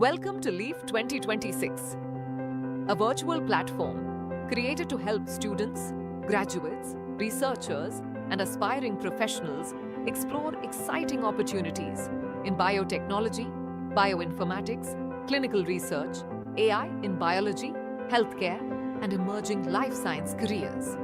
Welcome to LEAF 2026, a virtual platform created to help students, graduates, researchers, and aspiring professionals explore exciting opportunities in biotechnology, bioinformatics, clinical research, AI in biology, healthcare, and emerging life science careers.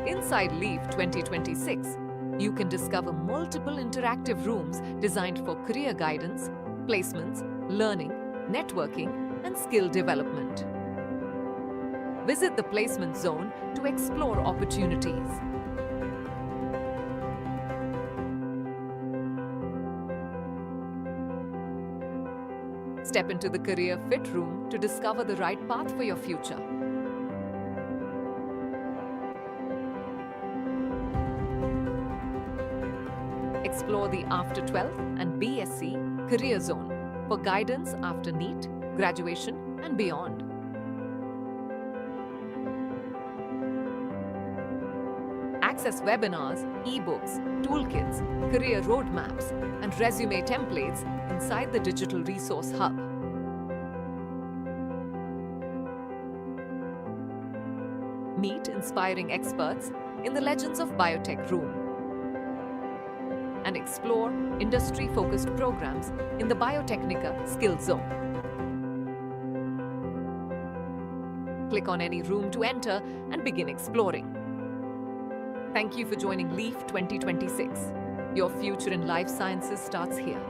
Inside LEAF 2026, you can discover multiple interactive rooms designed for career guidance, placements, learning, networking, and skill development. Visit the placement zone to explore opportunities. Step into the Career Fit room to discover the right path for your future. Explore the After 12th and BSc Career Zone for guidance after NEET, graduation, and beyond. Access webinars, ebooks, toolkits, career roadmaps, and resume templates inside the Digital Resource Hub. Meet inspiring experts in the Legends of Biotech room and explore industry-focused programs in the Biotechnica Skill Zone. Click on any room to enter and begin exploring. Thank you for joining LEAF 2026. Your future in life sciences starts here.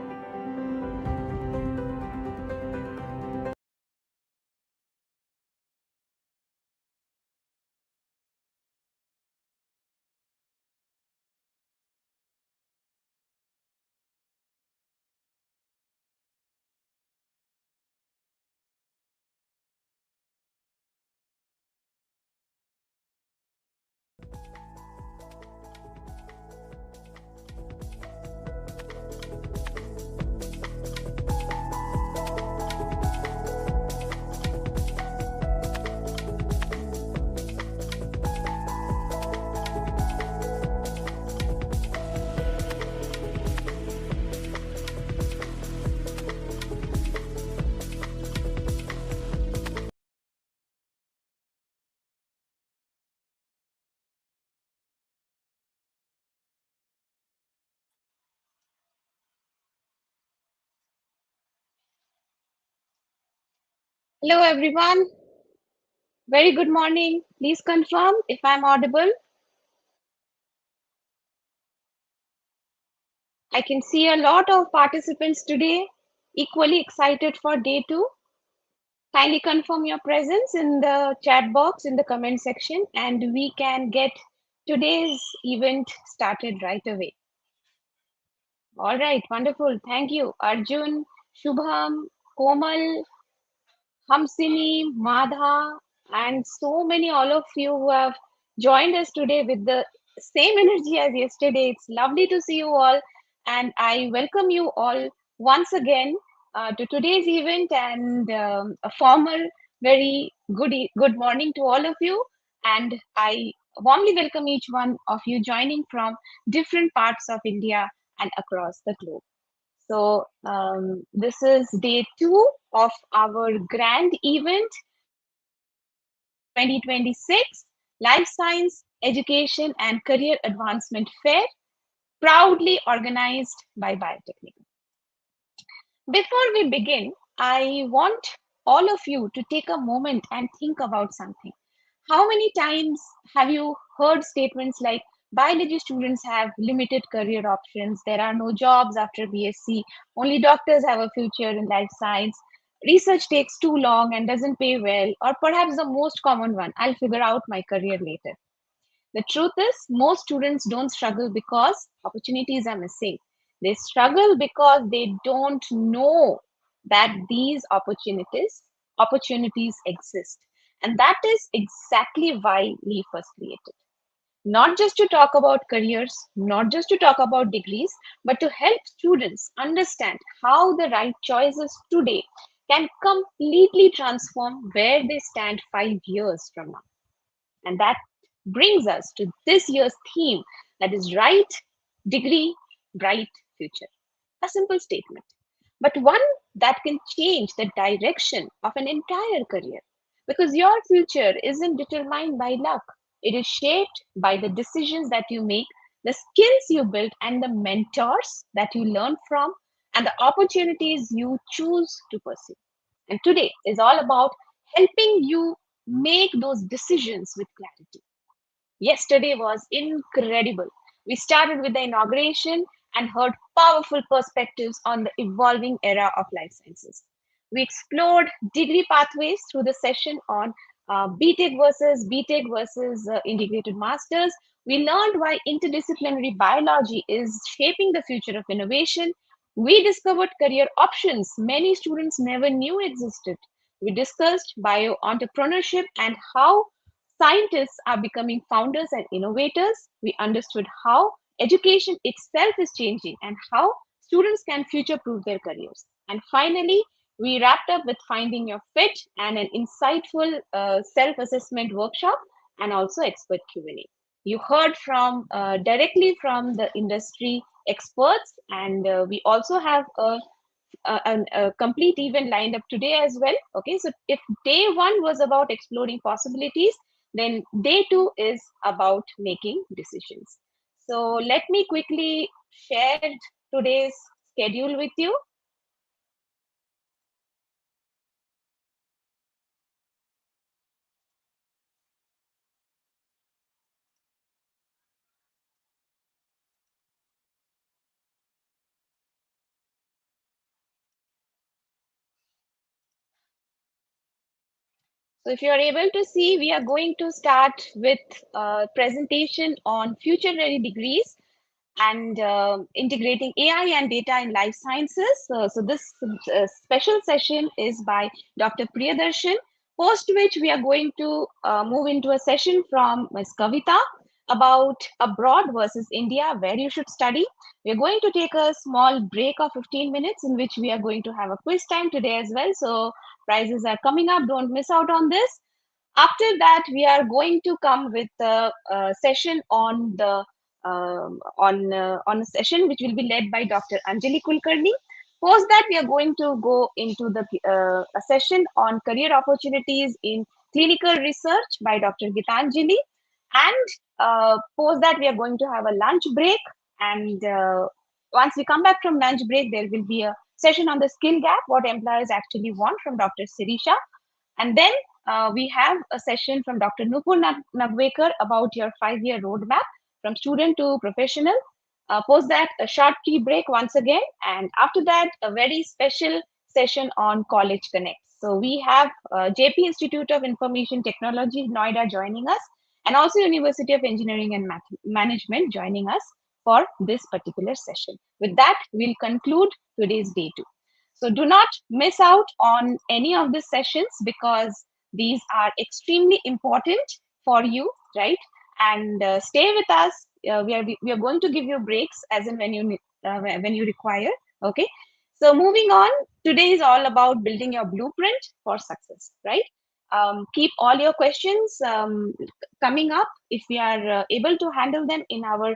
Hello everyone, very good morning. Please confirm if I'm audible. I can see a lot of participants today, equally excited for day 2. Kindly confirm your presence in the chat box in the comment section and we can get today's event started right away. All right, wonderful. Thank you. Arjun, Shubham, Komal, Hamsini, Madha, and so many all of you who have joined us today with the same energy as yesterday. It's lovely to see you all, and I welcome you all once again to today's event and a formal, very good morning to all of you. And I warmly welcome each one of you joining from different parts of India and across the globe. So this is day 2 of our grand event 2026 Life Science Education and Career Advancement Fair, proudly organized by Biotechnica. Before we begin, I want all of you to take a moment and think about something. How many times have you heard statements like biology students have limited career options, there are no jobs after BSc, only doctors have a future in life science, research takes too long and doesn't pay well, or perhaps the most common one, I'll figure out my career later. The truth is, most students don't struggle because opportunities are missing. They struggle because they don't know that these opportunities exist. And that is exactly why LEAF was created. Not just to talk about careers, not just to talk about degrees, but to help students understand how the right choices today can completely transform where they stand 5 years from now. And that brings us to this year's theme, that is right degree, bright future. A simple statement, but one that can change the direction of an entire career. Because your future isn't determined by luck, it is shaped by the decisions that you make, the skills you build, and the mentors that you learn from, and the opportunities you choose to pursue. And today is all about helping you make those decisions with clarity. Yesterday was incredible. We started with the inauguration and heard powerful perspectives on the evolving era of life sciences. We explored degree pathways through the session on BTech versus integrated masters. We learned why interdisciplinary biology is shaping the future of innovation. We discovered career options many students never knew existed. We discussed bio entrepreneurship and how scientists are becoming founders and innovators. We understood how education itself is changing and how students can future proof their careers. And finally, we wrapped up with finding your fit and an insightful self assessment workshop and also expert Q&A. You heard from directly from the industry experts, and we also have a complete event lined up today as well. Okay, so if day one was about exploring possibilities, then day two is about making decisions. So let me quickly share today's schedule with you. So if you are able to see, we are going to start with a presentation on future ready degrees and integrating AI and data in life sciences. So this special session is by Dr. Priyadarshan, post which we are going to move into a session from Ms. Kavitha about abroad versus India, where you should study. We're going to take a small break of 15 minutes in which we are going to have a quiz time today as well. So prizes are coming up. Don't miss out on this. After that, we are going to come with a session on the on a session which will be led by Dr. Anjali Kulkarni. Post that, we are going to go into the a session on career opportunities in clinical research by Dr. Geethanjali, and post that, we are going to have a lunch break. And once we come back from lunch break, there will be a session on the skill gap, what employers actually want, from Dr. Sirisha. And then we have a session from Dr. Nupur Nagwekar about your 5-year roadmap from student to professional. Post that, a short tea break once again. And after that, a very special session on College Connect. So we have JP Institute of Information Technology, Noida, joining us, and also University of Engineering and Management joining us for this particular session. With that, we'll conclude today's day two. So do not miss out on any of the sessions because these are extremely important for you, right? And stay with us. We are going to give you breaks as in when you require. Okay. So moving on, today is all about building your blueprint for success, right? Keep all your questions coming up. If we are able to handle them in our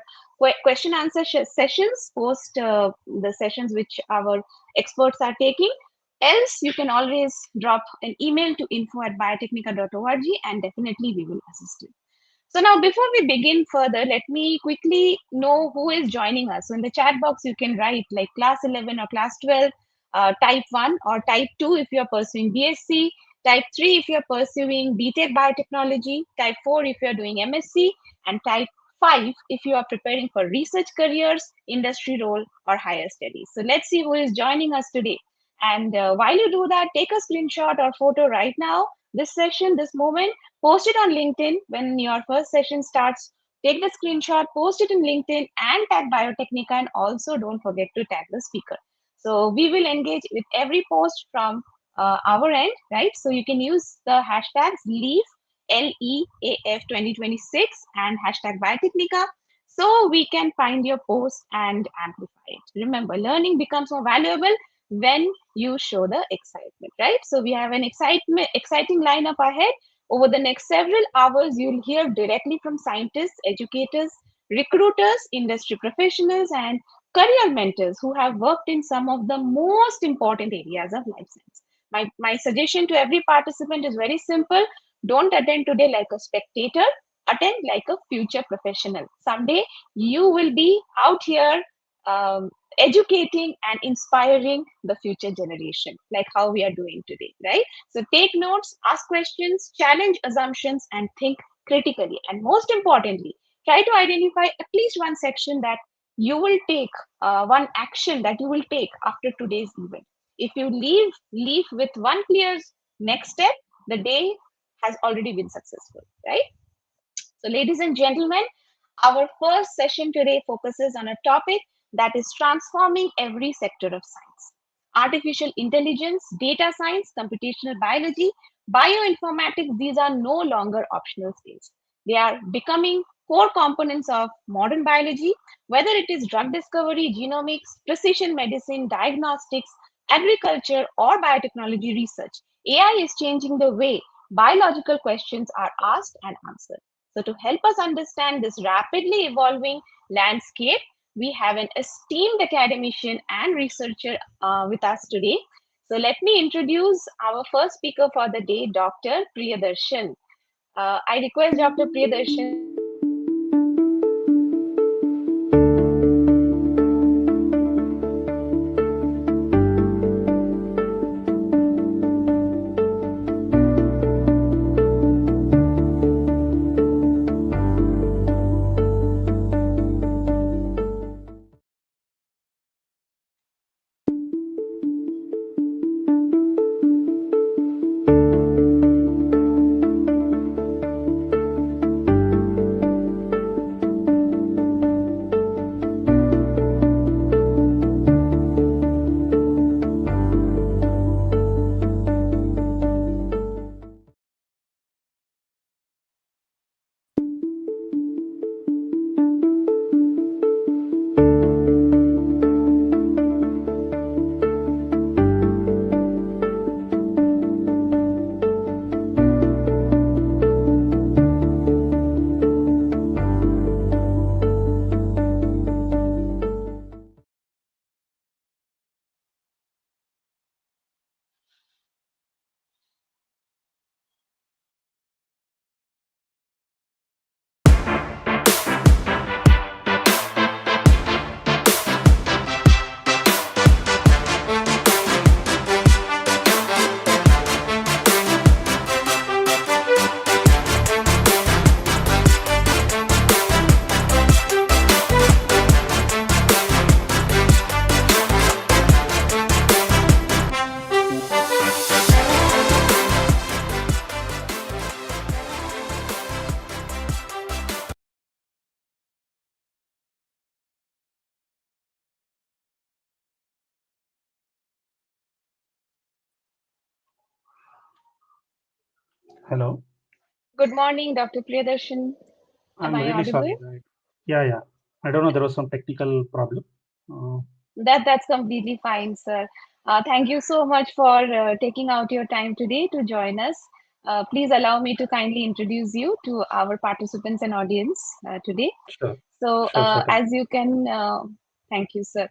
question answer sessions post the sessions which our experts are taking. Else, you can always drop an email to info@biotechnica.org and definitely we will assist you. So now, before we begin further, let me quickly know who is joining us. So in the chat box, you can write like class 11 or class 12, type 1 or type 2 if you're pursuing BSc, type 3 if you're pursuing BTech biotechnology, type 4 if you're doing MSc, and type 5 if you are preparing for research careers, industry role, or higher studies. So let's see who is joining us today. And while you do that, take a screenshot or photo right now, this session, this moment, post it on LinkedIn when your first session starts. Take the screenshot, post it in LinkedIn, and tag Biotechnica, and also don't forget to tag the speaker. So we will engage with every post from our end, right? So you can use the hashtags LEAF, LEAF 2026, and hashtag Biotechnica, so we can find your post and amplify it. Remember, learning becomes more valuable when you show the excitement, right? So we have an exciting lineup ahead. Over the next several hours, you'll hear directly from scientists, educators, recruiters, industry professionals, and career mentors who have worked in some of the most important areas of life science. My suggestion to every participant is very simple. Don't attend today like a spectator, attend like a future professional. Someday you will be out here educating and inspiring the future generation, like how we are doing today, right? So take notes, ask questions, challenge assumptions, and think critically. And most importantly, try to identify at least one section that you will take, one action that you will take after today's event. If you leave with one clear next step, the day has already been successful, right? So, ladies and gentlemen, our first session today focuses on a topic that is transforming every sector of science. Artificial intelligence, data science, computational biology, bioinformatics, these are no longer optional skills. They are becoming core components of modern biology, whether it is drug discovery, genomics, precision medicine, diagnostics, agriculture, or biotechnology research. AI is changing the way biological questions are asked and answered. So, to help us understand this rapidly evolving landscape, we have an esteemed academician and researcher with us today. So, let me introduce our first speaker for the day, Dr. Priyadarshan. I request Dr. Priyadarshan to please introduce himself and Hello. good morning, Dr. Priyadarshan. Am I'm I really audible? sorry. Yeah. I don't know. There was some technical problem. Uh, That's completely fine, sir. Thank you so much for taking out your time today to join us. Please allow me to kindly introduce you to our participants and audience today. sure. So, Sure. Certainly. as you can, thank you, sir.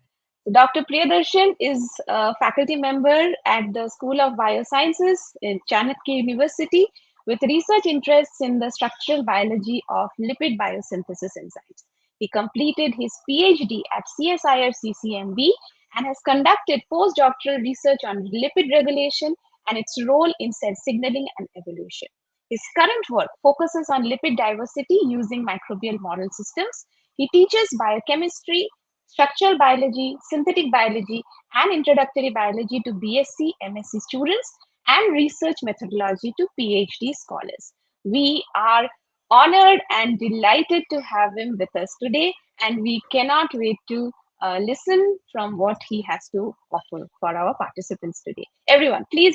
Dr. Priyadarshan is a faculty member at the School of Biosciences in Chanakya University with research interests in the structural biology of lipid biosynthesis enzymes. He completed his PhD at CSIR CCMB and has conducted postdoctoral research on lipid regulation and its role in cell signaling and evolution. His current work focuses on lipid diversity using microbial model systems. He teaches biochemistry, structural biology, synthetic biology, and introductory biology to BSc, MSc students and research methodology to PhD scholars. We are honored and delighted to have him with us today, and we cannot wait to listen from what he has to offer for our participants today. Everyone, please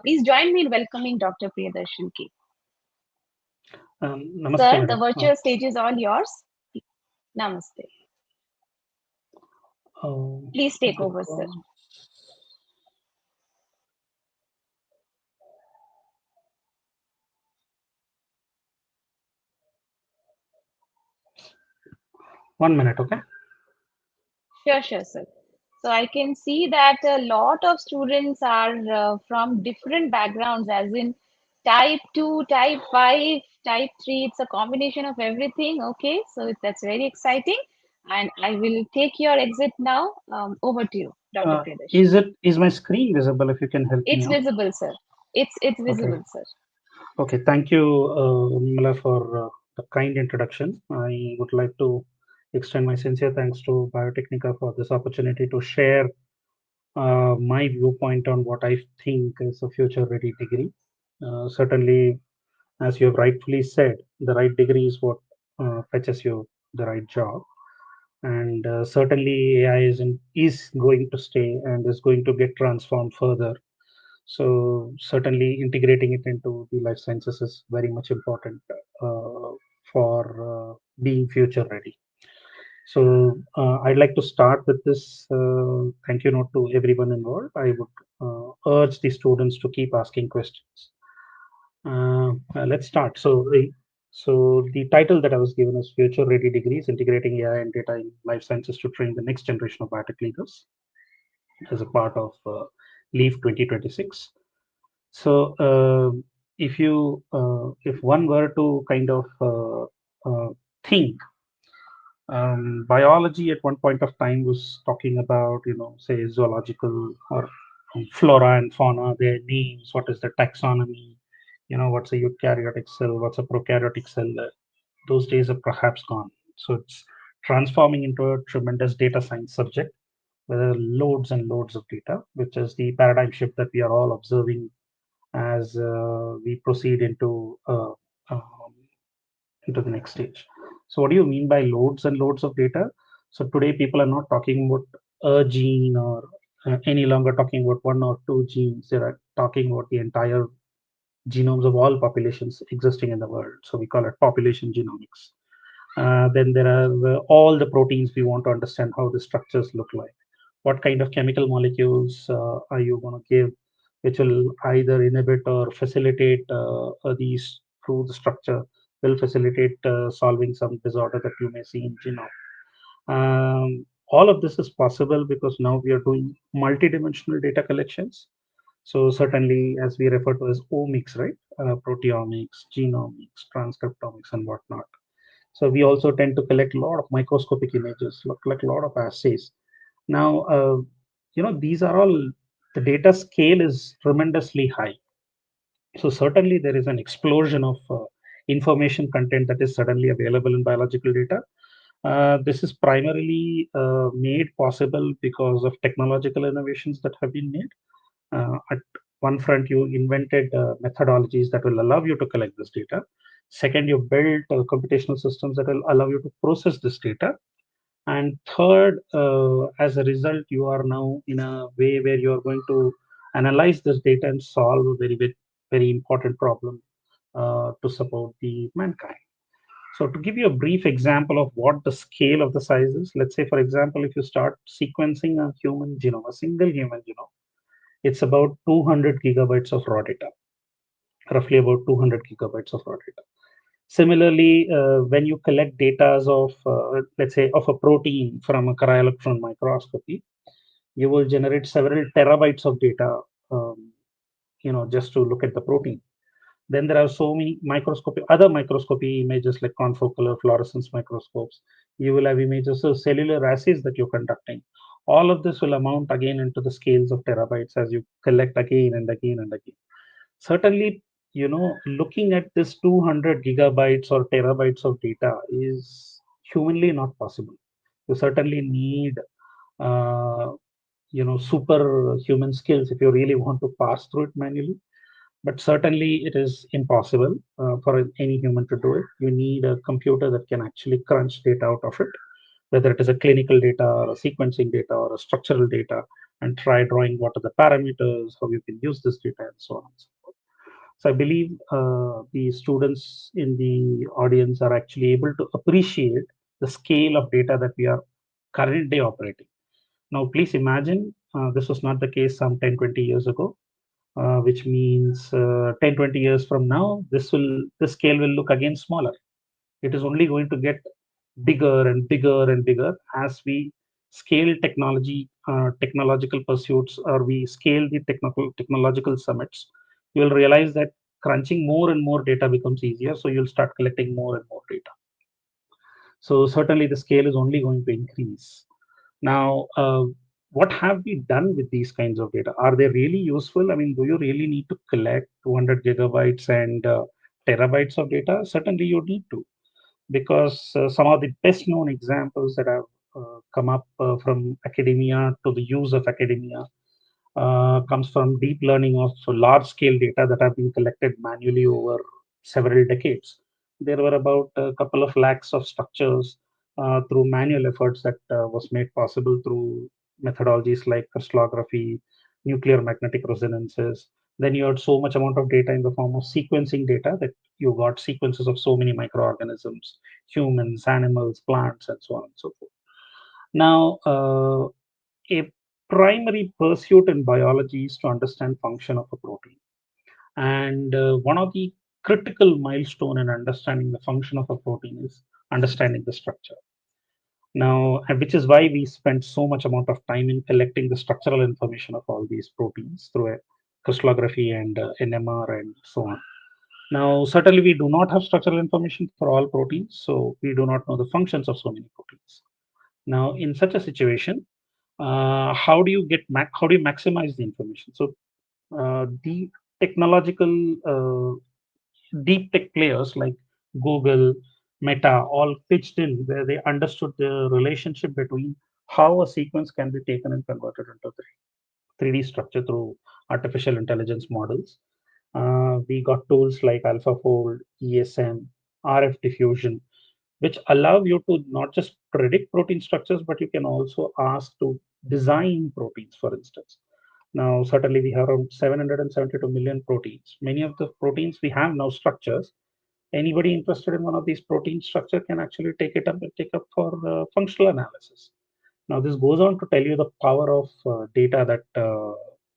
please join me in welcoming Dr. Priyadarshan K. Namaste, Sir, the madam. virtual stage is all yours. Namaste. Please take over, sir. Because 1 minute, okay? Sure, sure, sir. So I can see that a lot of students are from different backgrounds, as in type 2, type 5, type 3. It's a combination of everything. Okay, so that's very exciting. And I will take your exit now. Over to you, Dr. Priyadarshan. Is my screen visible? If you can help me It's out. visible, sir. It's Okay. visible, sir. Okay. Thank you, Urmimala, for the kind introduction. I would like to extend my sincere thanks to Biotechnica for this opportunity to share my viewpoint on what I think is a future ready degree. Certainly, as you have rightfully said, the right degree is what fetches you the right job. And certainly, AI is going to stay and is going to get transformed further. So certainly, integrating it into the life sciences is very much important for being future ready. So I'd like to start with this thank you note to everyone involved. I would urge the students to keep asking questions. Let's start. So the title that I was given is Future Ready Degrees, Integrating AI and Data in Life Sciences to Train the Next Generation of Biotech Leaders as a part of LEAF 2026. So if one were to kind of think biology at one point of time was talking about, say zoological or flora and fauna, their names, what is the taxonomy, what's a eukaryotic cell, what's a prokaryotic cell. Those days are perhaps gone. So it's transforming into a tremendous data science subject with loads and loads of data, which is the paradigm shift that we are all observing as we proceed um, into the next stage. So, what do you mean by loads and loads of data? So, today people are not talking about a gene or any longer talking about one or two genes. They are talking about the entire genomes of all populations existing in the world. So, we call it population genomics. Then there are all the proteins we want to understand how the structures look like. What kind of chemical molecules are you going to give, which will either inhibit or facilitate these through the structure, will facilitate solving some disorder that you may see in genome. All of this is possible because now we are doing multidimensional data collections. So certainly, as we refer to as omics, right? Proteomics, genomics, transcriptomics, and whatnot. So we also tend to collect a lot of microscopic images, collect a lot of assays. Now, these are all, the data scale is tremendously high. So certainly there is an explosion of information content that is suddenly available in biological data. This is primarily made possible because of technological innovations that have been made. At one front, you invented methodologies that will allow you to collect this data. Second, you built computational systems that will allow you to process this data. And third, as a result, you are now in a way where you are going to analyze this data and solve a very, very, very important problem to support the mankind. So to give you a brief example of what the scale of the size is, let's say, for example, if you start sequencing a human genome, a single human genome, it's about 200 gigabytes of raw data, roughly about 200 gigabytes of raw data. Similarly, when you collect data of, let's say, of a protein from a cryo-electron microscopy, you will generate several terabytes of data, just to look at the protein. Then there are so many other microscopy images like confocal fluorescence microscopes. You will have images of cellular assays that you're conducting. All of this will amount again into the scales of terabytes as you collect again and again and again. Certainly, looking at this 200 gigabytes or terabytes of data is humanly not possible. You certainly need, uh, superhuman skills if you really want to pass through it manually. But certainly, it is impossible for any human to do it. You need a computer that can actually crunch data out of it, whether it is a clinical data or a sequencing data or a structural data, and try drawing what are the parameters, how you can use this data, and so on and so forth. So I believe the students in the audience are actually able to appreciate the scale of data that we are currently operating. Now, please imagine this was not the case some 10, 20 years ago, which means 10, 20 years from now, this scale will look again smaller. It is only going to get bigger and bigger and bigger as we scale technological pursuits, or we scale the technological summits, you'll realize that crunching more and more data becomes easier. So you'll start collecting more and more data. So certainly the scale is only going to increase. Now, what have we done with these kinds of data? Are they really useful? I mean, do you really need to collect 200 gigabytes and terabytes of data? Certainly you need to, because some of the best known examples that have come up from academia to the use of academia comes from deep learning of large scale data that have been collected manually over several decades. There were about a couple of lakhs of structures through manual efforts that was made possible through methodologies like crystallography, nuclear magnetic resonances. Then you had so much amount of data in the form of sequencing data that you got sequences of so many microorganisms, humans, animals, plants, and so on and so forth. Now, a primary pursuit in biology is to understand function of a protein. And one of the critical milestone in understanding the function of a protein is understanding the structure. Now, which is why we spend so much amount of time in collecting the structural information of all these proteins through a crystallography and NMR and so on. Now, certainly we do not have structural information for all proteins, so we do not know the functions of so many proteins. Now, in such a situation, how do you maximize the information? So the technological deep tech players like Google, Meta, all pitched in where they understood the relationship between how a sequence can be taken and converted into 3D structure through artificial intelligence models. We got tools like AlphaFold, ESM, RF diffusion, which allow you to not just predict protein structures, but you can also ask to design proteins, for instance. Now, certainly we have around 772 million proteins. Many of the proteins we have now structures. Anybody interested in one of these protein structure can actually take it up and take up for functional analysis. Now, this goes on to tell you the power of data that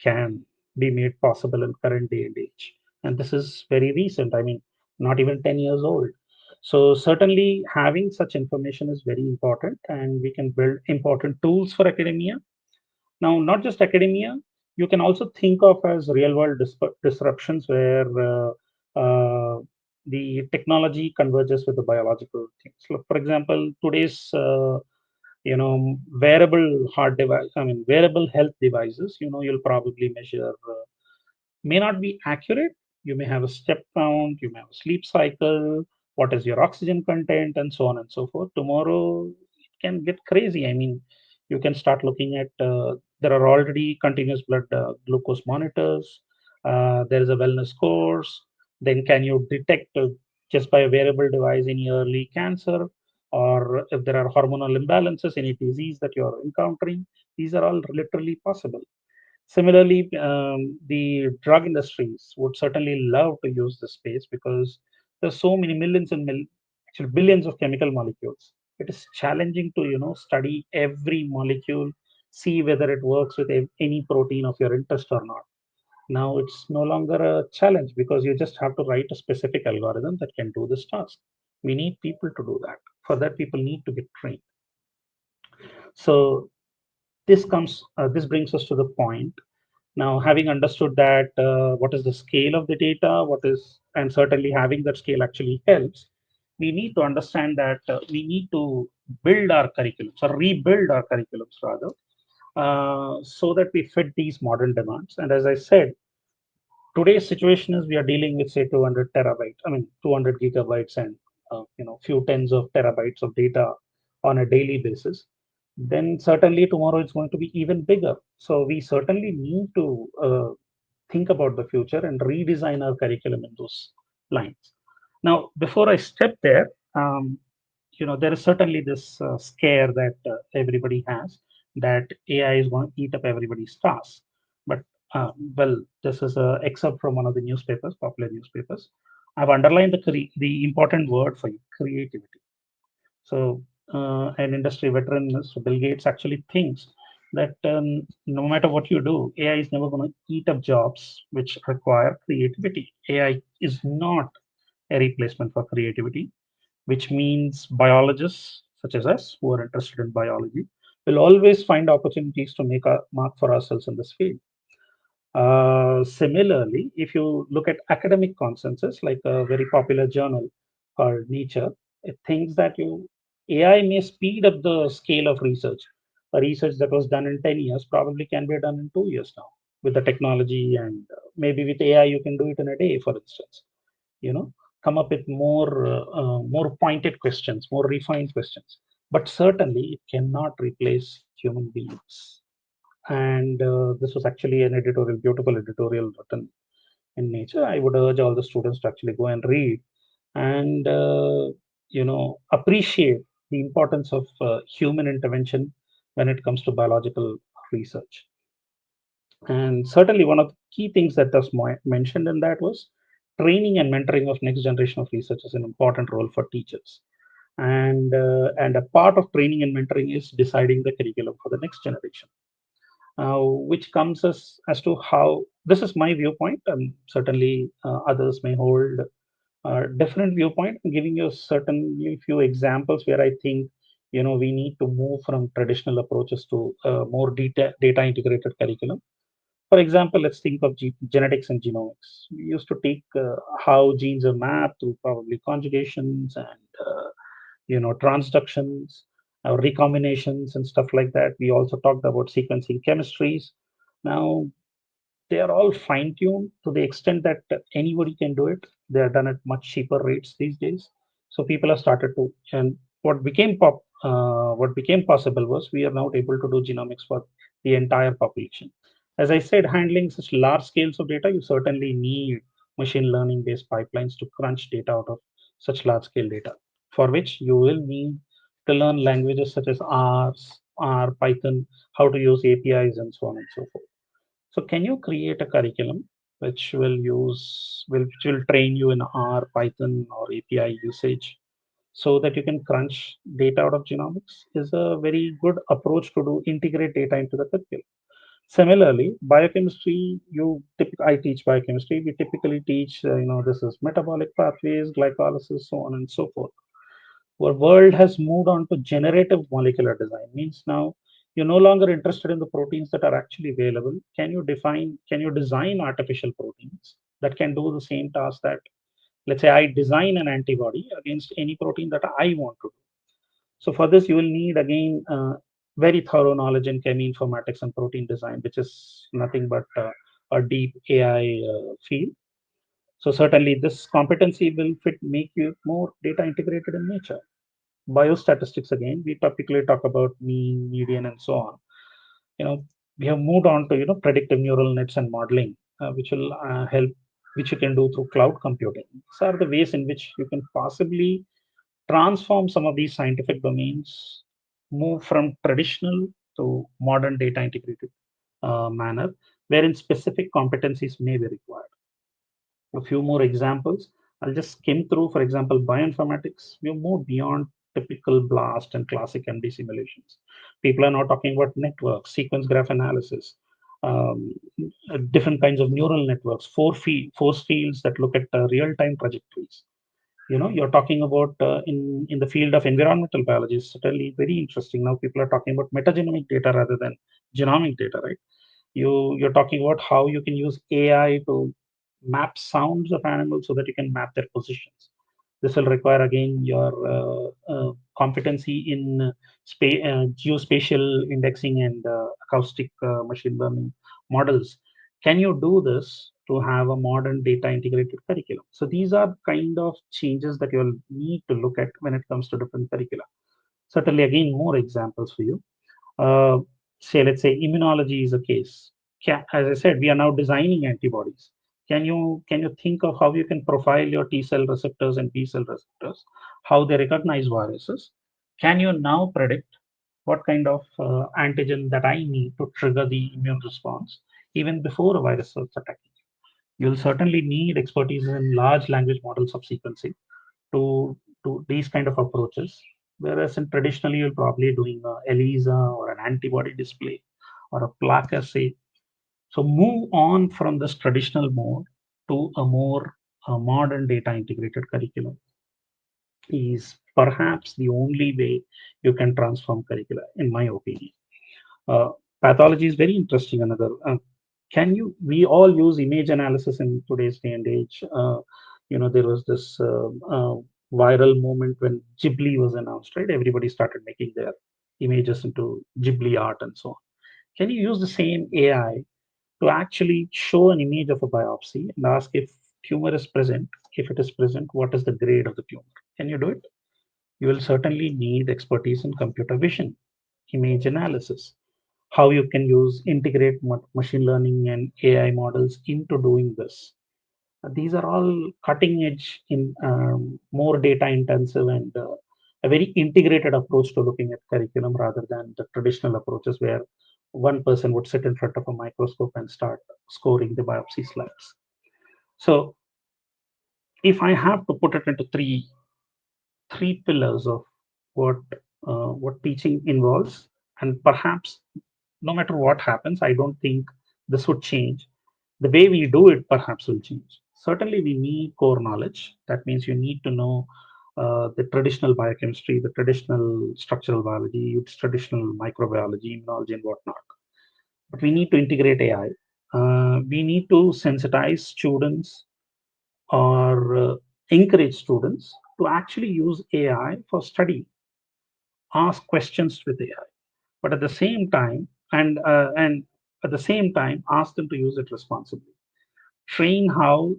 can be made possible in current day and age. And this is very recent. I mean, not even 10 years old. So certainly having such information is very important, and we can build important tools for academia. Now, not just academia, you can also think of as real world disruptions where the technology converges with the biological things. Look, for example, today's wearable heart device, I mean wearable health devices, you'll probably measure may not be accurate. You may have a step count, you may have a sleep cycle, what is your oxygen content, and so on and so forth. Tomorrow, it can get crazy. I mean, you can start looking at, there are already continuous blood glucose monitors, there is a wellness course. Then, can you detect just by a wearable device any early cancer, or if there are hormonal imbalances, any disease that you're encountering? These are all literally possible. Similarly, the drug industries would certainly love to use this space because there's so many millions and actually billions of chemical molecules. It is challenging to study every molecule, see whether it works with any protein of your interest or not. Now it's no longer a challenge because you just have to write a specific algorithm that can do this task. We need people to do that. For that, people need to get trained. So this brings us to the point. Now, having understood that, what is the scale of the data, and certainly having that scale actually helps, we need to understand that we need to build our curriculums or rebuild our curriculums rather, so that we fit these modern demands. And as I said, today's situation is we are dealing with say 200 terabytes, I mean 200 gigabytes and few tens of terabytes of data on a daily basis. Then certainly tomorrow it's going to be even bigger. So we certainly need to think about the future and redesign our curriculum in those lines. Now, before I step there, there is certainly this scare that everybody has, that AI is going to eat up everybody's tasks. But well, this is a excerpt from one of the newspapers, popular newspapers. I've underlined the important word for you: creativity. So, an industry veteran, Mr. Bill Gates, actually thinks that no matter what you do, AI is never going to eat up jobs which require creativity. AI is not a replacement for creativity, which means biologists such as us who are interested in biology We'll always find opportunities to make a mark for ourselves in this field. Similarly, if you look at academic consensus, like a very popular journal called Nature, it thinks that AI may speed up the scale of research. A research that was done in 10 years probably can be done in 2 years now with the technology, and maybe with AI you can do it in a day, for instance. You know, come up with more pointed questions, more refined questions. But certainly, it cannot replace human beings. And this was actually an editorial, beautiful editorial written in Nature. I would urge all the students to actually go and read and appreciate the importance of human intervention when it comes to biological research. And certainly, one of the key things that was mentioned in that was training and mentoring of next generation of research is an important role for teachers. And a part of training and mentoring is deciding the curriculum for the next generation, which comes as to how this is my viewpoint, and certainly others may hold different viewpoint. I'm giving you certainly few examples where I think we need to move from traditional approaches to more data integrated curriculum. For example, let's think of genetics and genomics. We used to take how genes are mapped through probably conjugations and transductions, recombinations, and stuff like that. We also talked about sequencing chemistries. Now, they are all fine tuned to the extent that anybody can do it. They are done at much cheaper rates these days. So people have started to, and what became possible was we are now able to do genomics for the entire population. As I said, handling such large scales of data, you certainly need machine learning based pipelines to crunch data out of such large scale data, for which you will need to learn languages such as R, Python, how to use APIs, and so on and so forth. So can you create a curriculum which will train you in R, Python, or API usage so that you can crunch data out of genomics? Is a very good approach to do integrate data into the curriculum. Similarly, biochemistry, I teach biochemistry. We typically teach, this is metabolic pathways, glycolysis, so on and so forth. Our world has moved on to generative molecular design. Means now you're no longer interested in the proteins that are actually available. Can you design artificial proteins that can do the same task that, let's say, I design an antibody against any protein that I want to do. So for this, you will need again very thorough knowledge in cheminformatics and protein design, which is nothing but a deep AI field. So certainly, this competency will make you more data integrated in nature. Biostatistics again, we typically talk about mean, median, and so on. You know, we have moved on to predictive neural nets and modeling, which will help, which you can do through cloud computing. These are the ways in which you can possibly transform some of these scientific domains, move from traditional to modern data integrated manner, wherein specific competencies may be required. A few more examples. I'll just skim through. For example, bioinformatics, we move beyond typical BLAST and classic MD simulations. People are now talking about networks, sequence graph analysis, um, different kinds of neural networks, force fields that look at real-time trajectories. You're talking about in the field of environmental biology is certainly very interesting. Now people are talking about metagenomic data rather than genomic data, right? You're talking about how you can use AI to map sounds of animals so that you can map their positions. This will require again your competency in geospatial indexing and acoustic machine learning models. Can you do this to have a modern data integrated curriculum? So these are kind of changes that you'll need to look at when it comes to different curricula. Certainly, again, more examples for you. Uh, Say, let's say immunology is a case. As I said, we are now designing antibodies. Can you think of how you can profile your T cell receptors and B cell receptors, how they recognize viruses? Can you now predict what kind of antigen that I need to trigger the immune response even before a virus is attacking? You'll certainly need expertise in large language models of sequencing to these kind of approaches. Whereas in traditionally, you're probably doing a ELISA or an antibody display or a plaque assay. So move on from this traditional mode to a more modern data integrated curriculum is perhaps the only way you can transform curricula, in my opinion. Uh, Pathology is very interesting. Another, can you? We all use image analysis in today's day and age. There was this viral moment when Ghibli was announced, right? Everybody started making their images into Ghibli art and so on. Can you use the same AI to actually show an image of a biopsy and ask if tumor is present? If it is present, what is the grade of the tumor? Can you do it? You will certainly need expertise in computer vision, image analysis, how you can use integrate machine learning and AI models into doing this. These are all cutting edge in more data intensive and a very integrated approach to looking at curriculum rather than the traditional approaches where one person would sit in front of a microscope and start scoring the biopsy slides. So if I have to put it into three pillars of what what teaching involves, and perhaps no matter what happens, I don't think this would change. The way we do it perhaps will change. Certainly, we need core knowledge. That means you need to know the traditional biochemistry, the traditional structural biology, traditional microbiology, immunology, and whatnot. But we need to integrate AI. We need to sensitize students or encourage students to actually use AI for study, ask questions with AI, but at the same time, and at the same time, ask them to use it responsibly. Train how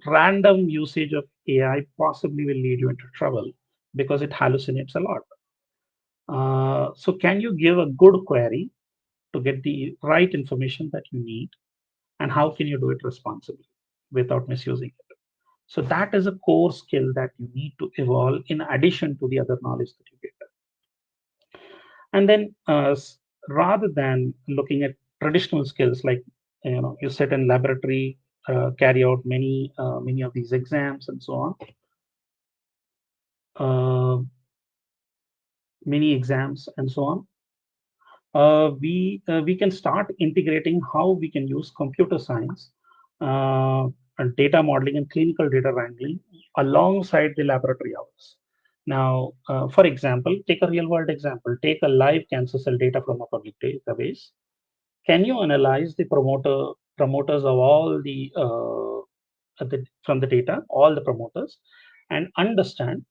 random usage of AI possibly will lead you into trouble because it hallucinates a lot. So, can you give a good query to get the right information that you need, and how can you do it responsibly without misusing it? So, that is a core skill that you need to evolve in addition to the other knowledge that you get. And then, rather than looking at traditional skills like you sit in laboratory, carry out many of these exams and so on, uh, many exams and so on, we can start integrating how we can use computer science, and data modeling and clinical data wrangling alongside the laboratory hours. Now, for example, take a real world example. Take a live cancer cell data from a public database. Can you analyze the promoters of all from the data, all the promoters, and understand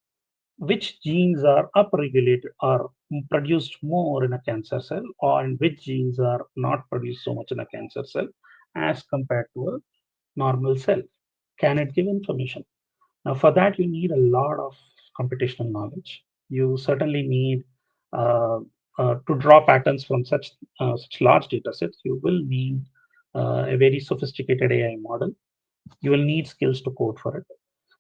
which genes are upregulated or produced more in a cancer cell, or and which genes are not produced so much in a cancer cell as compared to a normal cell? Can it give information? Now, for that, you need a lot of computational knowledge. You certainly need to draw patterns from such large data sets. You will need a very sophisticated AI model. You will need skills to code for it.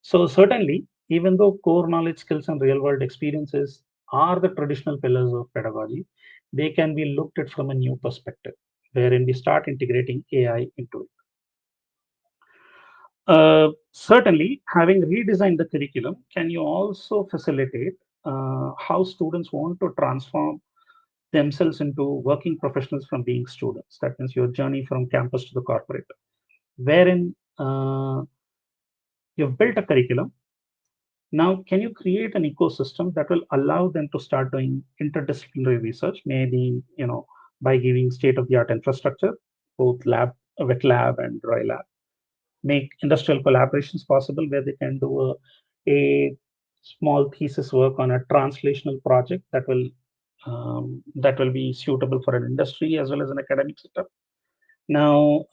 So certainly, even though core knowledge skills and real world experiences are the traditional pillars of pedagogy, they can be looked at from a new perspective, wherein we start integrating AI into it. Certainly, having redesigned the curriculum, can you also facilitate how students want to transform themselves into working professionals from being students? That means your journey from campus to the corporate, wherein you've built a curriculum. Now, can you create an ecosystem that will allow them to start doing interdisciplinary research, maybe by giving state-of-the-art infrastructure, both wet lab and dry lab, make industrial collaborations possible where they can do a small thesis work on a translational project that will be suitable for an industry as well as an academic setup. Now,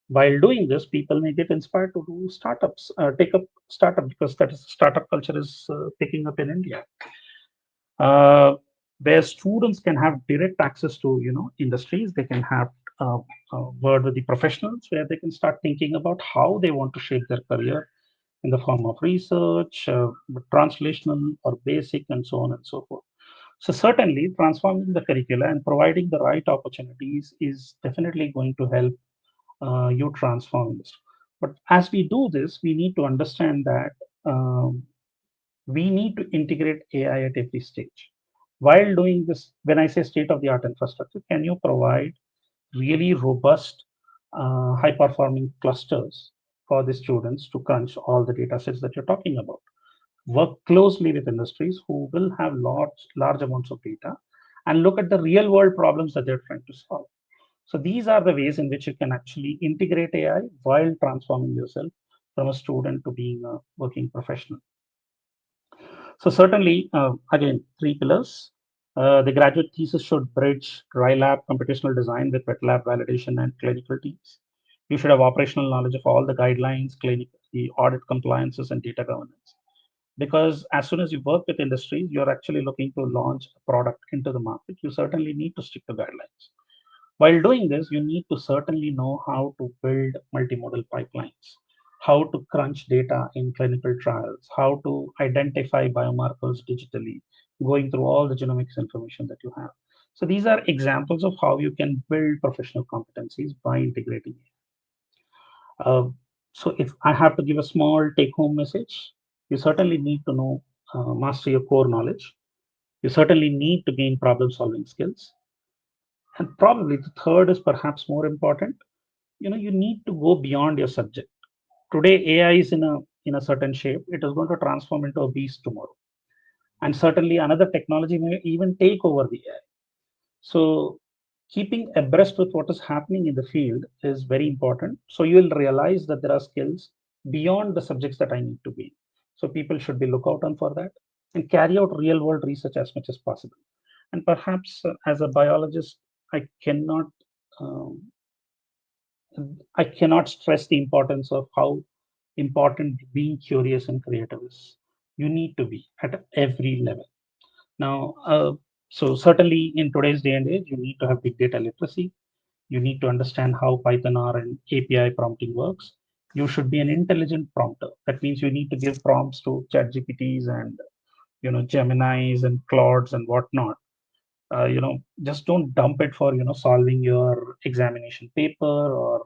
while doing this, people may get inspired to do startups, take up startup because that is startup culture is picking up in India, uh, where students can have direct access to industries. They can have a word with the professionals where they can start thinking about how they want to shape their career in the form of research, translational or basic, and so on and so forth. So certainly, transforming the curricula and providing the right opportunities is definitely going to help you transform this. But as we do this, we need to understand that we need to integrate AI at every stage. While doing this, when I say state of the art infrastructure, can you provide really robust, high performing clusters for the students to crunch all the data sets that you're talking about? work closely with industries who will have large amounts of data and look at the real world problems that they're trying to solve. So these are the ways in which you can actually integrate AI while transforming yourself from a student to being a working professional. So certainly, again, three pillars. The graduate thesis should bridge dry lab computational design with wet lab validation and clinical teams. You should have operational knowledge of all the guidelines, clinical, the audit compliances, and data governance. Because as soon as you work with industries, you're actually looking to launch a product into the market. You certainly need to stick to guidelines. While doing this, you need to certainly know how to build multimodal pipelines, how to crunch data in clinical trials, how to identify biomarkers digitally, going through all the genomics information that you have. So these are examples of how you can build professional competencies by integrating it. So if I have to give a small take-home message, you certainly need to know, master your core knowledge. You certainly need to gain problem-solving skills. And probably the third is perhaps more important. You need to go beyond your subject. Today AI is in a certain shape. It is going to transform into a beast tomorrow, and certainly another technology may even take over the AI. So keeping abreast with what is happening in the field is very important, so you will realize that there are skills beyond the subjects that I need to be. So people should be lookout on for that and carry out real world research as much as possible. And perhaps as a biologist, i cannot um, I cannot stress the importance of how important being curious and creative is. You need to be at every level. Now, so certainly in today's day and age, you need to have big data literacy. You need to understand how Python R and API prompting works. You should be an intelligent prompter. That means you need to give prompts to ChatGPTs and Geminis and Claudes and whatnot. Just don't dump it for solving your examination paper or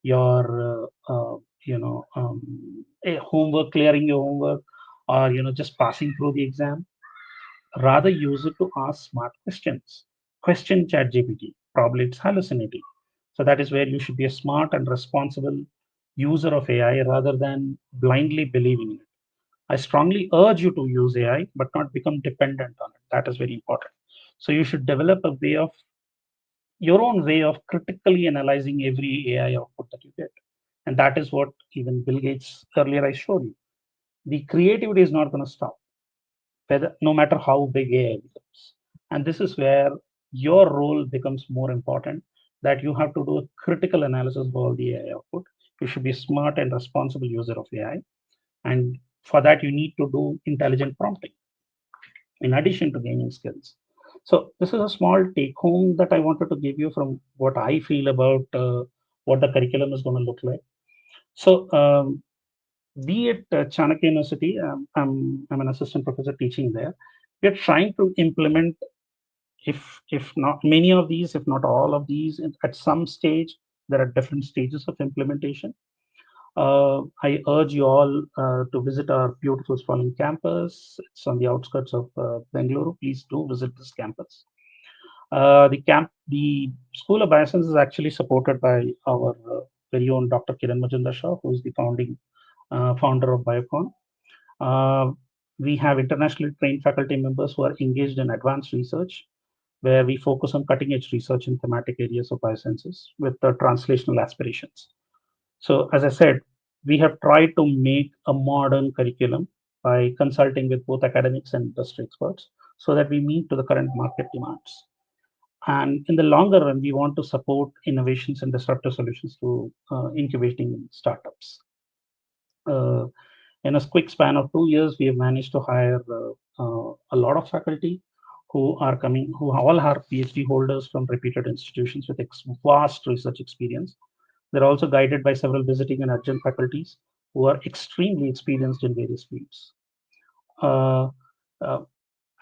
your homework, clearing your homework, or just passing through the exam. Rather use it to ask smart questions. Question ChatGPT. Probably it's hallucinating. So that is where you should be a smart and responsible user of AI rather than blindly believing in it. I strongly urge you to use AI, but not become dependent on it. That is very important. So you should develop a way of your own way of critically analyzing every AI output that you get. And that is what even Bill Gates earlier I showed you. The creativity is not going to stop, whether no matter how big AI becomes. And this is where your role becomes more important. That you have to do a critical analysis of all the AI output. You should be a smart and responsible user of AI. And for that, you need to do intelligent prompting in addition to gaining skills. So this is a small take home that I wanted to give you from what I feel about what the curriculum is going to look like. So be it Chanakya University, I'm an assistant professor teaching there. We are trying to implement, if not many of these, if not all of these, at some stage. There are different stages of implementation. I urge you all to visit our beautiful sprawling campus. It's on the outskirts of Bengaluru. Please do visit this campus. The School of Biosciences is actually supported by our very own Dr. Kiran Majumdar Shah, who is the founding founder of Biocon. Uh, we have internationally trained faculty members who are engaged in advanced research, where we focus on cutting edge research in thematic areas of biosciences with translational aspirations. So, as I said, we have tried to make a modern curriculum by consulting with both academics and industry experts so that we meet to the current market demands. And in the longer run, we want to support innovations and disruptive solutions to incubating startups. Uh, in a quick span of 2 years, we have managed to hire a lot of faculty who all are PhD holders from reputed institutions with vast research experience. They're also guided by several visiting and adjunct faculties who are extremely experienced in various fields. Uh, uh,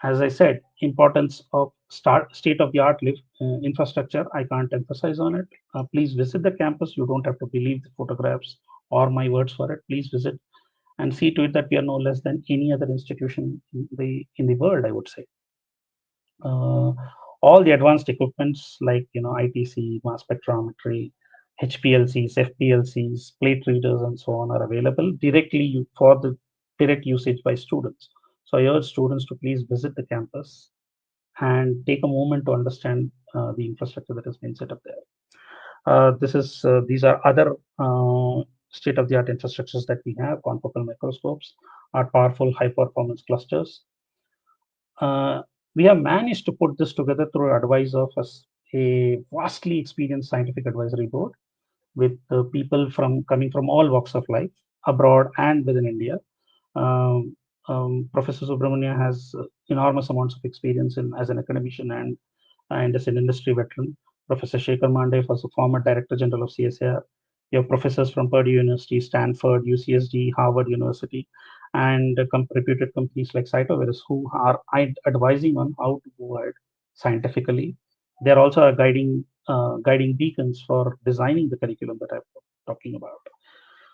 as I said, importance of state-of-the-art infrastructure. I can't emphasize on it. Please visit the campus. You don't have to believe the photographs or my words for it. Please visit and see to it that we are no less than any other institution in the world, I would say. Uh, all the advanced equipments like ITC, mass spectrometry, HPLCs, FPLCs, plate readers, and so on are available directly for the direct usage by students. So I urge students to please visit the campus and take a moment to understand the infrastructure that has been set up there. These are other state-of-the-art infrastructures that we have. Confocal microscopes are powerful high-performance clusters. Uh, we have managed to put this together through advice of a vastly experienced scientific advisory board with people from coming from all walks of life, abroad and within India. Um, Professor Subramania has enormous amounts of experience as an academician and as an industry veteran. Professor Shekhar Mande was the former Director General of CSIR. You have professors from Purdue University, Stanford, UCSD, Harvard University, and reputed companies like Cytovirus who are advising on how to go ahead scientifically. They're also guiding beacons for designing the curriculum that I'm talking about.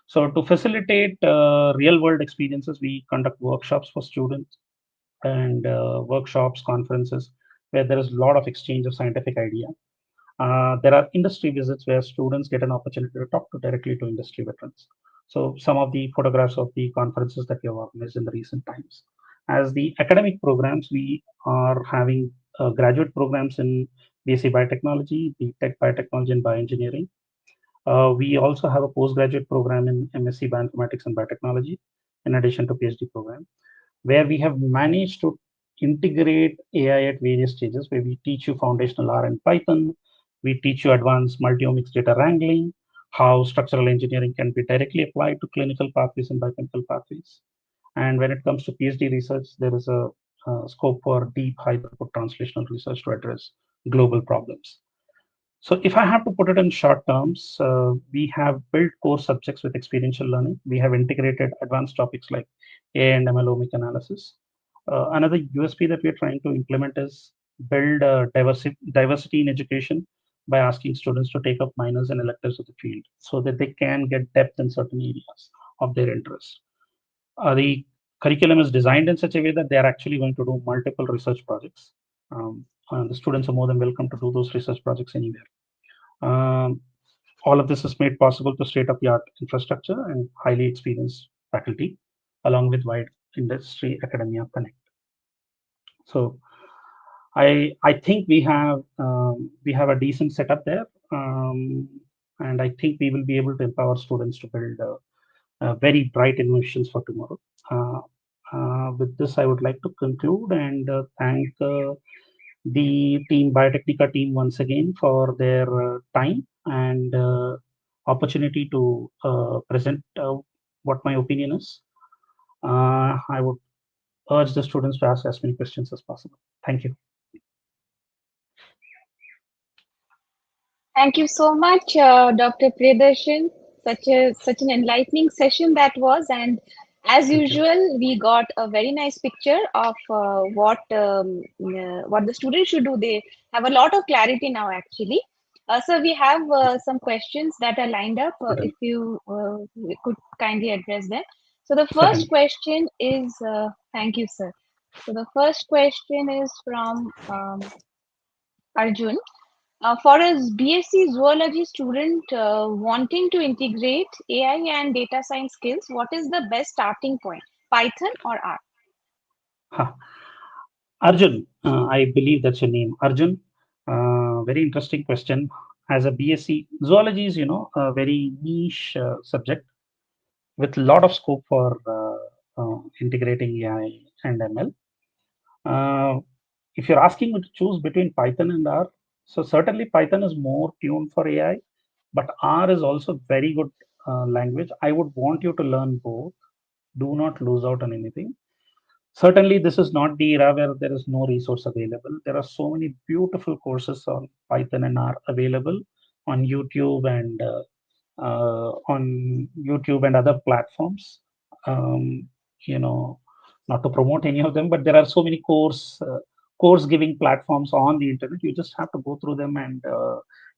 So to facilitate real world experiences, we conduct workshops for students and workshops, conferences where there is a lot of exchange of scientific idea. There are industry visits where students get an opportunity to talk directly to industry veterans. So some of the photographs of the conferences that we have organized in the recent times. As the academic programs, we are having graduate programs in BSc Biotechnology, BTech Biotechnology and Bioengineering. We also have a postgraduate program in MSc Bioinformatics and Biotechnology, in addition to PhD program, where we have managed to integrate AI at various stages, where we teach you foundational R and Python, we teach you advanced multiomics data wrangling, how structural engineering can be directly applied to clinical pathways and biochemical pathways. And when it comes to PhD research, there is a scope for deep, high throughput translational research to address global problems. So if I have to put it in short terms, we have built core subjects with experiential learning. We have integrated advanced topics like AI and ML omic analysis. Another USP that we're trying to implement is build diversity in education by asking students to take up minors and electives of the field so that they can get depth in certain areas of their interest. The curriculum is designed in such a way that they are actually going to do multiple research projects. The students are more than welcome to do those research projects anywhere. Um, all of this is made possible to state-of-the-art infrastructure and highly experienced faculty, along with wide industry academia connect. So I think we have a decent setup there, and I think we will be able to empower students to build very bright innovations for tomorrow. Uh, with this, I would like to conclude and thank the team Biotechnica team once again for their time and opportunity to present what my opinion is. I would urge the students to ask as many questions as possible. Thank you. Thank you so much, Dr. Priyadarshan. Such an enlightening session that was, and as Thank you. usual, we got a very nice picture of what the students should do. They have a lot of clarity now, actually. So we have some questions that are lined up. If Certainly. you could kindly address them. So the first Certainly. question is, thank you, sir. So the first question is from Arjun. For a BSc Zoology student wanting to integrate AI and data science skills, what is the best starting point? Python or R? Ha. Arjun, I believe that's your name. Arjun, very interesting question. As a BSc, zoology is, a very niche subject with a lot of scope for integrating AI and ML. Uh, if you're asking me to choose between Python and R, so certainly Python is more tuned for AI, but R is also very good language. I would want you to learn both. Do not lose out on anything. Certainly, this is not the era where there is no resource available. There are so many beautiful courses on Python and R available on YouTube and other platforms. Um, you know, Not to promote any of them, but there are so many course giving platforms on the internet. You just have to go through them and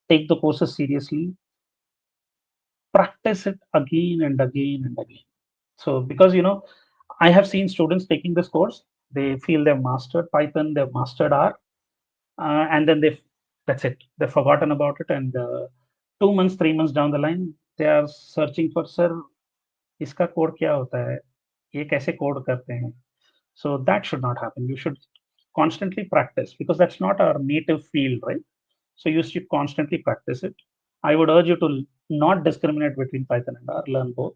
take the courses seriously. Practice it again and again and again. So because I have seen students taking this course, they feel they've mastered Python, they've mastered R, and then that's it. They've forgotten about it, and 2 months, 3 months down the line, they are searching for, sir, इसका code क्या होता है, ये कैसे code करते हैं. So that should not happen. You should constantly practice because that's not our native field, right? So you should constantly practice it. I would urge you to not discriminate between Python and R, learn both.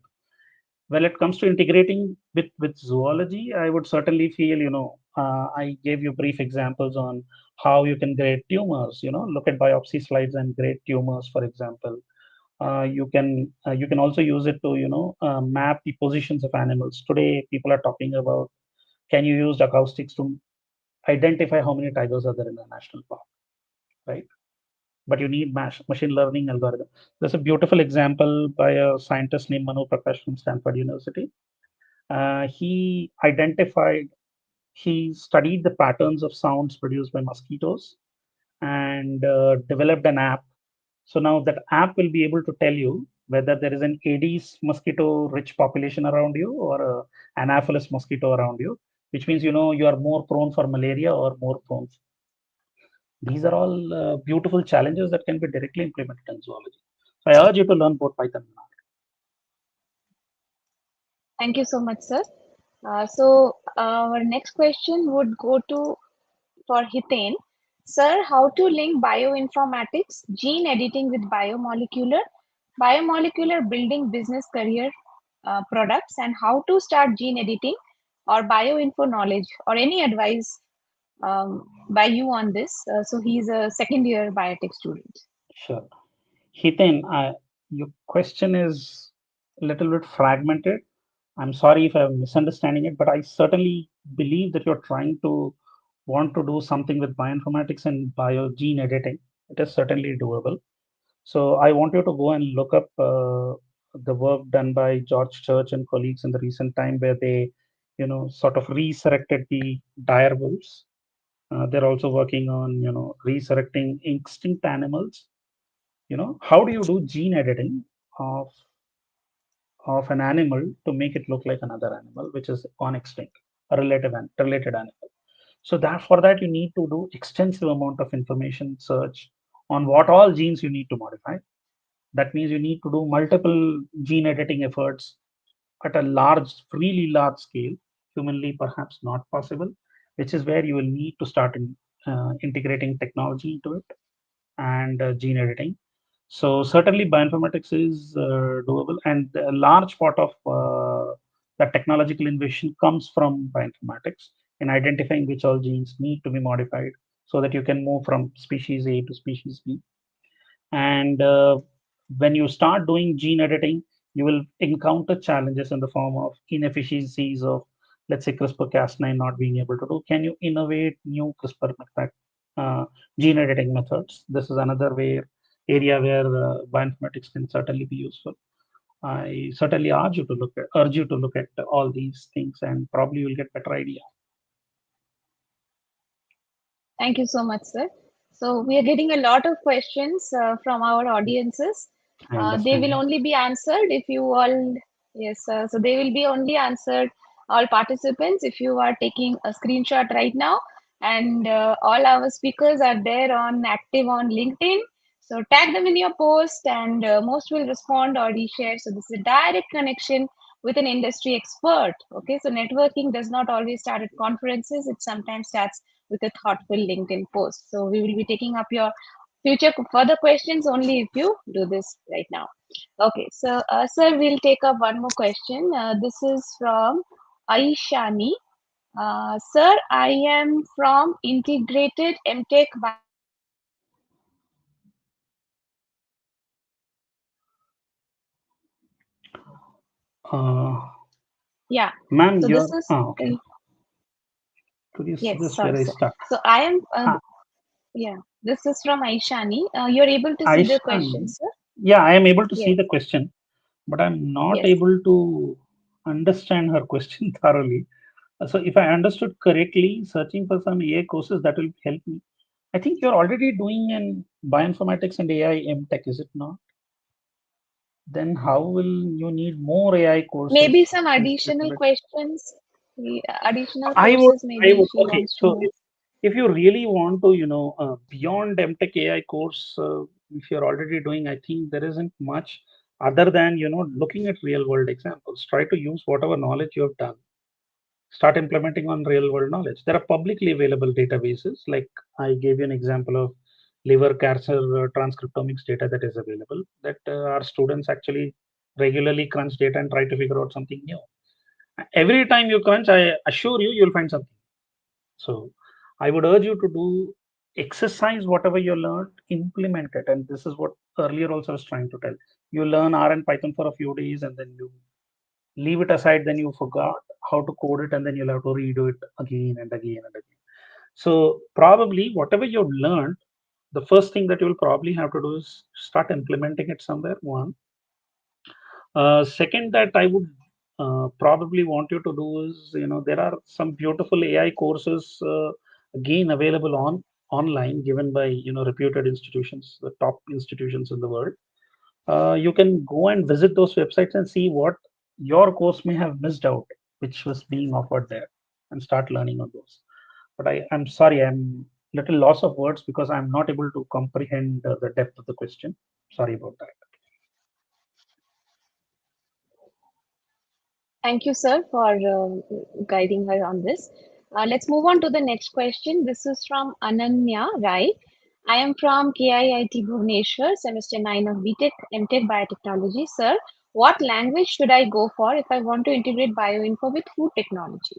When it comes to integrating with zoology, I would certainly feel, I gave you brief examples on how you can grade tumors. Look at biopsy slides and grade tumors, for example. You can also use it to map the positions of animals. Today people are talking about, can you use acoustics to identify how many tigers are there in a national park, right? But you need machine learning algorithm. There's a beautiful example by a scientist named Manu Prakash from Stanford University. He identified, he studied the patterns of sounds produced by mosquitoes and developed an app. So now that app will be able to tell you whether there is an Aedes mosquito rich population around you or a Anopheles mosquito around you, which means you are more prone for malaria or more prone. These are all beautiful challenges that can be directly implemented in zoology. So I urge you to learn both Python and R. Thank you so much, sir. So our next question would go to for Hiten. Sir, how to link bioinformatics, gene editing with biomolecular building business career products, and how to start gene editing or bioinfo knowledge, or any advice by you on this? So he's a second year biotech student. Sure. Hiten, your question is a little bit fragmented. I'm sorry if I'm misunderstanding it, but I certainly believe that you're trying to want to do something with bioinformatics and bio gene editing. It is certainly doable. So I want you to go and look up the work done by George Church and colleagues in the recent time, where they, sort of resurrected the dire wolves. They're also working on, resurrecting extinct animals. How do you do gene editing of of an animal to make it look like another animal which is on extinct, a related animal? So that for that you need to do extensive amount of information search on what all genes you need to modify. That means you need to do multiple gene editing efforts at a really large scale, humanly perhaps not possible, which is where you will need to start integrating technology into it and gene editing. So certainly bioinformatics is doable, and a large part of the technological innovation comes from bioinformatics in identifying which all genes need to be modified so that you can move from species A to species B. And when you start doing gene editing, you will encounter challenges in the form of inefficiencies of, let's say, CRISPR-Cas9 not being able to do. Can you innovate new CRISPR method, uh, gene editing methods? This is another area where bioinformatics can certainly be useful. I certainly urge you to look at all these things, and probably you'll get better idea. Thank you so much, sir. So we are getting a lot of questions from our audiences. I They will understand. only be answered if you all, yes, so they will be only answered, all participants, if you are taking a screenshot right now. And all our speakers are there on active on LinkedIn. So tag them in your post, and most will respond or reshare. So this is a direct connection with an industry expert. Okay, so networking does not always start at conferences. It sometimes starts with a thoughtful LinkedIn post. So we will be taking up your future further questions only if you do this right now. Okay, so sir, we'll take up one more question. This is from Aishani. Sir, I am from Integrated MTech Uh, Yeah. Ma'am, So this you're is okay. Could you yes, suggest where sorry, I sir. start? So I am Ah, yeah. This is from Aishani. You're able to see the question, Aishan, sir? yeah, I am able to see Yes. the question, but I'm not Yes. able to understand her question thoroughly. So, if I understood correctly, searching for some AI courses that will help me. I think you're already doing in bioinformatics and AI MTech, is it not? Then how will you need more AI Maybe courses? some Is a little additional bit. questions, additional I would, courses, maybe she okay. wants to So know. if you really want to, beyond MTech AI course, if you're already doing, I think there isn't much other than, looking at real world examples. Try to use whatever knowledge you have done. Start implementing on real world knowledge. There are publicly available databases, like I gave you an example of liver cancer transcriptomics data that is available, that our students actually regularly crunch data and try to figure out something new. Every time you crunch, I assure you, you'll find something. So I would urge you to do exercise whatever you learned, implement it. And this is what earlier also I was trying to tell. You learn R and Python for a few days and then you leave it aside, then you forgot how to code it, and then you'll have to redo it again and again and again. So probably whatever you've learned, the first thing that you'll probably have to do is start implementing it somewhere. One. Second, that I would probably want you to do is, there are some beautiful AI courses again available online, given by reputed institutions, the top institutions in the world. You can go and visit those websites and see what your course may have missed out, which was being offered there, and start learning on those. But I'm sorry, I'm little loss of words because I'm not able to comprehend the depth of the question. Sorry about that. Thank you, sir, for guiding her on this. Let's move on to the next question. This is from Ananya Rai. I am from KIIT Bhubaneswar, semester 9 of BTech MTech Biotechnology. Sir, what language should I go for if I want to integrate bioinfo with food technology?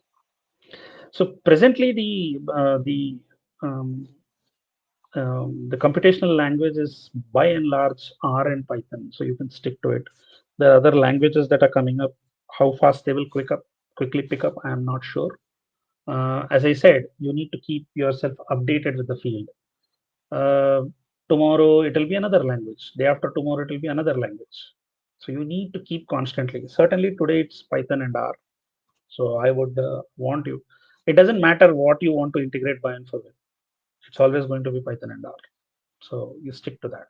So presently, the computational language is by and large R and Python, so you can stick to it. The other languages that are coming up, how fast they will quickly pick up, I am not sure. As I said, you need to keep yourself updated with the field. Uh, Tomorrow it will be another language. Day after tomorrow it will be another language. So you need to keep constantly. Certainly today it's Python and R. So I would want you. It doesn't matter what you want to integrate by info with. It's always going to be Python and R. So you stick to that.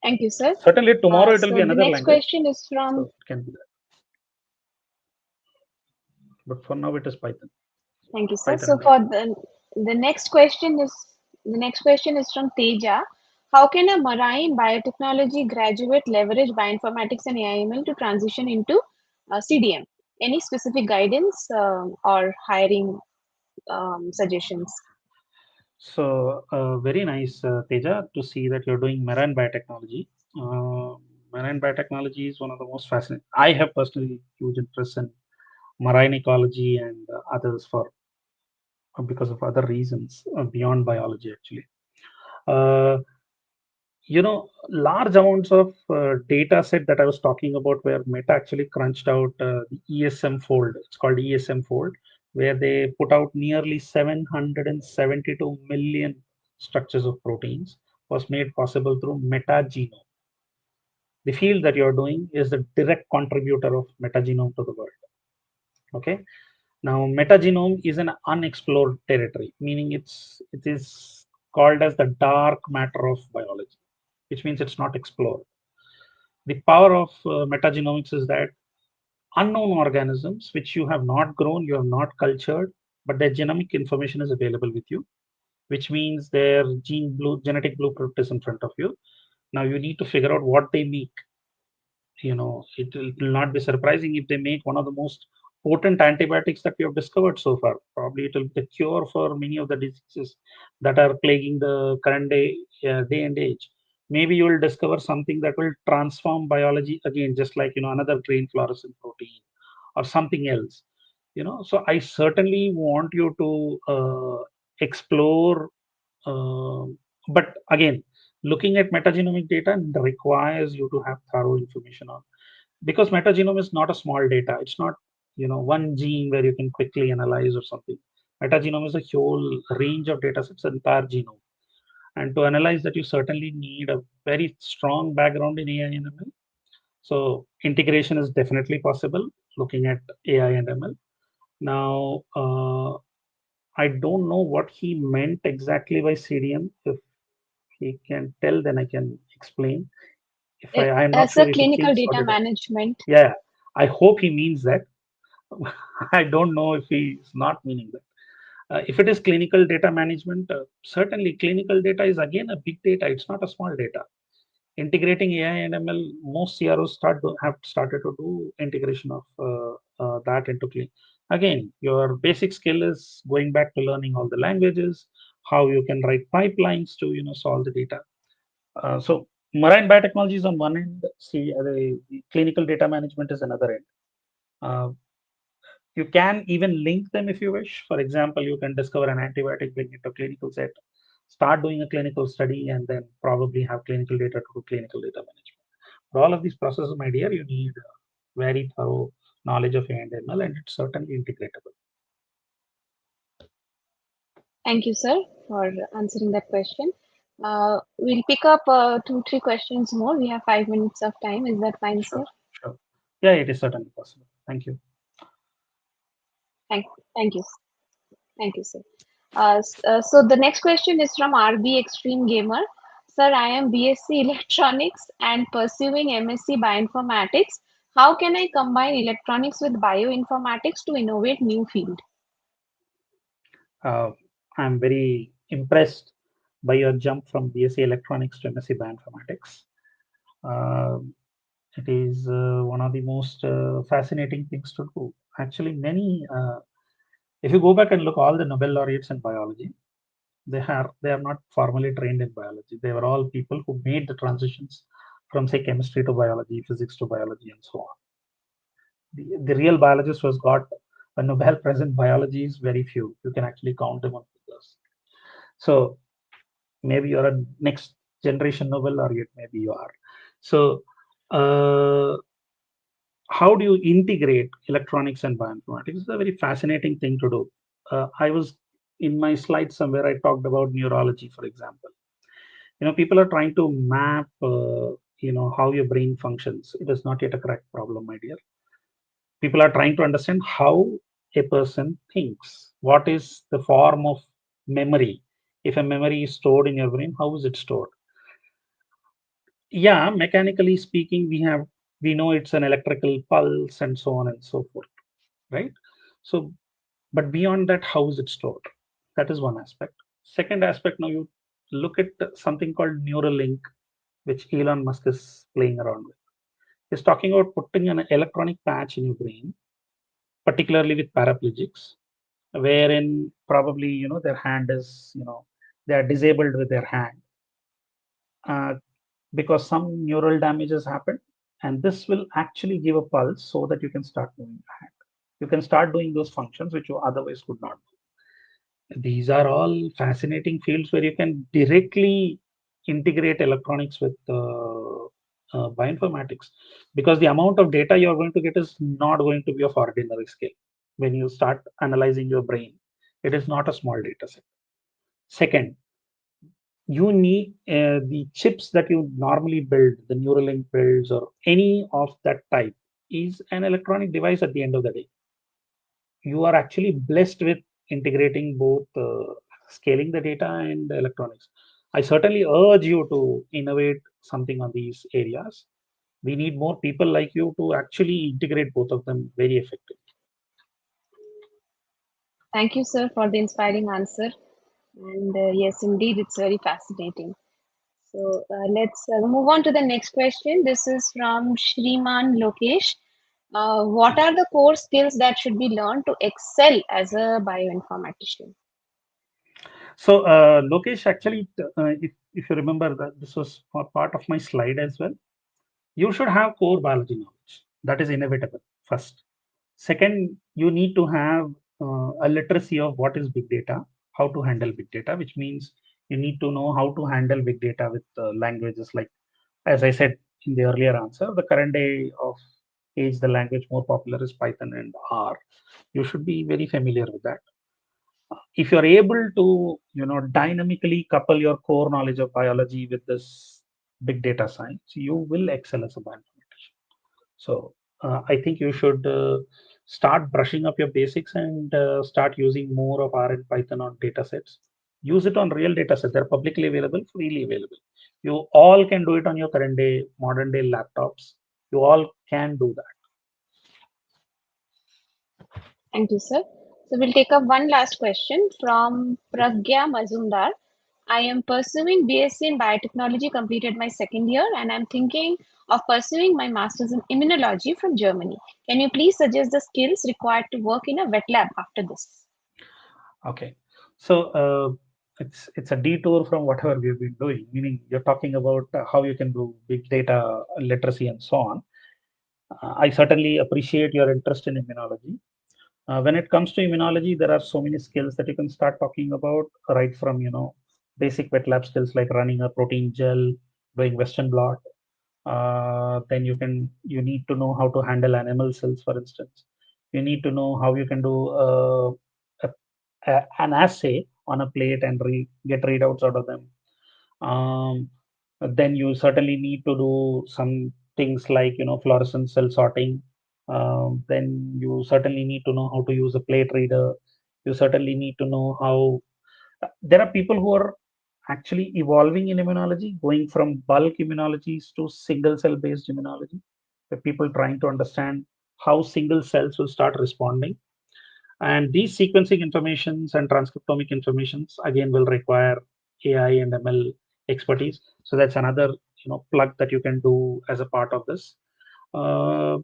Thank you, sir. Certainly tomorrow it will So be the another next language. question is from. So it can be that. But for now it is Python. Thank you, sir. Python So and R. for the next question is from Teja. How can a marine biotechnology graduate leverage bioinformatics and AIML to transition into CDM? Any specific guidance or hiring suggestions? So very nice, Teja, to see that you're doing marine biotechnology. Uh, Marine biotechnology is one of the most fascinating. I have personally huge interest in marine ecology and others for because of other reasons beyond biology actually. Uh, Large amounts of data set that I was talking about, where Meta actually crunched out the ESM fold. It's called ESM fold, where they put out nearly 772 million structures of proteins, was made possible through metagenome. The field that you're doing is the direct contributor of metagenome to the world. Okay. Now metagenome is an unexplored territory, meaning it is called as the dark matter of biology, which means it's not explored. The power of metagenomics is that unknown organisms which you have not grown, you have not cultured, but their genomic information is available with you, which means their genetic blueprint is in front of you. Now you need to figure out what they make. It will not be surprising if they make one of the most potent antibiotics that we have discovered so far. Probably it will be the cure for many of the diseases that are plaguing the current day and age. Maybe you will discover something that will transform biology again, just like another green fluorescent protein or something else. So I certainly want you to explore. Uh, but again, looking at metagenomic data requires you to have thorough information on, because metagenome is not a small data. It's not one gene where you can quickly analyze or something. Metagenome is a whole range of data sets, entire genome, and to analyze that you certainly need a very strong background in AI and ML. So integration is definitely possible looking at AI and ML. Now I don't know what he meant exactly by CDM. If he can tell, then I can explain. If I'm not As a sure if he clinical thinks data what it is. management. Yeah, I hope he means that. I don't know if he's not meaning that. If it is clinical data management, certainly clinical data is again a big data. It's not a small data. Integrating AI and ML, most CROs have started to do integration of that into clean. Again, your basic skill is going back to learning all the languages, how you can write pipelines to solve the data. So marine biotechnology is on one end. See, the clinical data management is another end. Uh, you can even link them if you wish. For example, you can discover an antibiotic, bring it to clinical set, start doing a clinical study, and then probably have clinical data to do clinical data management. For all of these processes, my dear, you need very thorough knowledge of AML, and it's certainly integratable. Thank you, sir, for answering that question. We'll pick up two, three questions more. We have 5 minutes of time. Is that fine, Sure, sir? sure. Yeah, it is certainly possible. Thank you. Thank, thank you. Thank you, sir. So the next question is from RB Extreme Gamer. Sir, I am BSc Electronics and pursuing MSc Bioinformatics. How can I combine electronics with bioinformatics to innovate new field? Uh, I'm very impressed by your jump from BSc Electronics to MSc Bioinformatics. Uh, it is one of the most fascinating things to do. Actually, if you go back and look all the Nobel laureates in biology, they are not formally trained in biology. They were all people who made the transitions from say chemistry to biology, physics to biology, and so on. The real biologist who has got a Nobel Prize in biology is very few. You can actually count them on fingers. So maybe you're a next generation Nobel laureate, maybe you are. So uh, how do you integrate electronics and bioinformatics? It's a very fascinating thing to do. I was in my slide somewhere, I talked about neurology, for example. People are trying to map, how your brain functions. It is not yet a correct problem, my dear. People are trying to understand how a person thinks. What is the form of memory? If a memory is stored in your brain, how is it stored? Yeah, mechanically speaking, we know it's an electrical pulse and so on and so forth, right? So, but beyond that, how is it stored? That is one aspect. Second aspect, now you look at something called Neuralink, which Elon Musk is playing around with. He's talking about putting an electronic patch in your brain, particularly with paraplegics, wherein probably their hand is they are disabled with their hand, uh, because some neural damage has happened, and this will actually give a pulse so that you can start moving your hand. You can start doing those functions which you otherwise could not do. These are all fascinating fields where you can directly integrate electronics with bioinformatics, because the amount of data you're going to get is not going to be of ordinary scale. When you start analyzing your brain, it is not a small data set. Second, you need the chips that you normally build, the Neuralink builds or any of that type, is an electronic device at the end of the day. You are actually blessed with integrating both scaling the data and electronics. I certainly urge you to innovate something on these areas. We need more people like you to actually integrate both of them very effectively. Thank you, sir, for the inspiring answer. And yes, indeed, it's very fascinating. So let's move on to the next question. This is from Shriman Lokesh. What are the core skills that should be learned to excel as a bioinformatician? So, Lokesh, actually, if you remember that this was part of my slide as well. You should have core biology knowledge. That is inevitable, first. Second, you need to have a literacy of what is big data, how to handle big data, which means you need to know how to handle big data with languages like, as I said in the earlier answer, the current day of age, the language more popular is Python and R. You should be very familiar with that. If you're able to dynamically couple your core knowledge of biology with this big data science, you will excel as a bioinformatician. So I think you should start brushing up your basics and start using more of R and Python on data sets. Use it on real data sets. They're publicly available, freely available. You all can do it on your current day modern day laptops. You all can do that. Thank you, sir. So we'll take up one last question from Pragya Mazumdar. I am pursuing BSc in biotechnology, completed my second year, and I'm thinking of pursuing my master's in immunology from Germany. Can you please suggest the skills required to work in a wet lab after this? Okay. So it's a detour from whatever we've been doing, meaning you're talking about how you can do big data literacy and so on. I certainly appreciate your interest in immunology. When it comes to immunology, there are so many skills that you can start talking about, right from basic wet lab skills like running a protein gel, doing Western blot. Then you need to know how to handle animal cells, for instance. You need to know how you can do an assay on a plate and get readouts out of them. Um, then you certainly need to do some things like fluorescent cell sorting. Then you certainly need to know how to use a plate reader. You certainly need to know how there are people who are actually evolving in immunology, going from bulk immunologies to single cell based immunology. The people trying to understand how single cells will start responding. And these sequencing informations and transcriptomic informations again will require AI and ML expertise. So that's another plug that you can do as a part of this. Uh,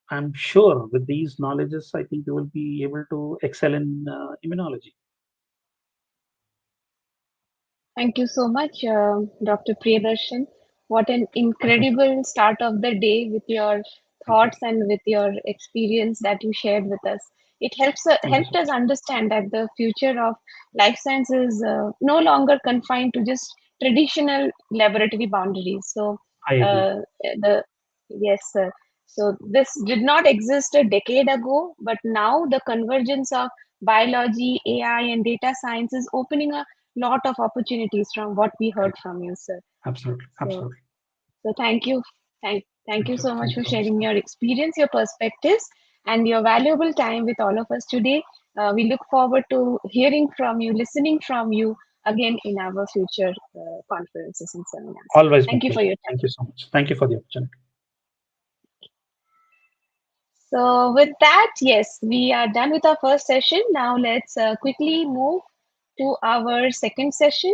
I'm sure with these knowledges, I think you will be able to excel in immunology. Thank you so much, Dr. Priyadarshan. What an My pleasure. incredible start of the day with your Thank you. thoughts and with your experience that you shared with us. It Thank you so helped us much. understand that the future of life science is no longer confined to just traditional laboratory boundaries. So, I agree. the yes, sir. So this did not exist a decade ago, but now the convergence of biology, AI, and data science is opening a lot of opportunities from what we heard Correct. from you, sir. Absolutely. So, Absolutely. so thank you. Thank you Thank you. so much Thank you for so much. sharing your experience, your perspectives, and your valuable time with all of us today. We look forward to hearing from you, listening from you again in our future conferences and seminars. Always my Thank you for pleasure. your time. Thank you so much. Thank you for the opportunity. So, with that, yes, we are done with our first session. Now, let's quickly move to our second session.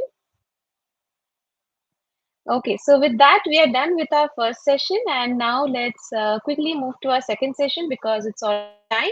Okay, so with that, we are done with our first session, and now let's quickly move to our second session because it's already time.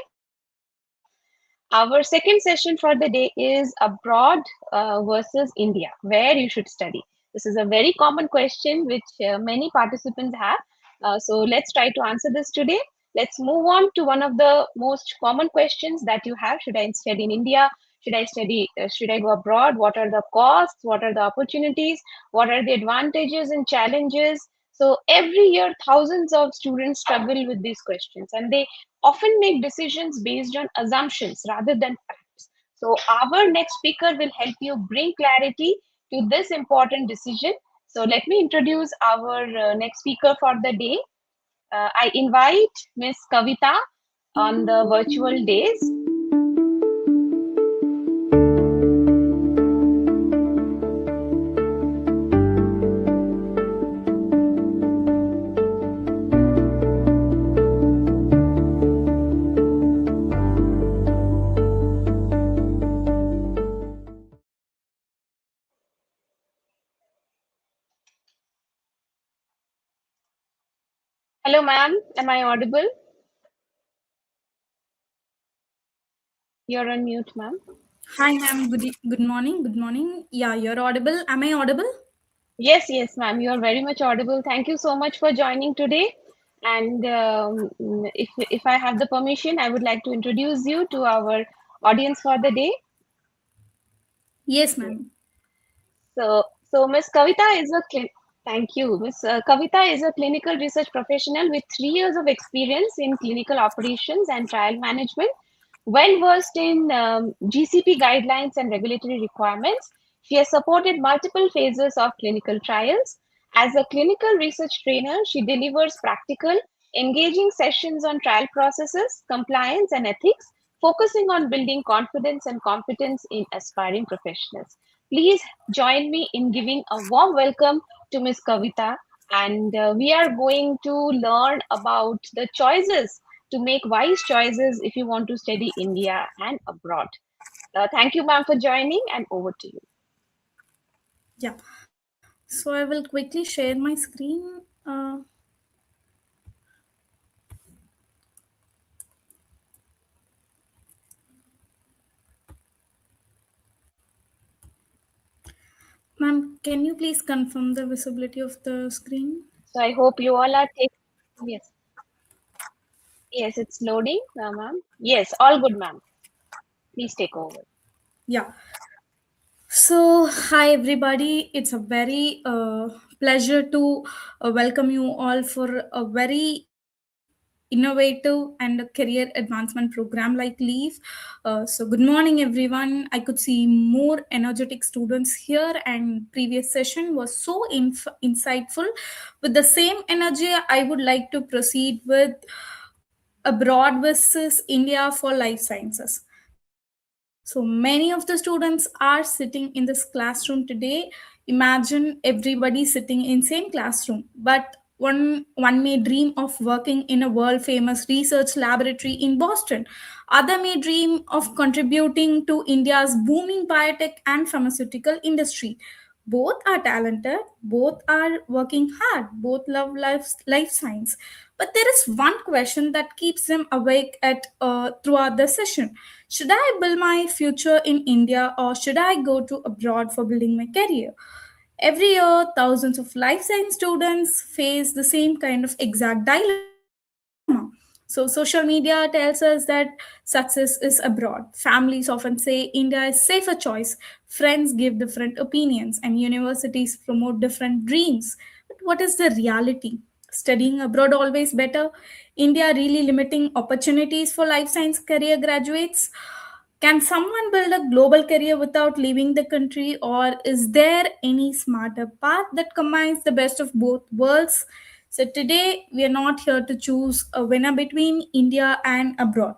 Our second session for the day is abroad versus India, where you should study. This is a very common question which many participants have. So let's try to answer this today. Let's move on to one of the most common questions that you have. Should I study in India? Should I study? Should I go abroad? What are the costs? What are the opportunities? What are the advantages and challenges? So every year, thousands of students struggle with these questions, and they often make decisions based on assumptions rather than facts. So, our next speaker will help you bring clarity to this important decision. So, let me introduce our next speaker for the day. I invite Miss Kavitha on the virtual days. Hello, ma'am. Am I audible? You're on mute, ma'am. Hi, ma'am. Good morning. Good morning. Yeah, you're audible. Am I audible? Yes, yes, ma'am. You are very much audible. Thank you so much for joining today. And if I have the permission, I would like to introduce you to our audience for the day. Yes, Yes. ma'am. So Miss Kavita is a thank you. Miss Kavita is a clinical research professional with 3 years of experience in clinical operations and trial management. Well versed in GCP guidelines and regulatory requirements, she has supported multiple phases of clinical trials. As a clinical research trainer, she delivers practical, engaging sessions on trial processes, compliance, and ethics, focusing on building confidence and competence in aspiring professionals. Please join me in giving a warm welcome to Ms. Kavita. And we are going to learn about the choices to make wise choices if you want to study India and abroad. Thank you, ma'am, for joining, and over to you. Yeah. So I will quickly share my screen. Ma'am, can you please confirm the visibility of the screen? So I hope you all are taking. Yes, yes, it's loading, ma'am. Yes, all good, ma'am. Please take over. Yeah. So, hi everybody. It's a very pleasure to welcome you all for a very innovative and a career advancement program like LEAF. So, good morning, everyone. I could see more energetic students here, and previous session was so insightful. With the same energy, I would like to proceed with abroad versus India for life sciences. So many of the students are sitting in this classroom today. Imagine everybody sitting in same classroom, but one may dream of working in a world famous research laboratory in Boston. Other may dream of contributing to India's booming biotech and pharmaceutical industry. Both are talented, both are working hard, both love life science. But there is one question that keeps them awake at throughout the session. Should I build my future in India or should I go to abroad for building my career? Every year, thousands of life science students face the same kind of exact dilemma. So, social media tells us that success is abroad. Families often say India is safer choice. Friends give different opinions, and universities promote different dreams. But what is the reality? Studying abroad always better? India really limiting opportunities for life science career graduates? Can someone build a global career without leaving the country, or is there any smarter path that combines the best of both worlds? So, today we are not here to choose a winner between India and abroad.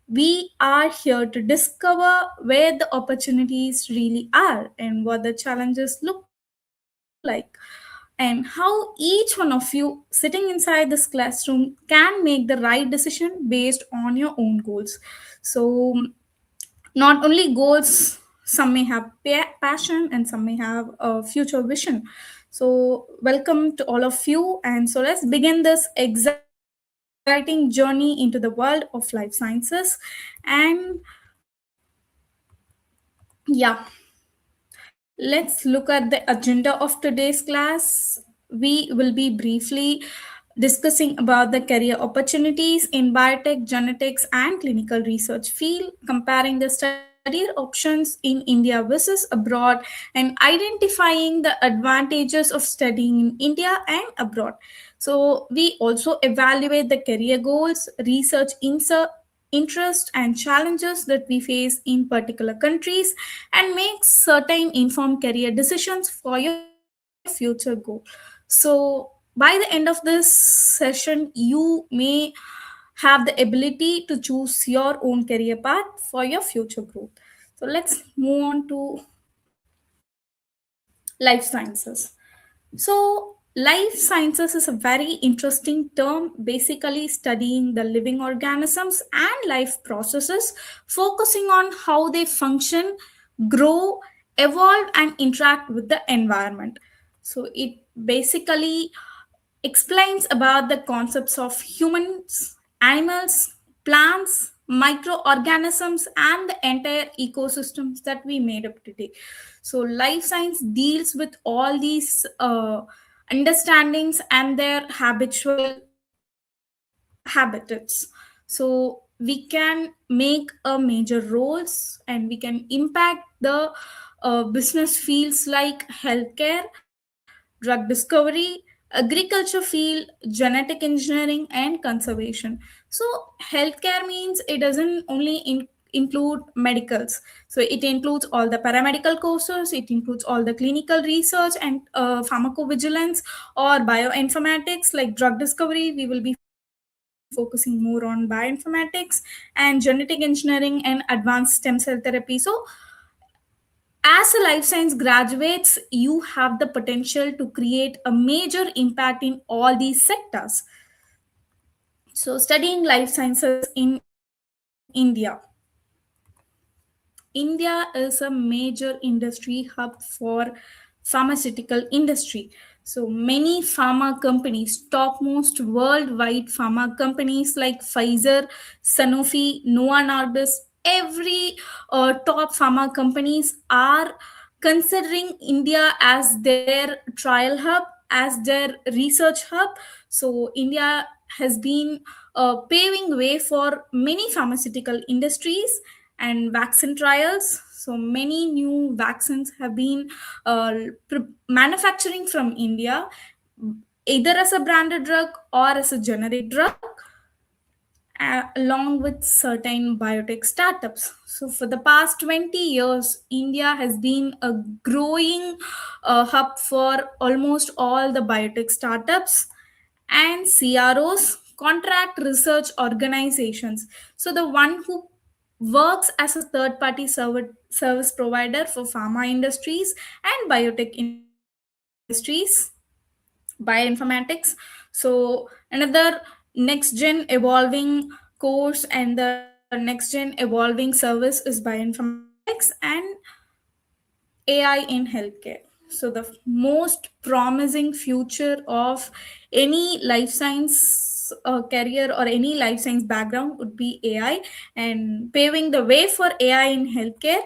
We are here to discover where the opportunities really are and what the challenges look like, and how each one of you sitting inside this classroom can make the right decision based on your own goals. So, not only goals, some may have passion and some may have a future vision. So welcome to all of you, and so let's begin this exciting journey into the world of life sciences. And yeah, let's look at the agenda of today's class. We will be briefly discussing about the career opportunities in biotech, genetics, and clinical research field, comparing the study options in India versus abroad, and identifying the advantages of studying in India and abroad. So we also evaluate the career goals, research interest and challenges that we face in particular countries, and make certain informed career decisions for your future goal. So by the end of this session, you may have the ability to choose your own career path for your future growth. So let's move on to life sciences. So, life sciences is a very interesting term, basically studying the living organisms and life processes, focusing on how they function, grow, evolve, and interact with the environment. So, it basically explains about the concepts of humans, animals, plants, microorganisms, and the entire ecosystems that we made up today. So, life science deals with all these understandings and their habitual habitats. So, we can make a major roles and we can impact the business fields like healthcare, drug discovery, agriculture field, genetic engineering, and conservation. So, healthcare means it doesn't only include medicals. So, it includes all the paramedical courses, it includes all the clinical research and pharmacovigilance or bioinformatics like drug discovery. We will be focusing more on bioinformatics and genetic engineering and advanced stem cell therapy. So, as a life science graduates, you have the potential to create a major impact in all these sectors. So, studying life sciences in India is a major industry hub for pharmaceutical industry. So many pharma companies, topmost worldwide pharma companies like Pfizer, Sanofi, Novo Nordisk, every top pharma companies are considering India as their trial hub, as their research hub. So India has been paving way for many pharmaceutical industries and vaccine trials. So many new vaccines have been manufacturing from India, either as a branded drug or as a generic drug, along with certain biotech startups. So, for the past 20 years, India has been a growing hub for almost all the biotech startups and CROs, contract research organizations. So, the one who works as a third party service provider for pharma industries and biotech industries, bioinformatics. So another next gen evolving course and the next gen evolving service is bioinformatics and AI in healthcare. So, the most promising future of any life science career or any life science background would be AI, and paving the way for AI in healthcare.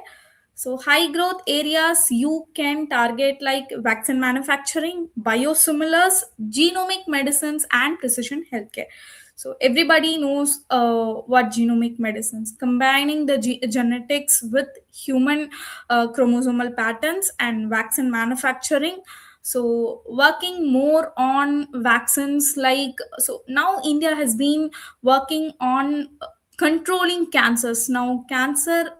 So, high growth areas you can target like vaccine manufacturing, biosimilars, genomic medicines, and precision healthcare. So everybody knows what genomic medicines, combining the genetics with human chromosomal patterns and vaccine manufacturing. So working more on vaccines, like, so now India has been working on controlling cancers. Now cancer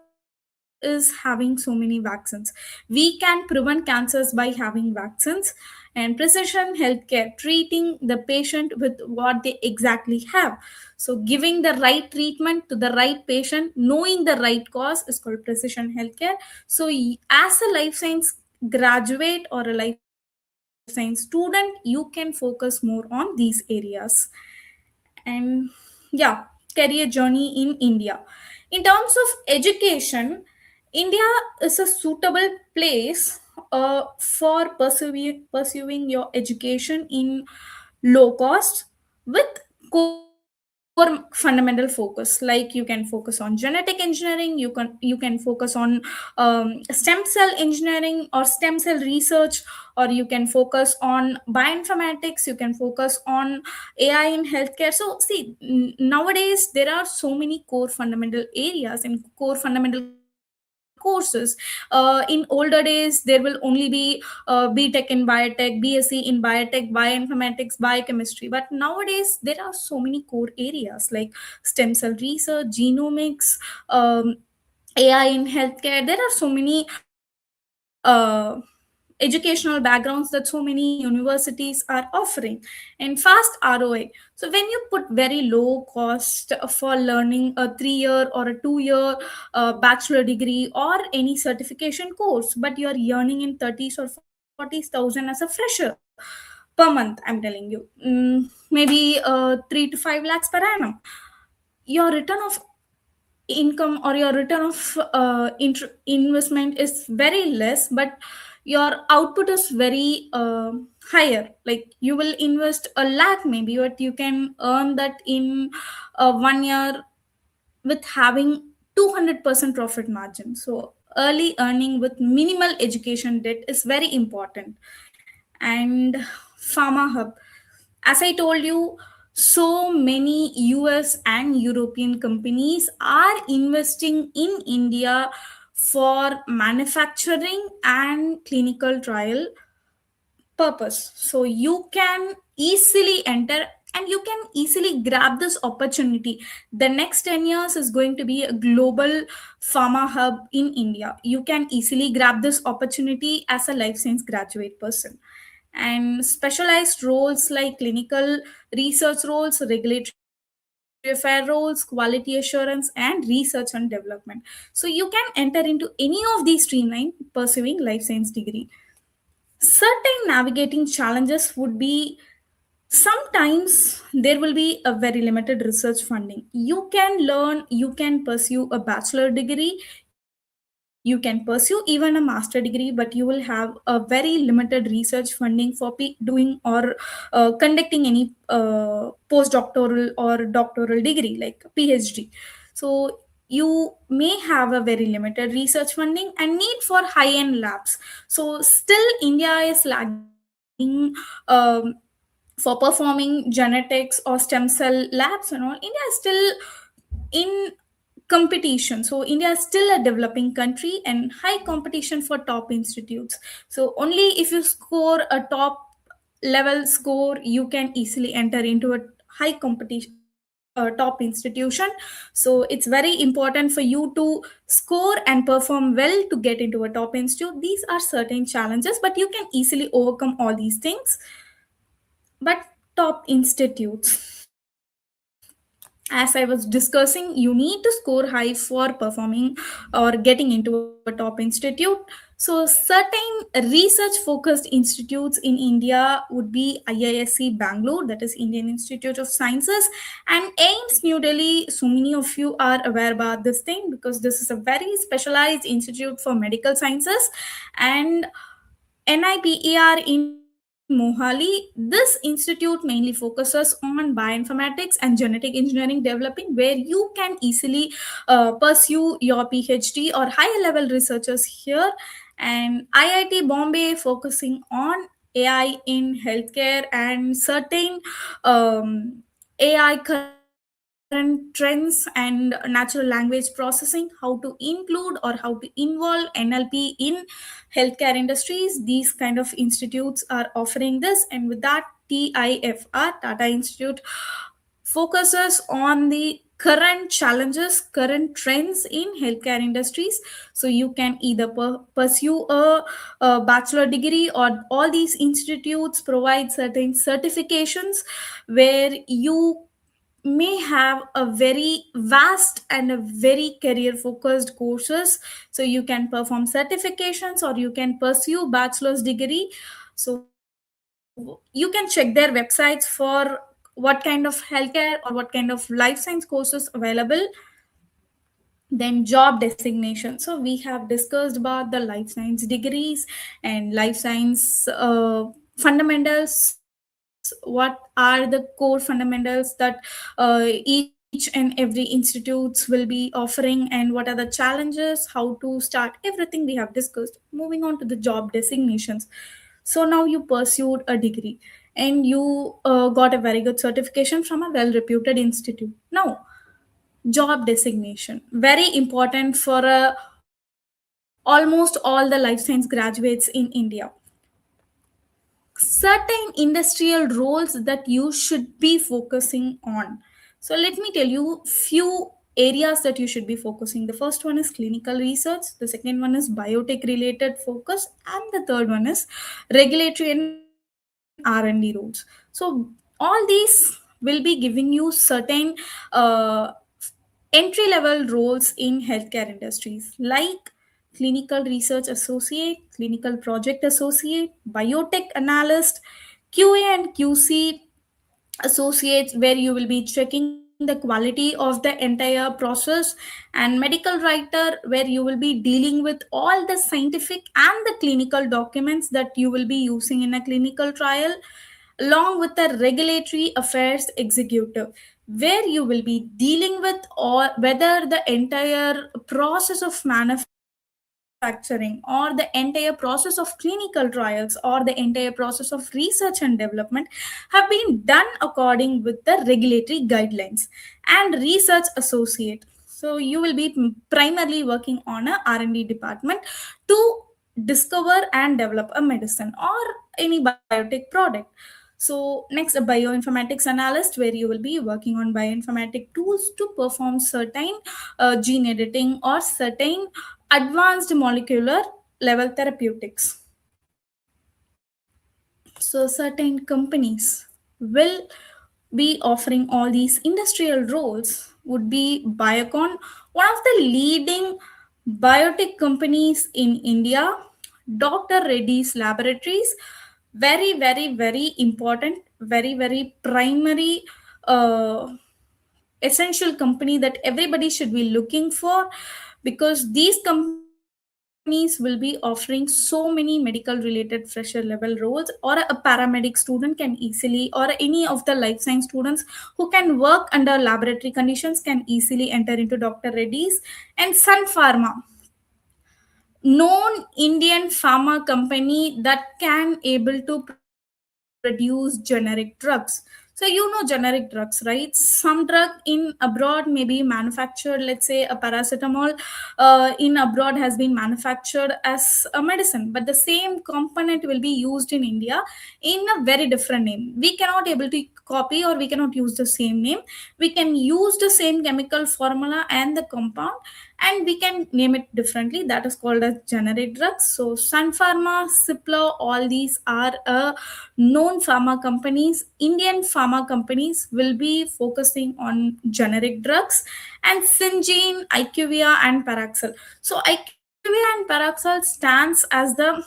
is having so many vaccines. We can prevent cancers by having vaccines. And precision healthcare, treating the patient with what they exactly have. So giving the right treatment to the right patient, knowing the right cause, is called precision healthcare. So as a life science graduate or a life science student, you can focus more on these areas. And yeah, career journey in India. In terms of education, India is a suitable place for pursuing your education in low cost with core fundamental focus. Like you can focus on genetic engineering, you can focus on stem cell engineering or stem cell research, or you can focus on bioinformatics, you can focus on AI in healthcare. So see, nowadays there are so many core fundamental areas and core fundamental courses. In older days, there will only be BTech in biotech, BSc in biotech, bioinformatics, biochemistry. But nowadays, there are so many core areas like stem cell research, genomics, AI in healthcare. There are so many educational backgrounds that so many universities are offering, and fast ROI. So when you put very low cost for learning a 3 year or a 2 year bachelor degree or any certification course, but you are earning in 30s or 40,000 as a fresher per month, I'm telling you, maybe 3 to 5 lakhs per annum, your return of income or your return of investment is very less, but your output is very higher. Like you will invest a lakh maybe, but you can earn that in 1 year with having 200% profit margin. So early earning with minimal education debt is very important. And pharma hub, as I told you, so many US and European companies are investing in India for manufacturing and clinical trial purpose. So you can easily enter and you can easily grab this opportunity. The next 10 years is going to be a global pharma hub in India. You can easily grab this opportunity as a life science graduate person. And specialized roles like clinical research roles, regulatory affair roles, quality assurance, and research and development. So you can enter into any of these streamline pursuing life science degree. Certain navigating challenges would be, sometimes there will be a very limited research funding. You can learn, you can pursue a bachelor degree, you can You can pursue even a master degree, but you will have a very limited research funding for doing or conducting any postdoctoral or doctoral degree like PhD. So you may have a very limited research funding and need for high end labs. So still India is lagging for performing genetics or stem cell labs and all. India is still in competition. So India is still a developing country and high competition for top institutes. So only if you score a top level score, you can easily enter into a high competition top institution. So it's very important for you to score and perform well to get into a top institute. These are certain challenges, but you can easily overcome all these things. But top institutes, as I was discussing, you need to score high for performing or getting into a top institute. So certain research focused institutes in India would be IISc Bangalore, that is Indian Institute of Sciences, and AIMS New Delhi. So many of you are aware about this thing because this is a very specialized institute for medical sciences. And NIPER in Mohali, this institute mainly focuses on bioinformatics and genetic engineering developing, where you can easily pursue your PhD or higher level researchers here. And IIT Bombay focusing on AI in healthcare and certain AI current trends and natural language processing, how to include or how to involve NLP in healthcare industries. These kind of institutes are offering this, and with that, TIFR, Tata Institute, focuses on the current challenges, current trends in healthcare industries. So you can either pursue a bachelor degree, or all these institutes provide certain certifications where you may have a very vast and a very career focused courses. So you can perform certifications or you can pursue bachelor's degree. So you can check their websites for what kind of healthcare or what kind of life science courses available. Then job designation. So we have discussed about the life science degrees and life science fundamentals. What are the core fundamentals that each and every institutes will be offering, and what are the challenges, how to start, everything we have discussed. Moving on to the job designations. So now you pursued a degree and you got a very good certification from a well reputed institute. Now job designation, very important for almost all the life science graduates in India. Certain industrial roles that you should be focusing on. So let me tell you few areas that you should be focusing. The first one is clinical research, the second one is biotech related focus, and the third one is regulatory and R&D roles. So all these will be giving you certain entry level roles in healthcare industries like clinical research associate, clinical project associate, biotech analyst, QA and QC associates, where you will be checking the quality of the entire process, and medical writer, where you will be dealing with all the scientific and the clinical documents that you will be using in a clinical trial, along with the regulatory affairs executive, where you will be dealing with or whether the entire process of manufacturing or the entire process of clinical trials or the entire process of research and development have been done according with the regulatory guidelines. And research associate, so you will be primarily working on a R&D department to discover and develop a medicine or any biotech product. So next, a bioinformatics analyst, where you will be working on bioinformatic tools to perform certain gene editing or certain advanced molecular level therapeutics. So certain companies will be offering all these industrial roles would be Biocon, one of the leading biotech companies in India, Dr. Reddy's Laboratories, very important, very primary essential company that everybody should be looking for, because these companies companies will be offering so many medical related fresher level roles, or a paramedic student can easily, or any of the life science students who can work under laboratory conditions can easily enter into Dr. Reddy's. And Sun Pharma, known Indian pharma company that can able to produce generic drugs. So generic drugs, right? Some drug in abroad may be manufactured, let's say a paracetamol in abroad has been manufactured as a medicine, but the same component will be used in India in a very different name. We cannot able to copy, or we cannot use the same name. We can use the same chemical formula and the compound, and we can name it differently. That is called as generic drugs. So Sun Pharma, Cipla, all these are known pharma companies. Indian pharma companies will be focusing on generic drugs. And Syngene, IQVIA, and Paraxel. So IQVIA and Paraxel stands as the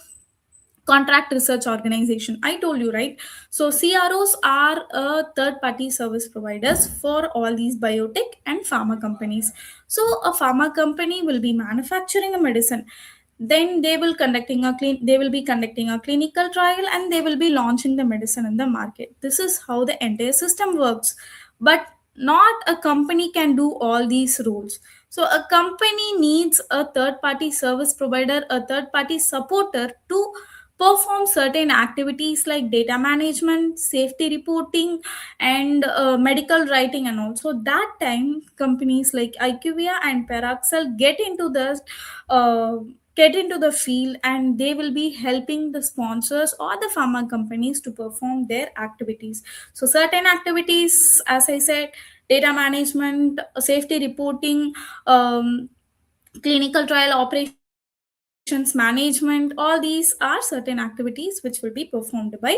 contract research organization. I told you, right? So CROs are third party service providers for all these biotech and pharma companies. So a pharma company will be manufacturing a medicine, then they will be conducting a clinical trial, and they will be launching the medicine in the market. This is how the entire system works. But not a company can do all these roles. So a company needs a third party service provider, a third party supporter to perform certain activities like data management, safety reporting, and medical writing. And also that time companies like IQVIA and Paraxel uh, get into the field, and they will be helping the sponsors or the pharma companies to perform their activities. So certain activities, as I said, data management, safety reporting, clinical trial operations management, all these are certain activities which will be performed by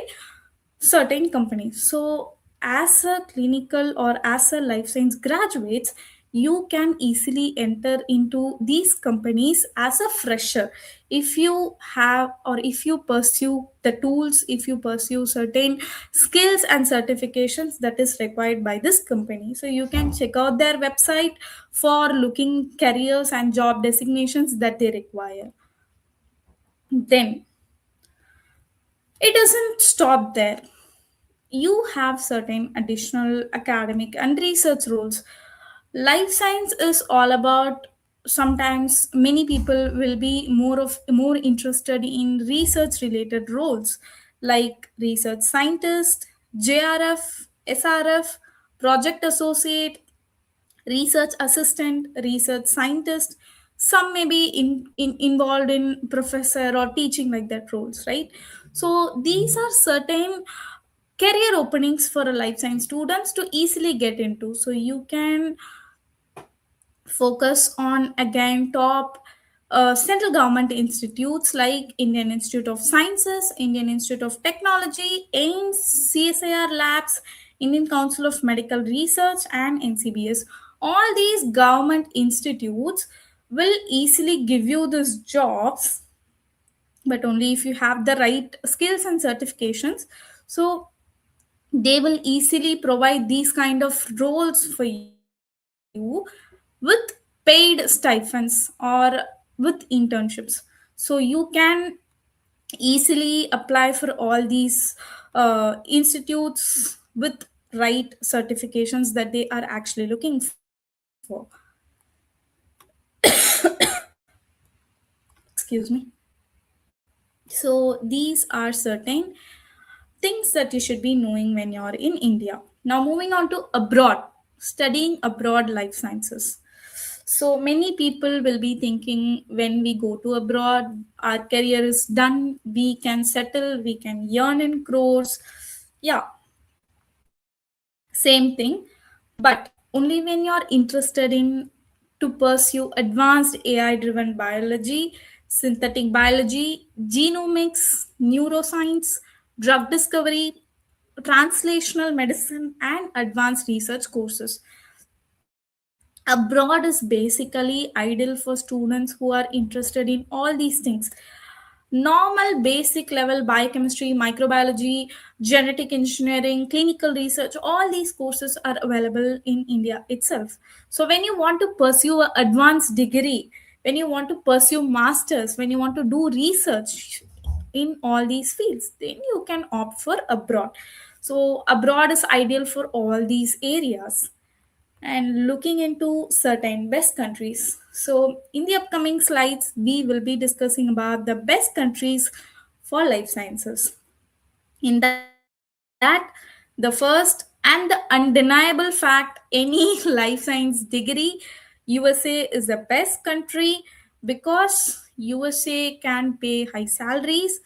certain companies. So as a clinical or as a life science graduates, you can easily enter into these companies as a fresher if you have, or if you pursue the tools, if you pursue certain skills and certifications that is required by this company. So you can check out their website for looking careers and job designations that they require. Then it doesn't stop there. You have certain additional academic and research roles. Life science is all about, sometimes many people will be more interested in research related roles like research scientist, JRF, SRF, project associate, research assistant, research scientist. Some may be involved in professor or teaching like that roles, right? So these are certain career openings for a life science students to easily get into. So you can focus on again top central government institutes like Indian Institute of Sciences, Indian Institute of Technology, AIMS, CSIR labs, Indian Council of Medical Research, and NCBS. All these government institutes will easily give you these jobs, but only if you have the right skills and certifications. So they will easily provide these kind of roles for you with paid stipends or with internships. So you can easily apply for all these institutes with right certifications that they are actually looking for. Excuse me. So these are certain things that you should be knowing when you're in India. Now, moving on to abroad, studying abroad life sciences. So, many people will be thinking when we go to abroad, our career is done, we can settle, we can earn in crores. Yeah, same thing. But only when you're interested in to pursue advanced AI driven biology, synthetic biology, genomics, neuroscience, drug discovery, translational medicine, and advanced research courses. Abroad is basically ideal for students who are interested in all these things. Normal basic level biochemistry, microbiology, genetic engineering, clinical research, all these courses are available in India itself. So when you want to pursue an advanced degree, when you want to pursue masters, when you want to do research in all these fields, then you can opt for abroad. So abroad is ideal for all these areas. And looking into certain best countries. So in the upcoming slides, we will be discussing about the best countries for life sciences. In that, the first and the undeniable fact, any life science degree, USA is the best country because USA can pay high salaries.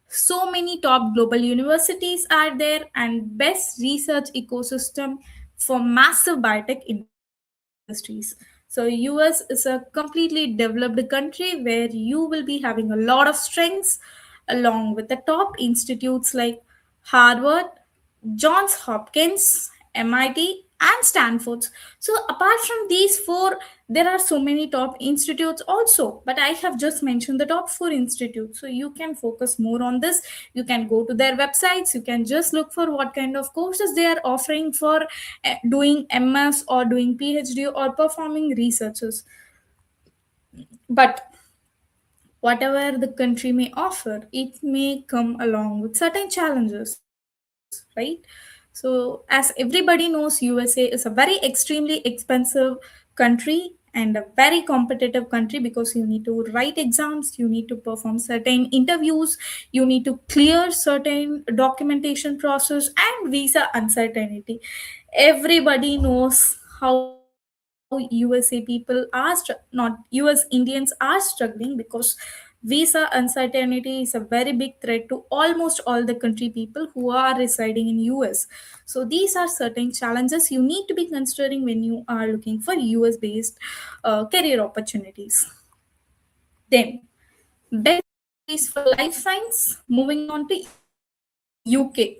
So many top global universities are there and best research ecosystem for massive biotech industries. So US is a completely developed country where you will be having a lot of strengths along with the top institutes like Harvard, Johns Hopkins, MIT, and Stanford. So, apart from these four, there are so many top institutes also. But I have just mentioned the top four institutes. So, you can focus more on this. You can go to their websites. You can just look for what kind of courses they are offering for doing MS or doing PhD or performing researches. But whatever the country may offer, it may come along with certain challenges, right? So, as everybody knows, USA is a very extremely expensive country and a very competitive country because you need to write exams, you need to perform certain interviews, you need to clear certain documentation process and visa uncertainty. Everybody knows how USA people are not US Indians are struggling because visa uncertainty is a very big threat to almost all the country people who are residing in US. So these are certain challenges you need to be considering when you are looking for US based career opportunities. Then, best countries for life science. Moving on to UK.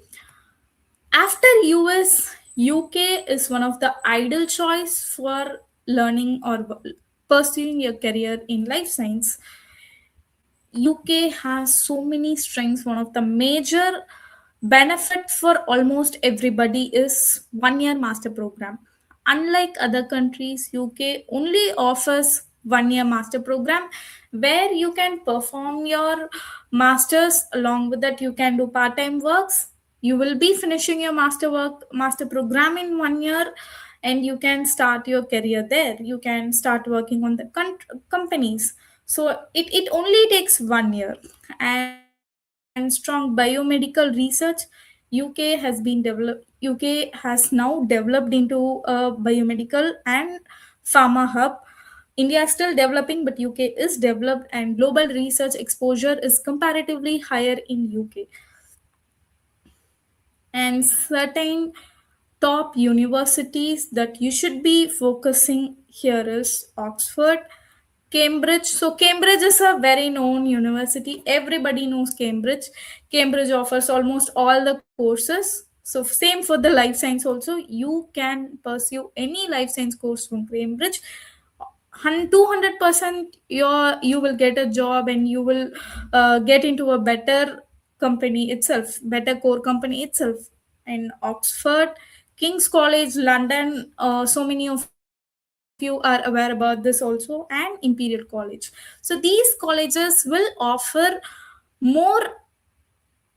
After US, UK is one of the ideal choice for learning or pursuing your career in life science. UK has so many strengths. One of the major benefit for almost everybody is 1 year master program. Unlike other countries, UK only offers 1 year master program where you can perform your masters. Along with that, you can do part-time works. You will be finishing your master program in 1 year, and you can start your career there. You can start working on the companies. So it only takes 1 year. And strong biomedical research, UK has now developed into a biomedical and pharma hub. India is still developing, but UK is developed, and global research exposure is comparatively higher in UK. And certain top universities that you should be focusing here is Oxford, Cambridge. So Cambridge is a very known university. Everybody knows Cambridge. Cambridge offers almost all the courses. So same for the life science also. You can pursue any life science course from Cambridge. 200% you will get a job, and you will get into a better company itself, better core company itself. And Oxford, King's College London, so many of you are aware about this also, and Imperial College. So these colleges will offer more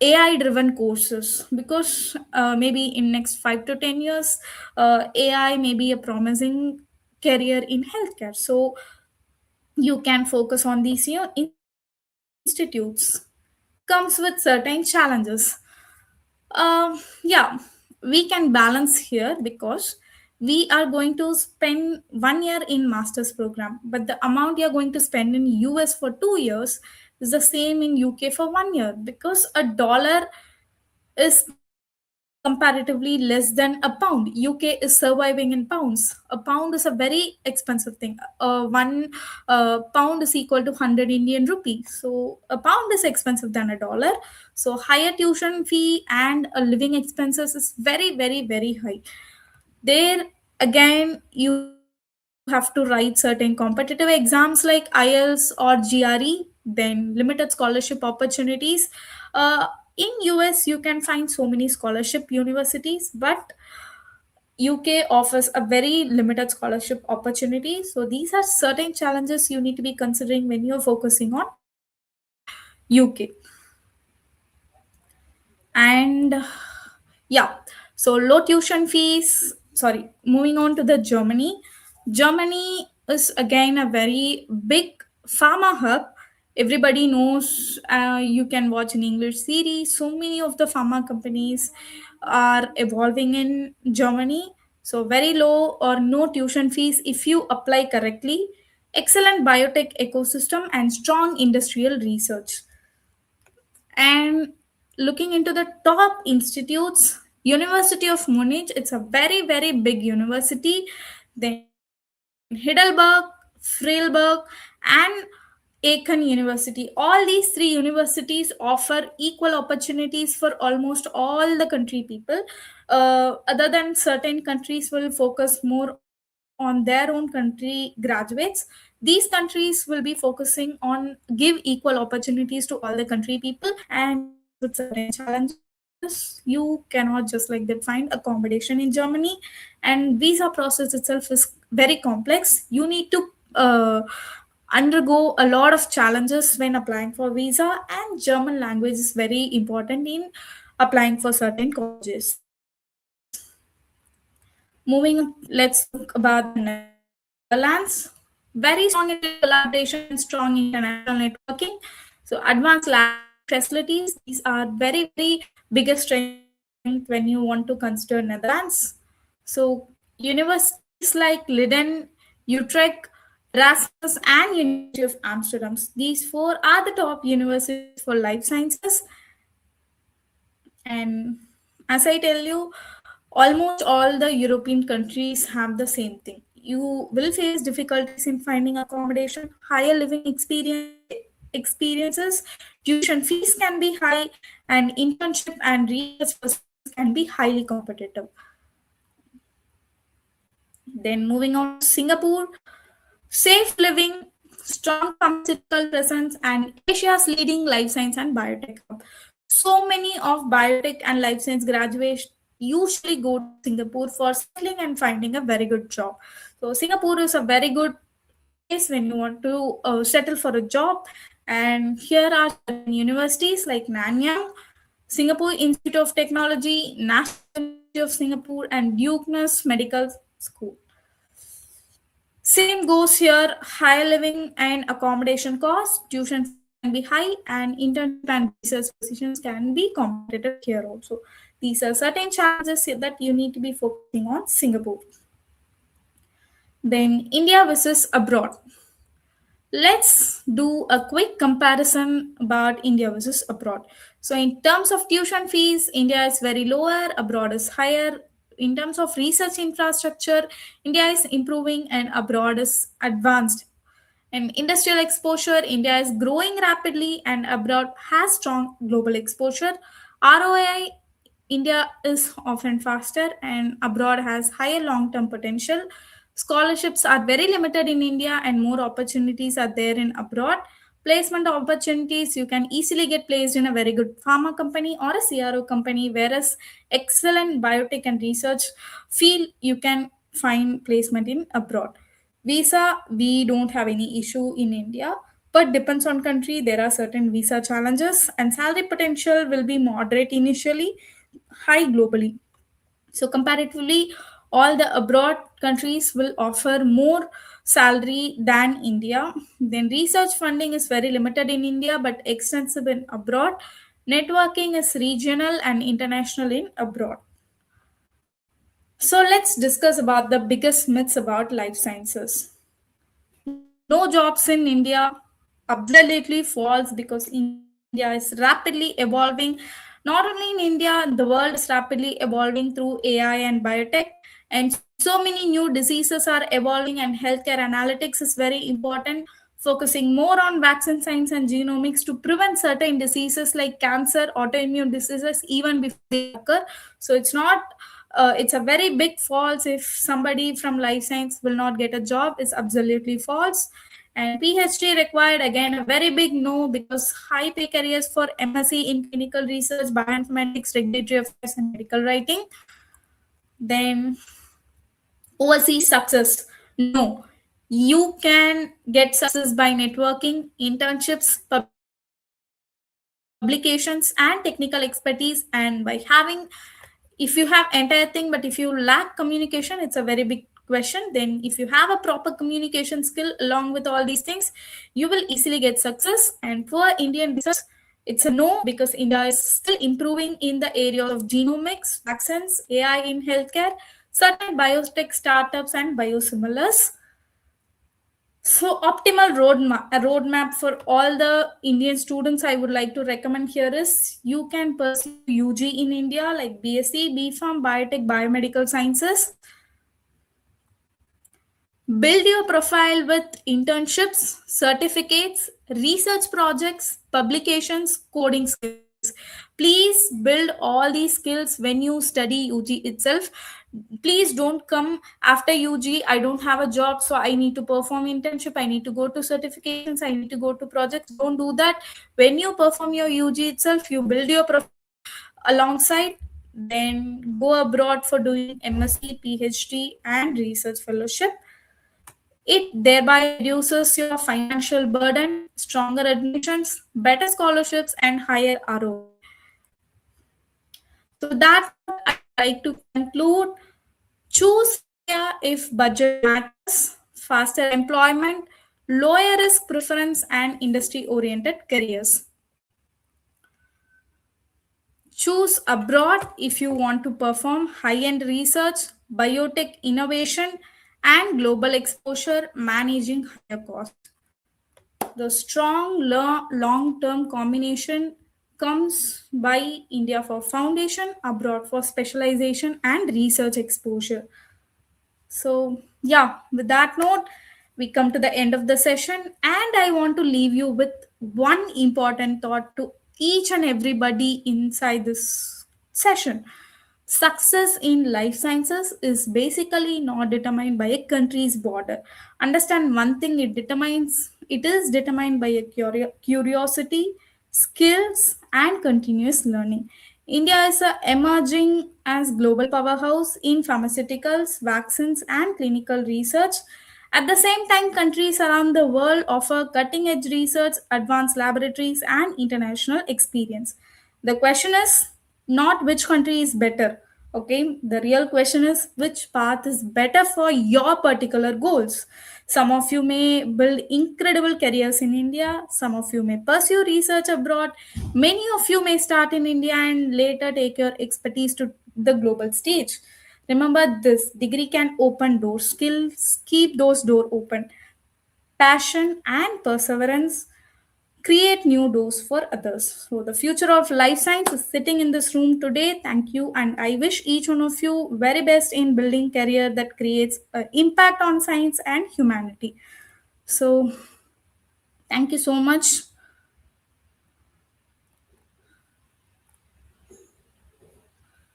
AI driven courses because maybe in next 5 to 10 years, AI may be a promising career in healthcare. So you can focus on these institutes. Comes with certain challenges. Yeah, we can balance here because we are going to spend 1 year in master's program, but the amount you're going to spend in US for 2 years is the same in UK for 1 year, because a dollar is comparatively less than a pound. UK is surviving in pounds. A pound is a very expensive thing. One pound is equal to 100 Indian rupees. So a pound is expensive than a dollar. So higher tuition fee and living expenses is very, very, very high. There again, you have to write certain competitive exams like IELTS or GRE, then limited scholarship opportunities. In US, you can find so many scholarship universities, but UK offers a very limited scholarship opportunity. So these are certain challenges you need to be considering when you're focusing on UK. And yeah, so low tuition fees. Sorry, moving on to the Germany. Germany is again a very big pharma hub. Everybody knows, you can watch an English series. So many of the pharma companies are evolving in Germany. So very low or no tuition fees if you apply correctly. Excellent biotech ecosystem and strong industrial research. And looking into the top institutes, University of Munich, it's a very very big university. Then Heidelberg, Freiburg, and Aachen University. All these three universities offer equal opportunities for almost all the country people. Other than certain countries will focus more on their own country graduates, these countries will be focusing on give equal opportunities to all the country people, and this comes with certain challenges. You cannot just like that find accommodation in Germany, and visa process itself is very complex. You need to undergo a lot of challenges when applying for visa, and German language is very important in applying for certain colleges. Moving on, let's look about the Netherlands. Very strong collaboration and strong international networking. So advanced lab facilities, these are very, very biggest strength when you want to consider Netherlands. So universities like Leiden, Utrecht, Erasmus, and University of Amsterdam. These four are the top universities for life sciences. And as I tell you, almost all the European countries have the same thing. You will face difficulties in finding accommodation, higher living experiences, tuition fees can be high, and internship and research facilities can be highly competitive. Then moving on to Singapore, safe living, strong pharmaceutical presence, and Asia's leading life science and biotech hub. So many of biotech and life science graduates usually go to Singapore for settling and finding a very good job. So Singapore is a very good place when you want to settle for a job. And here are certain universities like Nanyang, Singapore Institute of Technology, National University of Singapore, and Duke's Medical School. Same goes here, higher living and accommodation costs, tuition fees can be high, and internship and research positions can be competitive here also. These are certain challenges that you need to be focusing on Singapore. Then India versus abroad. Let's do a quick comparison about India versus abroad. So, in terms of tuition fees, India is very lower, abroad is higher. In terms of research infrastructure, India is improving and abroad is advanced. And industrial exposure, India is growing rapidly and abroad has strong global exposure. ROI, India is often faster and abroad has higher long term potential. Scholarships are very limited in India and more opportunities are there in abroad. Placement opportunities, you can easily get placed in a very good pharma company or a CRO company, whereas excellent biotech and research field, you can find placement in abroad. Visa, we don't have any issue in India, but depends on country. There are certain visa challenges, and salary potential will be moderate initially, high globally. So comparatively, all the abroad countries will offer more salary than India. Then research funding is very limited in India but extensive in abroad. Networking is regional and international in abroad. So let's discuss about the biggest myths about life sciences. No jobs in India, absolutely false, because India is rapidly evolving. Not only in India, the world is rapidly evolving through AI and biotech, and so many new diseases are evolving, and healthcare analytics is very important, focusing more on vaccine science and genomics to prevent certain diseases like cancer, autoimmune diseases even before they occur. So it's a very big false if somebody from life science will not get a job. It's absolutely false. And PhD required, again a very big no, because high pay careers for MSc in clinical research, bioinformatics, regulatory affairs, and medical writing. Then overseas success. No, you can get success by networking, internships, publications, and technical expertise. And by having, if you have entire thing, but if you lack communication, it's a very big question. Then, if you have a proper communication skill along with all these things, you will easily get success. And for Indian research, it's a no, because India is still improving in the areas of genomics, vaccines, AI in healthcare, certain biotech startups, and biosimilars. So, optimal roadmap for all the Indian students I would like to recommend here is you can pursue UG in India like BSc, BPharm, Biotech, Biomedical Sciences. Build your profile with internships, certificates, research projects, publications, coding skills. Please build all these skills when you study UG itself. Please don't come after UG. I don't have a job, so I need to perform internship. I need to go to certifications. I need to go to projects. Don't do that. When you perform your UG itself, you build your profile alongside. Then go abroad for doing MSc, PhD, and research fellowship. It thereby reduces your financial burden, stronger admissions, better scholarships, and higher ROI. So, with that note, I would like to conclude. Choose India if budget matters, faster employment, lower risk preference, and industry oriented careers. Choose abroad if you want to perform high end research, biotech innovation, and global exposure, managing higher costs. The strong long term combination comes by India for foundation, abroad for specialization and research exposure. So, yeah, with that note, we come to the end of the session, and I want to leave you with one important thought to each and everybody inside this session. Success in life sciences is basically not determined by a country's border. Understand one thing, it is determined by a curiosity, skills, and continuous learning. India is emerging as global powerhouse in pharmaceuticals, vaccines, and clinical research. At the same time, countries around the world offer cutting edge research, advanced laboratories, and international experience. The question is not which country is better. Okay, the real question is which path is better for your particular goals. Some of you may build incredible careers in India, some of you may pursue research abroad, many of you may start in India and later take your expertise to the global stage. Remember, this degree can open doors, skills keep those doors open. Passion and perseverance create new doors for others. So, the future of life science is sitting in this room today. Thank you, and I wish each one of you very best in building career that creates an impact on science and humanity. So, thank you so much.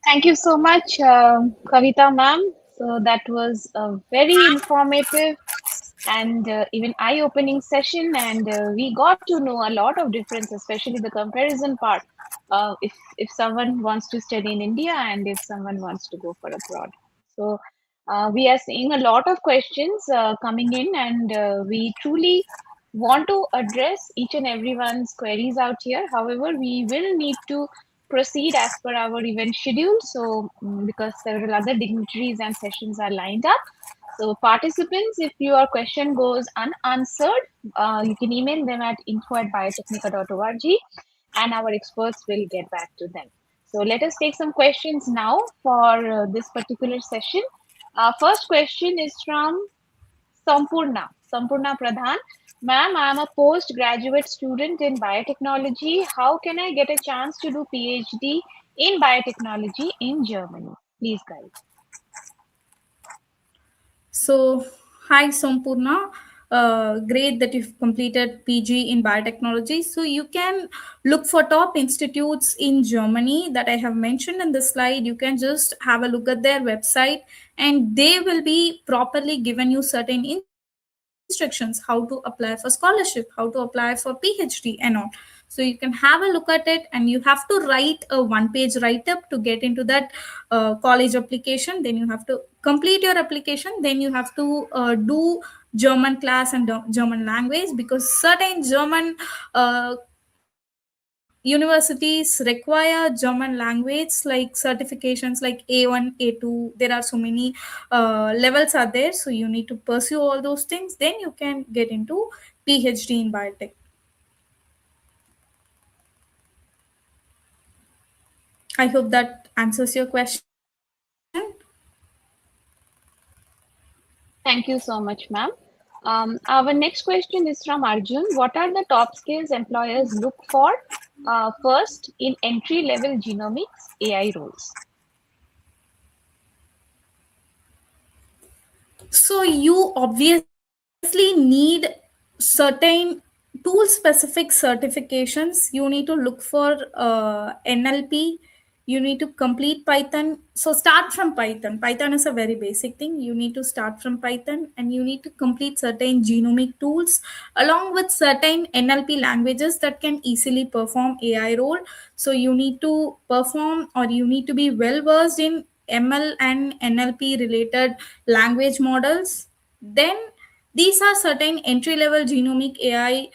Thank you so much, Kavitha ma'am. So that was a very informative and even eye-opening session, and we got to know a lot of difference, especially the comparison part. If someone wants to study in India and if someone wants to go for abroad, so we are seeing a lot of questions coming in, and we truly want to address each and everyone's queries out here. However, we will need to proceed as per our event schedule. So, because several other dignitaries and sessions are lined up. So, participants, if your question goes unanswered, you can email them at info@biotechnica.org and our experts will get back to them. So, let us take some questions now for this particular session. First question is from Sampurna Pradhan. Ma'am, I'm a postgraduate student in biotechnology. How can I get a chance to do PhD in biotechnology in Germany? Please guide. So, hi Sampurna. Great that you've completed PG in biotechnology. So, you can look for top institutes in Germany that I have mentioned in the slide. You can just have a look at their website, and they will be properly given you certain instructions how to apply for scholarship, how to apply for PhD, and all. So, So you can have a look at it, and you have to write a one page write up to get into that college application. Then you have to complete your application. Then you have to do German class and German language, because certain German universities require German language, like certifications like A1, A2. There are so many levels are there, so you need to pursue all those things. Then you can get into PhD in biotech. I hope that answers your question. Thank you so much, ma'am. Our next question is from Arjun. What are the top skills employers look for first in entry-level genomics AI roles? So you obviously need certain tool specific certifications. You need to look for NLP. You need to complete Python. So start from Python. Python is a very basic thing. You need to start from Python, and you need to complete certain genomic tools along with certain NLP languages that can easily perform AI role. So you need to perform, or you need to be well versed in ML and NLP related language models. Then these are certain entry level genomic AI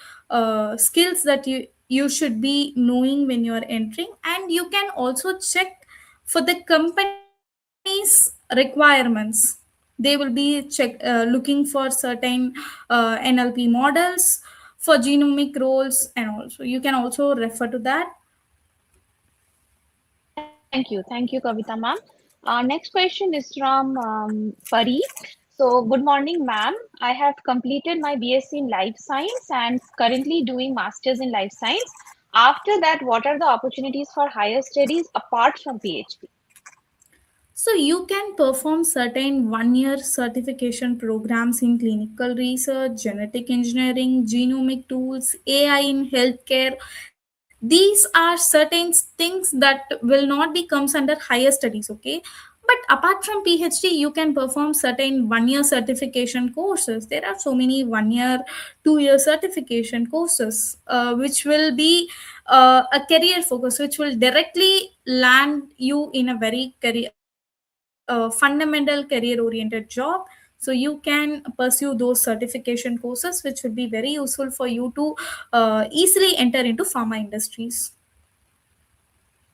skills that you should be knowing when you are entering. And you can also check for the company's requirements. They will be looking for certain NLP models for genomic roles, and also you can also refer to that. Thank you, Kavitha ma'am. Our next question is from Pari. So, good morning, ma'am. I have completed my BSc in Life Science and currently doing Masters in Life Science. After that, what are the opportunities for higher studies apart from PhD? So you can perform certain 1 year certification programs in clinical research, genetic engineering, genomic tools, AI in healthcare. These are certain things that will not be comes under higher studies, okay? But apart from PhD, you can perform certain 1 year certification courses. There are so many 1 year, 2 year certification courses, which will be a career focus, which will directly land you in a very fundamental career oriented job. So you can pursue those certification courses, which will be very useful for you to easily enter into pharma industries.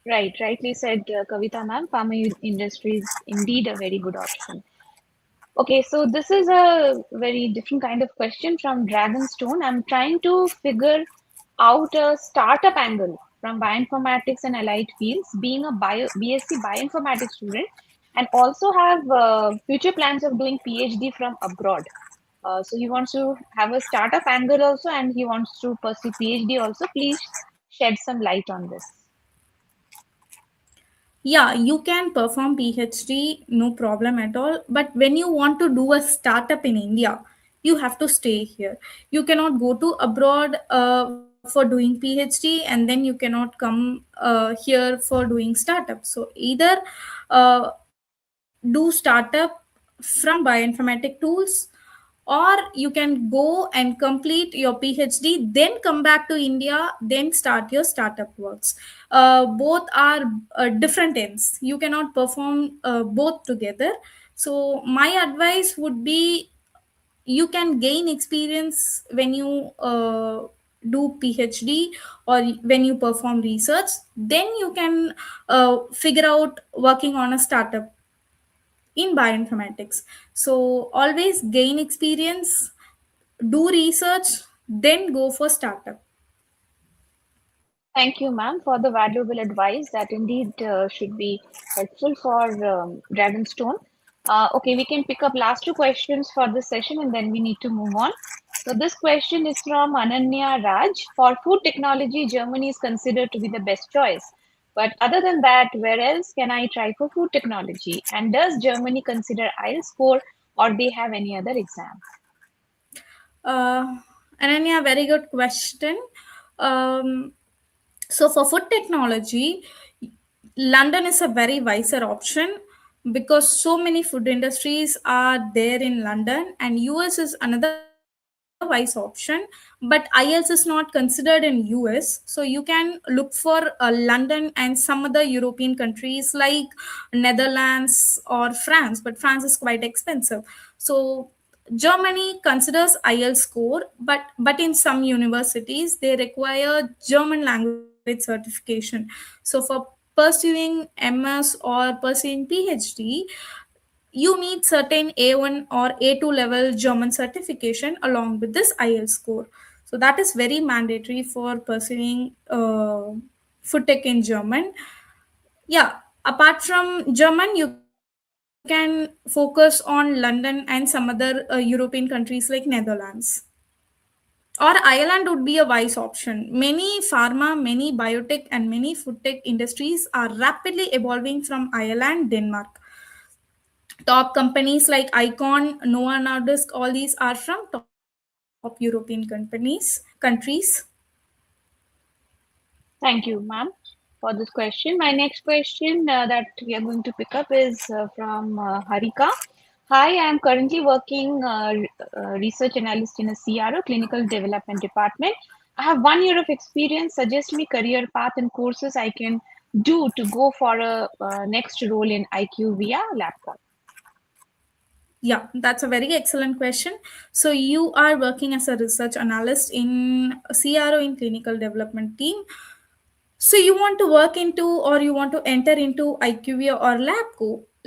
Right, rightly said, Kavitha ma'am. Pharma industry is indeed a very good option. Okay, so this is a very different kind of question from Dragonstone. I'm trying to figure out a startup angle from bioinformatics and allied fields, being a BSc bioinformatics student, and also have future plans of doing PhD from abroad. So he wants to have a startup angle also, and he wants to pursue PhD also. Please shed some light on this. Yeah, you can perform PhD, no problem at all. But when you want to do a startup in India, you have to stay here. You cannot go to abroad for doing PhD, and then you cannot come here for doing startup. So either do startup from bioinformatic tools, or you can go and complete your PhD, then come back to India, then start your startup works. Both are different ends. You cannot perform both together. So my advice would be, you can gain experience when you do PhD, or when you perform research. Then you can figure out working on a startup in bioinformatics. So always gain experience, do research, then go for startup. Thank you, ma'am, for the valuable advice that indeed should be helpful for Dragonstone. Okay, we can pick up last two questions for this session and then we need to move on. So this question is from Ananya Raj. For food technology, Germany is considered to be the best choice. But other than that, where else can I try for food technology? And does Germany consider IELTS score or they have any other exam? Uh, Ananya, very good question. Um, so for food technology, London is a very wiser option, because so many food industries are there in London, and US is another big wise option, but IELTS is not considered in US, so you can look for London and some other European countries like Netherlands or France, but France is quite expensive. So Germany considers IELTS score, but in some universities they require German language certification. So for pursuing MS or pursuing PhD, you need certain A1 or A2 level German certification along with this IELTS score. So that is very mandatory for pursuing food tech in German. Yeah, apart from German, you can focus on London and some other European countries like Netherlands. Or Ireland would be a wise option. Many pharma, many biotech, and many food tech industries are rapidly evolving from Ireland, Denmark. Top companies like Icon, Novo Nordisk, all these are from top European countries. Thank you, ma'am, for this question. My next question that we are going to pick up is from Harika. Hi, I am currently working research analyst in a CRO, clinical development department. I have 1 year of experience. Suggest me career path and courses I can do to go for a next role in IQ via laptop. Yeah, that's a very excellent question. So you are working as a research analyst in a CRO in clinical development team. So you want to work into or you want to enter into IQVIA or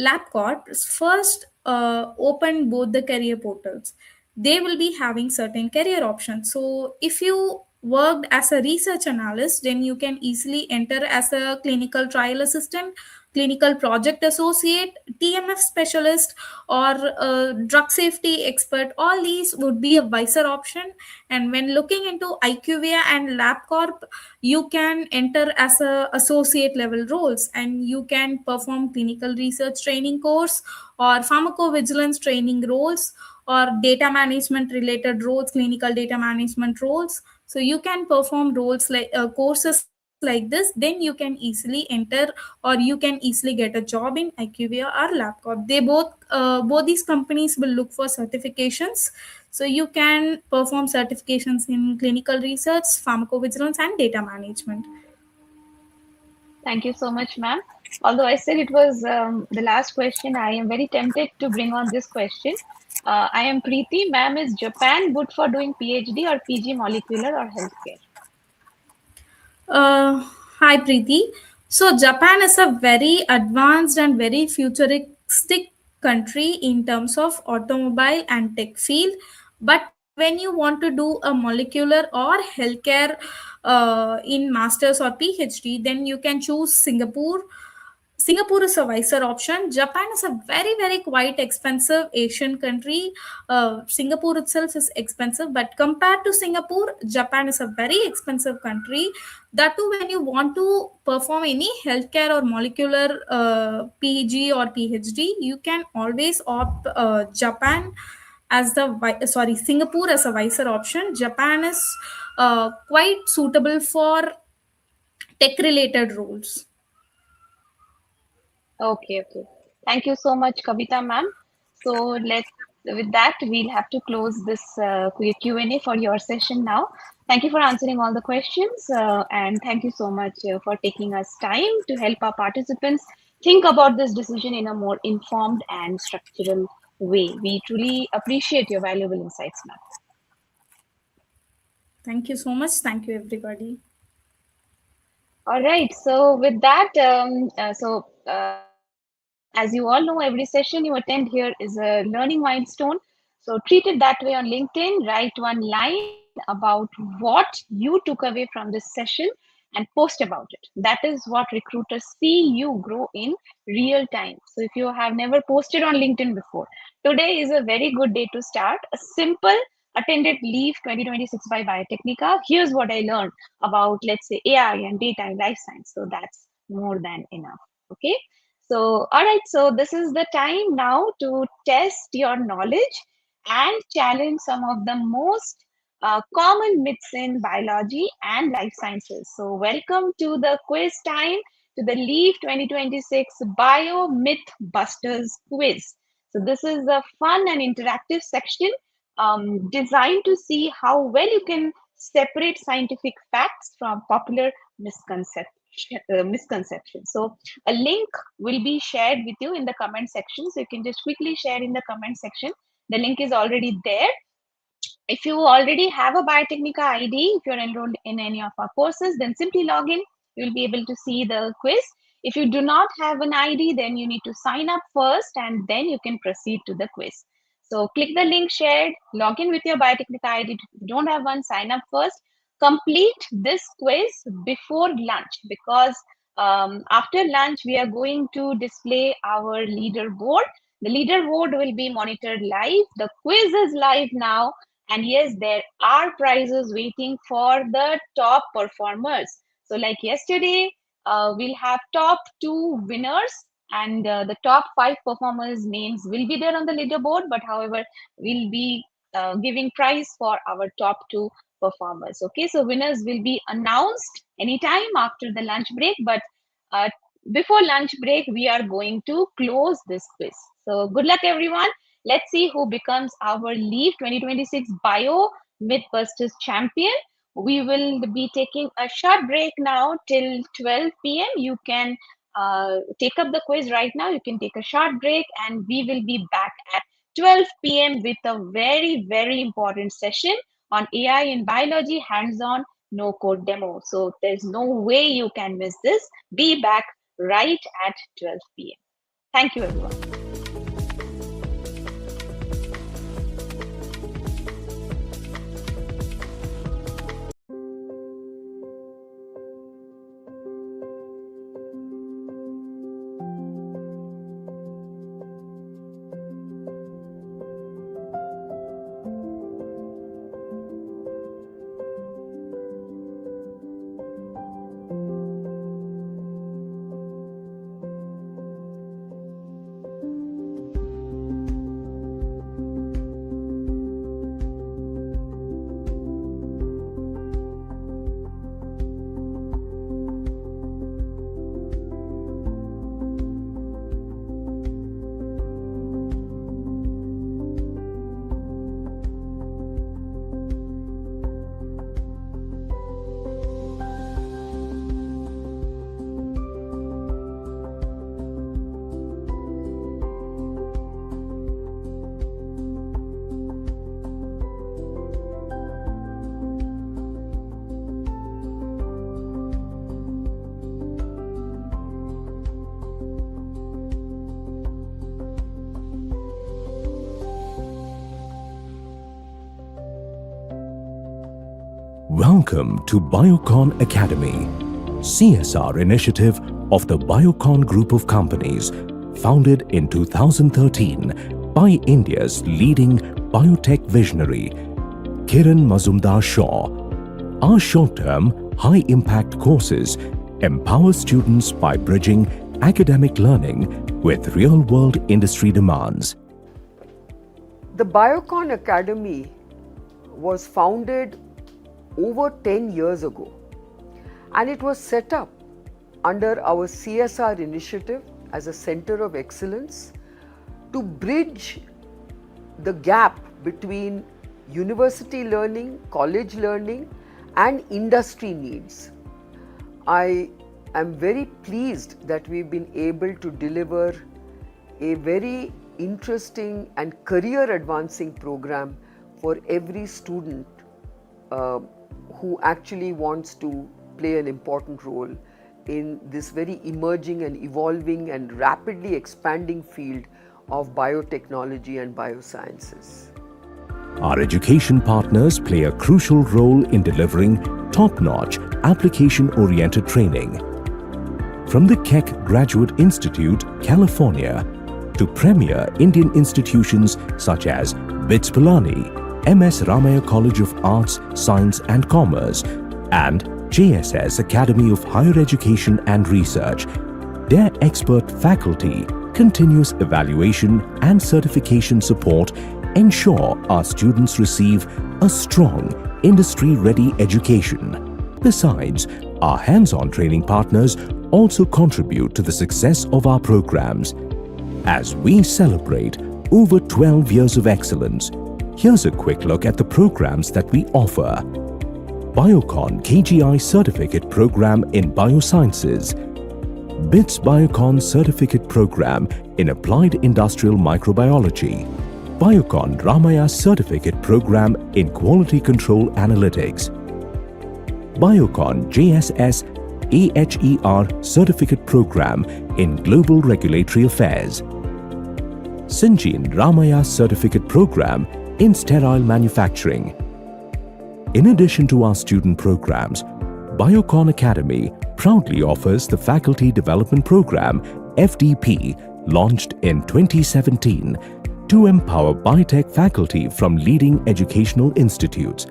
LabCorp, first open both the career portals. They will be having certain career options. So if you worked as a research analyst, then you can easily enter as a clinical trial assistant, clinical project associate, TMF specialist, or drug safety expert. All these would be a wiser option. And when looking into IQVIA and LabCorp, you can enter as a associate level roles, and you can perform clinical research training course or pharmacovigilance training roles or data management related roles, clinical data management roles. So you can perform roles like courses like this, then you can easily enter or you can easily get a job in IQVIA or LabCorp. They both these companies will look for certifications, so you can perform certifications in clinical research, pharmacovigilance, and data management. Thank you so much, ma'am. Although I said it was the last question, I am very tempted to bring on this question. I am Preeti. Ma'am, is Japan good for doing PhD or PG molecular or healthcare? Uh, Hi Preeti. So Japan is a very advanced and very futuristic country in terms of automobile and tech field. But when you want to do a molecular or healthcare in masters or PhD, then you can choose Singapore. Singapore is a wiser option. Japan is a very, very quite expensive Asian country. Singapore itself is expensive, but compared to Singapore, Japan is a very expensive country. That too, when you want to perform any healthcare or molecular PG or PhD, you can always opt Japan as the sorry Singapore as a wiser option. Japan is quite suitable for tech related roles. Okay, okay. Thank you so much, Kavitha, ma'am. So with that, we'll have to close this Q&A for your session now. Thank you for answering all the questions, and thank you so much for taking us time to help our participants think about this decision in a more informed and structural way. We truly appreciate your valuable insights, ma'am. Thank you so much. Thank you, everybody. All right. So with that, as you all know, every session you attend here is a learning milestone. So treat it that way on LinkedIn. Write one line about what you took away from this session and post about it. That is what recruiters see you grow in real time. So if you have never posted on LinkedIn before, today is a very good day to start. A simple attended leave 2026 by Biotechnica. Here's what I learned about, let's say, AI and data and life science. So that's more than enough. Okay. So, all right. So this is the time now to test your knowledge and challenge some of the most common myths in biology and life sciences. So welcome to the quiz time, to the Leave 2026 Bio Myth Busters quiz. So this is a fun and interactive section designed to see how well you can separate scientific facts from popular misconceptions. So a link will be shared with you in the comment section. So you can just quickly share in the comment section. The link is already there. If you already have a Biotechnica ID, if you're enrolled in any of our courses, then simply log in. You'll be able to see the quiz. If you do not have an ID, then you need to sign up first and then you can proceed to the quiz. So click the link shared, log in with your Biotechnica ID. If you don't have one, sign up first. Complete this quiz before lunch, because after lunch, we are going to display our leaderboard. The leaderboard will be monitored live. The quiz is live now. And yes, there are prizes waiting for the top performers. So like yesterday, we'll have top 2 winners, and the top 5 performers' names will be there on the leaderboard. But however, we'll be giving prize for our top 2 performers. Okay, so winners will be announced anytime after the lunch break. But uh, before lunch break, we are going to close this quiz. So good luck, everyone. Let's see who becomes our LEAF 2026 Bio Mythbusters champion. We will be taking a short break now till 12 p.m. You can take up the quiz right now. You can take a short break, and we will be back at 12 p.m. with a very, very important session on AI in biology, hands-on, no-code demo. So there's no way you can miss this. Be back right at 12 p.m. Thank you, everyone. Welcome to Biocon Academy, CSR initiative of the Biocon Group of Companies, founded in 2013 by India's leading biotech visionary, Kiran Mazumdar Shaw. Our short-term, high-impact courses empower students by bridging academic learning with real-world industry demands. The Biocon Academy was founded over 10 years ago, and it was set up under our CSR initiative as a center of excellence to bridge the gap between university learning, college learning and industry needs. I am very pleased that we've been able to deliver a very interesting and career advancing program for every student who actually wants to play an important role in this very emerging and evolving and rapidly expanding field of biotechnology and biosciences. Our education partners play a crucial role in delivering top-notch, application-oriented training. From the Keck Graduate Institute, California, to premier Indian institutions such as BITS Pilani, MS Ramaya College of Arts, Science and Commerce, and JSS Academy of Higher Education and Research, their expert faculty, continuous evaluation and certification support ensure our students receive a strong, industry-ready education. Besides, our hands-on training partners also contribute to the success of our programs. As we celebrate over 12 years of excellence, Here's a quick look at the programs that we offer. Biocon KGI Certificate Program in Biosciences, BITS Biocon Certificate Program in Applied Industrial Microbiology, Biocon Ramaya Certificate Program in Quality Control Analytics, Biocon JSS AHER Certificate Program in Global Regulatory Affairs, Syngene Ramaya Certificate Program in Sterile Manufacturing. In addition to our student programs, Biocon Academy proudly offers the Faculty Development Program FDP, launched in 2017 to empower biotech faculty from leading educational institutes.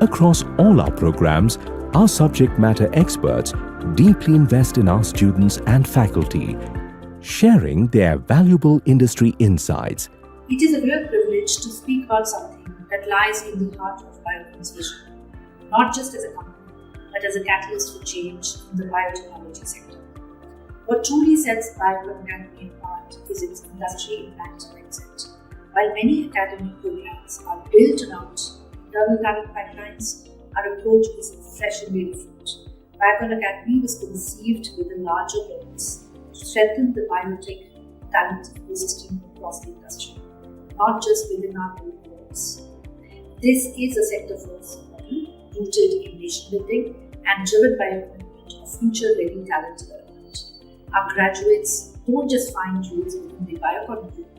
Across all our programs, our subject matter experts deeply invest in our students and faculty, sharing their valuable industry insights. It is a real privilege to speak about something that lies in the heart of Biocon's vision, not just as a company, but as a catalyst for change in the biotechnology sector. What truly sets Biocon Academy apart is its industry impact mindset. While many academic programs are built around internal talent pipelines, our approach is fresh and very different. Biocon Academy was conceived with a larger purpose to strengthen the biotech talent ecosystem across the industry, not just within our own walls. This is a sector-first model rooted in nation building and driven by a commitment of future-ready talent development. Our graduates don't just find roles within the Biocon group,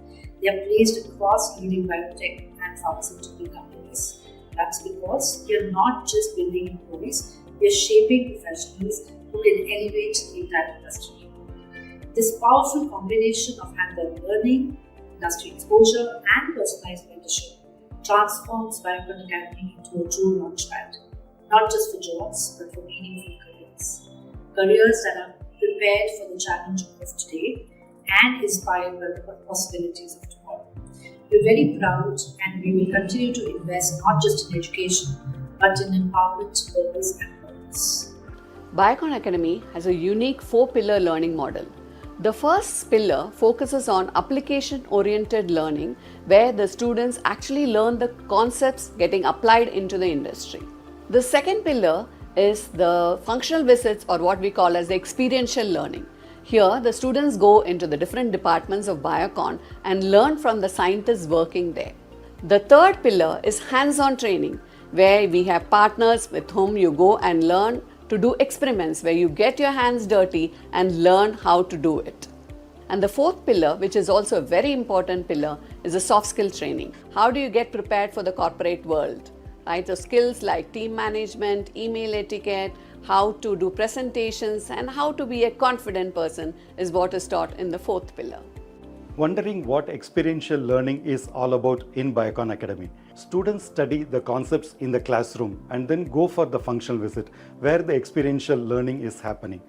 they are placed across leading biotech and pharmaceutical companies. That's because we are not just building employees, we are shaping professionals who can elevate the entire industry. This powerful combination of hands-on learning, industry exposure, and personalized mentorship transforms Biocon Academy into a true launchpad, not just for jobs, but for meaningful careers. Careers that are prepared for the challenge of today and inspired by the possibilities of tomorrow. We're very proud and we will continue to invest not just in education, but in empowerment, purpose and purpose. Biocon Academy has a unique 4-pillar learning model. The first pillar focuses on application-oriented learning, where the students actually learn the concepts getting applied into the industry. The second pillar is the functional visits, or what we call as the experiential learning. Here, the students go into the different departments of Biocon and learn from the scientists working there. The third pillar is hands-on training, where we have partners with whom you go and learn to do experiments, where you get your hands dirty and learn how to do it. And the fourth pillar, which is also a very important pillar, is the soft skill training. How do you get prepared for the corporate world? Right? So skills like team management, email etiquette, how to do presentations, and how to be a confident person is what is taught in the fourth pillar. Wondering what experiential learning is all about in Biocon Academy? Students study the concepts in the classroom and then go for the functional visit where the experiential learning is happening.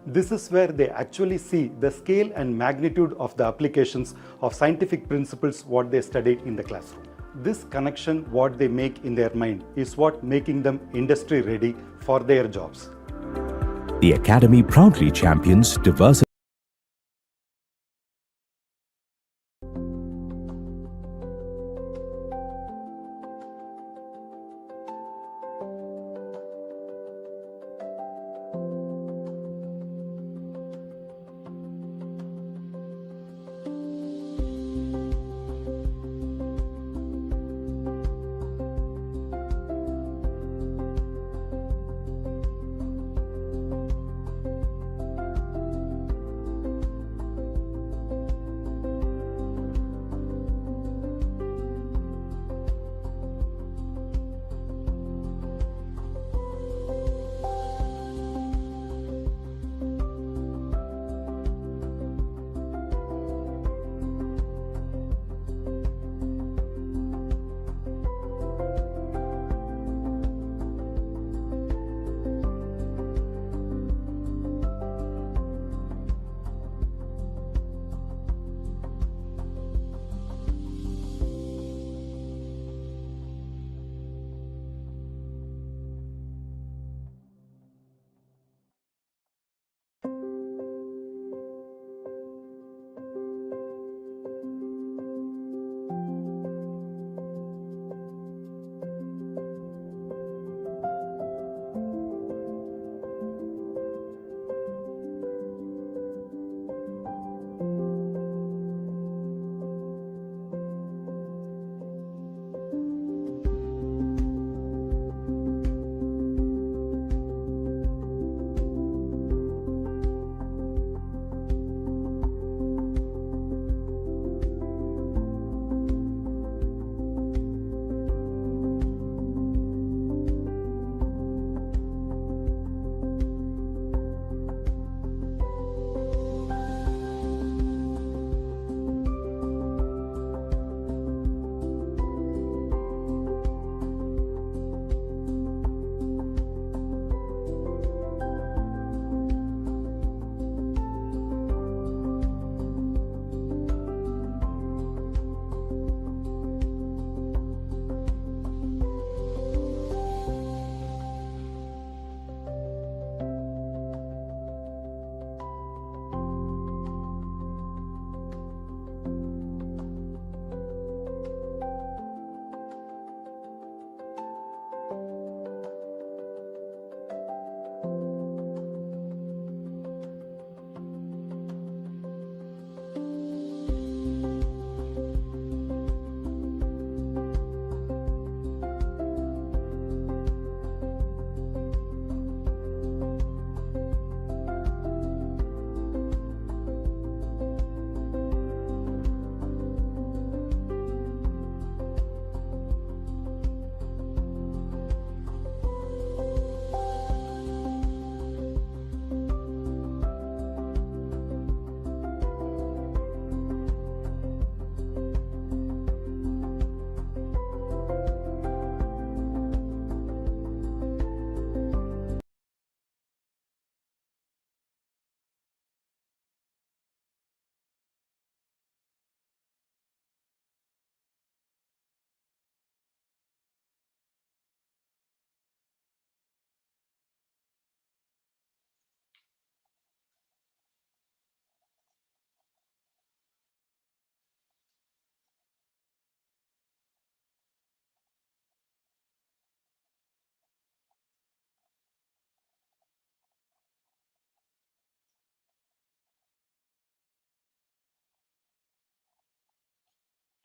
This is where they actually see the scale and magnitude of the applications of scientific principles what they studied in the classroom. This connection what they make in their mind is what making them industry ready for their jobs. The Academy proudly champions diversity.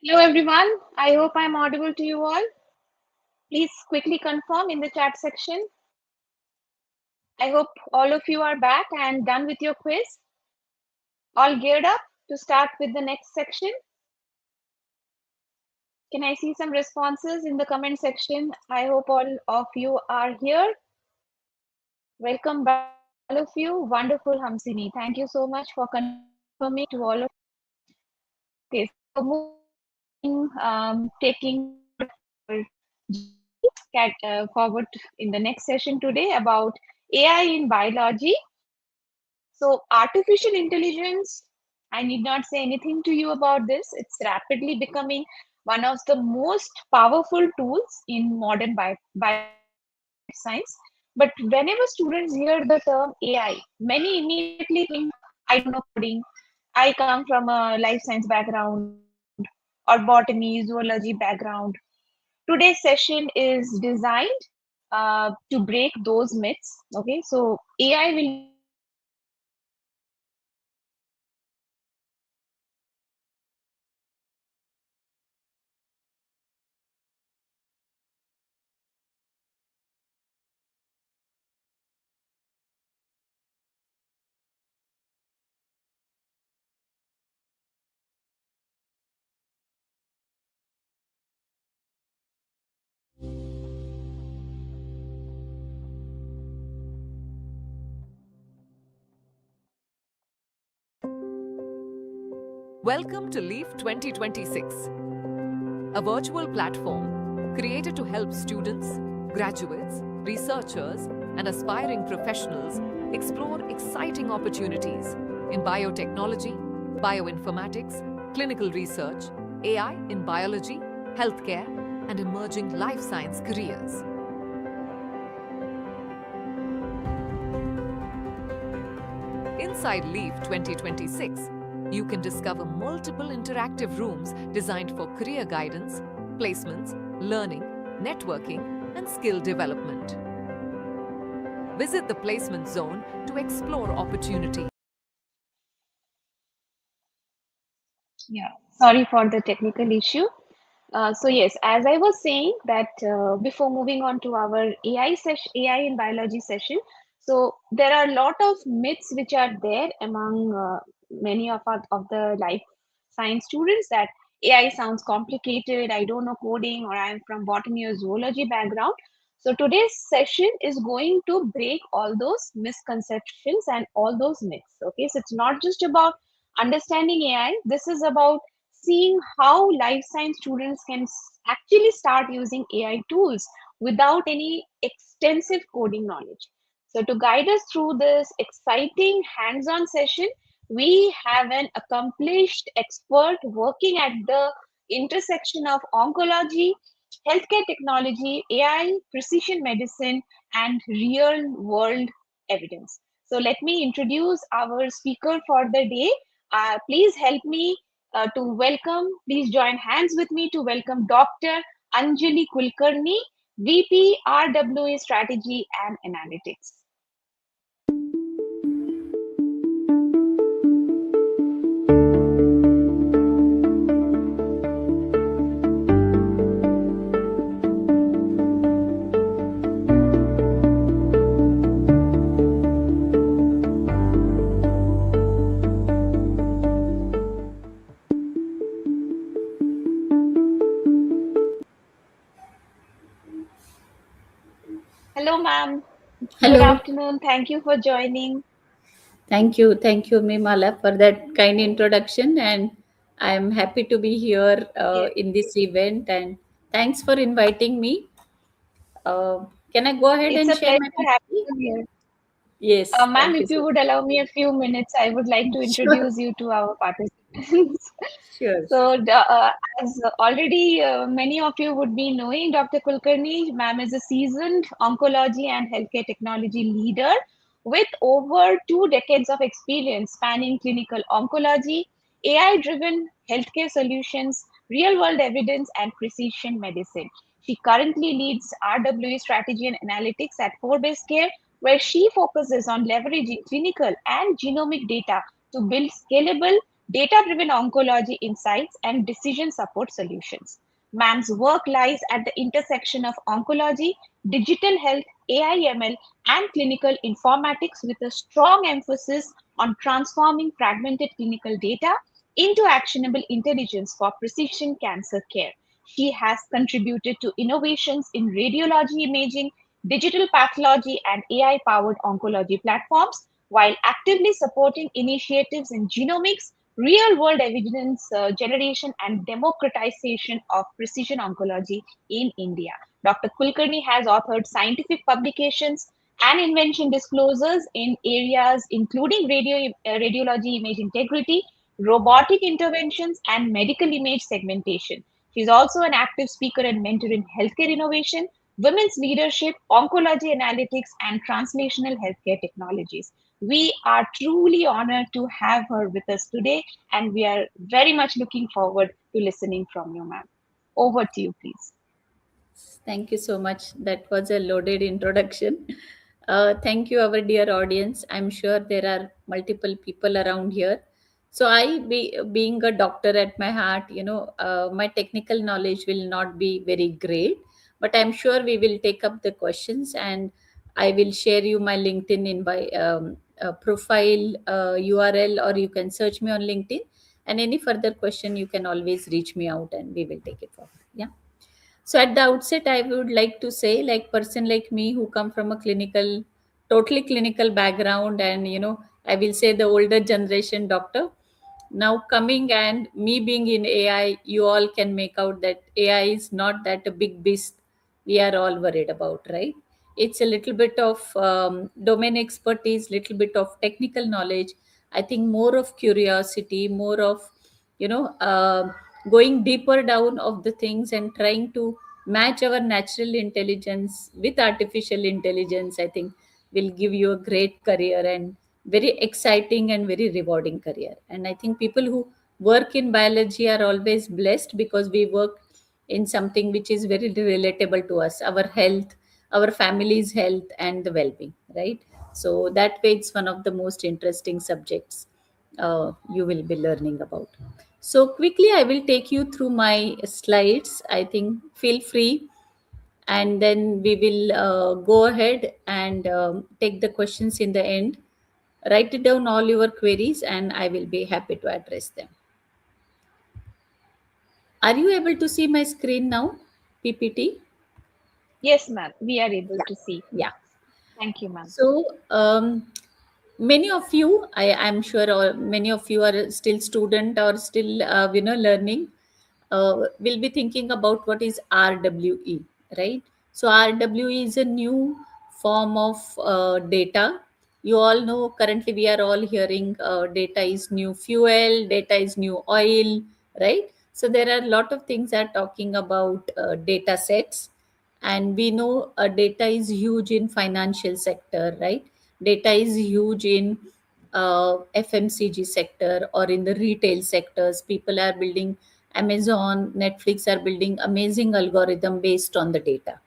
Hello everyone. I hope I'm audible to you all. Please quickly confirm in the chat section. I hope all of you are back and done with your quiz. All geared up to start with the next section. Can I see some responses in the comment section? I hope all of you are here. Welcome back to all of you. Wonderful Hamsini. Thank you so much for confirming to all of you. Okay, so moving, taking forward our forward in the next session today about AI in biology. So, artificial intelligence, I need not say anything to you about this. It's rapidly becoming one of the most powerful tools in modern bioscience. But whenever students hear the term AI, many immediately think, I don't know coding, I come from a life science background or botany, zoology background. Today's session is designed to break those myths. Okay, so AI will not just replace Welcome to LEAF 2026, a virtual platform created to help students, graduates, researchers, and aspiring professionals explore exciting opportunities in biotechnology, bioinformatics, clinical research, AI in biology, healthcare, and emerging life science careers. Inside LEAF 2026, you can discover multiple interactive rooms designed for career guidance, placements, learning, networking, and skill development. Visit the placement zone to explore opportunities. Yeah, sorry for the technical issue. So yes, as I was saying that before moving on to our AI session, AI in biology session, so there are a lot of myths which are there among many of the life science students that AI sounds complicated. I don't know coding, or I'm from botany or zoology background. So today's session is going to break all those misconceptions and all those myths. Okay, so it's not just about understanding AI. This is about seeing how life science students can actually start using AI tools without any extensive coding knowledge. So, to guide us through this exciting hands on session, we have an accomplished expert working at the intersection of oncology, healthcare technology, AI, precision medicine, and real world evidence. So, let me introduce our speaker for the day. Please help me please join hands with me to welcome Dr. Anjali Kulkarni, VP RWA Strategy and Analytics. Hello, ma'am. Good Hello. afternoon. Thank you for joining. Thank you, Urmimala, for that kind introduction. And I'm happy to be here Yes, in this event. And thanks for inviting me. Can I go ahead it's and a share pleasure my having PPT? you here. Yes, Ma'am, thank you if so you would allow me a few minutes, I would like to much. Sure, introduce you to our participants. sure, sure. So, as already many of you would be knowing, Dr. Kulkarni, ma'am is a seasoned oncology and healthcare technology leader with over 2 decades of experience spanning clinical oncology, AI-driven healthcare solutions, real-world evidence, and precision medicine. She currently leads RWE strategy and analytics at Forbes Care, where she focuses on leveraging clinical and genomic data to build scalable data-driven oncology insights, and decision support solutions. Ma'am's work lies at the intersection of oncology, digital health, AI/ML, and clinical informatics with a strong emphasis on transforming fragmented clinical data into actionable intelligence for precision cancer care. She has contributed to innovations in radiology imaging, digital pathology, and AI powered oncology platforms, while actively supporting initiatives in genomics, real world evidence generation, and democratization of precision oncology in India. Dr. Kulkarni has authored scientific publications and invention disclosures in areas including radiology image integrity, robotic interventions, and medical image segmentation. She's also an active speaker and mentor in healthcare innovation, women's leadership, oncology analytics, and translational healthcare technologies. We are truly honored to have her with us today, and we are very much looking forward to listening from you, ma'am. Over to you, please. Thank you so much. That was a loaded introduction. Thank you, our dear audience. I'm sure there are multiple people around here. So, being a doctor at my heart, my technical knowledge will not be very great, but I'm sure we will take up the questions, and I will share you my LinkedIn profile URL, or you can search me on LinkedIn. And any further question, you can always reach me out, and we will take it forward. Yeah. So at the outset, I would like to say, like person like me who come from a totally clinical background, and I will say the older generation doctor. Now coming and me being in AI, you all can make out that AI is not that a big beast we are all worried about, right? It's a little bit of domain expertise, little bit of technical knowledge. I think more of curiosity, more of you know uh, going deeper down of the things and trying to match our natural intelligence with artificial intelligence. I think will give you a great career, and very exciting and very rewarding career. And I think people who work in biology are always blessed, because we work in something which is very relatable to us, our health, our family's health, and the well-being, right? So that way it's one of the most interesting subjects you will be learning about. So quickly I will take you through my slides. I think feel free, and then we will go ahead and take the questions in the end. Write it down all your queries, and I will be happy to address them. Are you able to see my screen now, PPT? Yes, ma'am, we are able Yeah. to see. Yeah. Thank you, ma'am. So, many of you, I'm sure, or many of you are still student or still, learning. Will be thinking about what is RWE, right? So, RWE is a new form of data. You all know currently we are all hearing data is new fuel, data is new oil, right? So, there are a lot of things are talking about data sets, and we know data is huge in financial sector, right? Data is huge in FMCG sector, or in the retail sectors. People are building, Amazon, Netflix are building amazing algorithm based on the data.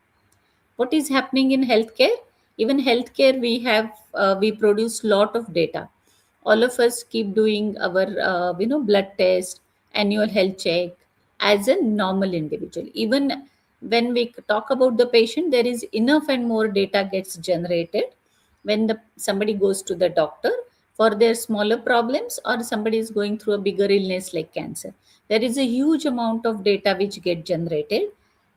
What is happening in healthcare? Even healthcare, we produce lot of data. All of us keep doing our blood test, annual health check as a normal individual. Even when we talk about the patient, there is enough and more data gets generated when the somebody goes to the doctor for their smaller problems, or somebody is going through a bigger illness like cancer. There is a huge amount of data which get generated,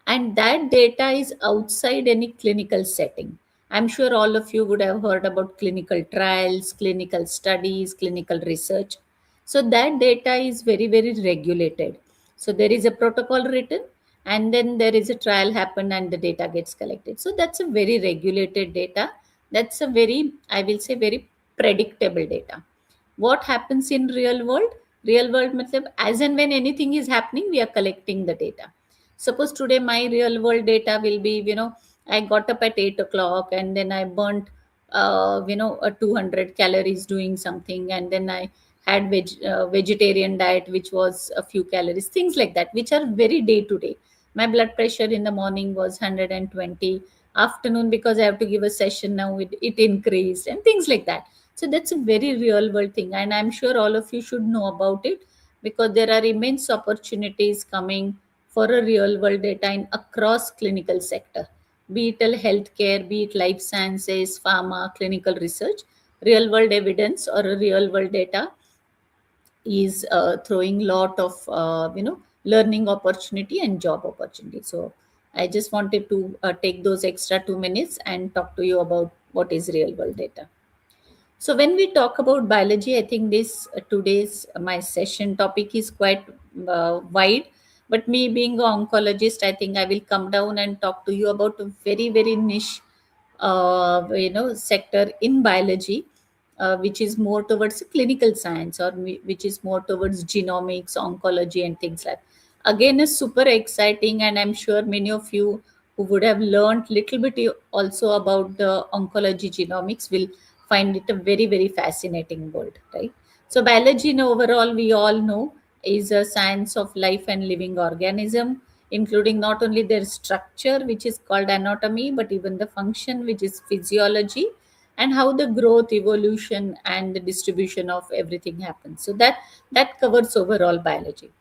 and that data is outside any clinical setting. I'm sure all of you would have heard about clinical trials, clinical studies, clinical research. So that data is very, very regulated. So there is a protocol written, and then there is a trial happen, and the data gets collected. So that's a very regulated data. That's a very, I will say, very predictable data. What happens in real world matlab, as and when anything is happening, we are collecting the data. Suppose today my real world data will be, I got up at 8 o'clock, and then I burnt 200 calories doing something, and then I had vegetarian diet which was a few calories, things like that, which are very day to day. My blood pressure in the morning was 120, afternoon, because I have to give a session now, it increased, and things like that. So that's a very real world thing, and I'm sure all of you should know about it, because there are immense opportunities coming for a real world data in across clinical sector, be it healthcare, be it life sciences, pharma, clinical research. Real world evidence or a real world data is throwing lot of learning opportunity and job opportunity. So I just wanted to take those extra 2 minutes and talk to you about what is real world data. So when we talk about biology, I think this today's my session topic is quite wide. But me being an oncologist, I think I will come down and talk to you about a very very niche, sector in biology, which is more towards clinical science, or which is more towards genomics, oncology, and things like. Again, is super exciting, and I'm sure many of you who would have learned little bit also about the oncology genomics will find it a very very fascinating world, right? So biology in overall, we all know, is a science of life and living organism, including not only their structure, which is called anatomy, but even the function, which is physiology, and how the growth, evolution, and the distribution of everything happens. So that covers overall biology.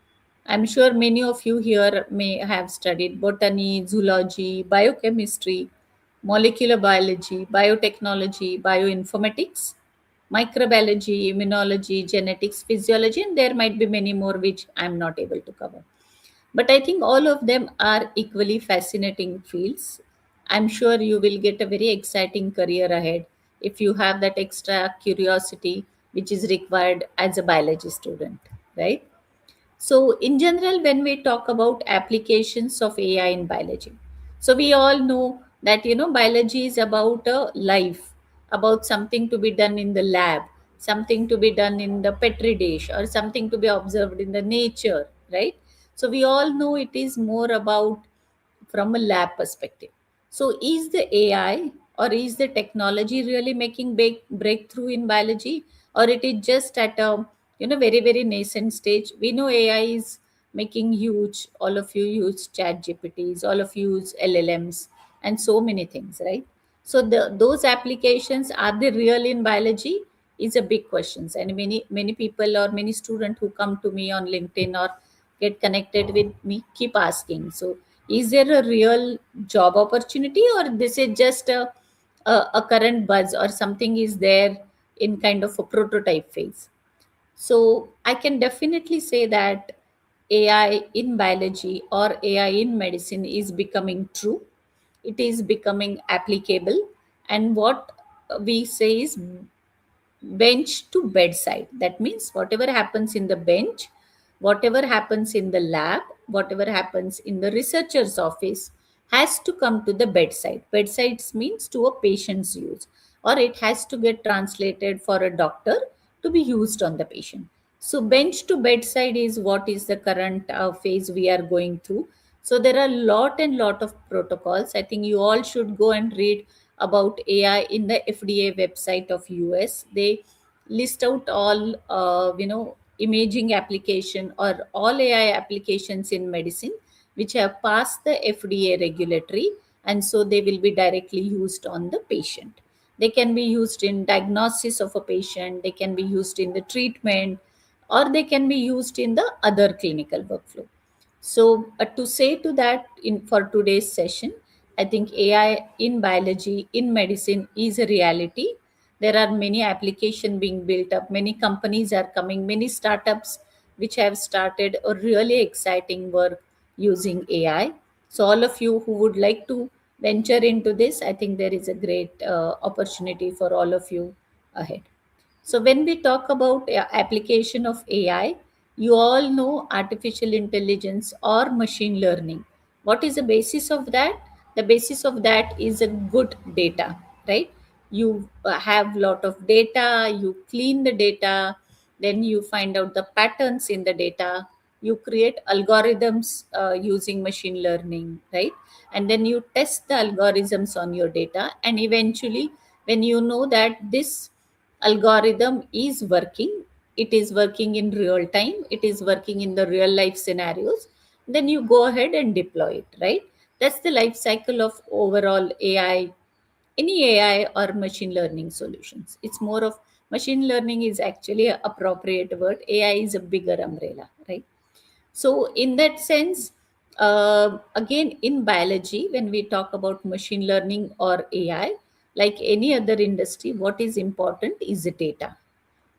I'm sure many of you here may have studied botany, zoology, biochemistry, molecular biology, biotechnology, bioinformatics, microbiology, immunology, genetics, physiology, and there might be many more which I'm not able to cover. But I think all of them are equally fascinating fields. I'm sure you will get a very exciting career ahead if you have that extra curiosity which is required as a biology student, right? So, in general, when we talk about applications of AI in biology, so we all know that biology is about a life, about something to be done in the lab, something to be done in the petri dish, or something to be observed in the nature, right? So we all know it is more about from a lab perspective. So, is the AI or is the technology really making big breakthrough in biology, or it is just at a very very nascent stage? We know AI is making huge. All of you use Chat GPTs, all of you use LLMs, and so many things, right? So those applications, are they real in biology? Is a big question, and many people or many students who come to me on LinkedIn or get connected with me keep asking. So is there a real job opportunity, or this is just a current buzz, or something is there in kind of a prototype phase? So I can definitely say that AI in biology or AI in medicine is becoming true. It is becoming applicable, and what we say is bench to bedside. That means whatever happens in the bench, whatever happens in the lab, whatever happens in the researcher's office has to come to the bedside. Bedsides means to a patient's use, or it has to get translated for a doctor to be used on the patient. So bench to bedside is what is the current phase we are going through. So there are lot of protocols. I think you all should go and read about AI in the FDA website of US. They list out all imaging application or all AI applications in medicine which have passed the FDA regulatory, and so they will be directly used on the patient. They can be used in diagnosis of a patient, they can be used in the treatment, or they can be used in the other clinical workflow. So, to say to that, in for today's session, I think AI in biology, in medicine is a reality. There are many applications being built up. Many companies are coming. Many startups which have started a really exciting work using AI. So, all of you who would like to venture into this, I think there is a great opportunity for all of you ahead. So when we talk about application of AI, you all know artificial intelligence or machine learning. What is the basis of that? The basis of that is a good data, right? You have lot of data, you clean the data, then you find out the patterns in the data, you create algorithms using machine learning, right? And then you test the algorithms on your data, and eventually when you know that this algorithm is working, it is working in real time, it is working in the real life scenarios, then you go ahead and deploy it, right? That's the life cycle of overall AI, any AI or machine learning solutions. It's more of Machine learning is actually an appropriate word. AI is a bigger umbrella, right? So, in that sense, again, in biology, when we talk about machine learning or AI, like any other industry, what is important is the data.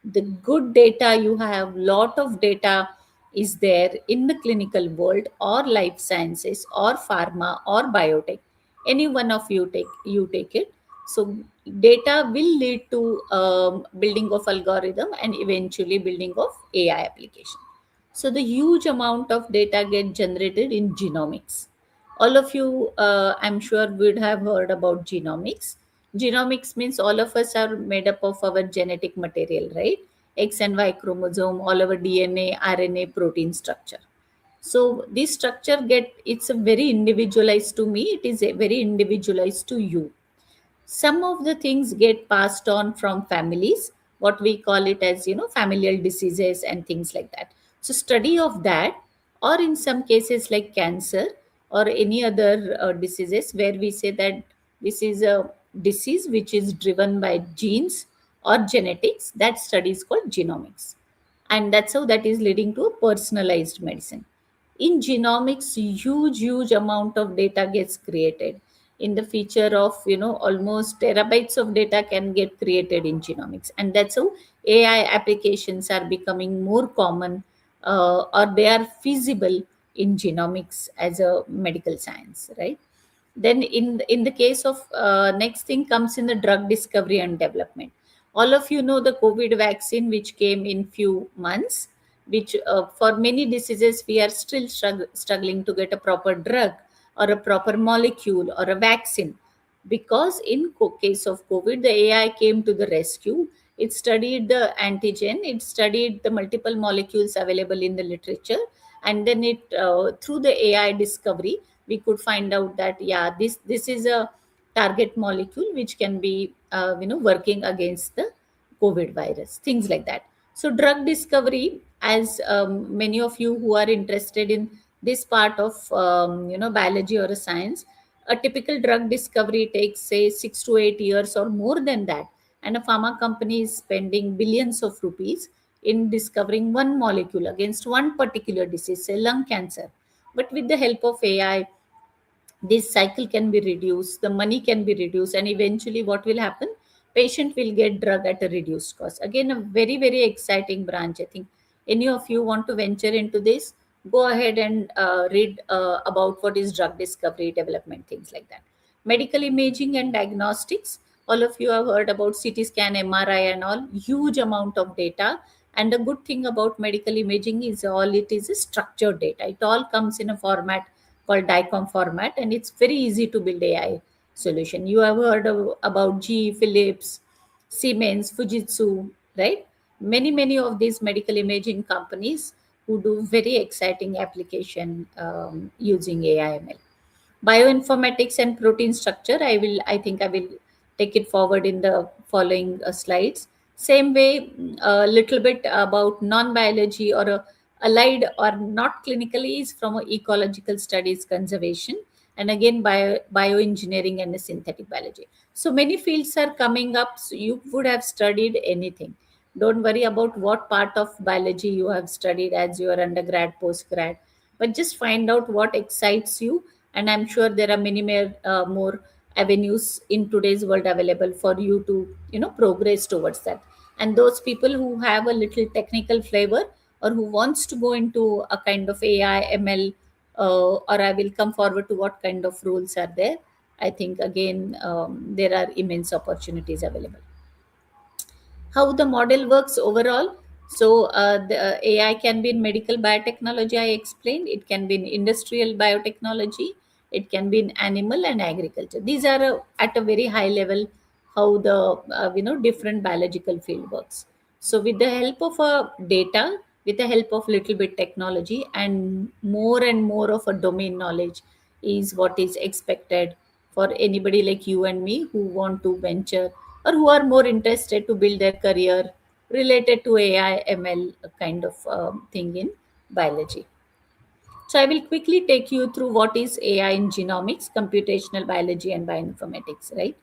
The good data you have, lot of data is there in the clinical world or life sciences or pharma or biotech. Any one of you take it. So data will lead to building of algorithm and eventually building of AI application. So the huge amount of data get generated in genomics. All of you, I'm sure, would have heard about genomics. Genomics means all of us are made up of our genetic material, right? X and Y chromosome, all our DNA, RNA, protein structure. So this structure it's a very individualized to me. It is a very individualized to you. Some of the things get passed on from families, what we call it as, familial diseases and things like that. So study of that, or in some cases like cancer or any other diseases, where we say that this is a disease which is driven by genes or genetics, that study is called genomics. And that's how that is leading to a personalized medicine. In genomics, huge amount of data gets created. In the feature of, almost terabytes of data can get created in genomics, and that's how AI applications are becoming more common, or they are feasible in genomics as a medical science, right? Then in the case of, next thing comes in the drug discovery and development. All of you know the COVID vaccine which came in few months, which, for many diseases we are still struggling to get a proper drug or a proper molecule or a vaccine. Because in case of COVID, the AI came to the rescue. It studied the antigen, it studied the multiple molecules available in the literature, and then it, through the AI discovery, we could find out that, yeah, this is a target molecule which can be, working against the COVID virus, things like that. So drug discovery, as, many of you who are interested in this part of, biology or a science, a typical drug discovery takes, say, 6 to 8 years or more than that, and a pharma company is spending billions of rupees in discovering one molecule against one particular disease, say lung cancer. But with the help of AI, this cycle can be reduced, the money can be reduced, and eventually what will happen, patient will get drug at a reduced cost. Again, a very exciting branch. I think any of you want to venture into this, go ahead and read about what is drug discovery, development, things like that. Medical imaging and diagnostics, all of you have heard about CT scan, MRI and all, huge amount of data. And the good thing about medical imaging is all it is structured data. It all comes in a format called DICOM format, and it's very easy to build AI solution. You have heard about GE, Philips, Siemens, Fujitsu, right? Many of these medical imaging companies who do very exciting application, using AI ML. Bioinformatics and protein structure, I think I will take it forward in the following slides. Same way, a little bit about non-biology or allied or not clinically is from a ecological studies, conservation, and again bioengineering and synthetic biology. So many fields are coming up, so you would have studied anything. Don't worry about what part of biology you have studied as your undergrad, postgrad, but just find out what excites you. And I'm sure there are many more avenues in today's world available for you to, progress towards that. And those people who have a little technical flavor, or who wants to go into a kind of AI ML, or I will come forward to what kind of roles are there. I think again, there are immense opportunities available. How the model works overall. So the AI can be in medical biotechnology, I explained. It can be in industrial biotechnology. It can be in animal and agriculture. These are, at a very high level, how the, different biological field works. So with the help of data, with the help of little bit technology, and more of a domain knowledge is what is expected for anybody like you and me who want to venture, or who are more interested to build their career related to AI, ML kind of thing in biology. So I will quickly take you through what is AI in genomics, computational biology, and bioinformatics, right?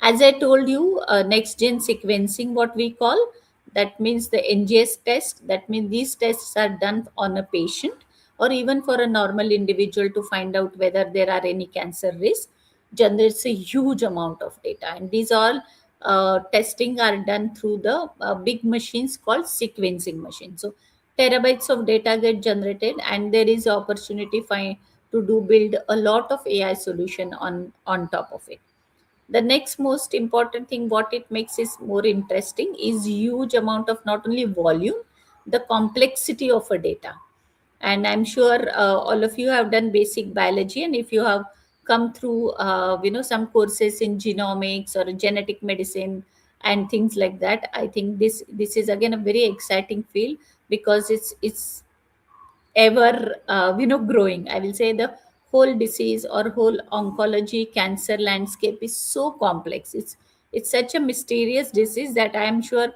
As I told you, next gen sequencing, what we call, that means the NGS test. That means these tests are done on a patient or even for a normal individual to find out whether there are any cancer risks. Generates a huge amount of data, and these all testing are done through the big machines called sequencing machines. So terabytes of data get generated, and there is opportunity to do build a lot of AI solution on top of it. The next most important thing what it makes is more interesting is huge amount of not only volume, the complexity of a data. And I'm sure all of you have done basic biology, and if you have come through some courses in genomics or genetic medicine and things like that, I think this is again a very exciting field, because it's ever growing. I will say the whole disease or whole oncology cancer landscape is so complex. It's such a mysterious disease that I am sure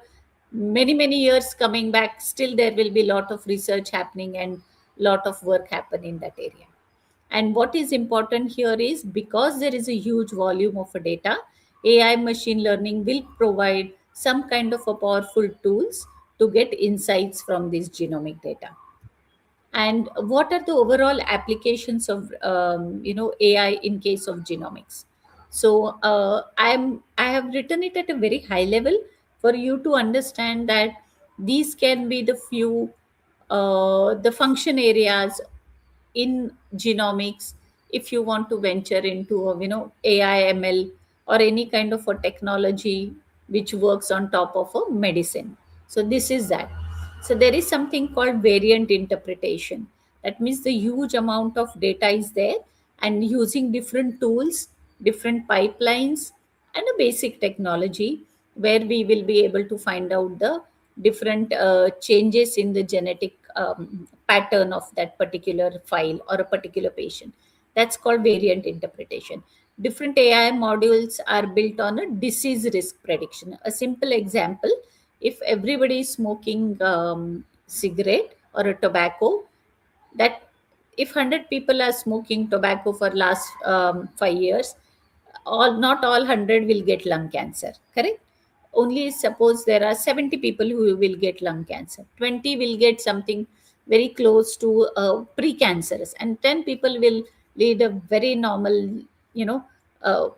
many years coming back, still there will be a lot of research happening and lot of work happen in that area. And what is important here is, because there is a huge volume of data, AI machine learning will provide some kind of a powerful tools to get insights from this genomic data. And what are the overall applications of AI in case of genomics? So I have written it at a very high level for you to understand that these can be the few the function areas in genomics. If you want to venture into AI ML or any kind of a technology which works on top of a medicine. So this is that. So there is something called variant interpretation. That means the huge amount of data is there, and using different tools, different pipelines, and a basic technology, where we will be able to find out the different changes in the genetic pattern of that particular file or a particular patient. That's called variant interpretation. Different AI modules are built on a disease risk prediction. A simple example: if everybody is smoking cigarette or a tobacco, that if 100 people are smoking tobacco for last 5 years, all not all 100 will get lung cancer, correct? Only suppose there are 70 people who will get lung cancer, 20 will get something very close to precancerous, and 10 people will lead a very normal, you know uh,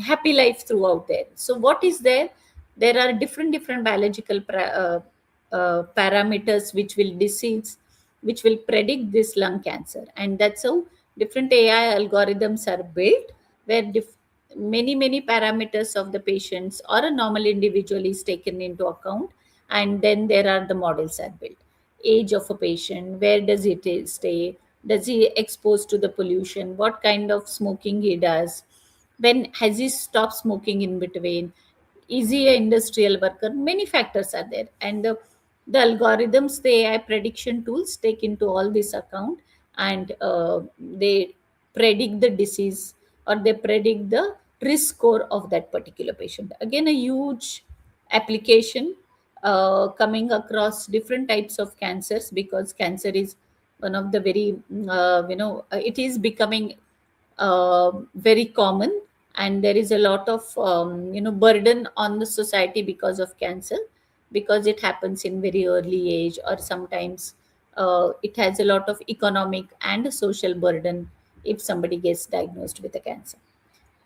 happy life throughout there. So what is there? There are different biological parameters which will predict this lung cancer, and that's how different AI algorithms are built, where many parameters of the patients or a normal individual is taken into account, and then there are the models are built. Age of a patient, where does it stay, does he exposed to the pollution, what kind of smoking he does, when has he stopped smoking in between, is he a industrial worker? Many factors are there, and the algorithms, the AI prediction tools take into all this account, and they predict the disease, or they predict the risk score of that particular patient. Again, a huge application coming across different types of cancers, because cancer is one of the very it is becoming very common, and there is a lot of burden on the society because of cancer, because it happens in very early age, or sometimes it has a lot of economic and social burden if somebody gets diagnosed with a cancer.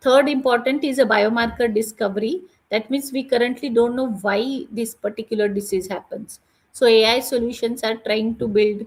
Third important is a biomarker discovery. That means we currently don't know why this particular disease happens. So AI solutions are trying to build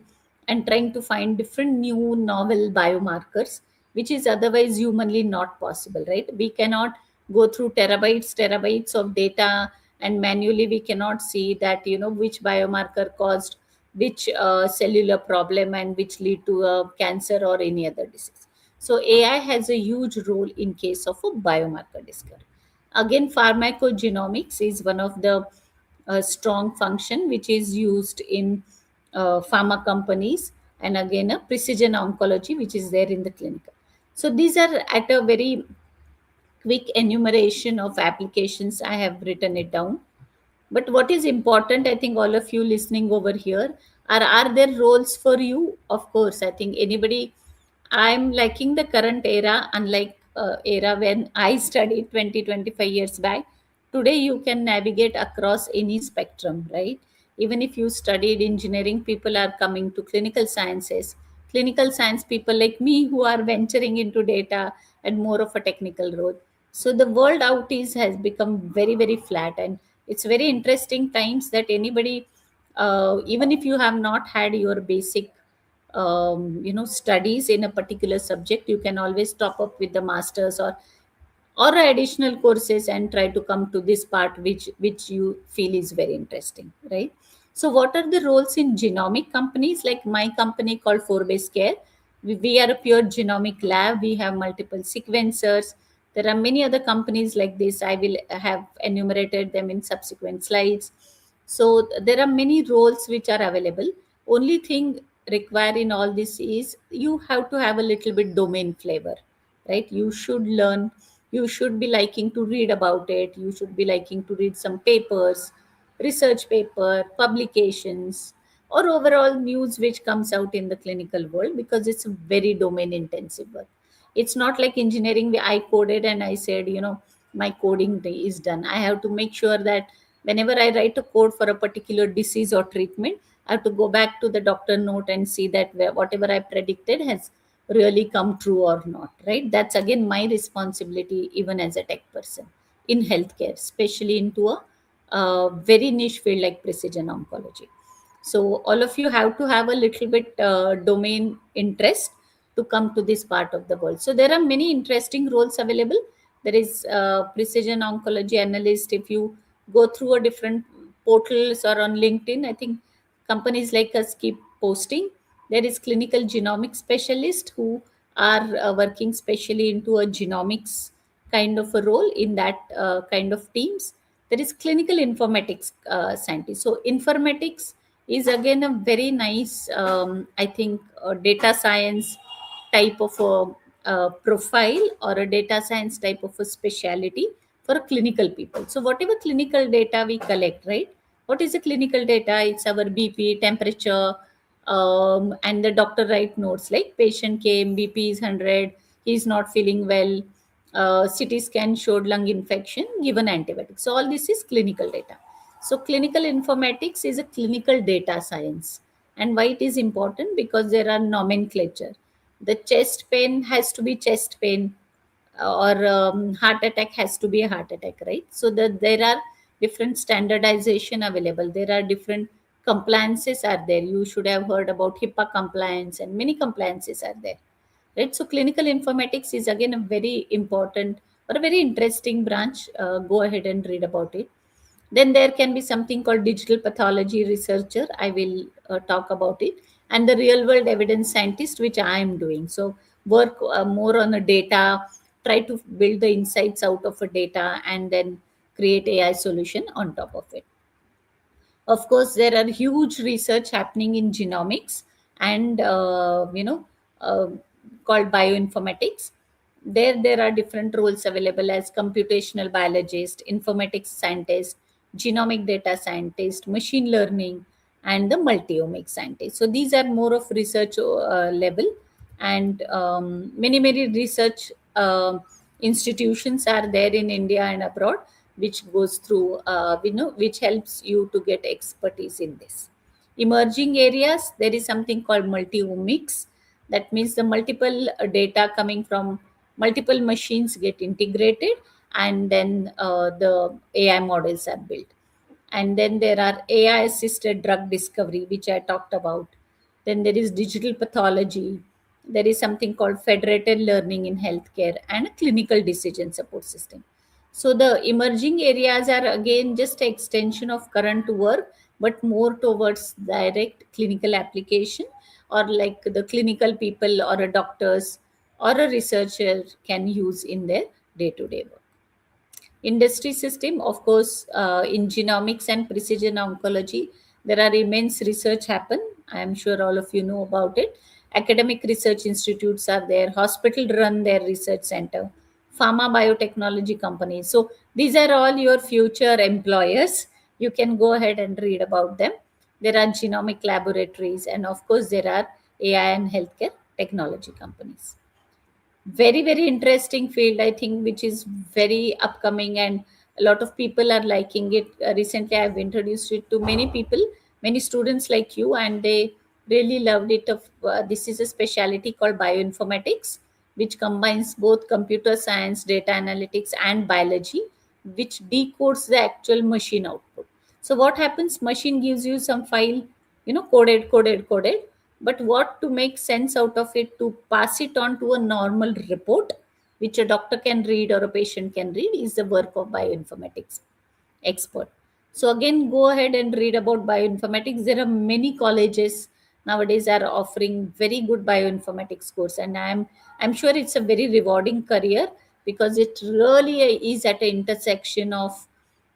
and trying to find different new novel biomarkers, which is otherwise humanly not possible, right? We cannot go through terabytes of data, and manually we cannot see that which biomarker caused which cellular problem and which lead to a cancer or any other disease. So AI has a huge role in case of a biomarker discovery. Again, pharmacogenomics is one of the strong function which is used in pharma companies, and again a precision oncology which is there in the clinical. So these are at a very quick enumeration of applications. I have written it down. But what is important, I think all of you listening over here, are there roles for you? Of course, I think anybody. I'm liking the current era, unlike era when I studied 20-25 years back. Today, you can navigate across any spectrum, right? Even if you studied engineering, people are coming to clinical sciences. Clinical science people like me who are venturing into data and more of a technical role. So the world out is has become very, very flat, and it's very interesting times that anybody, even if you have not had your basic studies in a particular subject, you can always top up with the masters or additional courses and try to come to this part which you feel is very interesting, right? So what are the roles in genomic companies? Like my company called 4base care, we are a pure genomic lab. We have multiple sequencers. There are many other companies like this. I will have enumerated them in subsequent slides. So there are many roles which are available. Only thing required in all this is you have to have a little bit domain flavor, right? You should learn, you should be liking to read about it, you should be liking to read some papers, research paper, publications, or overall news which comes out in the clinical world, because it's a very domain intensive work. It's not like engineering where I coded and I said, my coding day is done. I have to make sure that whenever I write a code for a particular disease or treatment, I have to go back to the doctor note and see that whatever I predicted has really come true or not, right? That's again my responsibility, even as a tech person in healthcare, especially into a very niche field like precision oncology. So all of you have to have a little bit domain interest to come to this part of the world. So there are many interesting roles available. There is precision oncology analyst. If you go through a different portals or on LinkedIn, I think companies like us keep posting. There is clinical genomics specialist who are working specially into a genomics kind of a role in that kind of teams. There is clinical informatics scientist. So informatics is again a very nice, I think, data science type of a profile, or a data science type of a speciality for clinical people. So whatever clinical data we collect, right? What is the clinical data? It's our BP, temperature, and the doctor write notes like patient came, BP is 100, he's not feeling well, CT scan showed lung infection, given antibiotics. So all this is clinical data. So clinical informatics is a clinical data science. And why it is important? Because there are nomenclature. The chest pain has to be chest pain, or heart attack has to be a heart attack, right? So that there are different standardization available. There are different compliances are there. You should have heard about HIPAA compliance, and many compliances are there, right? So clinical informatics is again a very important or a very interesting branch. Go ahead and read about it. Then there can be something called digital pathology researcher. I will talk about it. And the real world evidence scientist, which I am doing. So work more on the data, try to build the insights out of a data, and then create AI solution on top of it. Of course, there are huge research happening in genomics and uh, called bioinformatics. There are different roles available as computational biologist, informatics scientist, genomic data scientist, machine learning, and the multi-omics scientist. So these are more of research level, and many research institutions are there in India and abroad, which goes through, which helps you to get expertise in this. Emerging areas, there is something called multi-omics. That means the multiple data coming from multiple machines get integrated, and then the AI models are built. And then there are AI assisted drug discovery, which I talked about. Then there is digital pathology. There is something called federated learning in healthcare, and a clinical decision support system. So the emerging areas are again just an extension of current work, but more towards direct clinical application, or like the clinical people or a doctors or a researcher can use in their day-to-day work. Industry system, of course, in genomics and precision oncology, there are immense research happen. I am sure all of you know about it. Academic research institutes are there, hospital run their research center, pharma biotechnology companies. So these are all your future employers. You can go ahead and read about them. There are genomic laboratories, and of course there are AI and healthcare technology companies. Very interesting field, I think, which is very upcoming, and a lot of people are liking it. Recently I've introduced it to many people, many students like you, and they really loved it. This is a specialty called bioinformatics, which combines both computer science, data analytics, and biology, which decodes the actual machine output. So what happens, machine gives you some file, coded, but what to make sense out of it, to pass it on to a normal report which a doctor can read or a patient can read, is the work of bioinformatics expert. So again, go ahead and read about bioinformatics. There are many colleges nowadays are offering very good bioinformatics course, and I'm sure it's a very rewarding career, because it really is at an intersection of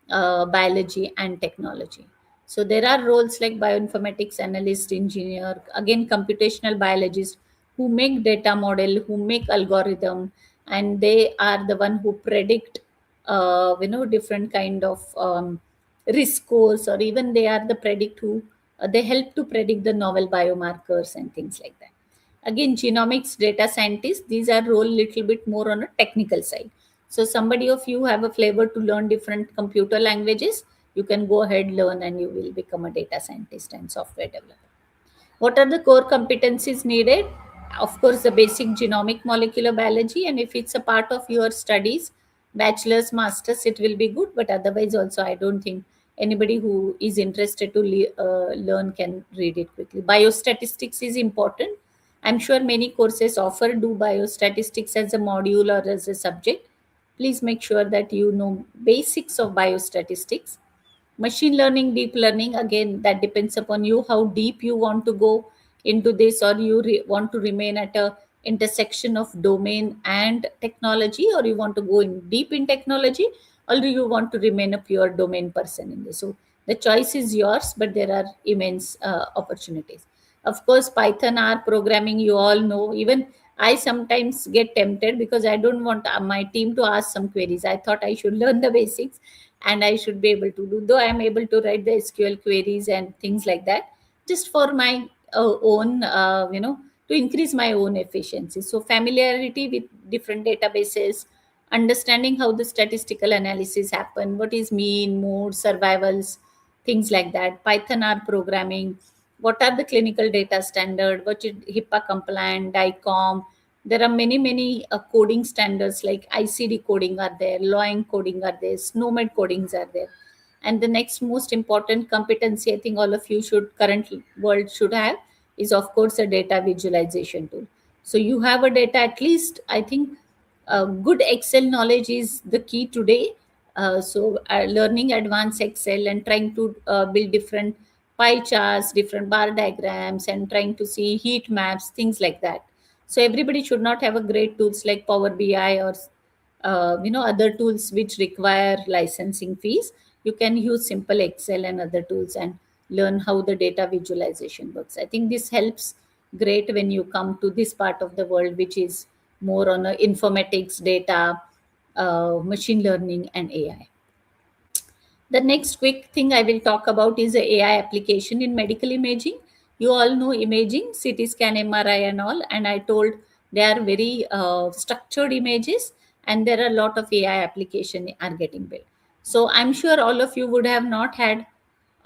biology and technology. So there are roles like bioinformatics analyst, engineer, again computational biologist, who make data model, who make algorithm, and they are the one who predict, different kind of risk scores, or even they are the predict who they help to predict the novel biomarkers and things like that. Again, genomics data scientists, these are role little bit more on a technical side. So somebody of you have a flavor to learn different computer languages, you can go ahead, learn, and you will become a data scientist and software developer. What are the core competencies needed? Of course, the basic genomic molecular biology, and if it's a part of your studies, bachelor's, master's, it will be good. But otherwise, also, I don't think anybody who is interested to learn can read it quickly. Biostatistics is important. I'm sure many courses offer do biostatistics as a module or as a subject. Please make sure that you know basics of biostatistics. Machine learning, deep learning, again, that depends upon you how deep you want to go into this, or you want to remain at a intersection of domain and technology, or you want to go in deep in technology, or do you want to remain a pure domain person in this. So the choice is yours, but there are immense opportunities. Of course, Python, R programming, you all know. Even I sometimes get tempted, because I don't want my team to ask some queries. I thought I should learn the basics and I should be able to do, though I am able to write the SQL queries and things like that, just for my own, to increase my own efficiency. So familiarity with different databases, understanding how the statistical analysis happen, what is mean, mode, survivals, things like that. Python R programming, what are the clinical data standard, what is HIPAA compliant, DICOM. There are many coding standards like ICD coding are there, LOIN coding are there, SNOMED codings are there. And the next most important competency, I think all of you should, current world should have, is of course a data visualization tool. So you have a data, at least I think good Excel knowledge is the key today. Learning advanced Excel and trying to build different pie charts, different bar diagrams, and trying to see heat maps, things like that. So everybody should not have a great tools like Power BI or other tools which require licensing fees. You can use simple Excel and other tools and learn how the data visualization works. I think this helps great when you come to this part of the world, which is more on informatics, data, machine learning, and AI. The next quick thing I will talk about is the AI application in medical imaging. You all know imaging, CT scan, MRI, and all, and I told they are very structured images, and there are a lot of AI application are getting built. So I'm sure all of you would have not had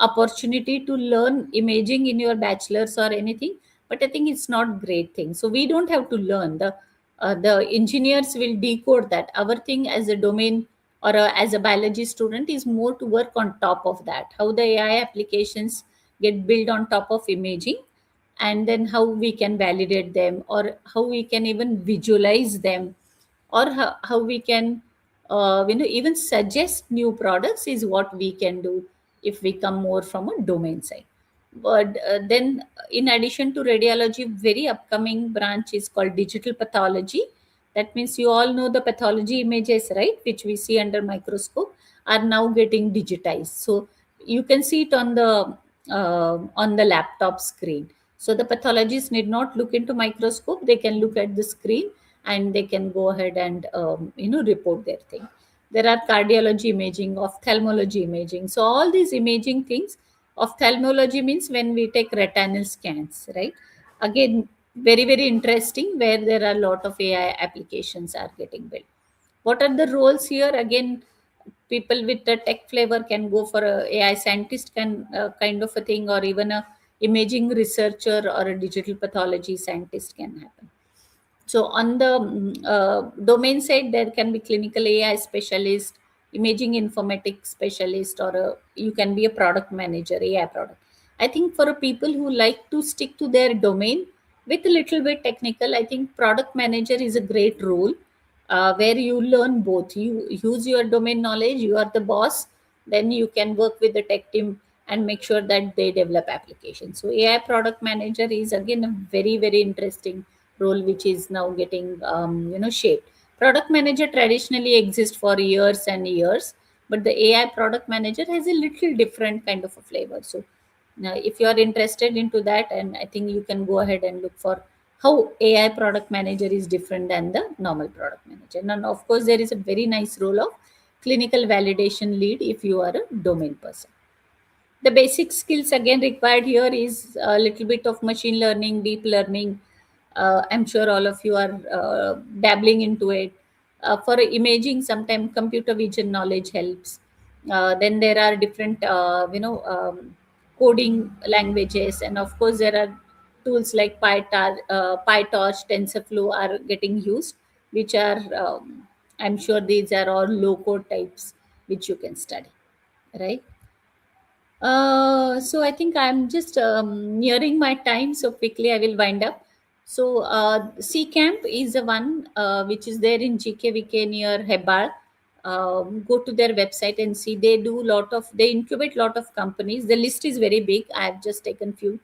opportunity to learn imaging in your bachelor's or anything, but I think it's not great thing. So we don't have to learn, the engineers will decode that. Our thing as a domain or as a biology student is more to work on top of that, how the AI applications get built on top of imaging, and then how we can validate them, or how we can even visualize them, or how we can even suggest new products, is what we can do if we come more from a domain side. But then in addition to radiology, very upcoming branch is called digital pathology. That means you all know the pathology images, right, which we see under microscope, are now getting digitized. So you can see it on the laptop screen. So the pathologists need not look into microscope, they can look at the screen, and they can go ahead and report their thing. There are cardiology imaging, ophthalmology imaging. So all these imaging things, ophthalmology means when we take retinal scans, right? Again, very, very interesting, where there are a lot of AI applications are getting built. What are the roles here? Again, people with the tech flavor can go for a AI scientist kind of a thing, or even a imaging researcher or a digital pathology scientist can happen. So on the domain side, there can be clinical AI specialist, imaging informatics specialist, or you can be a product manager, AI product. I think for people who like to stick to their domain with a little bit technical, I think product manager is a great role, where you learn both. You use your domain knowledge, you are the boss, then you can work with the tech team and make sure that they develop applications. So AI product manager is again a very, very interesting role, which is now getting shaped. Product manager traditionally exists for years and years, but the AI product manager has a little different kind of a flavor. So now, if you are interested into that, and I think you can go ahead and look for how AI product manager is different than the normal product manager. And of course, there is a very nice role of clinical validation lead if you are a domain person. The basic skills again required here is a little bit of machine learning, deep learning. I'm sure all of you are dabbling into it. For imaging, sometimes computer vision knowledge helps. Then there are different coding languages, and of course there are tools like pytorch, tensorflow are getting used, which are I'm sure these are all low code types which you can study, right? So I think I'm just nearing my time, so quickly I will wind up. So C Camp is the one which is there in GKVK near Hebbal. Go to their website and see. They incubate lot of companies. The list is very big. I have just taken few.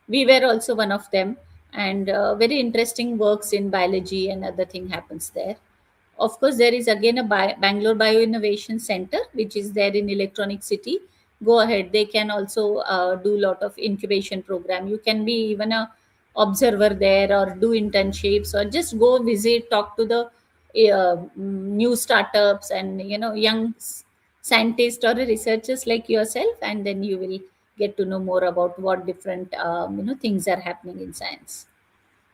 We were also one of them, and very interesting works in biology and other thing happens there. Of course, there is again a Bangalore Bio Innovation Center, which is there in Electronic City. Go ahead. They can also do lot of incubation program. You can be even a observer there, or do internships, or just go visit, talk to the new startups and young scientists or researchers like yourself, and then you will get to know more about what different things are happening in science.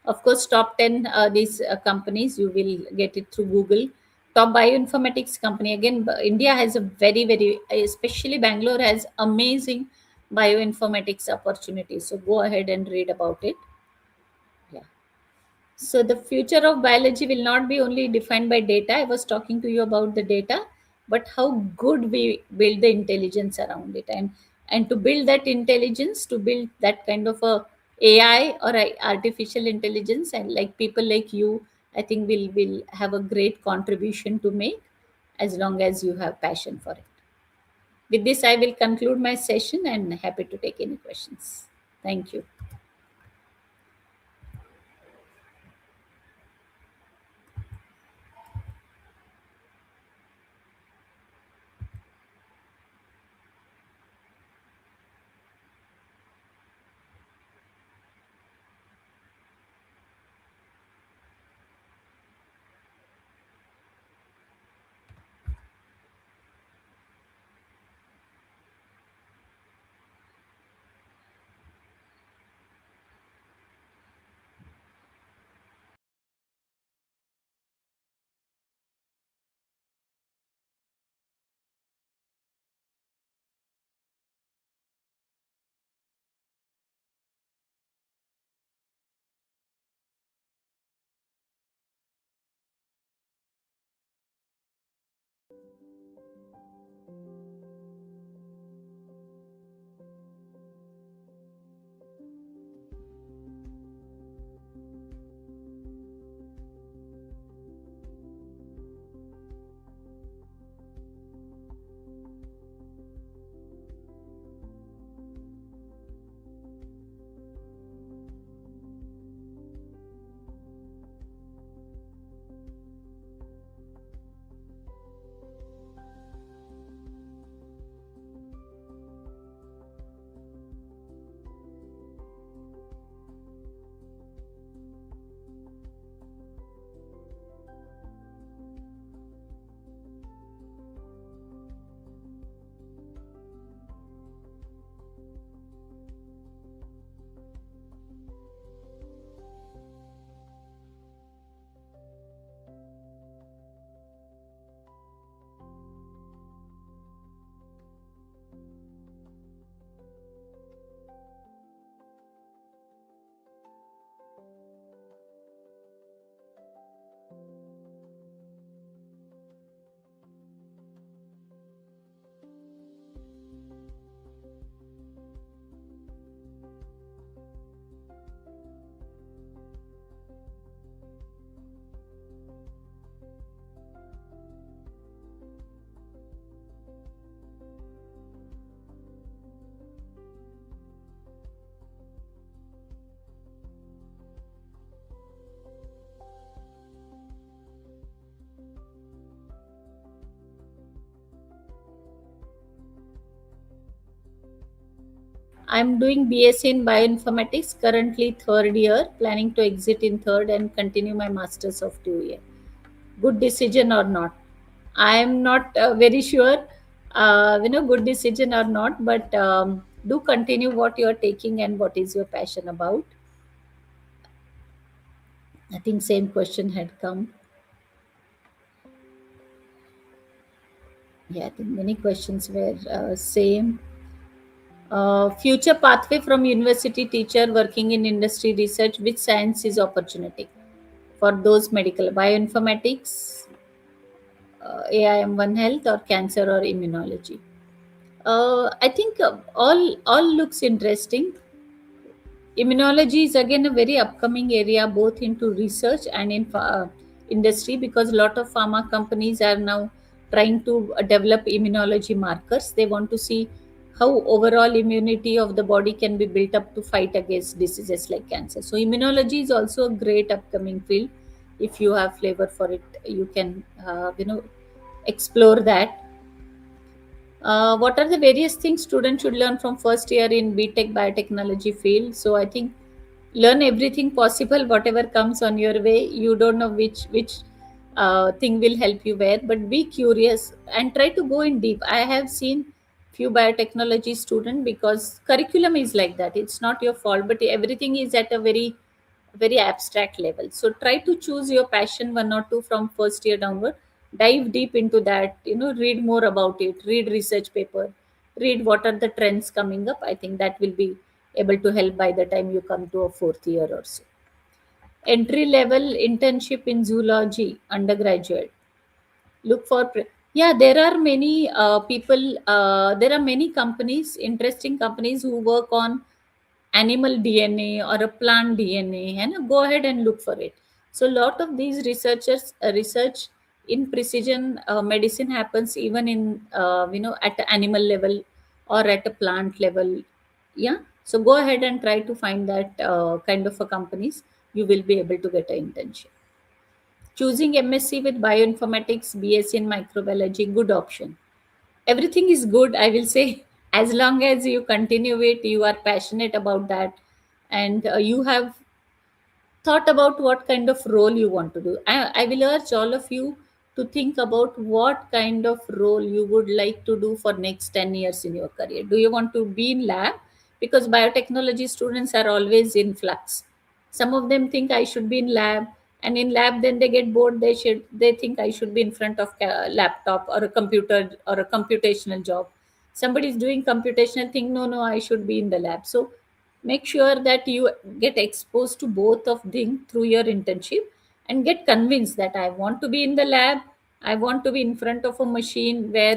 Of course, top 10 these companies, you will get it through Google. Top bioinformatics company. Again, India has a very, very, especially Bangalore, has amazing bioinformatics opportunities. So go ahead and read about it. Yeah. So the future of biology will not be only defined by data. I was talking to you about the data, but how good we build the intelligence around it, and to build that intelligence, to build that kind of a AI or artificial intelligence, and like people like you, I think will have a great contribution to make, as long as you have passion for it. With this, I will conclude my session and happy to take any questions. Thank you. I'm doing BSc in bioinformatics, currently third year, planning to exit in third and continue my masters of 2 year. Good decision or not? I am not very sure, good decision or not, but do continue what you are taking and what is your passion about. I think same question had come. Yeah, I think many questions were same. Future pathway from university teacher working in industry research, which science is opportunity for those medical bioinformatics, AIM1 health or cancer or immunology. I think all looks interesting. Immunology is again a very upcoming area, both into research and in industry, because a lot of pharma companies are now trying to develop immunology markers. They want to see how overall immunity of the body can be built up to fight against diseases like cancer. So immunology is also a great upcoming field. If you have flavor for it, you can explore that. What are the various things students should learn from first year in BTech biotechnology field? So I think learn everything possible, whatever comes on your way. You don't know which thing will help you where, but be curious and try to go in deep. I have seen few biotechnology student, because curriculum is like that. It's not your fault, but everything is at a very abstract level. So try to choose your passion, one or two from first year downward. Dive deep into that, read more about it, read research paper, read what are the trends coming up. I think that will be able to help by the time you come to a fourth year or so. Entry level internship in zoology undergraduate, look for yeah, there are many people, there are many companies, interesting companies who work on animal DNA or a plant DNA, and go ahead and look for it. So a lot of these researchers research in precision medicine happens even in at the animal level or at a plant level. Yeah, so go ahead and try to find that kind of a companies. You will be able to get an internship. Choosing MSc with bioinformatics, BSc in microbiology, good option. Everything is good, I will say, as long as you continue it, you are passionate about that, and you have thought about what kind of role you want to do. I will urge all of you to think about what kind of role you would like to do for next 10 years in your career. Do you want to be in lab? Because biotechnology students are always in flux. Some of them think I should be in lab, and in lab then they get bored. They think I should be in front of a laptop or a computer or a computational job. Somebody is doing computational thing, no, I should be in the lab. So make sure that you get exposed to both of them through your internship, and get convinced that I want to be in the lab, I want to be in front of a machine where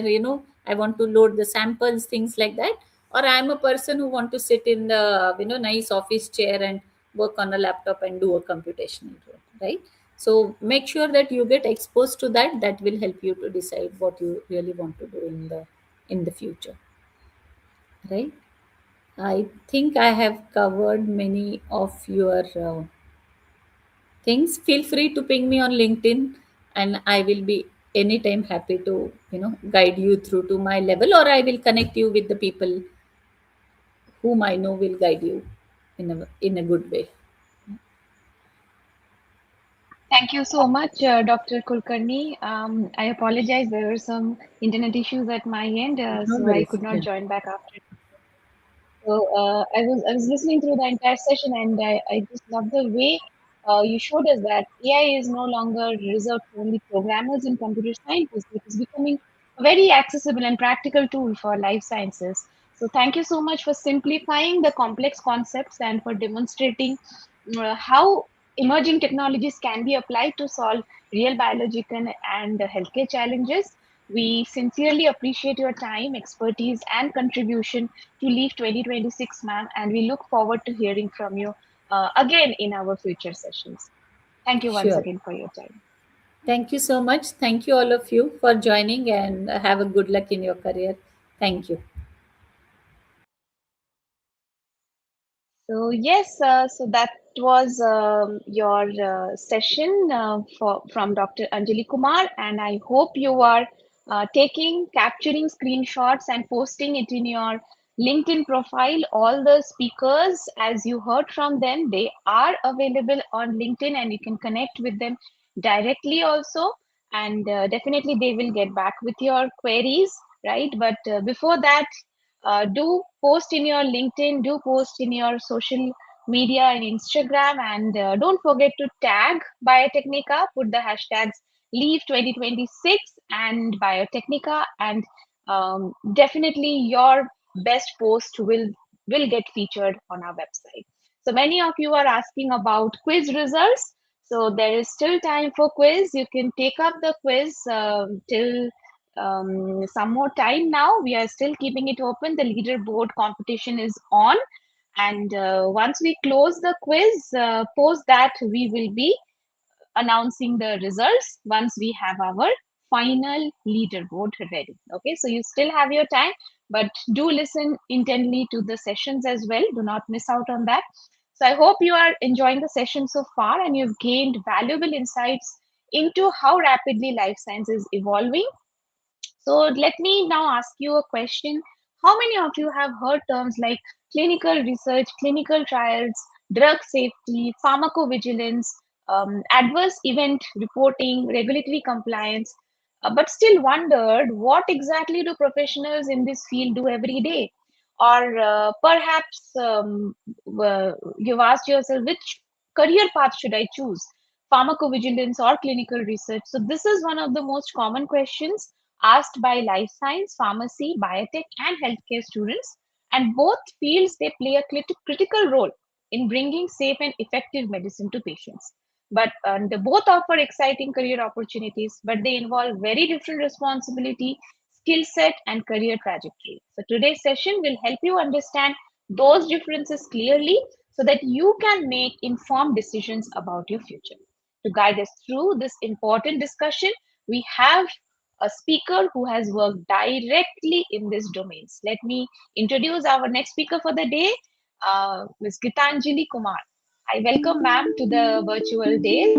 I want to load the samples, things like that, or I'm a person who want to sit in the nice office chair and work on a laptop and do a computational role, right? So make sure that you get exposed to that. That will help you to decide what you really want to do in the future, right? I think I have covered many of your things. Feel free to ping me on LinkedIn, and I will be anytime happy to guide you through to my level, or I will connect you with the people whom I know will guide you in a good way. Thank you so much, Dr. Kulkarni. I apologize, there were some internet issues at my end, No so I worries. could not Yeah. join back after. So I was listening through the entire session, and I just love the way you showed us that AI is no longer reserved for only programmers and computer scientists. It is becoming a very accessible and practical tool for life sciences. So thank you so much for simplifying the complex concepts and for demonstrating how emerging technologies can be applied to solve real biological and healthcare challenges. We sincerely appreciate your time, expertise, and contribution to Leaf 2026, ma'am, and we look forward to hearing from you again in our future sessions. Thank you once Sure. again for your time. Thank you so much. Thank you all of you for joining, and have a good luck in your career. Thank you. So yes, so that was your session from Dr. Anjali Kumar, and I hope you are capturing screenshots and posting it in your LinkedIn profile. All the speakers, as you heard from them, they are available on LinkedIn and you can connect with them directly also. And definitely they will get back with your queries, right? But before that, do post in your LinkedIn, do post in your social media and Instagram, and don't forget to tag Biotechnica, put the hashtags Leave 2026 and Biotechnica, and definitely your best post will get featured on our website. So many of you are asking about quiz results. So there is still time for quiz. You can take up the quiz till some more time now. We are still keeping it open. The leaderboard competition is on. And once we close the quiz, post that we will be announcing the results once we have our final leaderboard ready. Okay, so you still have your time, but do listen intently to the sessions as well. Do not miss out on that. So I hope you are enjoying the session so far and you've gained valuable insights into how rapidly life science is evolving. So let me now ask you a question. How many of you have heard terms like clinical research, clinical trials, drug safety, pharmacovigilance, adverse event reporting, regulatory compliance, but still wondered what exactly do professionals in this field do every day? Or perhaps you've asked yourself, which career path should I choose? Pharmacovigilance or clinical research? So this is one of the most common questions asked by life science, pharmacy, biotech, and healthcare students. And both fields they play a critical role in bringing safe and effective medicine to patients. But they both offer exciting career opportunities, but they involve very different responsibility, skill set, and career trajectory. So today's session will help you understand those differences clearly so that you can make informed decisions about your future. To guide us through this important discussion, we have a speaker who has worked directly in these domains. Let me introduce our next speaker for the day, Ms. Geethanjali Kumar. I welcome ma'am to the virtual day.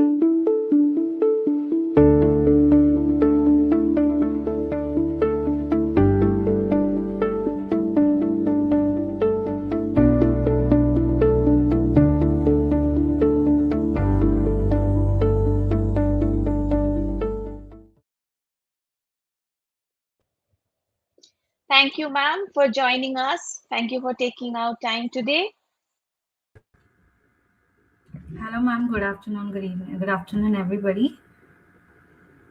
Thank you, ma'am, for joining us. Thank you for taking out time today. Hello, ma'am. Good afternoon, good evening, good afternoon, everybody.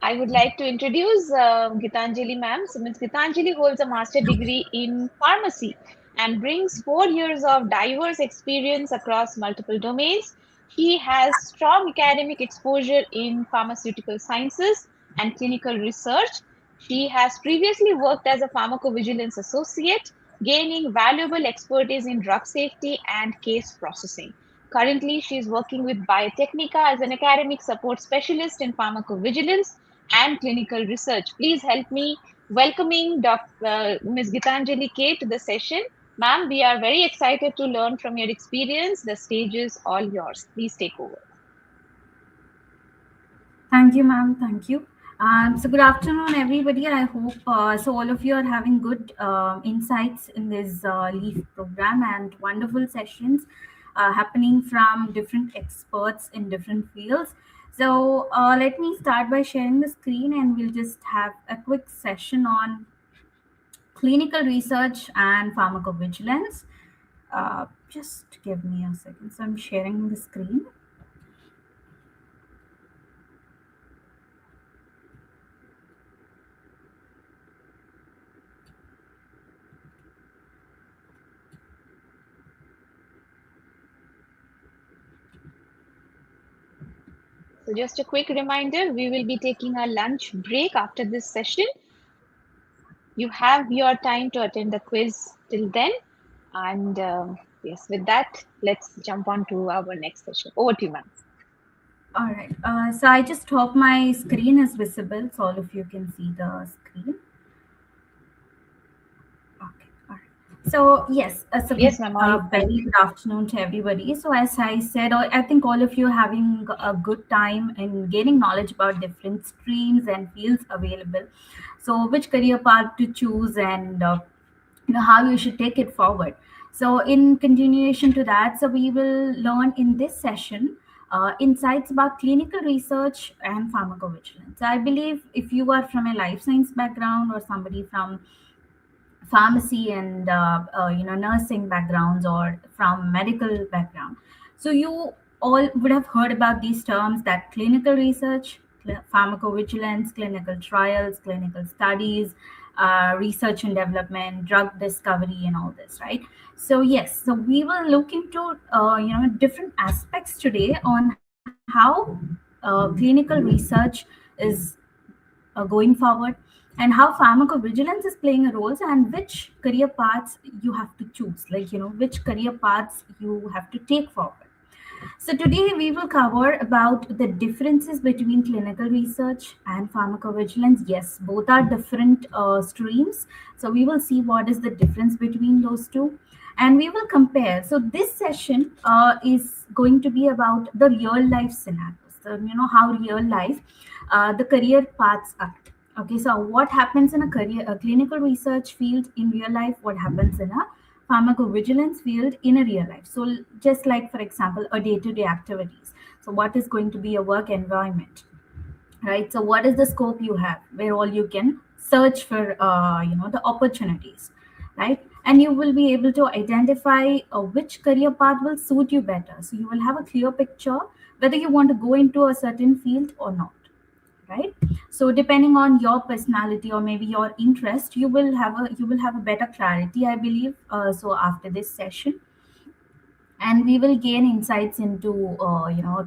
I would like to introduce Geethanjali ma'am. So Ms. Geethanjali holds a master degree in pharmacy and brings 4 years of diverse experience across multiple domains. She has strong academic exposure in pharmaceutical sciences and clinical research. She has previously worked as a pharmacovigilance associate, gaining valuable expertise in drug safety and case processing. Currently, she is working with Biotechnica as an academic support specialist in pharmacovigilance and clinical research. Please help me welcoming Ms. Geethanjali K to the session. Ma'am, we are very excited to learn from your experience. The stage is all yours. Please take over. Thank you, ma'am. Thank you. So good afternoon, everybody. I hope so all of you are having good insights in this LEAF program and wonderful sessions happening from different experts in different fields. So let me start by sharing the screen and we'll just have a quick session on clinical research and pharmacovigilance. Just give me a second. So I'm sharing the screen. So just a quick reminder, we will be taking a lunch break after this session. You have your time to attend the quiz till then. And yes, with that, let's jump on to our next session. Over to you, ma'am. All right. So I just hope my screen is visible so all of you can see the screen. Okay. All right. So yes, Yes, ma'am. very good afternoon to everybody. So as I said, I think all of you are having a good time in gaining knowledge about different streams and fields available. So which career path to choose and how you should take it forward. So in continuation to that, so we will learn in this session insights about clinical research and pharmacovigilance. So I believe if you are from a life science background or somebody from pharmacy and nursing backgrounds or from medical background, so you all would have heard about these terms, that clinical research, pharmacovigilance, clinical trials, clinical studies, research and development, drug discovery, and all this, right? So yes, so we will look into different aspects today on how clinical research is going forward, and how pharmacovigilance is playing a role, and which career paths you have to choose, like which career paths you have to take forward. So today we will cover about the differences between clinical research and pharmacovigilance. Yes, both are different streams. So we will see what is the difference between those two, and we will compare. So this session is going to be about the real life scenarios. So how real life the career paths are. Okay, so what happens in a clinical research field in real life? What happens in a pharmacovigilance field in a real life? So just like, for example, a day-to-day activities. So what is going to be a work environment, right? So what is the scope you have, where all you can search for the opportunities, right? And you will be able to identify which career path will suit you better. So you will have a clear picture whether you want to go into a certain field or not, right? So depending on your personality or maybe your interest, you will have a better clarity, I believe, so after this session, and we will gain insights into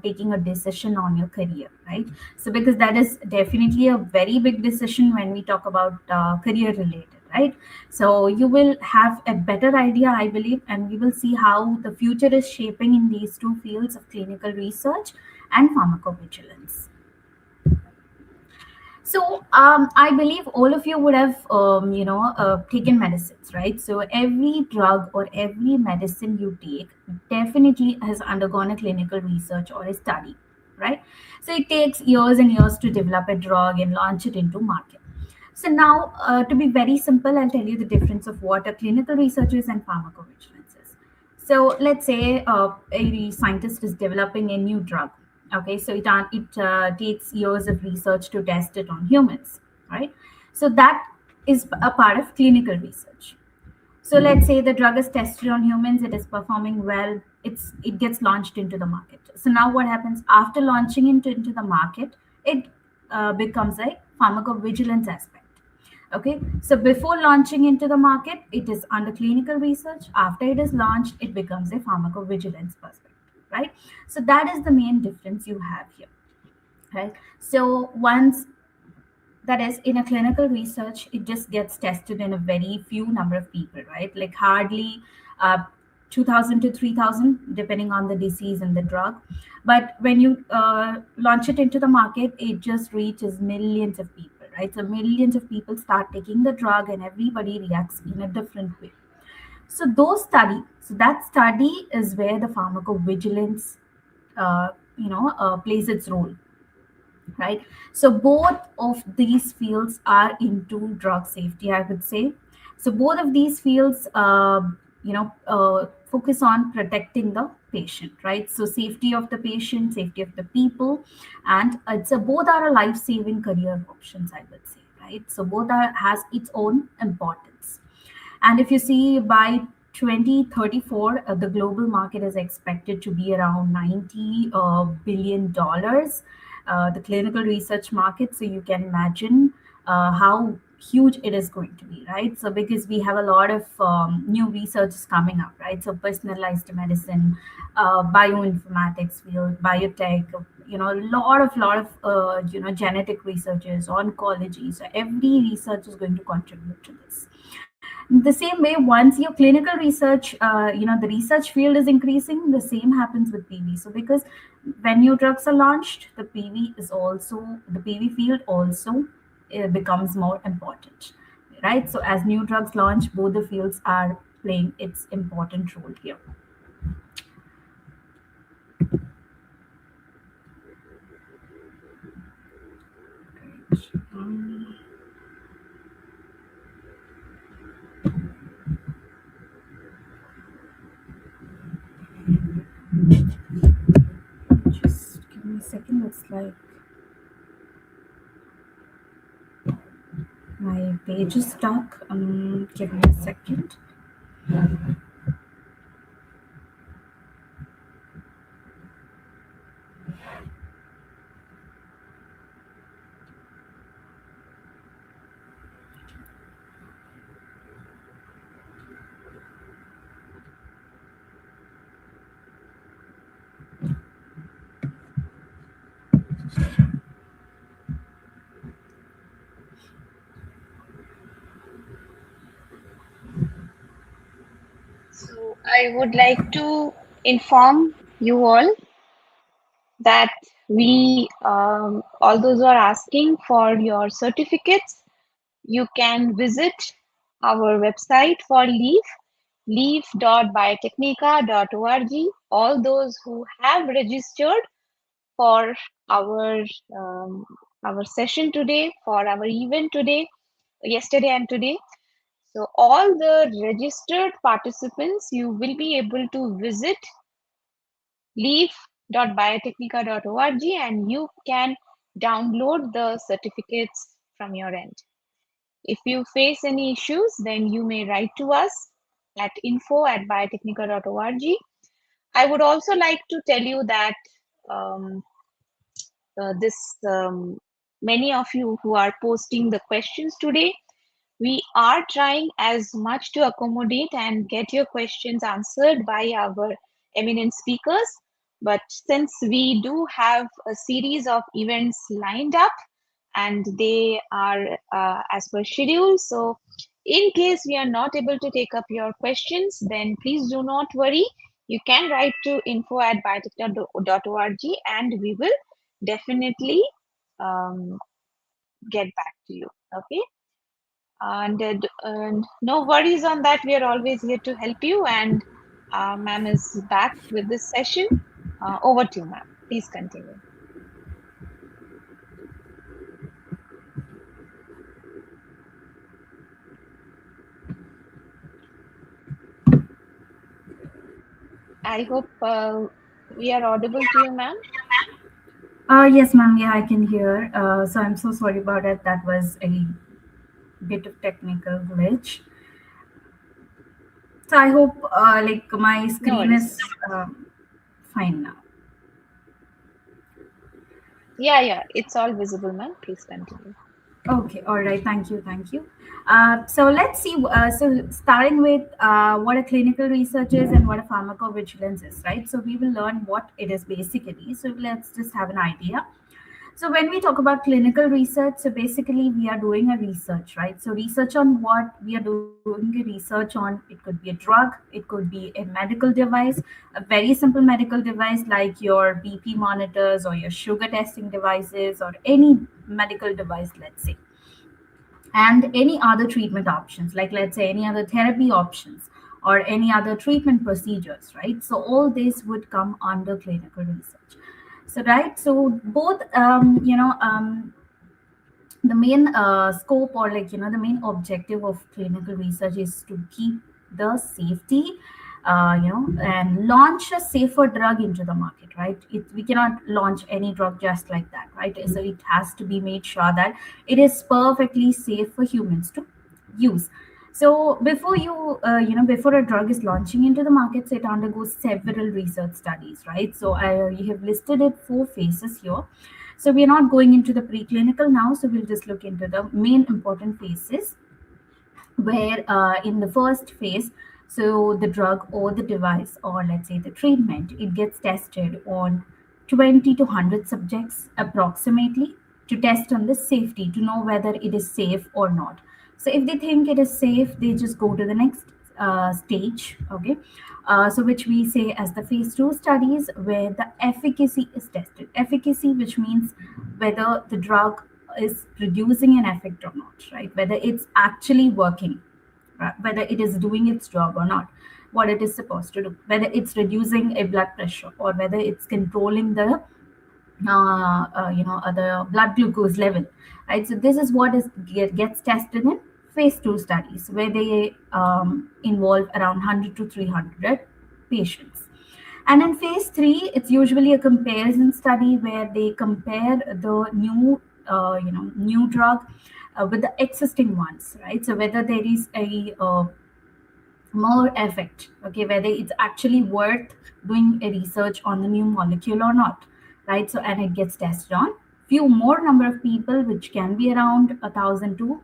taking a decision on your career, right? So because that is definitely a very big decision when we talk about career related, right? So you will have a better idea, I believe, and we will see how the future is shaping in these two fields of clinical research and pharmacovigilance. So I believe all of you would have, taken medicines, right? So every drug or every medicine you take definitely has undergone a clinical research or a study, right? So it takes years and years to develop a drug and launch it into market. So now, to be very simple, I'll tell you the difference of what a clinical research is and pharmacovigilance is. So let's say a scientist is developing a new drug. Okay, so it takes years of research to test it on humans, right? So that is a part of clinical research. So let's say the drug is tested on humans, it is performing well, it gets launched into the market. So now what happens after launching into the market? It becomes a pharmacovigilance aspect. Okay, so before launching into the market, it is under clinical research. After it is launched, it becomes a pharmacovigilance perspective, right? So that is the main difference you have here, right? So once, that is, in a clinical research, it just gets tested in a very few number of people, right? Like hardly uh, 2000 to 3000 depending on the disease and the drug. But when you launch it into the market, it just reaches millions of people, right? So millions of people start taking the drug and everybody reacts in a different way. So that study is where the pharmacovigilance plays its role, right? So both of these fields are into drug safety, I would say. So both of these fields focus on protecting the patient, right? So safety of the patient, safety of the people, and both are a life-saving career options, I would say, right? So both are has its own importance. And if you see, by 2034, the global market is expected to be around $90 billion, the clinical research market. So you can imagine how huge it is going to be, right? So because we have a lot of new research coming up, right? So personalized medicine, bioinformatics field, biotech, lot of genetic researches, oncology. So every research is going to contribute to this. The same way, once your clinical research, the research field is increasing, the same happens with PV. So because when new drugs are launched, the PV field also becomes more important, right? So as new drugs launch, both the fields are playing its important role here. Just give me a second. It's like my page is stuck. Give me a second. So I would like to inform you all that all those who are asking for your certificates, you can visit our website for leaf.biotechnica.org. All those who have registered for our um, our session today, for our event today, yesterday and today. So all the registered participants, you will be able to visit leaf.biotechnica.org and you can download the certificates from your end. If you face any issues, then you may write to us at info@biotechnica.org. I would also like to tell you that um, this many of you who are posting the questions today, we are trying as much to accommodate and get your questions answered by our eminent speakers. But since we do have a series of events lined up and they are as per schedule, so in case we are not able to take up your questions, then please do not worry. You can write to info@biotechnica.org and we will definitely get back to you. Okay. And no worries on that. We are always here to help you. And ma'am is back with this session. Over to you, ma'am. Please continue. I hope we are audible to you, ma'am. Yes, ma'am. Yeah, I can hear. So I'm so sorry about it. That was a bit of technical glitch. So I hope like my No screen worries, is fine now. Yeah, it's all visible, ma'am. Please continue. Okay, all right. Thank you, thank you. So let's see. So starting with what a clinical research is and what a pharmacovigilance is, right? So we will learn what it is basically. So let's just have an idea. So when we talk about clinical research, so basically we are doing a research, right? So research on what we are doing a research on, it could be a drug, it could be a medical device, a very simple medical device like your BP monitors or your sugar testing devices or any medical device, let's say, and any other treatment options, like let's say any other therapy options or any other treatment procedures, right? So all this would come under clinical research. So right, so both the main scope, or like the main objective of clinical research is to keep the safety, and launch a safer drug into the market, right? We cannot launch any drug just like that, right? So it has to be made sure that it is perfectly safe for humans to use. So before before a drug is launching into the market, so it undergoes several research studies, right? So you have listed it 4 phases here. So we are not going into the preclinical now, so we'll just look into the main important phases, where in the first phase, so the drug or the device, or let's say the treatment, it gets tested on 20 to 100 subjects approximately, to test on the safety, to know whether it is safe or not. So if they think it is safe, they just go to the next stage. Okay. So which we say as the phase 2 studies, where the efficacy is tested. Efficacy, which means whether the drug is producing an effect or not, right? Whether it's actually working, right? Whether it is doing its job or not, what it is supposed to do, whether it's reducing a blood pressure or whether it's controlling the the blood glucose level, right? So this is what gets tested in phase 2 studies, where they involve around 100 to 300 patients. And in phase 3, it's usually a comparison study where they compare the new drug with the existing ones, right? So whether there is a more effect, okay, whether it's actually worth doing a research on the new molecule or not, right? So and it gets tested on few more number of people, which can be around 1,000 to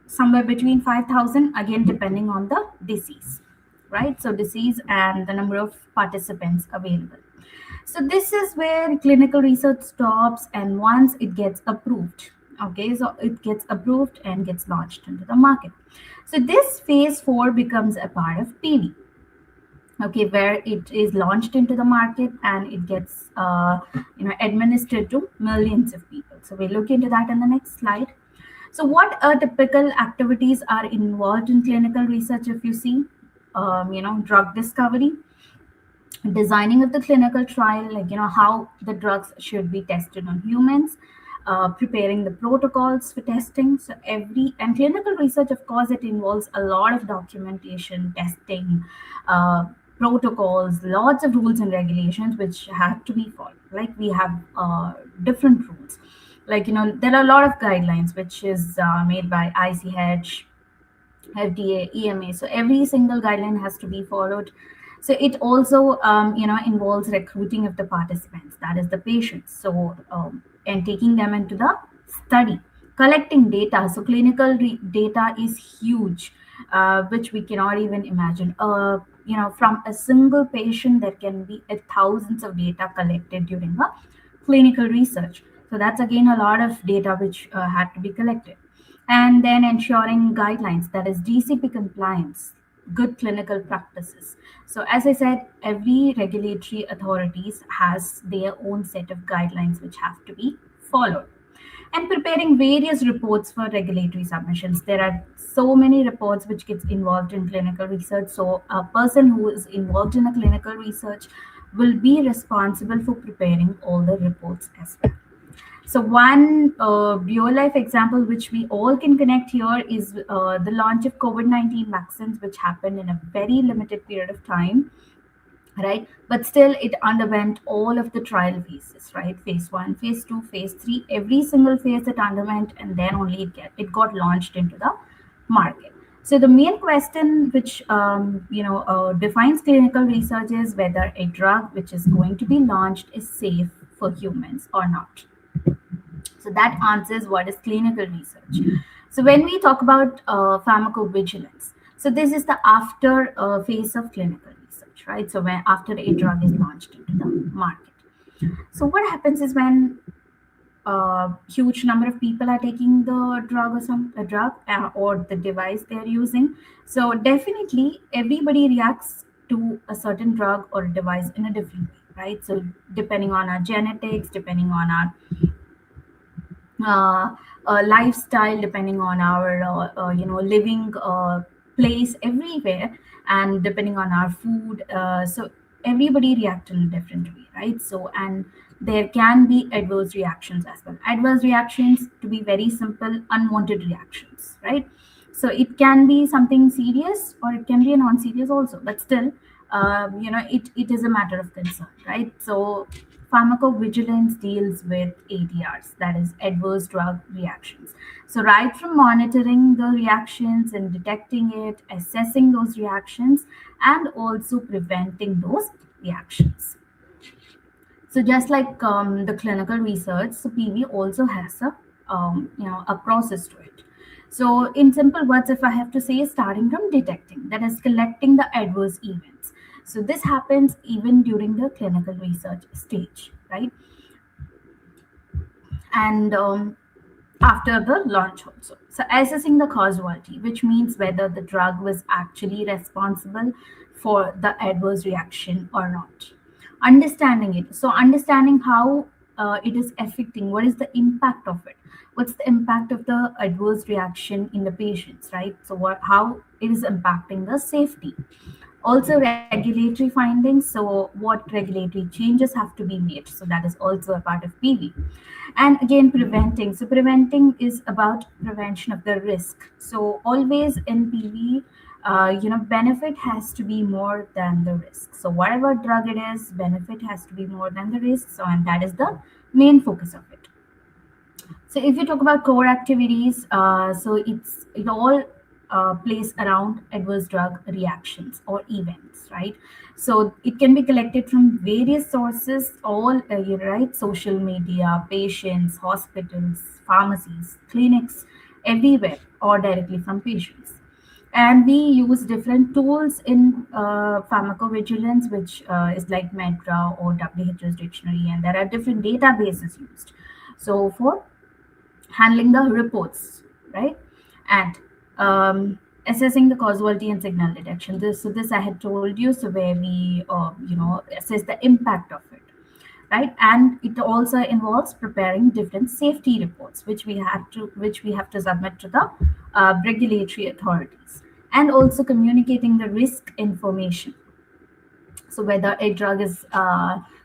somewhere between 5,000, again depending on the disease, right? So disease and the number of participants available. So this is where clinical research stops, and once it gets approved, okay, so it gets approved and gets launched into the market. So this phase 4 becomes a part of PV, okay, where it is launched into the market and it gets administered to millions of people. So we look into that in the next slide. So what typical activities are involved in clinical research? If you see, drug discovery, designing of the clinical trial, like how the drugs should be tested on humans, preparing the protocols for testing. So every and clinical research, of course, it involves a lot of documentation, testing, protocols, lots of rules and regulations which have to be followed. Like we have different rules, like there are a lot of guidelines which is made by ICH, FDA, EMA. So every single guideline has to be followed. So it also, involves recruiting of the participants, that is the patients. So and taking them into the study, collecting data. So clinical data is huge, which we cannot even imagine. From a single patient, there can be thousands of data collected during a clinical research. So that's again a lot of data which had to be collected. And then ensuring guidelines, that is GCP compliance, good clinical practices. So as I said, every regulatory authorities has their own set of guidelines which have to be followed. And preparing various reports for regulatory submissions. There are so many reports which gets involved in clinical research. So a person who is involved in a clinical research will be responsible for preparing all the reports as well. So one real life example which we all can connect here is the launch of COVID-19 vaccines, which happened in a very limited period of time, right? But still it underwent all of the trial phases, right? Phase 1, phase 2, phase 3, every single phase it underwent, and then only it got launched into the market. So the main question which defines clinical research is whether a drug which is going to be launched is safe for humans or not. So that answers what is clinical research. So when we talk about pharmacovigilance, so this is the after phase of clinical research, right? So when after a drug is launched into the market. So what happens is when huge number of people are taking the drug or the device they're using. So definitely everybody reacts to a certain drug or device in a different way, right? So depending on our genetics, depending on our lifestyle, depending on our living place everywhere, and depending on our food, so everybody react in a different way, right? So and there can be adverse reactions as well. Adverse reactions, to be very simple, unwanted reactions, right? So it can be something serious or it can be a non-serious also, but still it is a matter of concern, right? So pharmacovigilance deals with ADRs, that is adverse drug reactions. So right from monitoring the reactions and detecting it, assessing those reactions, and also preventing those reactions. So just like the clinical research, so PV also has a process to it. So in simple words, if I have to say, starting from detecting, that is collecting the adverse events. So this happens even during the clinical research stage, right? And after the launch also. So assessing the causality, which means whether the drug was actually responsible for the adverse reaction or not. Understanding it. So understanding how it is affecting, what is the impact of it? What's the impact of the adverse reaction in the patients, right? So how it is impacting the safety. Also regulatory findings, so what regulatory changes have to be made, so that is also a part of PV. And again, preventing, so preventing is about prevention of the risk. So always in PV, benefit has to be more than the risk. So whatever drug it is, benefit has to be more than the risk. So, and that is the main focus of it. So if you talk about core activities, so it all plays around adverse drug reactions or events, right? So it can be collected from various sources, all right, social media, patients, hospitals, pharmacies, clinics, everywhere, or directly from patients. And we use different tools in pharmacovigilance, which is like Medra or WHO's dictionary, and there are different databases used. So for handling the reports, right? And assessing the causality and signal detection. This I had told you. So where we assess the impact of it, right? And it also involves preparing different safety reports, which we have to submit to the regulatory authorities, and also communicating the risk information. So whether a drug is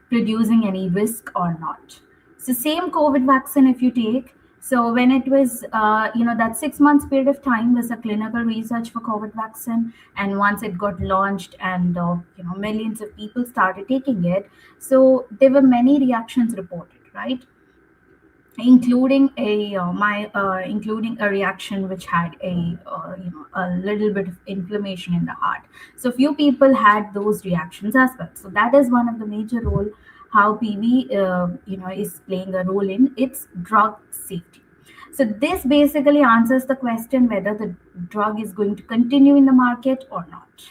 producing any risk or not. So same COVID vaccine, if you take, so when it was, that 6 months period of time was a clinical research for COVID vaccine, and once it got launched and millions of people started taking it, so there were many reactions reported, right? Including a reaction which had a little bit of inflammation in the heart. So few people had those reactions as well. So that is one of the major role how PV is playing a role in its drug safety. So this basically answers the question whether the drug is going to continue in the market or not,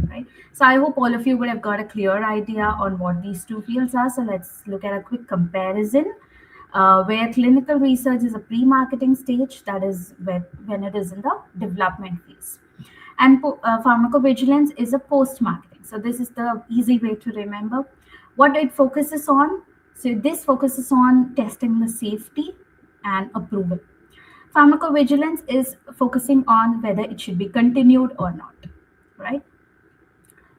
right? So I hope all of you would have got a clear idea on what these two fields are. So let's look at a quick comparison. Where clinical research is a pre-marketing stage, that is when it is in the development phase. And pharmacovigilance is a post-marketing. So this is the easy way to remember. What it focuses on, so this focuses on testing the safety and approval. Pharmacovigilance is focusing on whether it should be continued or not, right?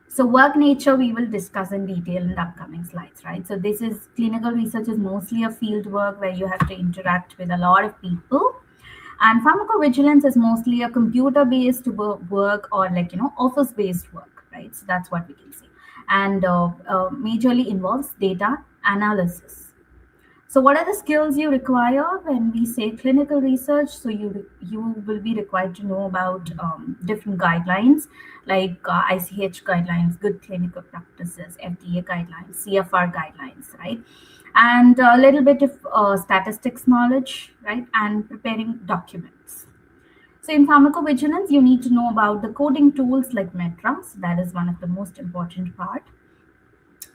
So work nature we will discuss in detail in the upcoming slides, right? So this is clinical research is mostly a field work where you have to interact with a lot of people. And pharmacovigilance is mostly a computer-based work or office-based work, right? So that's what we can see. And majorly involves data analysis. So what are the skills you require when we say clinical research? So you will be required to know about different guidelines like ICH guidelines, good clinical practices, FDA guidelines, CFR guidelines, right? And a little bit of statistics knowledge, right? And preparing documents. So in pharmacovigilance, you need to know about the coding tools like Metra. So that is one of the most important part.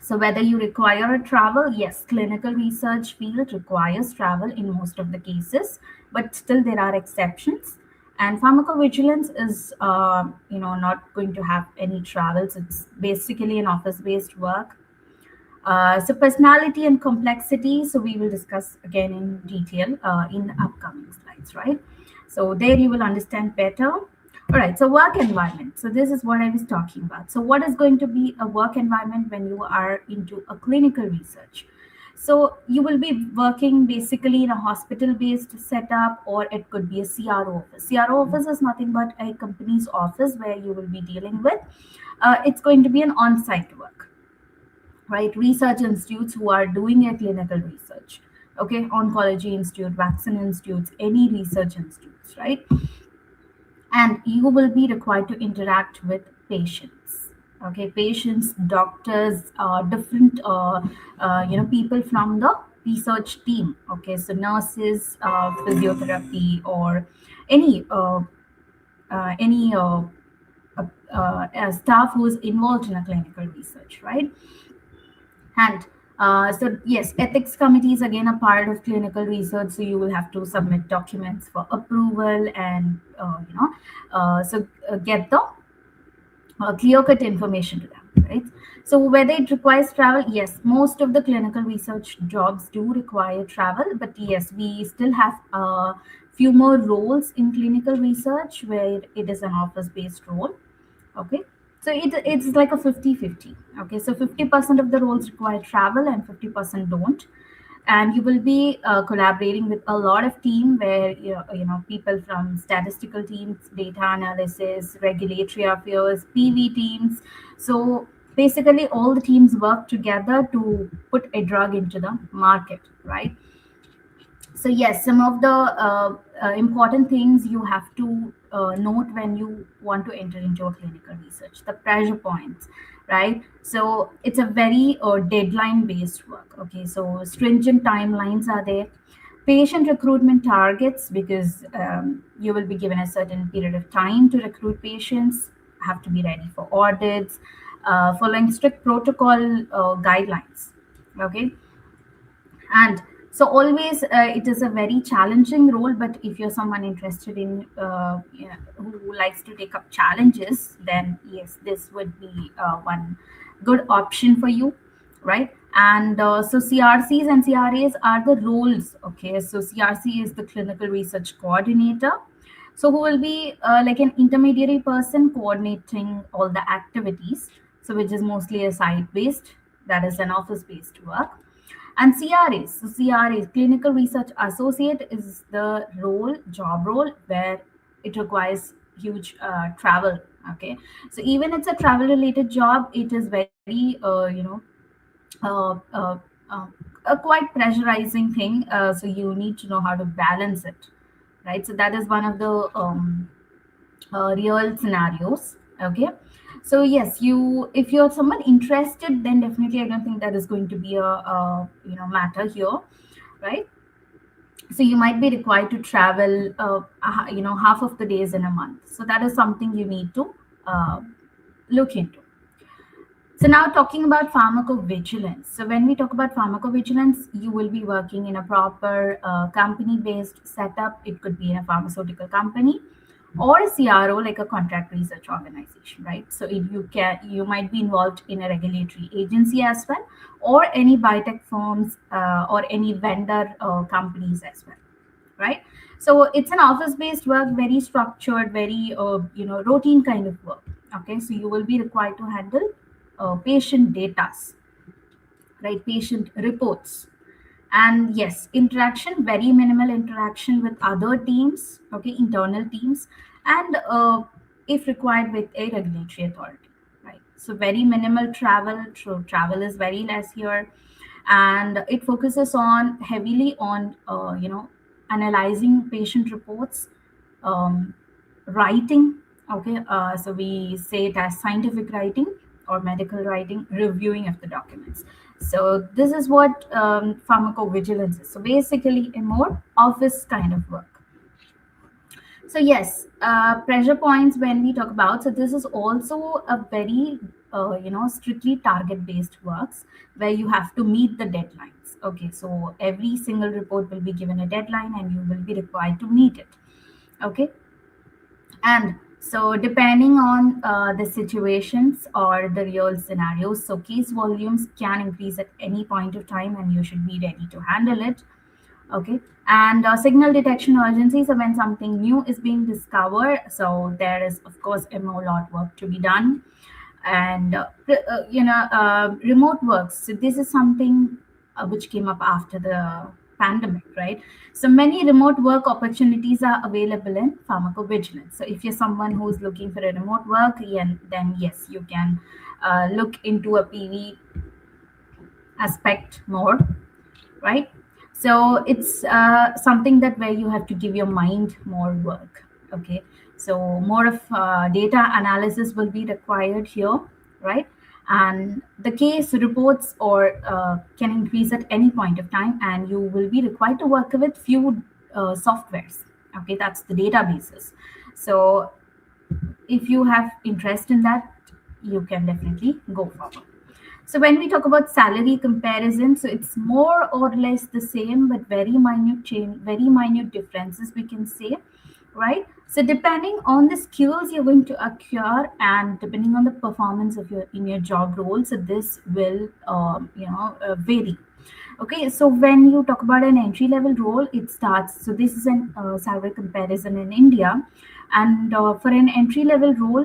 So whether you require a travel, yes, clinical research field requires travel in most of the cases, but still there are exceptions. And pharmacovigilance is, not going to have any travels. It's basically an office-based work. So personality and complexity, so we will discuss again in detail in the upcoming slides, right? So there you will understand better. All right, so work environment. So this is what I was talking about. So what is going to be a work environment when you are into a clinical research? So you will be working basically in a hospital-based setup, or it could be a CRO office. CRO office is nothing but a company's office where you will be dealing with. It's going to be an on-site work, right? Research institutes who are doing a clinical research, okay? Oncology institute, vaccine institutes, any research institutes, right? And you will be required to interact with patients, okay? Patients, doctors, different people from the research team, okay? So nurses, physiotherapy, or any staff who is involved in a clinical research, right? And so yes, ethics committee is again a part of clinical research. So you will have to submit documents for approval and get the clear-cut information to them, right? So whether it requires travel, yes, most of the clinical research jobs do require travel, but yes, we still have a few more roles in clinical research where it is an office-based role, okay? So it's like a 50-50, okay? So 50% of the roles require travel and 50% don't. and you will be collaborating with a lot of team where people from statistical teams, data analysis, regulatory affairs, PV teams. So basically all the teams work together to put a drug into the market, right? So yes, some of the important things you have to note when you want to enter into a clinical research, the pressure points, right? So it's a very deadline based work. Okay, so stringent timelines are there. Patient recruitment targets, because you will be given a certain period of time to recruit patients, have to be ready for audits, following strict protocol guidelines. Okay, and so always it is a very challenging role, but if you're someone interested in who likes to take up challenges, then yes, this would be one good option for you, right? And so CRCs and CRAs are the roles. Okay, so CRC is the clinical research coordinator, so who will be like an intermediary person coordinating all the activities, so which is mostly a site based, that is an office based work. And CRAs, so CRAs, clinical research associate, is the job role where it requires huge travel. Okay, so even it's a travel related job, it is very uh, uh, uh, a quite pressurizing thing. So you need to know how to balance it, right? So that is one of the real scenarios. Okay, so yes, you, if you're someone interested, then definitely I don't think that is going to be a matter here, right? So you might be required to travel half of the days in a month, so that is something you need to uh, look into. So now talking about pharmacovigilance. So when we talk about pharmacovigilance, you will be working in a proper company-based setup. It could be in a pharmaceutical company or a CRO, like a contract research organization, right? So if you might be involved in a regulatory agency as well, or any biotech firms or any vendor companies as well, right? So it's an office-based work, very structured, very routine kind of work. Okay, so you will be required to handle patient data, right? Patient reports, and yes, interaction, very minimal interaction with other teams. Okay, internal teams, and if required with a regulatory authority, right? So very minimal travel. Travel is very less here, and it focuses on heavily on analyzing patient reports, um, writing. Okay, so we say it as scientific writing or medical writing, reviewing of the documents. So this is what pharmacovigilance is. So basically a more office kind of work. So yes, pressure points when we talk about, so this is also a very strictly target based works where you have to meet the deadlines. Okay, so every single report will be given a deadline and you will be required to meet it. Okay, and so depending on the situations or the real scenarios, so case volumes can increase at any point of time and you should be ready to handle it. Okay, and signal detection urgency, so when something new is being discovered, so there is of course a more lot work to be done. And remote works, so this is something which came up after the pandemic, right? So many remote work opportunities are available in pharmacovigilance. So if you're someone who's looking for a remote work, then yes, you can look into a PV aspect more, right? So it's something that where you have to give your mind more work. Okay, so more of data analysis will be required here, right? And the case reports or can increase at any point of time, and you will be required to work with few softwares. Okay, that's the databases. So if you have interest in that, you can definitely go forward. So when we talk about salary comparison, so it's more or less the same, but very minute change, very minute differences we can say, right? So depending on the skills you're going to acquire and depending on the performance of your in your job role, so this will vary. Okay, so when you talk about an entry level role, it starts. So this is an salary comparison in India, and for an entry level role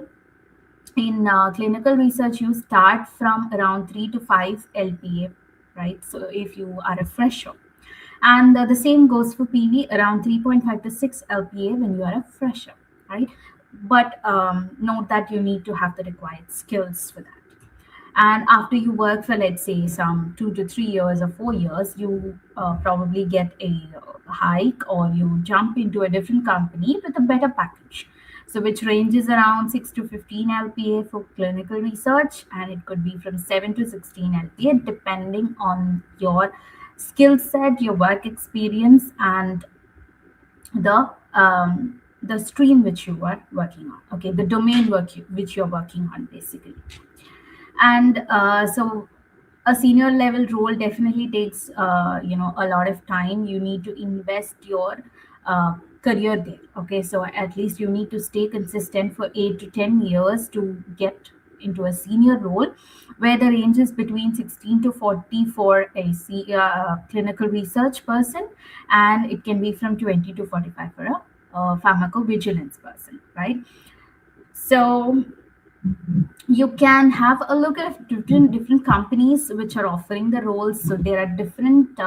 in clinical research, you start from around 3 to 5 LPA, right? So if you are a fresher, And the same goes for PV, around 3.5 to 6 LPA when you are a fresher, right? But note that you need to have the required skills for that. And after you work for, let's say, some 2 to 3 years or 4 years, you probably get a hike, or you jump into a different company with a better package. So, which ranges around 6 to 15 LPA for clinical research, and it could be from 7 to 16 LPA, depending on your skill set, your work experience, and the stream which you are working on. Okay, the domain which you're working on, basically. And so a senior level role definitely takes a lot of time. You need to invest your career there. Okay, so at least you need to stay consistent for 8 to 10 years to get into a senior role, where the range is between 16 to 40 for a clinical research person, and it can be from 20 to 45 for a pharmacovigilance person, right? So you can have a look at different companies which are offering the roles. So there are different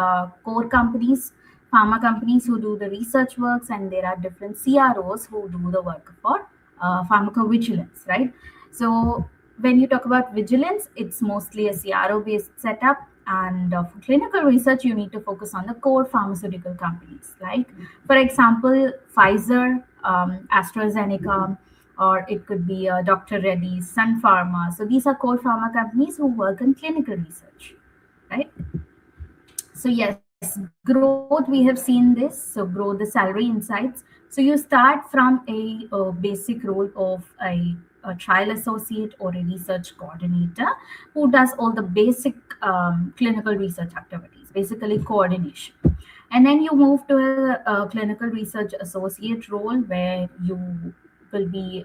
core companies, pharma companies, who do the research works, and there are different CROs who do the work for pharmacovigilance, right? So when you talk about vigilance, it's mostly a CRO based setup, and for clinical research you need to focus on the core pharmaceutical companies, like for example Pfizer, AstraZeneca, or it could be Dr. Reddy's, Sun Pharma. So these are core pharma companies who work in clinical research, right? So yes, growth, we have seen this. So growth, the salary insights. So you start from a basic role of a trial associate or a research coordinator who does all the basic clinical research activities, basically coordination. And then you move to a clinical research associate role, where you will be,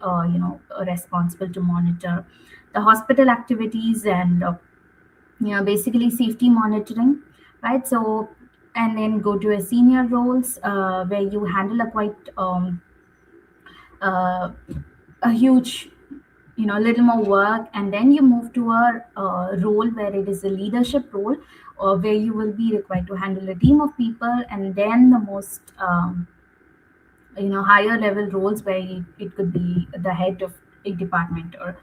responsible to monitor the hospital activities and, basically safety monitoring, right? So, and then go to a senior roles where you handle a quite uh, a huge, little more work, and then you move to a role where it is a leadership role, or where you will be required to handle a team of people, and then the most higher level roles where it could be the head of a department, or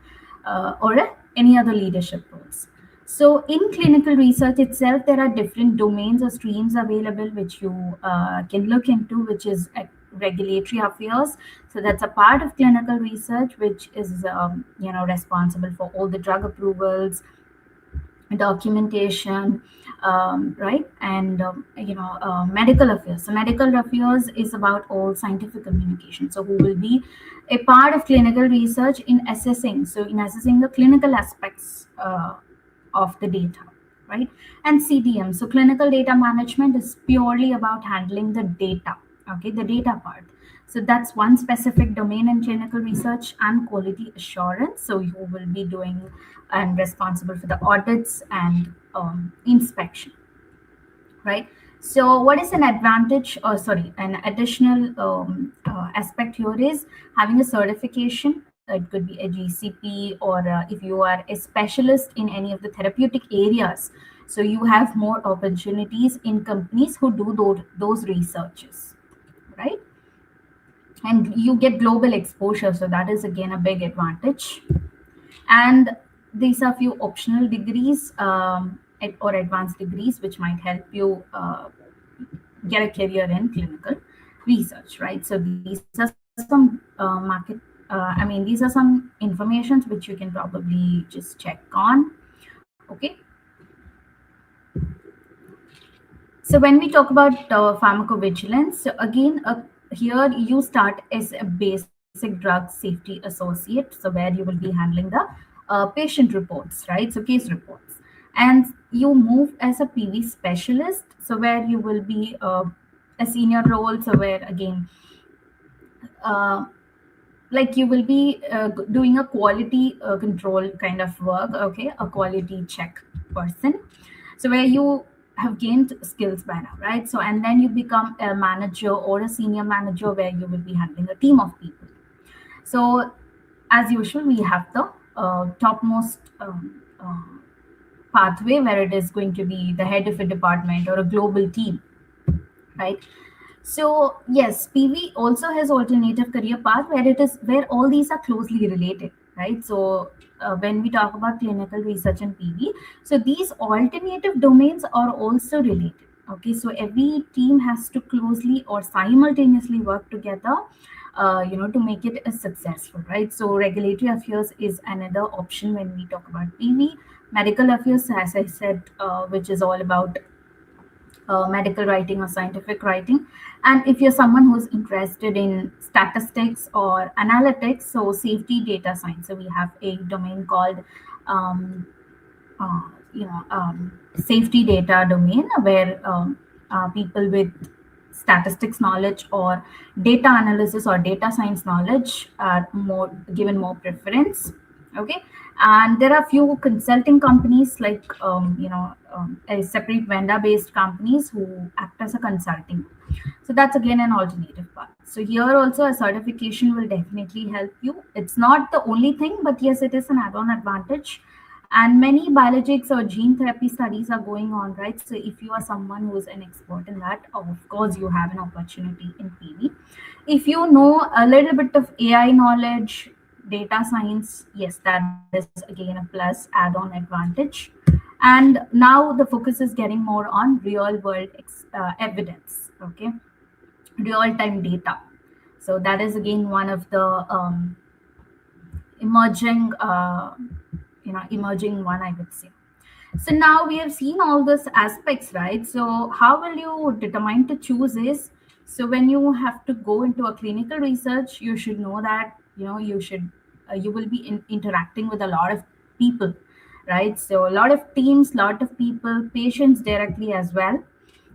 any other leadership roles. So in clinical research itself, there are different domains or streams available which you can look into, which is regulatory affairs. So that's a part of clinical research which is responsible for all the drug approvals, documentation, right? And medical affairs. So medical affairs is about all scientific communication. So who will be a part of clinical research in assessing, the clinical aspects of the data, right? And CDM, so clinical data management, is purely about handling the data. Okay, the data part. So that's one specific domain in clinical research. And quality assurance, so you will be doing and responsible for the audits and inspection, right? So what is an advantage, or sorry, an additional aspect here is having a certification. It could be a GCP, or if you are a specialist in any of the therapeutic areas, so you have more opportunities in companies who do those researches, right? And you get global exposure, so that is again a big advantage. And these are few optional degrees, or advanced degrees, which might help you get a career in clinical research, right? So these are some these are some informations which you can probably just check on. Okay. So when we talk about pharmacovigilance, so again, here you start as a basic drug safety associate, so where you will be handling the patient reports, right? So case reports. And you move as a PV specialist, so where you will be a senior role, so where again, like you will be doing a quality control kind of work, okay, a quality check person. So where you have gained skills by now, right? So, and then you become a manager or a senior manager, where you will be handling a team of people. So as usual, we have the topmost pathway, where it is going to be the head of a department or a global team, right? So yes, PV also has alternative career path where it is where all these are closely related, right? So when we talk about clinical research and PV, so these alternative domains are also related. Okay, so every team has to closely or simultaneously work together, to make it a successful, right? So regulatory affairs is another option when we talk about PV. Medical affairs, as I said, which is all about medical writing or scientific writing. And if you're someone who's interested in statistics or analytics, so safety data science, so we have a domain called um, uh, safety data domain, where people with statistics knowledge or data analysis or data science knowledge are more given more preference. Okay, and there are few consulting companies like a separate vendor based companies who act as a consulting. So that's again an alternative path. So here also a certification will definitely help you. It's not the only thing, but yes, it is an add-on advantage. And many biologics or gene therapy studies are going on, right? So if you are someone who is an expert in that, of course you have an opportunity in PV. If you know a little bit of AI knowledge, data science, yes, that is again a plus add-on advantage. And now the focus is getting more on real world evidence, okay, real time data. So that is again one of the emerging emerging one, I would say. So now we have seen all those aspects, right? So how will you determine to choose is, so when you have to go into a clinical research, you should know that you will be interacting with a lot of people, right? So a lot of teams, lot of people, patients directly as well,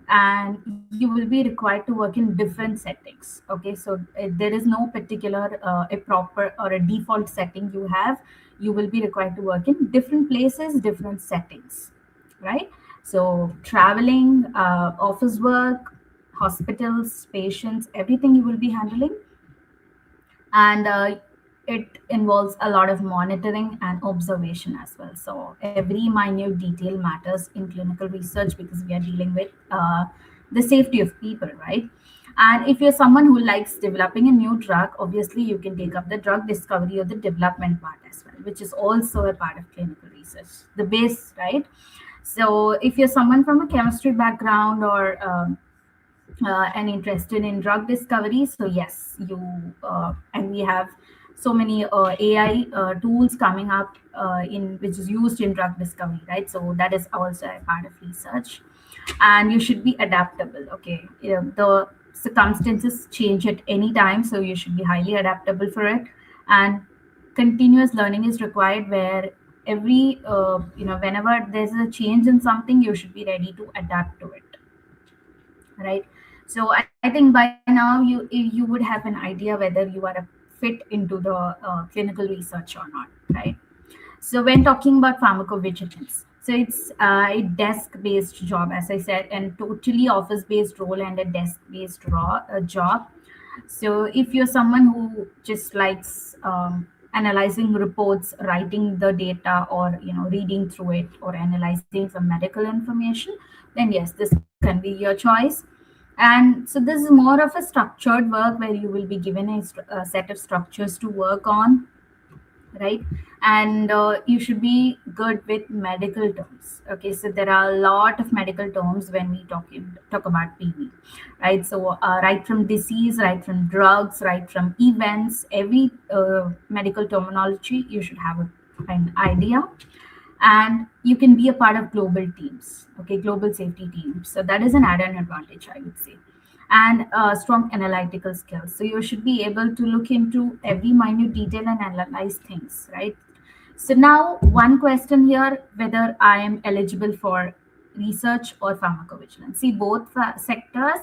and you will be required to work in different settings. Okay, so there is no particular a proper or a default setting you have. You will be required to work in different places, different settings, right? So traveling, office work, hospitals, patients, everything you will be handling. And it involves a lot of monitoring and observation as well. So every minute detail matters in clinical research because we are dealing with the safety of people, right? And if you're someone who likes developing a new drug, obviously you can take up the drug discovery or the development part as well, which is also a part of clinical research, the base, right? So if you're someone from a chemistry background or and interested in drug discovery, so yes, you and we have so many AI tools coming up in which is used in drug discovery, right? So that is also a part of research. And you should be adaptable. Okay, the circumstances change at any time, so you should be highly adaptable for it. And continuous learning is required, where every whenever there's a change in something, you should be ready to adapt to it, right? So I think by now you would have an idea whether you are a fit into the clinical research or not, right? So when talking about pharmacovigilance, so it's a desk-based job, as I said, and totally office-based role and a desk-based job. So if you're someone who just likes analyzing reports, writing the data, or reading through it or analyzing some medical information, then yes, this can be your choice. And so this is more of a structured work where you will be given a set of structures to work on, right? And you should be good with medical terms. Okay, so there are a lot of medical terms when we talk about PV, right? So right from disease, right from drugs, right from events, every medical terminology you should have an idea. And you can be a part of global teams, okay, global safety teams. So that is an add-on advantage, I would say. And strong analytical skills. So you should be able to look into every minute detail and analyze things, right? So now one question here, whether I am eligible for research or pharmacovigilance. See, both sectors,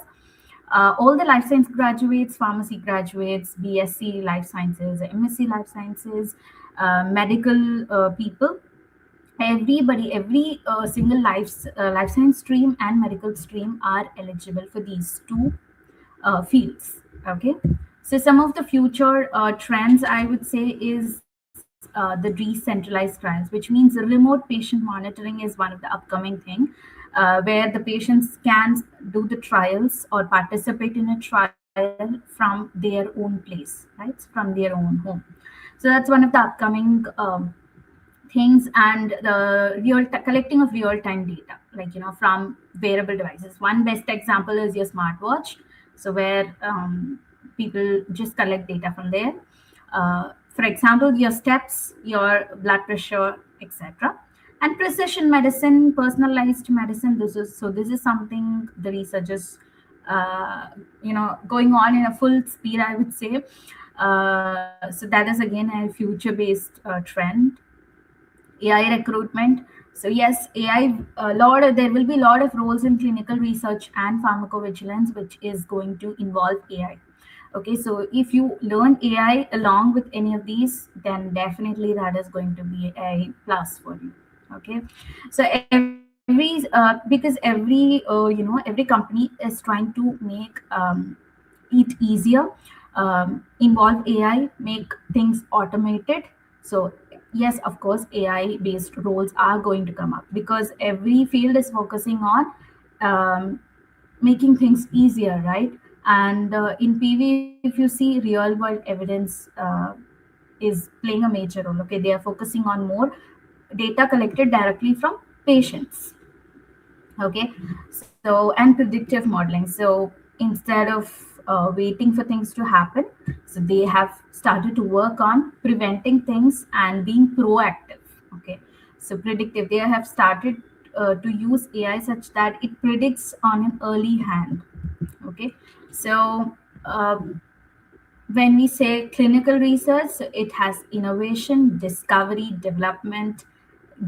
all the life science graduates, pharmacy graduates, BSc life sciences, MSc life sciences, medical people, everybody, every single life science stream and medical stream are eligible for these two fields. Okay, so some of the future trends, I would say, is the decentralized trials, which means remote patient monitoring is one of the upcoming thing. where the patients can do the trials or participate in a trial from their own place, right? From their own home. So that's one of the upcoming things, and the collecting of real time data, like from wearable devices. One best example is your smartwatch, so where people just collect data from there. For example, your steps, your blood pressure, etc. And precision medicine, personalized medicine, this is something the researchers going on in a full speed, I would say. So that is again a future based trend. AI recruitment. So yes, AI, there will be a lot of roles in clinical research and pharmacovigilance, which is going to involve AI. Okay, so if you learn AI along with any of these, then definitely that is going to be a plus for you. Okay, so because every company is trying to make it easier, involve AI, make things automated. So yes, of course, AI based roles are going to come up because every field is focusing on um, making things easier, right? And in PV, if you see, real world evidence is playing a major role. Okay, they are focusing on more data collected directly from patients. Okay, so and predictive modeling. So instead of waiting for things to happen, so they have started to work on preventing things and being proactive. Okay, so predictive, they have started to use AI such that it predicts on an early hand. Okay, so when we say clinical research, so it has innovation, discovery, development,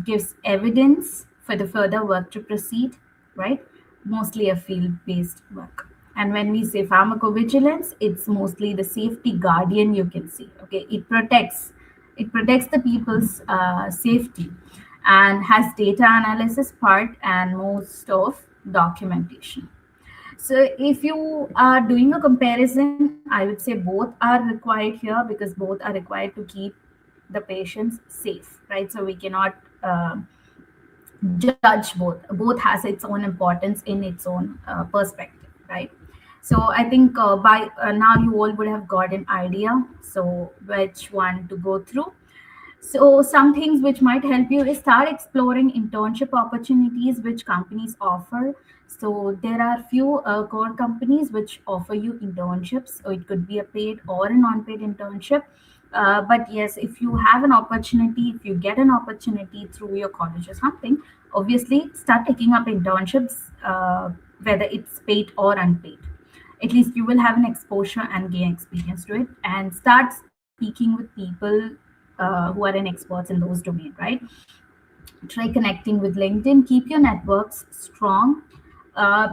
gives evidence for the further work to proceed, right? Mostly a field based work. And when we say pharmacovigilance, it's mostly the safety guardian, you can see. Okay, it protects the people's safety and has data analysis part and most of documentation. So if you are doing a comparison, I would say both are required here because both are required to keep the patients safe, right? So we cannot judge both. Both has its own importance in its own perspective, right? So I think by now you all would have got an idea. So which one to go through? So some things which might help you is start exploring internship opportunities which companies offer. So there are few core companies which offer you internships. So it could be a paid or a non-paid internship. But yes, if you have an opportunity, if you get an opportunity through your college or something, obviously start taking up internships, whether it's paid or unpaid. At least you will have an exposure and gain experience to it, and start speaking with people who are in experts in those domain, right? Try connecting with LinkedIn, keep your networks strong.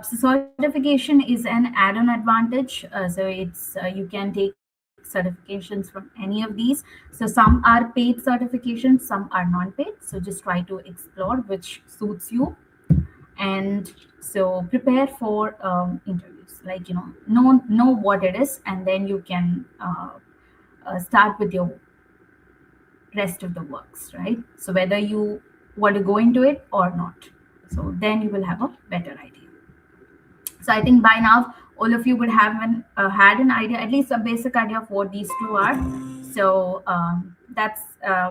Certification is an add-on advantage, so you can take certifications from any of these. So some are paid certifications, some are non-paid, so just try to explore which suits you. And so prepare for interviews, like know what it is, and then you can start with your rest of the works, right? So whether you want to go into it or not, so then you will have a better idea. So I think by now all of you would have had an idea, at least a basic idea of what these two are. So that's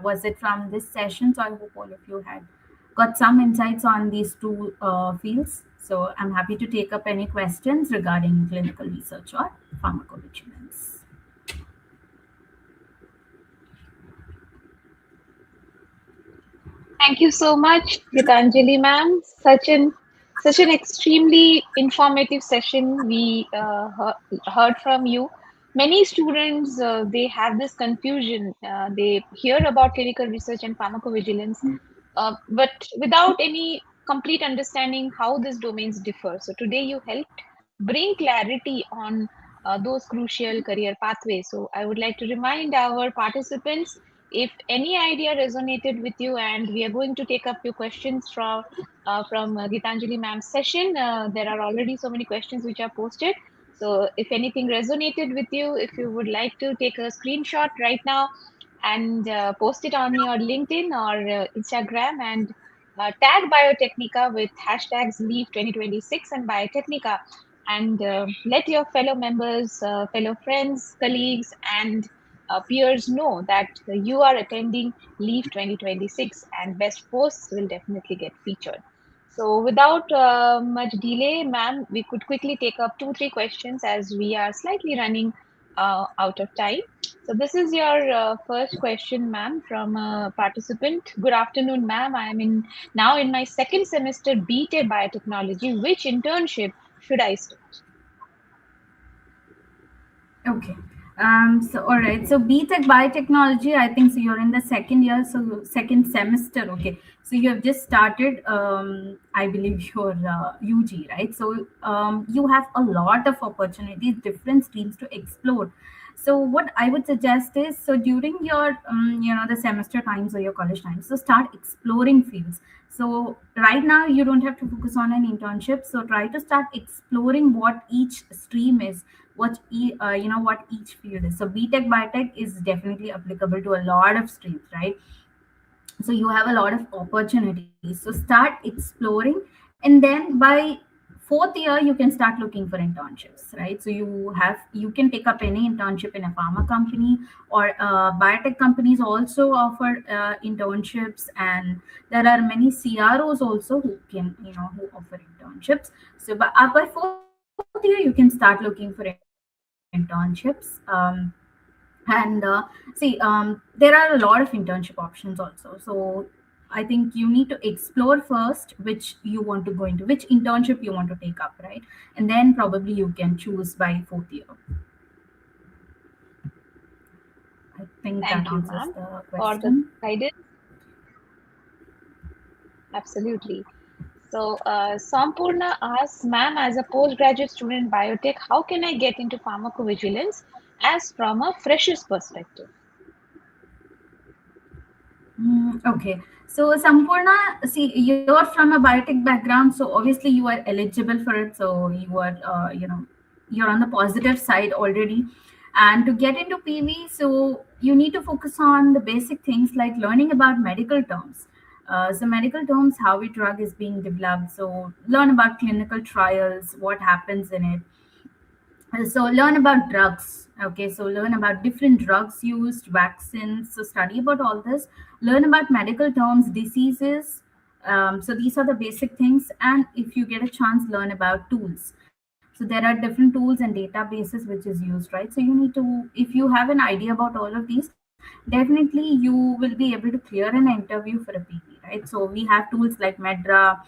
was it from this session. So I hope all of you had got some insights on these two fields. So I'm happy to take up any questions regarding clinical research or pharmacovigilance. Thank you so much, Geethanjali ma'am. Such an extremely informative session we heard from you. Many students they have this confusion. They hear about clinical research and pharmacovigilance, but without any complete understanding how these domains differ. So today you helped bring clarity on those crucial career pathways. So I would like to remind our participants, if any idea resonated with you, and we are going to take up your questions from Geethanjali ma'am's session. There are already so many questions which are posted. So if anything resonated with you, if you would like to take a screenshot right now and post it on your LinkedIn or Instagram, and tag Biotechnica with hashtags Leave 2026 and Biotechnica, and let your fellow members, fellow friends, colleagues, and peers know that you are attending Leave 2026, and best posts will definitely get featured. So, without much delay, ma'am, we could quickly take up two, three questions as we are slightly running out of time. So this is your first question, ma'am, from a participant. Good afternoon, ma'am. I am now in my second semester BTech Biotechnology. Which internship should I start? Okay. So all right. So BTech Biotechnology, I think so you're in the second year, so second semester. Okay. So you have just started, I believe your UG, right? So you have a lot of opportunities, different streams to explore. So what I would suggest is, so during your, the semester times or your college times, so start exploring fields. So right now you don't have to focus on an internship. So try to start exploring what each stream is, what each field is. So BTech Biotech is definitely applicable to a lot of streams, right? So you have a lot of opportunities. So start exploring, and then by fourth year you can start looking for internships, right? So you can take up any internship in a pharma company, or biotech companies also offer internships, and there are many CROs also who can who offer internships. So by fourth year you can start looking for internships. And see, there are a lot of internship options also. So I think you need to explore first which you want to go into, which internship you want to take up, right? And then probably you can choose by fourth year. I think that Thank you, answers ma'am, the for the question. guidance. Absolutely. So Sampurna asks, ma'am, as a postgraduate student in biotech, how can I get into pharmacovigilance as from a fresher's perspective? Okay. So Sampurna, see, you're from a biotech background, so obviously you are eligible for it. So you are, you're on the positive side already. And to get into PV, so you need to focus on the basic things like learning about medical terms. So medical terms, how a drug is being developed. So learn about clinical trials, what happens in it. So learn about drugs. Okay, so learn about different drugs used, vaccines. So study about all this. Learn about medical terms, diseases. So these are the basic things. And if you get a chance, learn about tools. So there are different tools and databases which is used, right? So you need to, if you have an idea about all of these, definitely you will be able to clear an interview for a PV, right? So we have tools like Medra,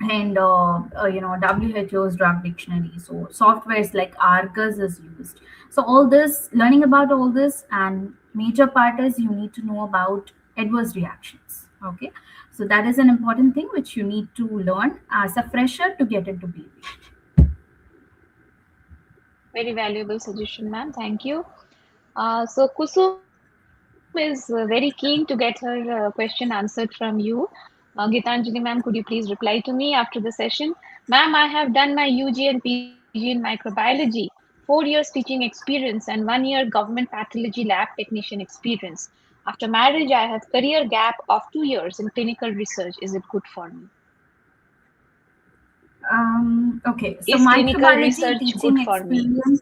and WHO's drug dictionary. So softwares like Argus is used. So all this, learning about all this, and major part is you need to know about adverse reactions. Okay, so that is an important thing which you need to learn as a fresher to get into BV. Very valuable suggestion, ma'am. Thank you. So Kusum is very keen to get her question answered from you. Geethanjali ma'am, could you please reply to me after the session? Ma'am, I have done my UG and PG in microbiology, 4 years teaching experience, and 1 year government pathology lab technician experience. After marriage, I have career gap of 2 years in clinical research. Is it good for me? Okay, so Is clinical microbiology research good teaching for me? experience.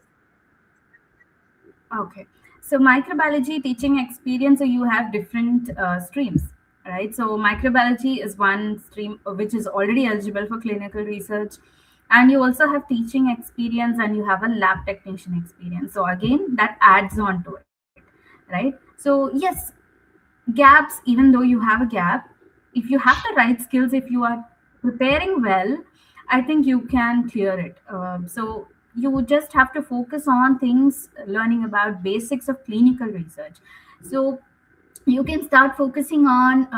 Okay. So microbiology teaching experience, so you have different streams, right? So microbiology is one stream which is already eligible for clinical research. And you also have teaching experience, and you have a lab technician experience. So again, that adds on to it, right? So yes, gaps, even though you have a gap, if you have the right skills, if you are preparing well, I think you can clear it. So you just have to focus on things, learning about basics of clinical research. So you can start focusing on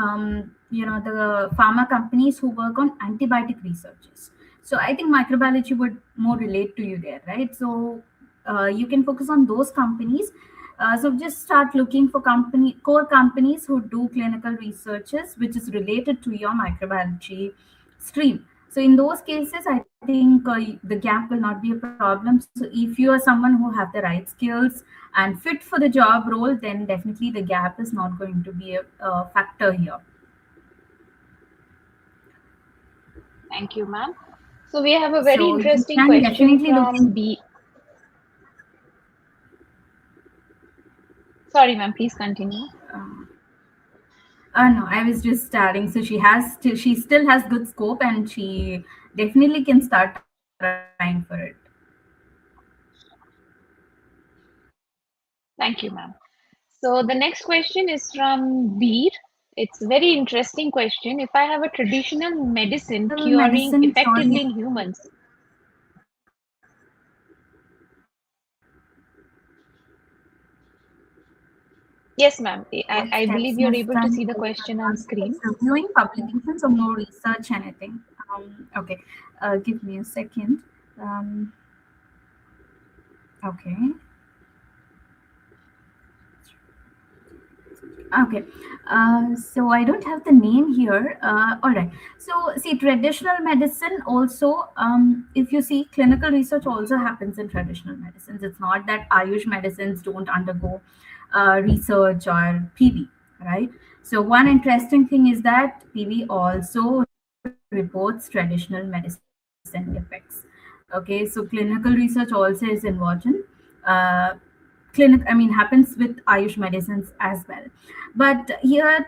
the pharma companies who work on antibiotic researches. So I think microbiology would more relate to you there, right? So you can focus on those companies. So just start looking for core companies who do clinical researches which is related to your microbiology stream. So in those cases, I think the gap will not be a problem. So if you are someone who have the right skills and fit for the job role, then definitely the gap is not going to be a factor here. Thank you, ma'am. So we have a very So you interesting can question definitely look from in. B. Sorry, ma'am, please continue. No, I was just starting. So she still has good scope, and she definitely can start trying for it. Thank you, ma'am. So the next question is from Veer. It's a very interesting question. If I have a traditional medicine curing Medicine effectively curing. in humans, yes, ma'am. What I steps believe you're must able to done see the for question on screen. reviewing publications or more research anything? Okay, give me a second. Um, okay. Okay, so I don't have the name here. All right. So see, traditional medicine also, if you see, clinical research also happens in traditional medicines. It's not that Ayush medicines don't undergo research or PV, right? So one interesting thing is that PV also reports traditional medicine effects. Okay, so clinical research also is involved in. Uh, happens with Ayush medicines as well, but here,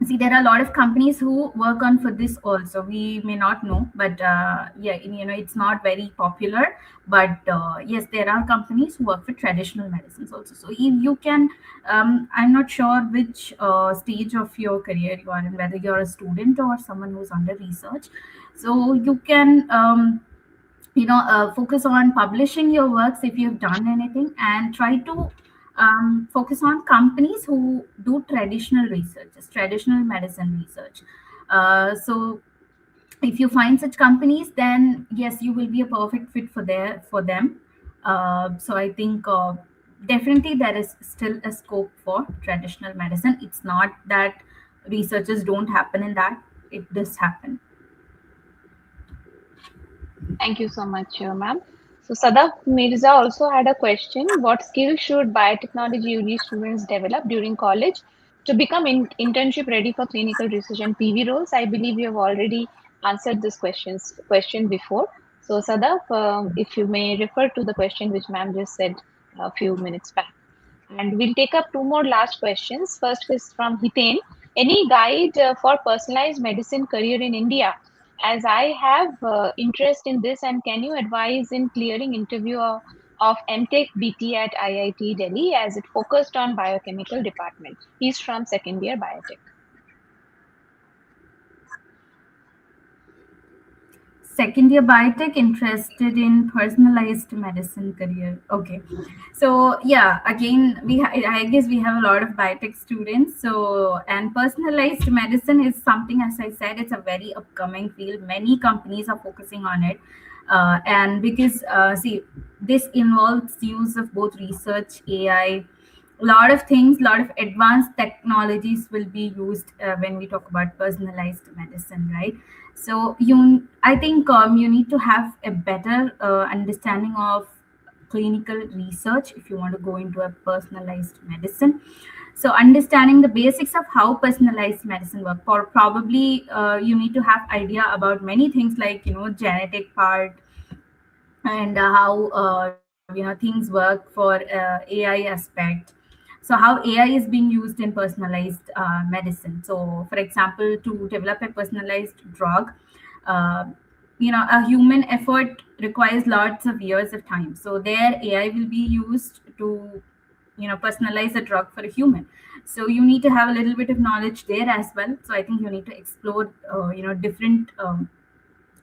see, there are a lot of companies who work on for this also. We may not know, but yeah, it's not very popular. But yes, there are companies who work for traditional medicines also. So if you can, I'm not sure which stage of your career you are in, whether you're a student or someone who's under research. So you can focus on publishing your works if you've done anything, and try to focus on companies who do traditional research, traditional medicine research. So if you find such companies, then yes, you will be a perfect fit for them. So I think definitely there is still a scope for traditional medicine. It's not that researches don't happen in that. It does happen. Thank you so much, ma'am. So Sadaf Mirza also had a question. What skills should biotechnology UG students develop during college to become internship ready for clinical research and PV roles? I believe you have already answered this question before. So Sadaf, if you may refer to the question which ma'am just said a few minutes back. And we'll take up two more last questions. First is from Hiten. Any guide for personalized medicine career in India? As I have interest in this, and can you advise in clearing interview of MTech BT at IIT Delhi as it focused on biochemical department? He's from second year biotech. Second year biotech, interested in personalized medicine career. Okay, so yeah, again, I guess we have a lot of biotech students. So, and personalized medicine is something, as I said, it's a very upcoming field. Many companies are focusing on it. And because see, this involves use of both research, AI, a lot of things, a lot of advanced technologies will be used when we talk about personalized medicine, right? So I think you need to have a better understanding of clinical research if you want to go into a personalized medicine. So understanding the basics of how personalized medicine work, or probably you need to have idea about many things like genetic part, and how things work for AI aspect. So how AI is being used in personalized medicine. So for example, to develop a personalized drug, uh, a human effort requires lots of years of time. So there AI will be used to personalize a drug for a human. So you need to have a little bit of knowledge there as well. So I think you need to explore different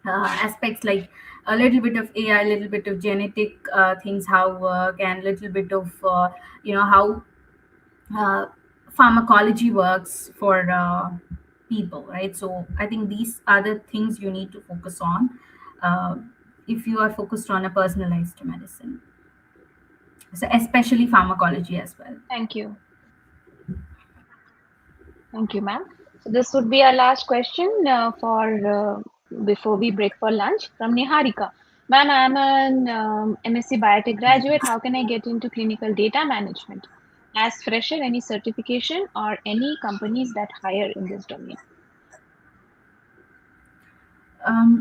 aspects, like a little bit of AI, a little bit of genetic things, how work, and a little bit of how uh, pharmacology works for people, right? So I think these are the things you need to focus on uh, if you are focused on a personalized medicine. So especially pharmacology as well. Thank you. Thank you, ma'am. So this would be our last question for before we break for lunch from Niharika. Ma'am, I'm an MSc Biotech graduate. How can I get into clinical data management? As fresher, any certification or any companies that hire in this domain?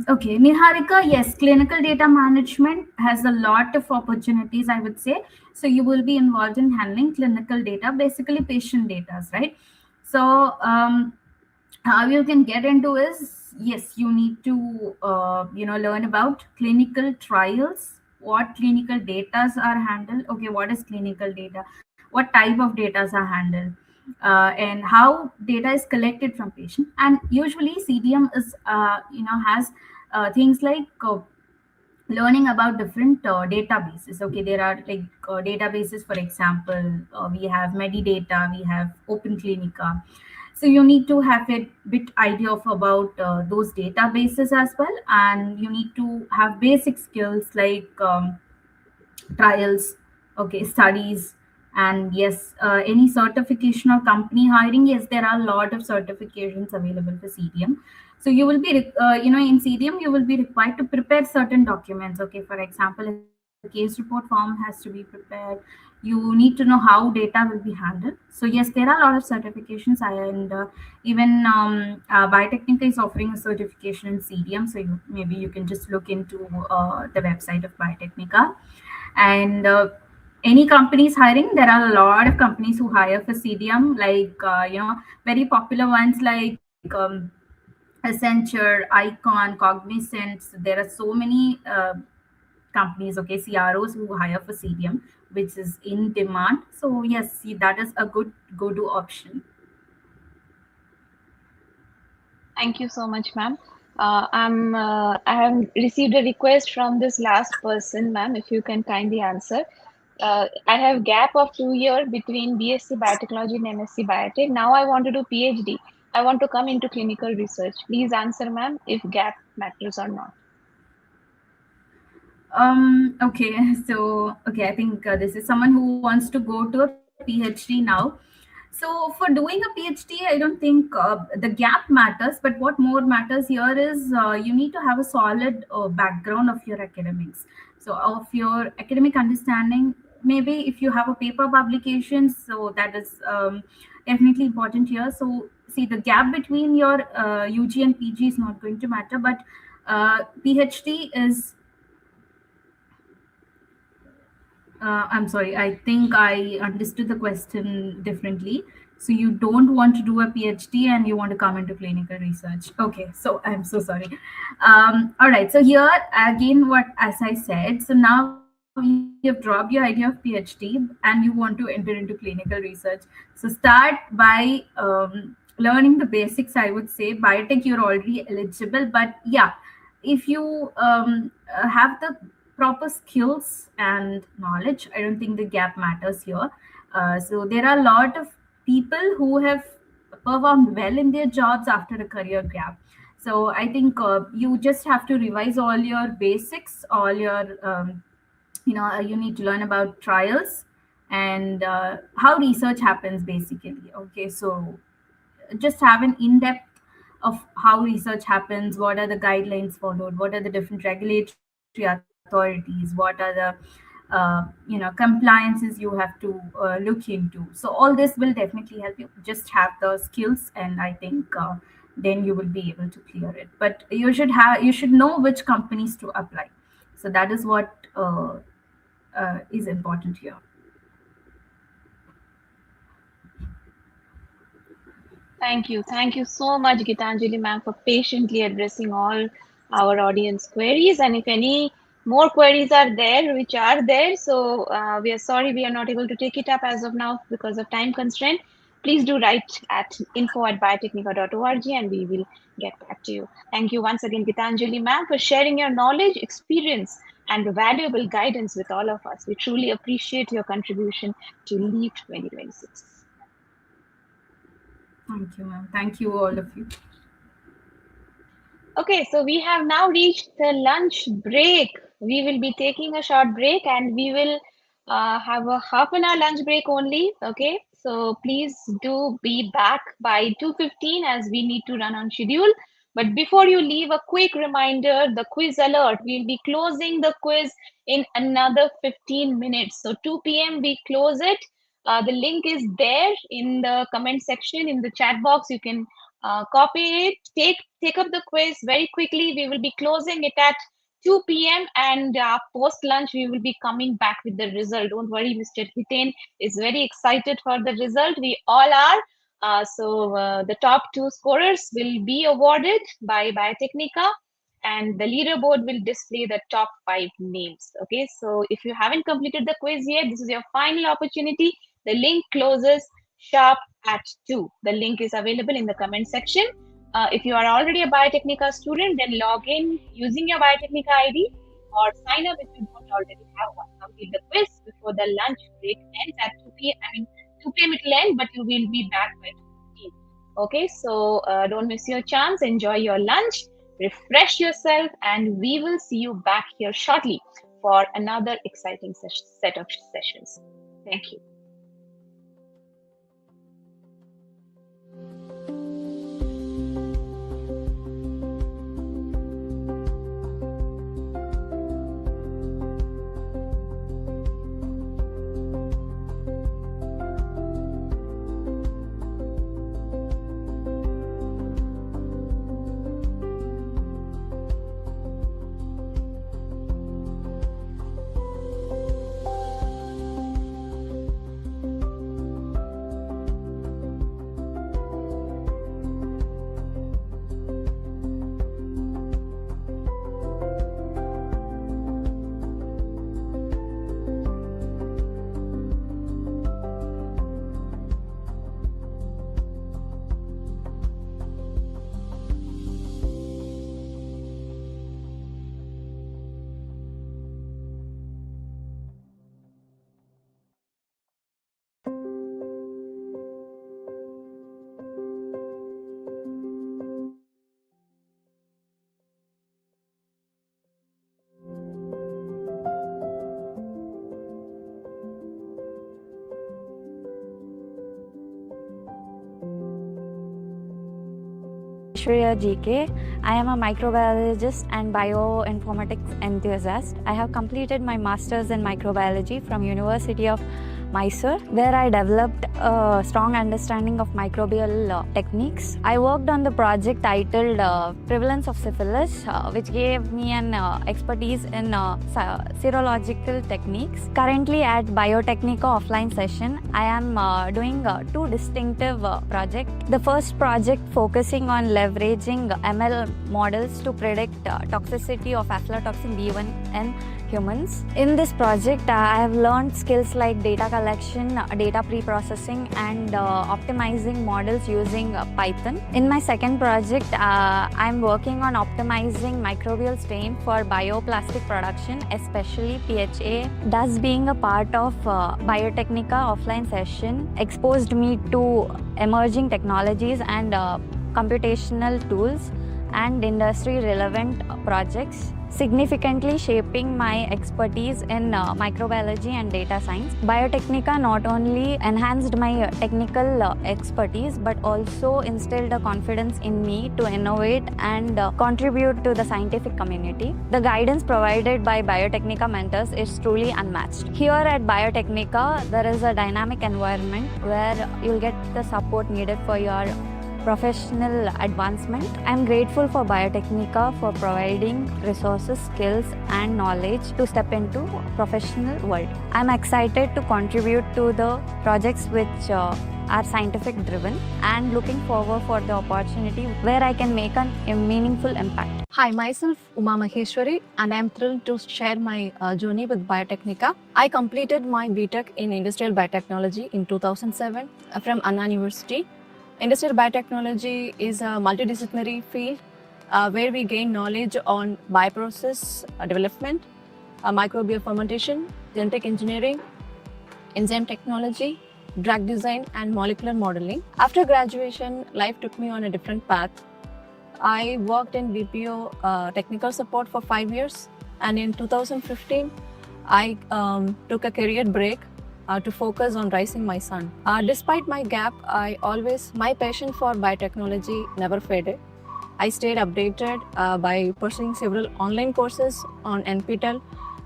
Okay, Niharika, yes, clinical data management has a lot of opportunities, I would say. So you will be involved in handling clinical data, basically patient data, right? So how you can get into is, yes, you need to learn about clinical trials, what clinical data are handled. Okay, what is clinical data? What type of data are handled? And how data is collected from patient. And usually CDM is has things like learning about different databases. Okay, there are like databases, for example, we have Medidata, we have Open Clinica. So you need to have a bit idea of about those databases as well, and you need to have basic skills like trials, okay, studies, and yes, any certification or company hiring. Yes, there are a lot of certifications available for CDM. So you will be in CDM you will be required to prepare certain documents. Okay, for example, a case report form has to be prepared. You need to know how data will be handled. So yes, there are a lot of certifications, and even Biotechnica is offering a certification in CDM. So maybe you can just look into the website of Biotechnica. And any companies hiring, there are a lot of companies who hire for CDM, like very popular ones like Accenture, Icon, Cognizant. So there are so many companies, okay, CROs who hire for CDM, which is in demand. So yes, see, that is a good go-to option. Thank you so much, ma'am. I have received a request from this last person, ma'am, if you can kindly answer. I have gap of 2 years between BSc Biotechnology and MSc Biotech. Now I want to do PhD. I want to come into clinical research. Please answer, ma'am, if gap matters or not. Okay, so okay, I think this is someone who wants to go to a PhD now. So for doing a PhD, I don't think the gap matters, but what more matters here is you need to have a solid background of your academics. So of your academic understanding, maybe if you have a paper publication, so that is definitely important here. So see, the gap between your UG and PG is not going to matter, but PhD is I'm sorry, I think I understood the question differently. So you don't want to do a PhD and you want to come into clinical research. Okay, so I'm so sorry. All right, so here again, what as I said, so now you've dropped your idea of PhD and you want to enter into clinical research. So start by learning the basics. I would say biotech you're already eligible, but yeah, if you have the proper skills and knowledge, I don't think the gap matters here. So there are a lot of people who have performed well in their jobs after a career gap. So I think you just have to revise all your basics, all your you need to learn about trials and how research happens basically. Okay, so just have an in-depth of how research happens, what are the guidelines followed, what are the different regulatory authorities, what are the compliances you have to look into. So all this will definitely help you. Just have the skills, and I think then you will be able to clear it. But you should know which companies to apply. So that is what is important here. Thank you. Thank you so much, Geethanjali ma'am, for patiently addressing all our audience queries. And if any more queries are there, which are there, so we are sorry we are not able to take it up as of now because of time constraint. Please do write at info@biotechnica.org and we will get back to you. Thank you once again, Geethanjali ma'am, for sharing your knowledge, experience, and valuable guidance with all of us. We truly appreciate your contribution to LEAP 2026. Thank you, ma'am. Thank you, all of you. Okay, so we have now reached the lunch break. We will be taking a short break and we will have a half an hour lunch break only. Okay, so please do be back by 2:15 as we need to run on schedule. But before you leave, a quick reminder, the quiz alert. We'll be closing the quiz in another 15 minutes. So 2 p.m. we close it. The link is there in the comment section in the chat box. You can Copy it, take up the quiz very quickly. We will be closing it at 2 p.m. and post lunch we will be coming back with the result. Don't worry, Mr. Hiten is very excited for the result. We all are. So the top two scorers will be awarded by Biotechnica, and the leaderboard will display the top 5 names. Okay, so if you haven't completed the quiz yet, this is your final opportunity. The link closes sharp at 2. The link is available in the comment section. If you are already a Biotechnica student, then log in using your Biotechnica ID or sign up if you don't already have one. Complete the quiz before the lunch break ends at 2 p.m. 2 p.m. it will end, but you will be back by 2:15. Okay, so don't miss your chance. Enjoy your lunch, refresh yourself, and we will see you back here shortly for another exciting set of sessions. Thank you. Shreya GK. I am a microbiologist and bioinformatics enthusiast. I have completed my master's in microbiology from University of Mysore, where I developed a strong understanding of microbial techniques. I worked on the project titled Prevalence of Syphilis, which gave me an expertise in serological techniques. Currently at Biotechnica offline session, I am doing two distinctive projects. The first project focusing on leveraging ML models to predict toxicity of aflatoxin B1 in humans. In this project, I have learned skills like data collection, data pre-processing, and optimizing models using Python. In my second project, I'm working on optimizing microbial strain for bioplastic production, especially PHA. Thus, being a part of Biotechnica offline session exposed me to emerging technologies and computational tools and industry-relevant projects, significantly shaping my expertise in microbiology and data science. Biotechnica not only enhanced my technical expertise but also instilled a confidence in me to innovate and contribute to the scientific community. The guidance provided by Biotechnica mentors is truly unmatched. Here at Biotechnica, there is a dynamic environment where you'll get the support needed for your professional advancement. I am grateful for Biotechnica for providing resources, skills and knowledge to step into professional world. I am excited to contribute to the projects which are scientific driven and looking forward for the opportunity where I can make a meaningful impact. Hi, myself Uma Maheshwari, and I am thrilled to share my journey with Biotechnica. I completed my BTech in Industrial Biotechnology in 2007 from Anna University. Industrial biotechnology is a multidisciplinary field where we gain knowledge on bioprocess development, microbial fermentation, genetic engineering, enzyme technology, drug design, and molecular modeling. After graduation, life took me on a different path. I worked in BPO technical support for 5 years, and in 2015, I took a career break to focus on raising my son. Despite my gap, my passion for biotechnology never faded. I stayed updated by pursuing several online courses on NPTEL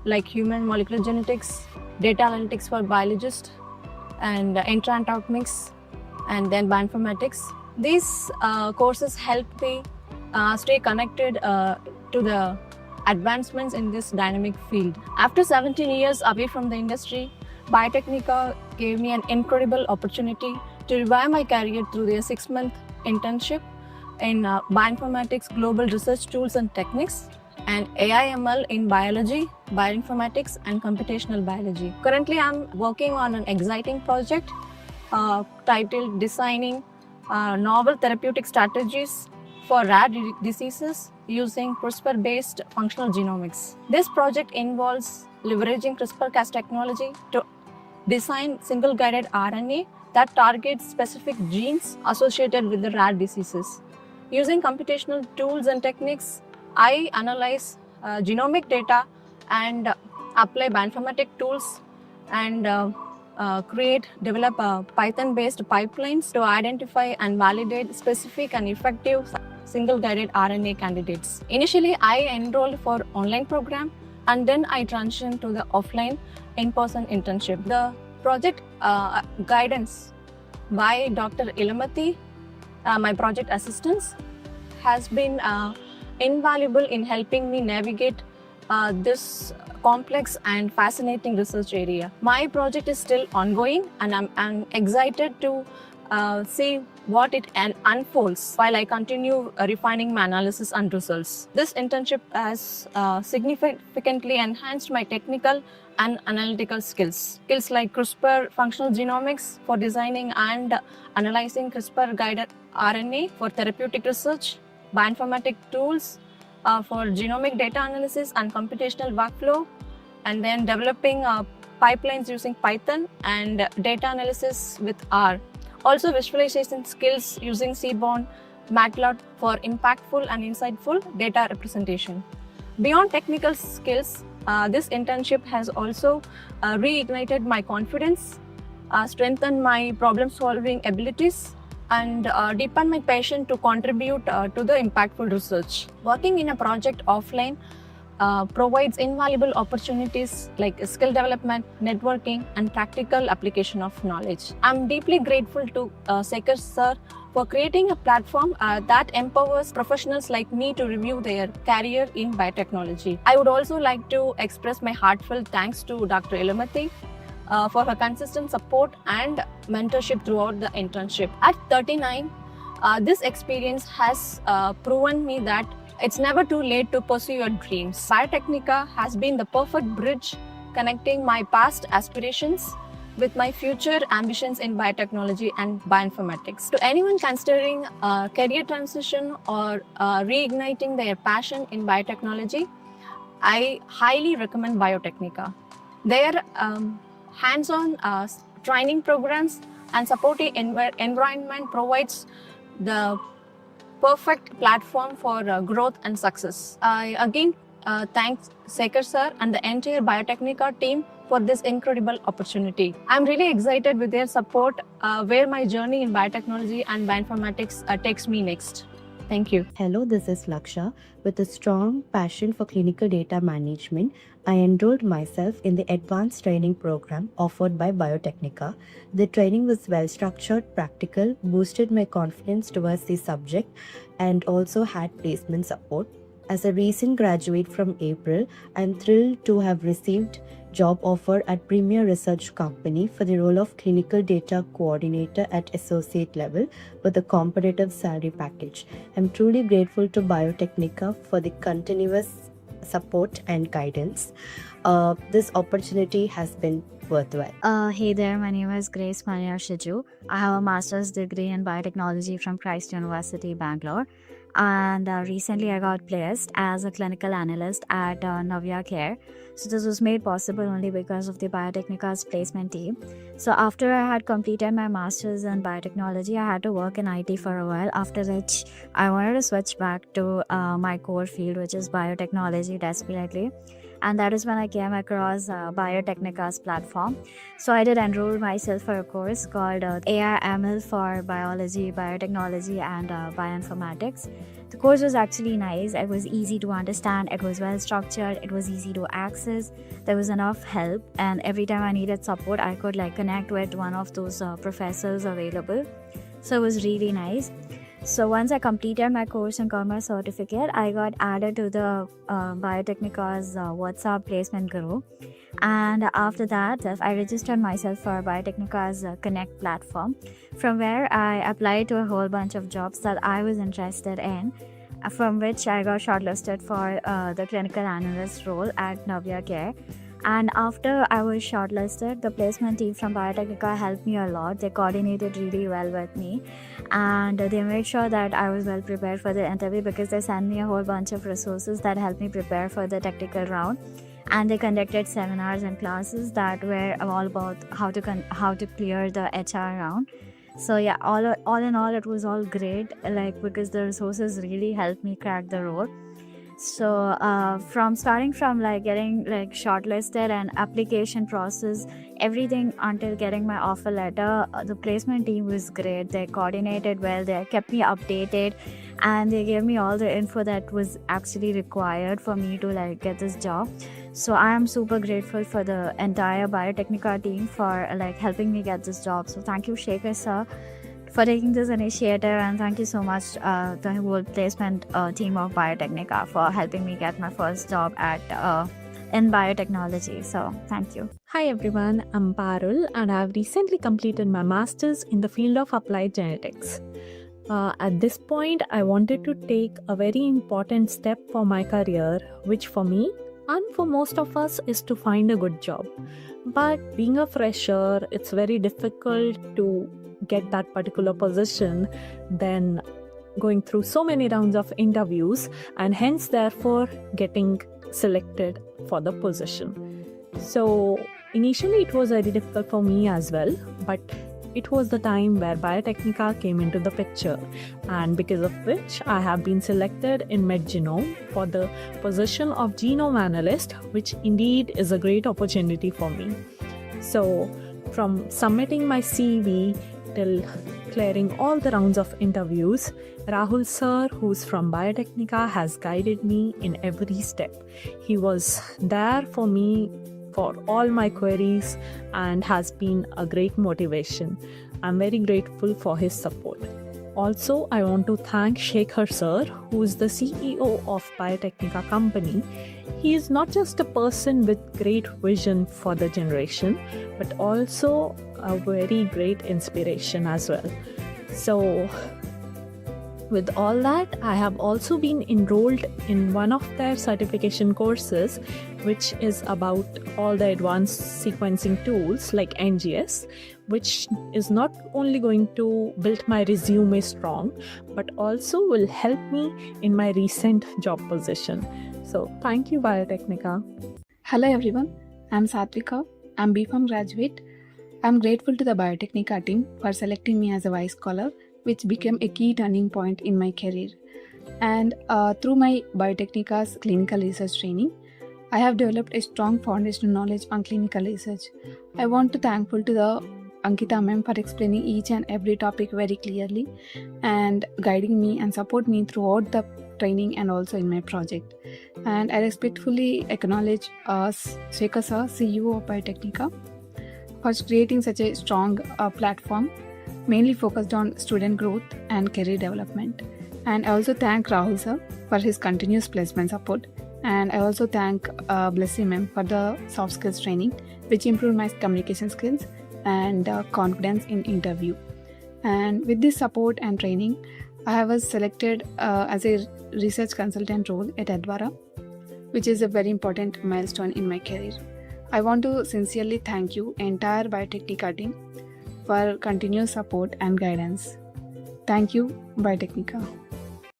like human molecular genetics, data analytics for biologists, and intratomics, and then bioinformatics. These courses help me stay connected to the advancements in this dynamic field. After 17 years away from the industry, Biotechnica gave me an incredible opportunity to revive my career through their 6-month internship in bioinformatics, global research tools and techniques, and AI/ML in biology, bioinformatics, and computational biology. Currently, I'm working on an exciting project titled Designing Novel Therapeutic Strategies for Rare Diseases using CRISPR-based functional genomics. This project involves leveraging CRISPR-Cas technology to design single-guided RNA that targets specific genes associated with the rare diseases. Using computational tools and techniques, I analyze genomic data and apply bioinformatic tools and develop Python-based pipelines to identify and validate specific and effective single-guided RNA candidates. Initially, I enrolled for online program and then I transitioned to the offline in-person internship. The project guidance by Dr. Ilamati, my project assistants, has been invaluable in helping me navigate this complex and fascinating research area. My project is still ongoing and I'm excited to see what it unfolds while I continue refining my analysis and results. This internship has significantly enhanced my technical and analytical skills. Skills like CRISPR functional genomics for designing and analyzing CRISPR-guided RNA for therapeutic research, bioinformatic tools for genomic data analysis and computational workflow, and then developing pipelines using Python and data analysis with R. Also visualization skills using Seaborn, MATLAB for impactful and insightful data representation. Beyond technical skills, this internship has also reignited my confidence, strengthened my problem-solving abilities, and deepen my passion to contribute to the impactful research. Working in a project offline provides invaluable opportunities like skill development, networking, and practical application of knowledge. I'm deeply grateful to Sekhar sir for creating a platform that empowers professionals like me to review their career in biotechnology. I would also like to express my heartfelt thanks to Dr. Ilamati for her consistent support and mentorship throughout the internship. At 39, this experience has proven me that it's never too late to pursue your dreams. Biotechnica has been the perfect bridge connecting my past aspirations with my future ambitions in biotechnology and bioinformatics. To anyone considering a career transition or reigniting their passion in biotechnology, I highly recommend Biotechnica. Their hands-on training programs and supportive environment provides the perfect platform for growth and success. I again thank Sekhar sir and the entire Biotechnica team for this incredible opportunity. I'm really excited with their support where my journey in biotechnology and bioinformatics takes me next. Thank you. Hello, this is Laksha. With a strong passion for clinical data management, I enrolled myself in the advanced training program offered by Biotechnica. The training was well structured, practical, boosted my confidence towards the subject, and also had placement support. As a recent graduate from April, I'm thrilled to have received job offer at premier research company for the role of clinical data coordinator at associate level with a competitive salary package. I'm truly grateful to Biotechnica for the continuous support and guidance. This opportunity has been worthwhile. Hey there, my name is Grace Maria Shiju. I have a master's degree in biotechnology from Christ University, Bangalore. And recently I got placed as a clinical analyst at Navya Care. So this was made possible only because of the Biotechnica's placement team. So after I had completed my master's in biotechnology, I had to work in IT for a while, after which I wanted to switch back to my core field, which is biotechnology desperately. And that is when I came across Biotechnica's platform. So I did enroll myself for a course called AI/ML for biology, biotechnology, and bioinformatics. The course was actually nice. It was easy to understand. It was well structured. It was easy to access. There was enough help. And every time I needed support, I could connect with one of those professors available. So it was really nice. So once I completed my course and got my certificate, I got added to the Biotechnica's WhatsApp placement group. And after that, I registered myself for Biotechnica's Connect platform, from where I applied to a whole bunch of jobs that I was interested in, from which I got shortlisted for the clinical analyst role at Navya Care. And after I was shortlisted, the placement team from Biotechnica helped me a lot. They coordinated really well with me, and they made sure that I was well prepared for the interview, because they sent me a whole bunch of resources that helped me prepare for the technical round. And they conducted seminars and classes that were all about how to clear the HR round. So yeah, all in all, it was all great, like, because the resources really helped me crack the role. So from starting from like getting like shortlisted and application process, everything until getting my offer letter, the placement team was great. They coordinated well, they kept me updated, and they gave me all the info that was actually required for me to like get this job. So I am super grateful for the entire Biotechnica team for like helping me get this job. So thank you, Shekhar sir, for taking this initiative, and thank you so much the whole placement team of Biotechnica for helping me get my first job at in biotechnology. So thank you. Hi everyone, I'm Parul and I have recently completed my master's in the field of applied genetics. At this point, I wanted to take a very important step for my career, which for me and for most of us is to find a good job. But being a fresher, it's very difficult to get that particular position, then going through so many rounds of interviews, and hence therefore getting selected for the position. So initially it was very difficult for me as well, but it was the time where Biotechnica came into the picture, and because of which I have been selected in MedGenome for the position of genome analyst, which indeed is a great opportunity for me. So from submitting my CV till clearing all the rounds of interviews, Rahul sir, who's from Biotechnica, has guided me in every step. He was there for me for all my queries and has been a great motivation. I'm very grateful for his support. Also, I want to thank Shekhar sir, who is the CEO of Biotechnica company. He is not just a person with great vision for the generation, but also a very great inspiration as well. So with all that, I have also been enrolled in one of their certification courses, which is about all the advanced sequencing tools like NGS, which is not only going to build my resume strong, but also will help me in my recent job position. So thank you, Biotechnica. Hello everyone, I'm Satvika. I'm BPharm graduate. I'm grateful to the Biotechnica team for selecting me as a vice scholar, which became a key turning point in my career. And through my Biotechnica's clinical research training, I have developed a strong foundational knowledge on clinical research. I want to thankful to the Ankita ma'am for explaining each and every topic very clearly and guiding me and support me throughout the training and also in my project. And I respectfully acknowledge Shekhar sir, CEO of Biotechnica, for creating such a strong platform mainly focused on student growth and career development. And I also thank Rahul sir for his continuous placement support. And I also thank Blessy ma'am for the soft skills training, which improved my communication skills and confidence in interview. And with this support and training, I was selected as a research consultant role at Advara, which is a very important milestone in my career. I want to sincerely thank you, entire Biotechnica team, for continuous support and guidance. Thank you, Biotechnica.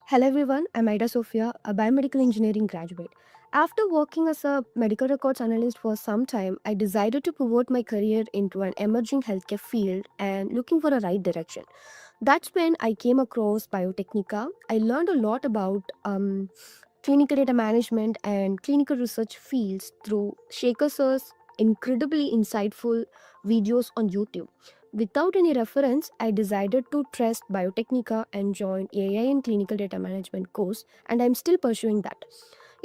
Hello everyone, I'm Ida Sophia, a biomedical engineering graduate. After working as a medical records analyst for some time, I decided to pivot my career into an emerging healthcare field and looking for a right direction. That's when I came across Biotechnica. I learned a lot about clinical data management and clinical research fields through Shekhar sir's incredibly insightful videos on YouTube. Without any reference, I decided to trust Biotechnica and join AI in clinical data management course, and I'm still pursuing that.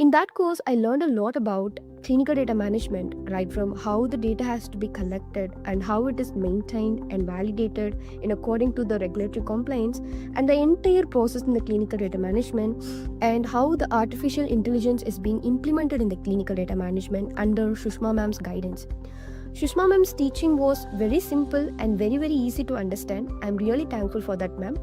In that course, I learned a lot about clinical data management, right from how the data has to be collected and how it is maintained and validated in according to the regulatory compliance, and the entire process in the clinical data management, and how the artificial intelligence is being implemented in the clinical data management under Sushma ma'am's guidance. Sushma ma'am's teaching was very simple and very easy to understand. I'm really thankful for that, ma'am.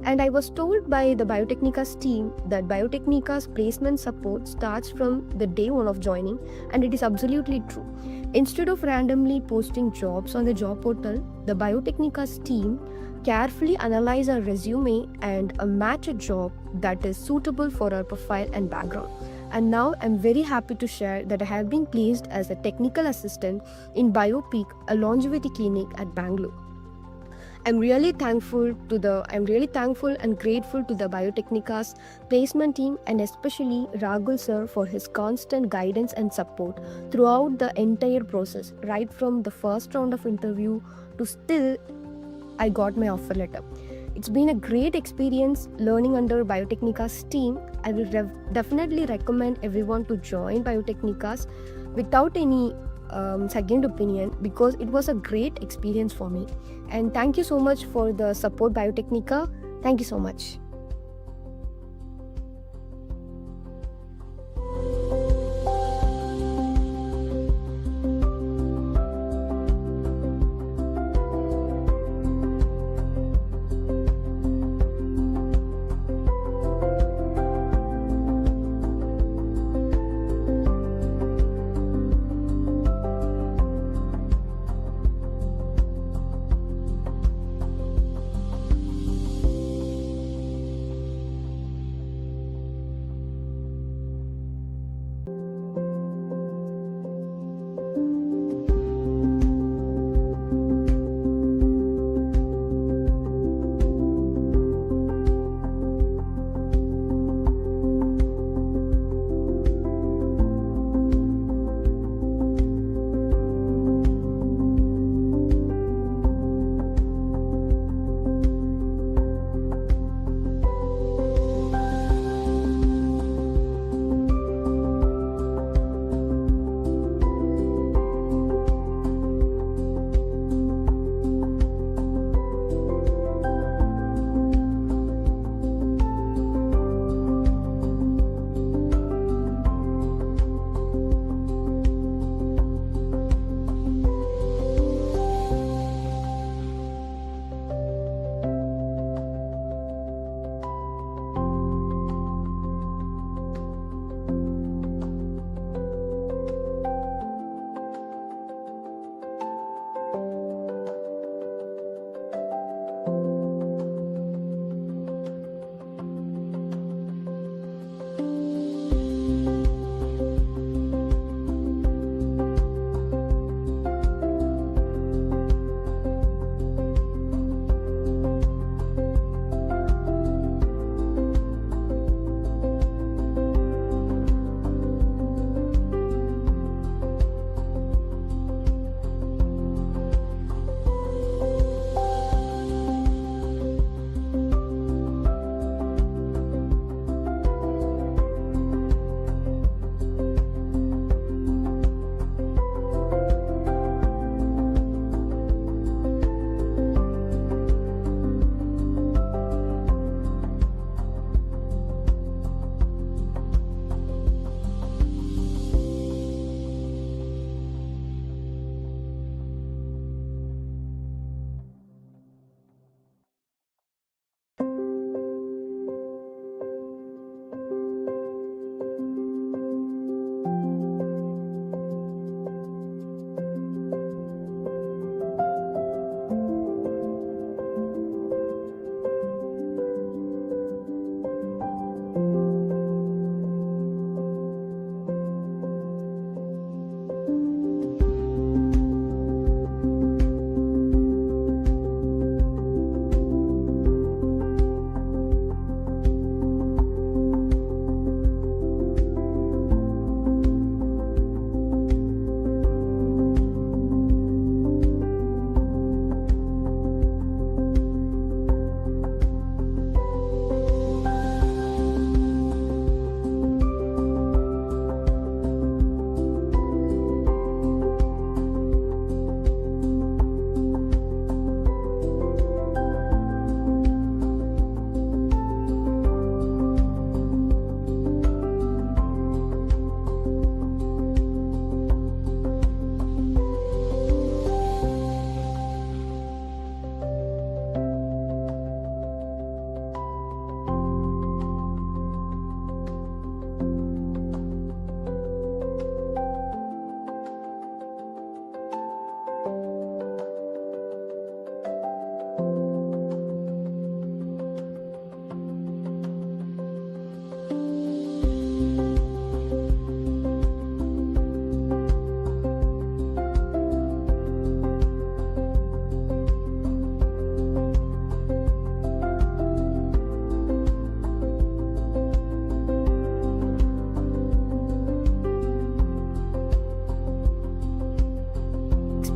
And I was told by the Biotechnica's team that Biotechnica's placement support starts from the day one of joining, and it is absolutely true. Instead of randomly posting jobs on the job portal, the Biotechnica's team carefully analyze our resume and match a job that is suitable for our profile and background. And now I'm very happy to share that I have been placed as a technical assistant in BioPeak, a longevity clinic at Bangalore. I'm really thankful and grateful to the Biotechnica's placement team, and especially Rahul sir for his constant guidance and support throughout the entire process, right from the first round of interview to still I got my offer letter. It's been a great experience learning under Biotechnica's team. I will definitely recommend everyone to join Biotechnica's without any second opinion, because it was a great experience for me. And thank you so much for the support, Biotechnica. Thank you so much.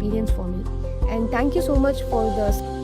experience for me. And thank you so much for the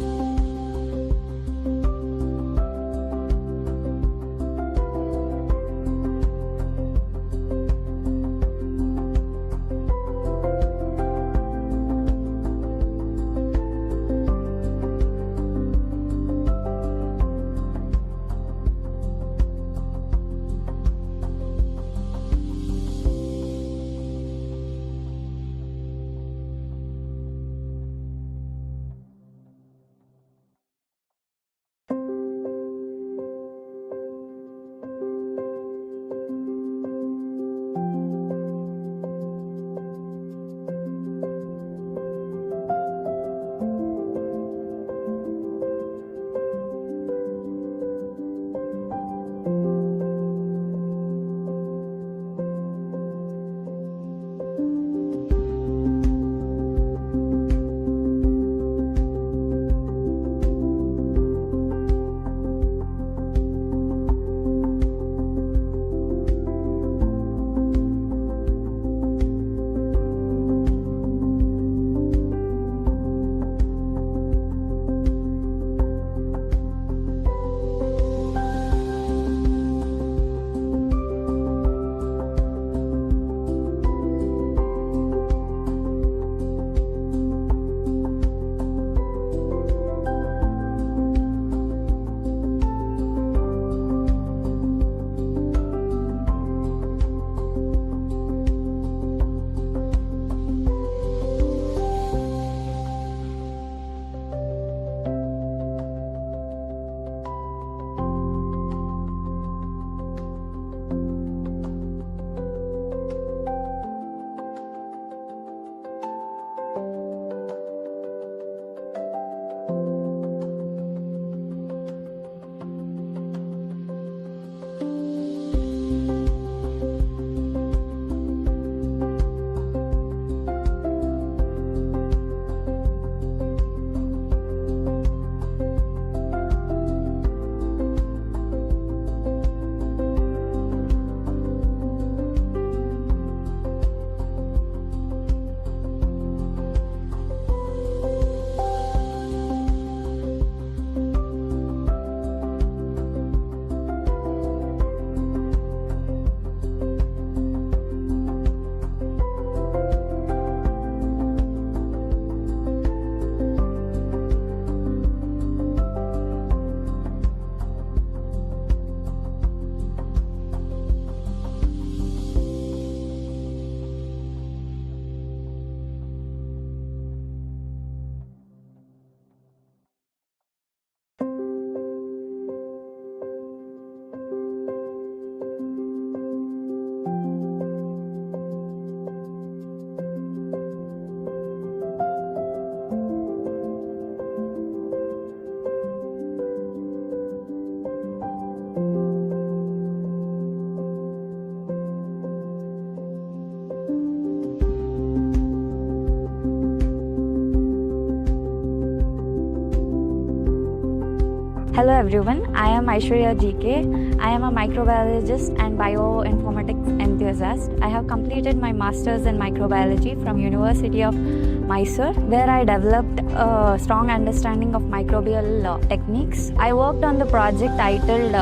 Hello everyone, I am Aishwarya GK. I am a microbiologist and bioinformatics enthusiast. I have completed my masters in microbiology from University of Mysore, where I developed a strong understanding of microbial techniques. I worked on the project titled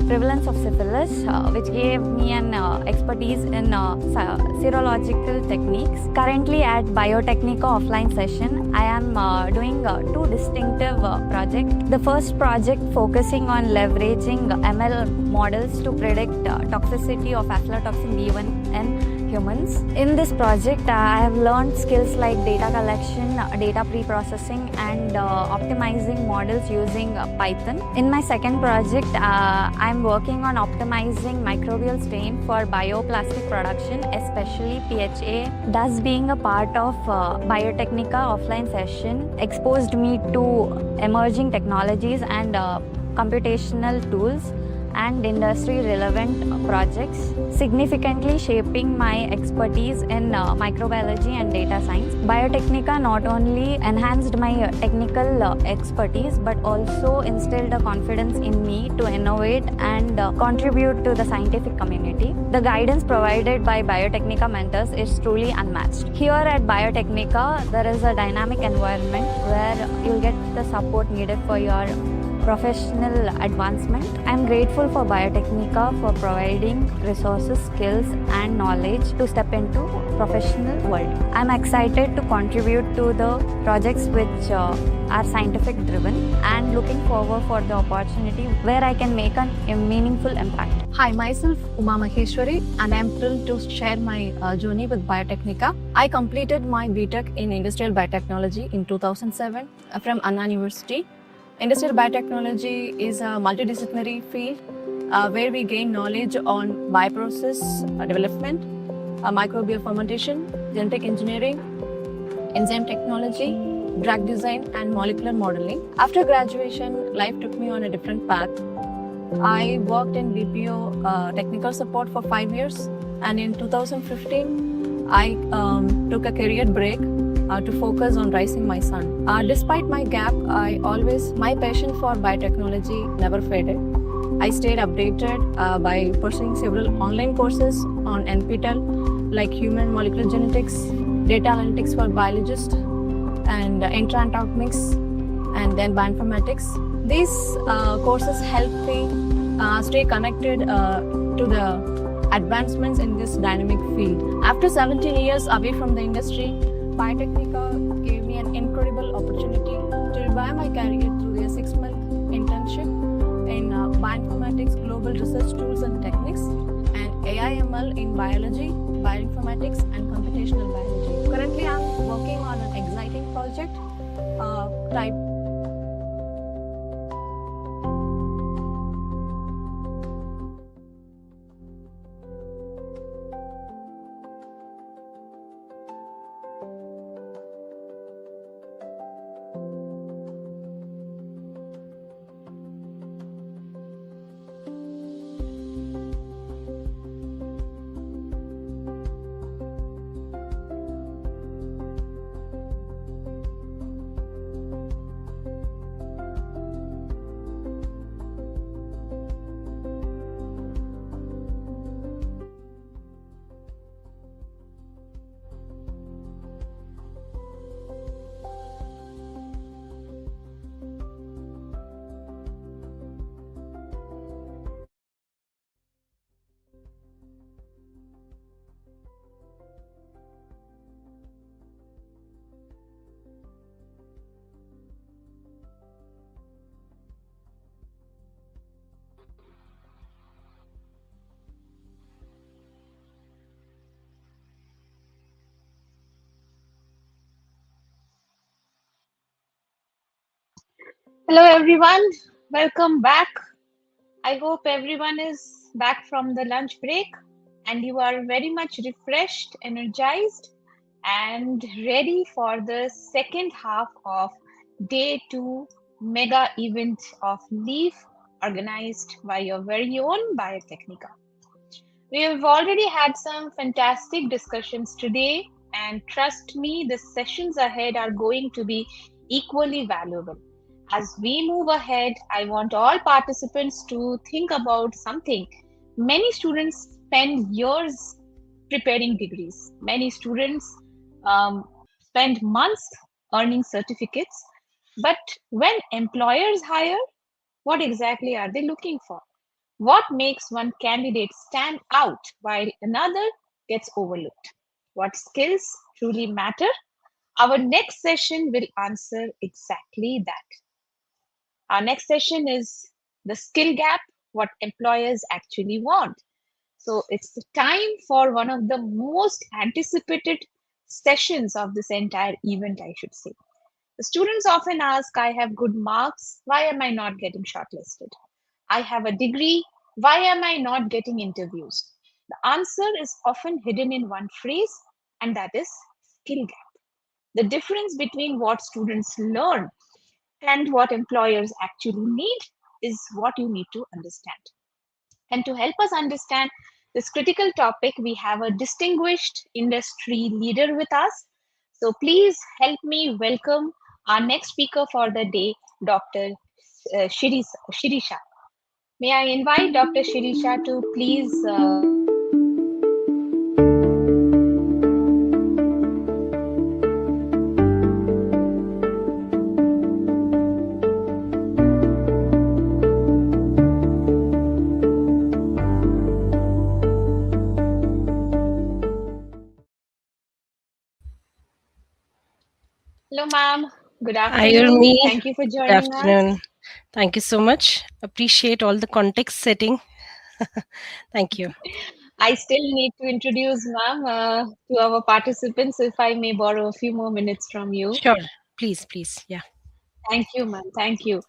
Prevalence of Syphilis, which gave me an expertise in serological techniques. Currently at Biotechnica offline session, I am doing two distinctive projects. The first project focusing on leveraging ML models to predict toxicity of aflatoxin B1 in humans. In this project, I have learned skills like data collection, data pre-processing, and optimizing models using Python. In my second project, I am working on optimizing microbial strain for bioplastic production, especially PHA. Thus, being a part of Biotechnica offline session exposed me to emerging technologies and computational tools and industry relevant projects significantly shaping my expertise in microbiology and data science. Biotechnica not only enhanced my technical expertise but also instilled a confidence in me to innovate and contribute to the scientific community. The guidance provided by Biotechnica mentors is truly unmatched. Here at Biotechnica, there is a dynamic environment where you'll get the support needed for your professional advancement. I'm grateful for Biotechnica for providing resources, skills and knowledge to step into professional world. I'm excited to contribute to the projects which are scientific driven and looking forward for the opportunity where I can make a meaningful impact. Hi, myself Uma Maheshwari, and I'm thrilled to share my journey with Biotechnica. I completed my BTech in Industrial Biotechnology in 2007 from Anna University. Industrial biotechnology is a multidisciplinary field where we gain knowledge on bioprocess development, microbial fermentation, genetic engineering, enzyme technology, drug design, and molecular modeling. After graduation, life took me on a different path. I worked in BPO technical support for 5 years, and in 2015, I took a career break to focus on raising my son. Despite my gap, my passion for biotechnology never faded. I stayed updated by pursuing several online courses on NPTEL like human molecular genetics, data analytics for biologists, and intratomics, and then bioinformatics. These courses help me stay connected to the advancements in this dynamic field. After 17 years away from the industry, Biotechnica gave me an incredible opportunity to revive my career through a 6-month internship in bioinformatics, global research tools and techniques, and AI/ML in biology, bioinformatics, and computational biology. Currently, I'm working on an exciting project type. Hello, everyone. Welcome back. I hope everyone is back from the lunch break and you are very much refreshed, energized, and ready for the second half of day 2 mega event of LEAF organized by your very own Biotechnica. We have already had some fantastic discussions today, and trust me, the sessions ahead are going to be equally valuable. As we move ahead, I want all participants to think about something. Many students spend years preparing degrees. Many students spend months earning certificates. But when employers hire, what exactly are they looking for? What makes one candidate stand out while another gets overlooked? What skills truly matter? Our next session will answer exactly that. Our next session is the skill gap, what employers actually want. So it's the time for one of the most anticipated sessions of this entire event, I should say. The students often ask, I have good marks, why am I not getting shortlisted? I have a degree, why am I not getting interviews? The answer is often hidden in one phrase, and that is skill gap. The difference between what students learn and what employers actually need is what you need to understand. And to help us understand this critical topic, we have a distinguished industry leader with us. So please help me welcome our next speaker for the day, Dr. Shirisha. May I invite Dr. Shirisha to please. Hello, ma'am. Good Hi, afternoon. Urmi. Thank you for Good joining us. afternoon. Thank you so much. Appreciate all the context setting. Thank you. I still need to introduce, ma'am, to our participants, if I may borrow a few more minutes from you. Sure. Please. Yeah. Thank you, ma'am. Thank you.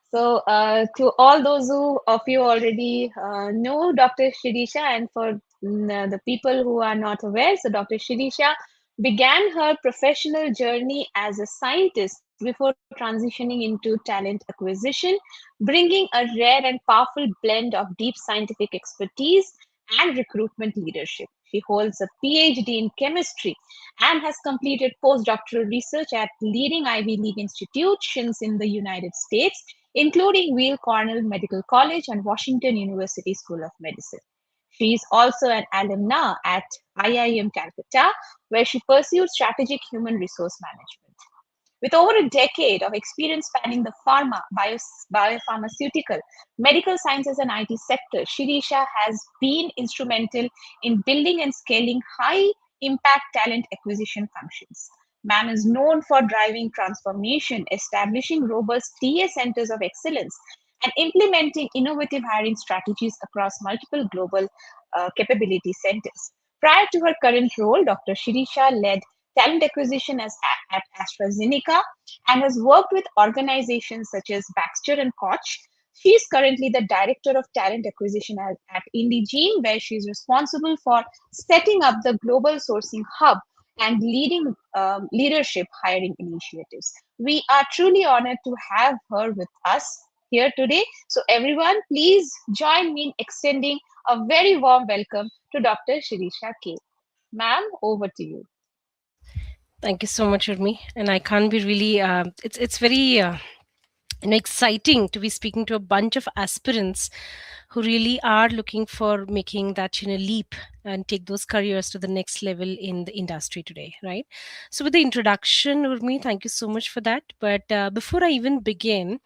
So, to all those of you already know Dr. Shirisha, and for the people who are not aware, so Dr. Shirisha began her professional journey as a scientist before transitioning into talent acquisition, bringing a rare and powerful blend of deep scientific expertise and recruitment leadership. She holds a PhD in chemistry and has completed postdoctoral research at leading Ivy League institutions in the United States, including Weill Cornell Medical College and Washington University School of Medicine. She is also an alumna at IIM Calcutta, where she pursued strategic human resource management. With over a decade of experience spanning the pharma, biopharmaceutical, medical sciences, and IT sectors, Shirisha has been instrumental in building and scaling high impact talent acquisition functions. MAM is known for driving transformation, establishing robust TA centers of excellence, and implementing innovative hiring strategies across multiple global capability centers. Prior to her current role, Dr. Shirisha led talent acquisition at AstraZeneca and has worked with organizations such as Baxter and Koch. She is currently the director of talent acquisition at Indegene, where she is responsible for setting up the global sourcing hub and leading leadership hiring initiatives. We are truly honored to have her with us here today. So, everyone, please join me in extending a very warm welcome to Dr. Shirisha K. Ma'am, over to you. Thank you so much, Urmi. And I can't be really. It's very exciting to be speaking to a bunch of aspirants who really are looking for making that leap and take those careers to the next level in the industry today, right? So with the introduction, Urmi, thank you so much for that. But before I even begin,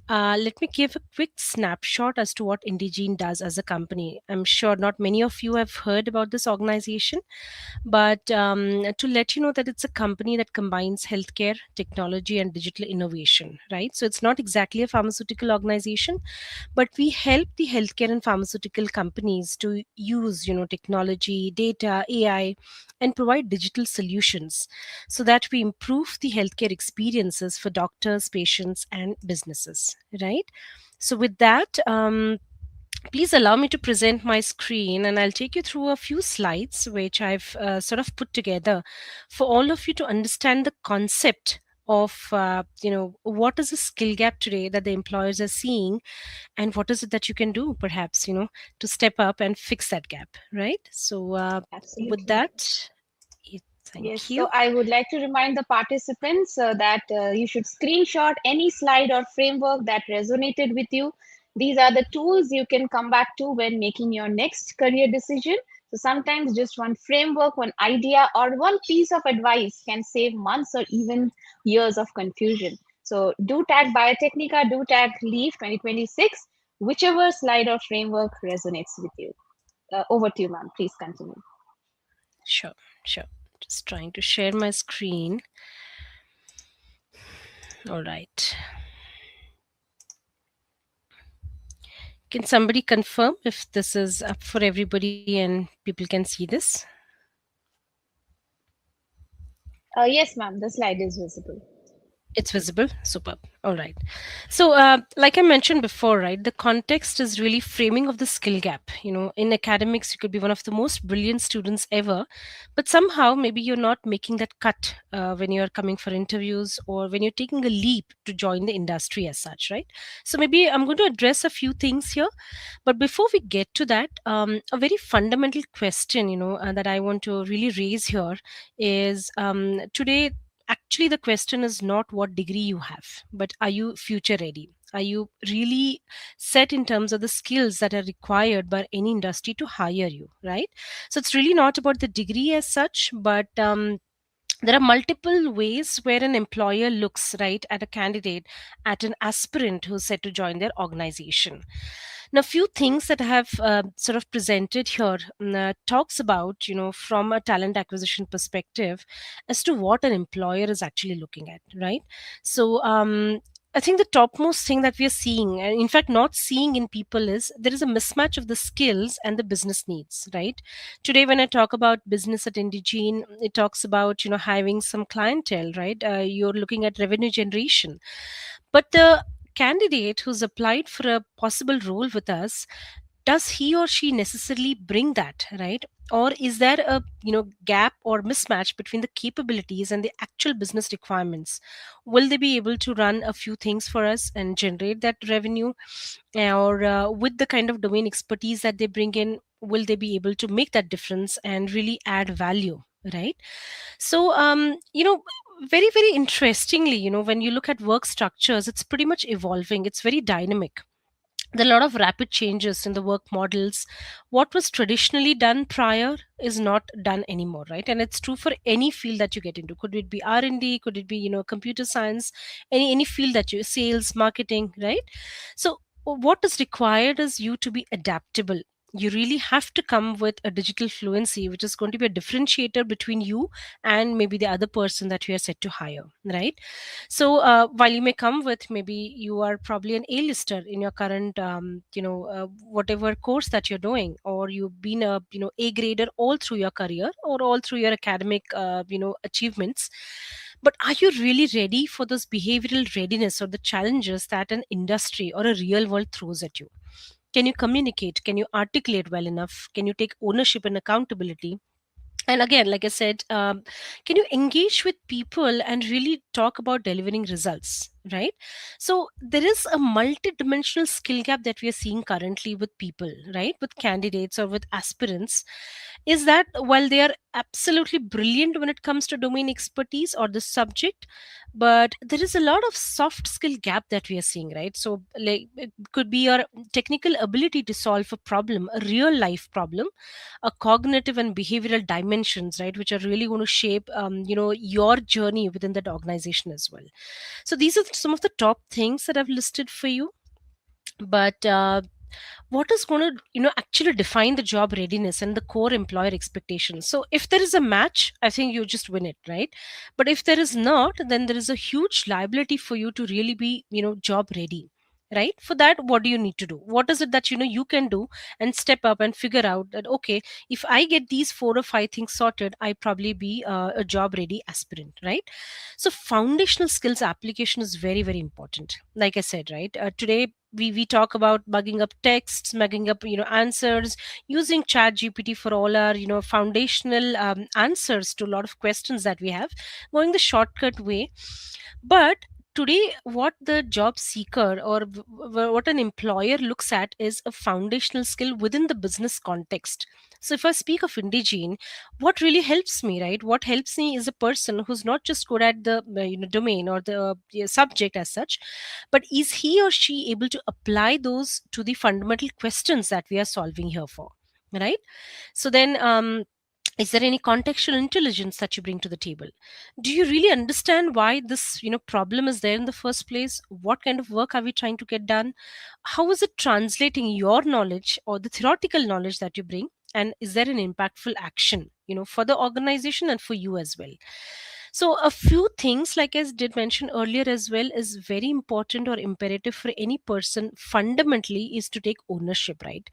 let me give a quick snapshot as to what Indegene does as a company. I'm sure not many of you have heard about this organization, but to let you know that it's a company that combines healthcare, technology, and digital innovation, right? So it's not exactly a pharmaceutical organization, but we help the healthcare and pharmaceutical companies to use, technology, data, AI, and provide digital solutions so that we improve the healthcare experiences for doctors, patients, and businesses, right? So with that, please allow me to present my screen, and I'll take you through a few slides which I've sort of put together for all of you to understand the concept of what is the skill gap today that the employers are seeing, and what is it that you can do perhaps to step up and fix that gap, right? So with Absolutely. that, thank Yes, you. so I would like to remind the participants that you should screenshot any slide or framework that resonated with you. These are the tools you can come back to when making your next career decision. So sometimes just one framework, one idea, or one piece of advice can save months or even years of confusion. So do tag Biotechnica, do tag Leaf 2026, whichever slide or framework resonates with you. Over to you, ma'am. Please continue. Sure. Just trying to share my screen. All right. Can somebody confirm if this is up for everybody and people can see this? Yes, ma'am, the slide is visible. It's visible. Superb. All right. So, like I mentioned before, right, the context is really framing of the skill gap. In academics, you could be one of the most brilliant students ever, but somehow maybe you're not making that cut when you're coming for interviews or when you're taking a leap to join the industry as such, right? So, maybe I'm going to address a few things here. But before we get to that, a very fundamental question, that I want to really raise here is today. Actually, the question is not what degree you have, but are you future ready? Are you really set in terms of the skills that are required by any industry to hire you, right? So it's really not about the degree as such, but there are multiple ways where an employer looks right at a candidate, at an aspirant who's set to join their organization. Now, few things that I have sort of presented here talks about, from a talent acquisition perspective as to what an employer is actually looking at, right? So, I think the topmost thing that we are seeing, and in fact, not seeing in people, is there is a mismatch of the skills and the business needs, right? Today, when I talk about business at Indigene, it talks about, having some clientele, right? You're looking at revenue generation. But the candidate who's applied for a possible role with us, does he or she necessarily bring that, right? Or is there a gap or mismatch between the capabilities and the actual business requirements? Will they be able to run a few things for us and generate that revenue? Or with the kind of domain expertise that they bring in, will they be able to make that difference and really add value, right? So very, very interestingly, when you look at work structures, it's pretty much evolving. It's very dynamic. There are a lot of rapid changes in the work models. What was traditionally done prior is not done anymore, right? And it's true for any field that you get into. Could it be R&D? Could it be computer science? Any field that you, sales, marketing, right? So what is required is you to be adaptable. You really have to come with a digital fluency, which is going to be a differentiator between you and maybe the other person that you are set to hire, right? So while you may come with, maybe you are probably an A-lister in your current whatever course that you're doing, or you've been a A grader all through your career or all through your academic achievements, but are you really ready for this behavioral readiness or the challenges that an industry or a real world throws at you? Can you communicate? Can you articulate well enough? Can you take ownership and accountability? And again, like I said, can you engage with people and really talk about delivering results, right? So there is a multi-dimensional skill gap that we are seeing currently with people, right, with candidates or with aspirants, is that while they are absolutely brilliant when it comes to domain expertise or the subject, but there is a lot of soft skill gap that we are seeing, right? So like it could be your technical ability to solve a problem, a real life problem, a cognitive and behavioral dimensions, right, which are really going to shape your journey within that organization as well. So these are some of the top things that I've listed for you. But what is going to actually define the job readiness and the core employer expectations? So if there is a match, I think you just win it, right? But if there is not, then there is a huge liability for you to really be job ready, right? For that, what do you need to do? What is it that you can do and step up and figure out that, okay, if I get these 4 or 5 things sorted, I probably be a job ready aspirant, right? So foundational skills application is very, very important. Like I said, right, today we talk about mugging up texts, mugging up answers, using chat gpt for all our foundational answers to a lot of questions that we have, going the shortcut way. But today, what the job seeker or what an employer looks at is a foundational skill within the business context. So if I speak of Indigene, what really helps me, right, what helps me is a person who's not just good at the domain or the subject as such, but is he or she able to apply those to the fundamental questions that we are solving here for, right? So then is there any contextual intelligence that you bring to the table? Do you really understand why this problem is there in the first place? What kind of work are we trying to get done? How is it translating your knowledge or the theoretical knowledge that you bring, and is there an impactful action for the organization and for you as well? So a few things, like I did mention earlier as well, is very important or imperative for any person fundamentally, is to take ownership, right?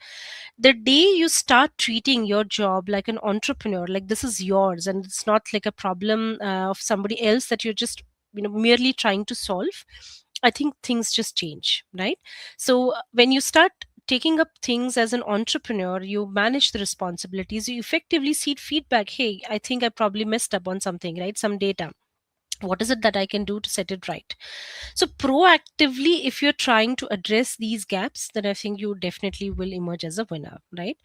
The day you start treating your job like an entrepreneur, like this is yours and it's not like a problem of somebody else that you're just merely trying to solve, I think things just change, right? So when you start taking up things as an entrepreneur, you manage the responsibilities, you effectively seek feedback. Hey, I think I probably messed up on something, right? Some data. What is it that I can do to set it right? So proactively, if you're trying to address these gaps, then I think you definitely will emerge as a winner, right?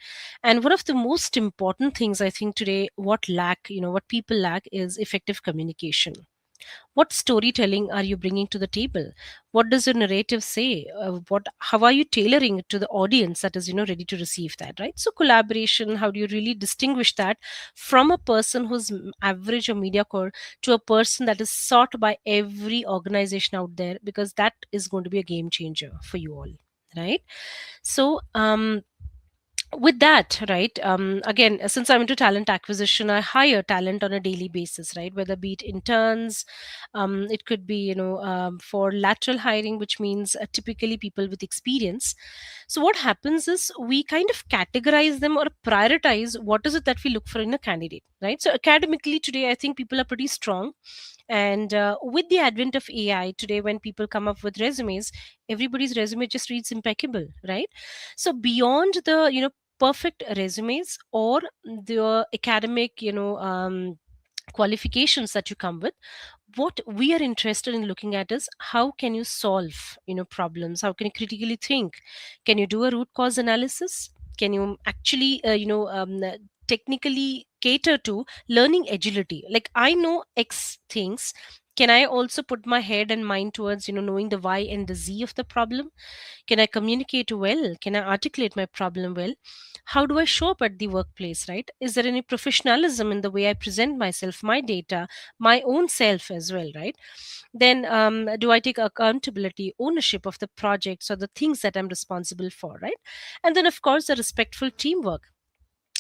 And one of the most important things I think today, what people lack is effective communication. What storytelling are you bringing to the table? What does your narrative say? What How are you tailoring it to the audience that is ready to receive that, right? So collaboration, how do you really distinguish that from a person who's average or mediocre to a person that is sought by every organization out there, because that is going to be a game changer for you all, right? So with that, right, again, since I'm into talent acquisition, I hire talent on a daily basis, right? Whether be it interns, it could be for lateral hiring, which means typically people with experience. So what happens is we kind of categorize them or prioritize what is it that we look for in a candidate, right? So academically today, I think people are pretty strong. And with the advent of AI today, when people come up with resumes, everybody's resume just reads impeccable, right? So beyond the perfect resumes or the academic qualifications that you come with, what we are interested in looking at is how can you solve problems, how can you critically think, can you do a root cause analysis, can you actually technically cater to learning agility, like I know x things, can I also put my head and mind towards knowing the why and the z of the problem? Can I communicate well? Can I articulate my problem well? How do I show up at the workplace, right? Is there any professionalism in the way I present myself, my data, my own self as well, right? Then do I take accountability, ownership of the projects or the things that I'm responsible for, right? And then, of course, the respectful teamwork,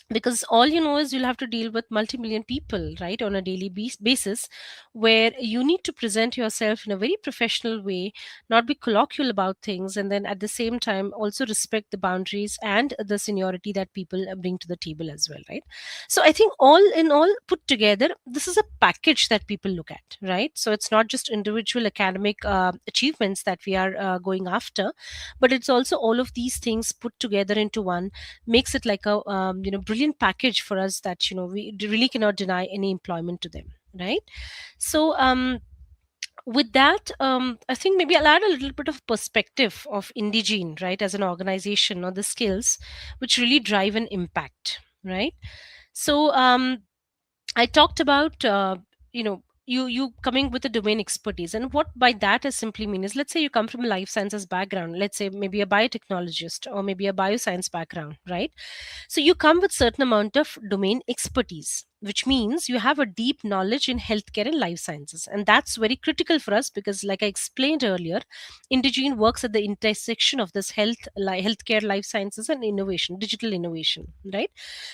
because all you know is you'll have to deal with multi-million people, right, on a daily basis, where you need to present yourself in a very professional way, not be colloquial about things, and then at the same time also respect the boundaries and the seniority that people bring to the table as well, right? So I think all in all put together, this is a package that people look at, right? So it's not just individual academic achievements that we are going after, but it's also all of these things put together into one, makes it like a brilliant package for us that we really cannot deny any employment to them, right? So with that, I think maybe I'll add a little bit of perspective of Indigene, right, as an organization, or the skills which really drive an impact, right? So I talked about you coming with a domain expertise, and what by that is simply mean is, let's say you come from a life sciences background, let's say maybe a biotechnologist or maybe a bioscience background, right? So you come with certain amount of domain expertise, which means you have a deep knowledge in healthcare and life sciences, and that's very critical for us because, like I explained earlier, Indigene works at the intersection of this healthcare, life sciences, and innovation, digital innovation, right?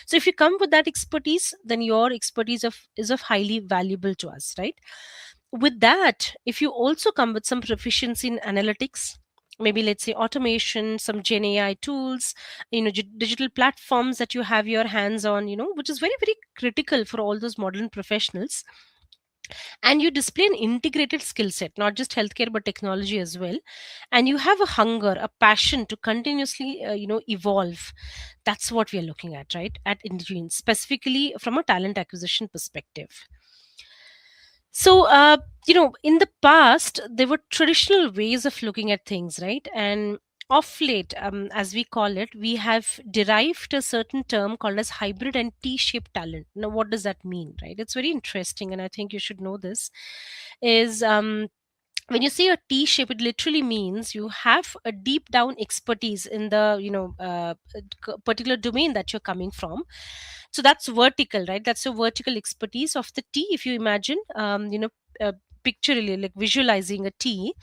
So if you come with that expertise, then your expertise is of highly valuable to us, right? With that, if you also come with some proficiency in analytics, maybe let's say automation, some gen AI tools, digital platforms that you have your hands on, which is very very critical for all those modern professionals, and you display an integrated skill set, not just healthcare but technology as well, and you have a hunger, a passion to continuously evolve, that's what we are looking at, right, at Indigene, specifically from a talent acquisition perspective. So in the past there were traditional ways of looking at things, right? And of late, as we call it, we have derived a certain term called as hybrid and T-shaped talent. Now what does that mean, right? It's very interesting, and I think you should know this is, when you say a T shape, it literally means you have a deep down expertise in the particular domain that you're coming from. So that's vertical, right? That's your vertical expertise of the T. If you imagine, pictorially, like visualizing a T,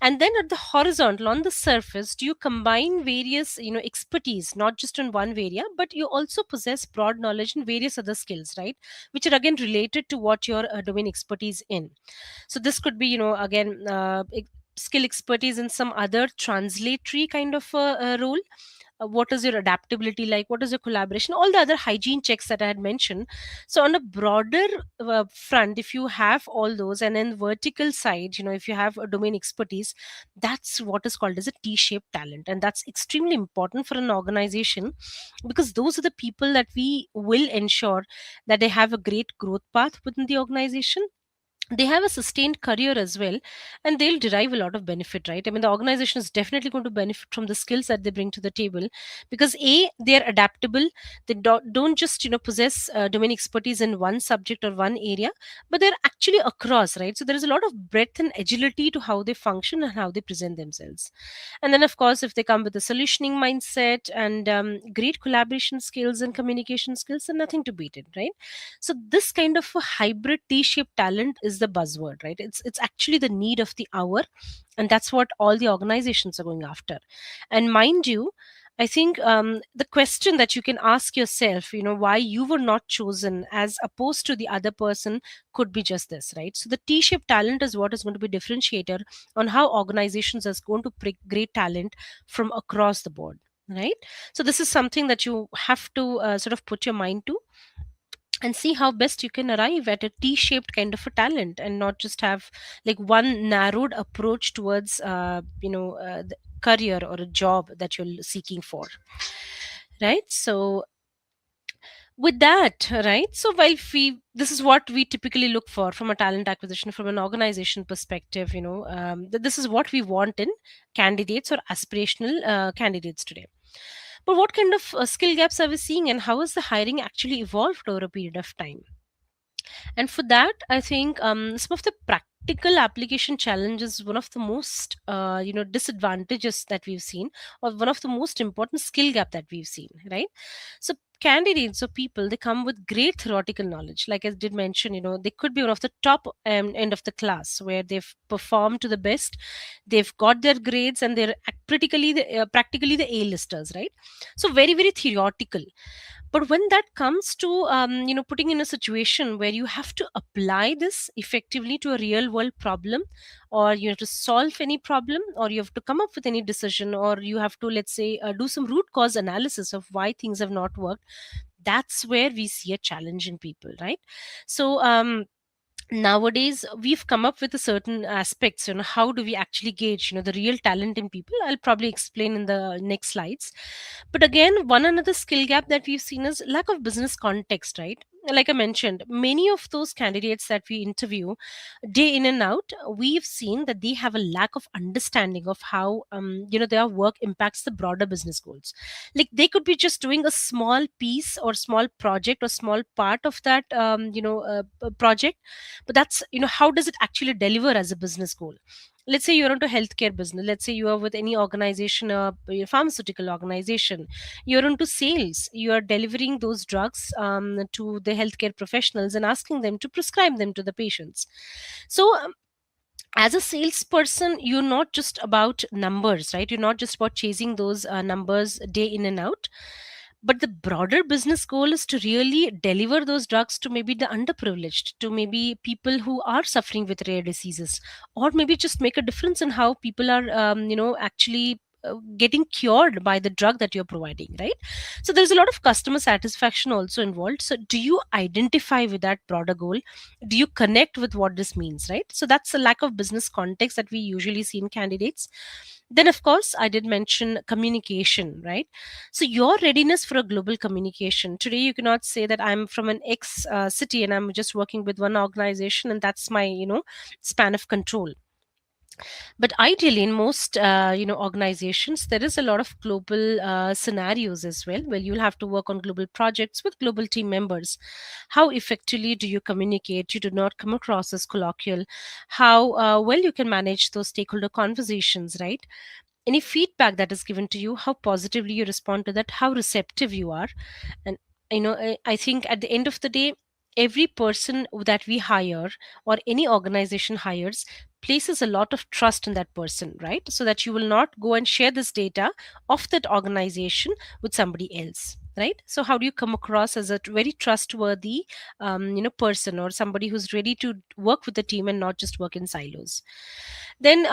and then at the horizontal, on the surface, do you combine various expertise, not just in one area, but you also possess broad knowledge in various other skills, right, which are again related to what your domain expertise in. So this could be again skill expertise in some other translatory kind of role, what is your adaptability like, what is your collaboration, all the other hygiene checks that I had mentioned. So on a broader front, if you have all those, and then vertical side, if you have a domain expertise, that's what is called as a T-shaped talent, and that's extremely important for an organization, because those are the people that we will ensure that they have a great growth path within the organization, they have a sustained career as well, and they'll derive a lot of benefit, right? I mean, the organization is definitely going to benefit from the skills that they bring to the table, because they're adaptable. They don't just possess domain expertise in one subject or one area, but they're actually across, right? So there is a lot of breadth and agility to how they function and how they present themselves. And then of course, if they come with a solutioning mindset and great collaboration skills and communication skills, then nothing to beat it, right? So this kind of a hybrid T-shaped talent is the buzzword, right? It's actually the need of the hour, and that's what all the organizations are going after. And mind you, I think the question that you can ask yourself, why you were not chosen as opposed to the other person, could be just this, right? So the T-shaped talent is what is going to be differentiator on how organizations are going to pick great talent from across the board, right? So this is something that you have to sort of put your mind to, and see how best you can arrive at a T-shaped kind of a talent, and not just have like one narrowed approach towards the career or a job that you're seeking for, right? So with that, right, so while we this is what we typically look for from a talent acquisition from an organization perspective, this is what we want in candidates or aspirational candidates today. But what kind of skill gaps are we seeing, and how has the hiring actually evolved over a period of time? And for that, I think some of the practical application challenges, one of the most disadvantages that we've seen, or one of the most important skill gap that we've seen, right? So candidates or people, they come with great theoretical knowledge, like I did mention, they could be one of the top end of the class, where they've performed to the best, they've got their grades, and they're practically the A-listers, right? So very, very theoretical. But when that comes to putting in a situation where you have to apply this effectively to a real world problem, or you have to solve any problem, or you have to come up with any decision, or you have to, let's say, do some root cause analysis of why things have not worked, that's where we see a challenge in people, right? So nowadays we've come up with a certain aspects, how do we actually gauge the real talent in people. I'll probably explain in the next slides. But again, one another skill gap that we've seen is lack of business context, right? Like I mentioned, many of those candidates that we interview day in and out, we've seen that they have a lack of understanding of how their work impacts the broader business goals. Like they could be just doing a small piece or small project or small part of that project, but that's how does it actually deliver as a business goal? Let's say you're into healthcare business, let's say you are with any organization, a pharmaceutical organization, you're into sales, you are delivering those drugs to the healthcare professionals and asking them to prescribe them to the patients. So as a salesperson, you're not just about numbers, right? You're not just about chasing those numbers day in and out, but the broader business goal is to really deliver those drugs to maybe the underprivileged, to maybe people who are suffering with rare diseases, or maybe just make a difference in how people are actually getting cured by the drug that you're providing, right? So there's a lot of customer satisfaction also involved. So do you identify with that broader goal? Do you connect with what this means, right? So that's a lack of business context that we usually see in candidates. Then of course I did mention communication, right? So your readiness for a global communication, today you cannot say that I'm from an X city and I'm just working with one organization and that's my span of control. But ideally in most organizations, there is a lot of global scenarios as well, where you'll have to work on global projects with global team members. How effectively do you communicate? You do not come across as colloquial. How well you can manage those stakeholder conversations, right? Any feedback that is given to you, how positively you respond to that, how receptive you are. And I think at the end of the day, every person that we hire or any organization hires places a lot of trust in that person, right? So that you will not go and share this data of that organization with somebody else, right? So how do you come across as a very trustworthy person, or somebody who's ready to work with the team and not just work in silos? Then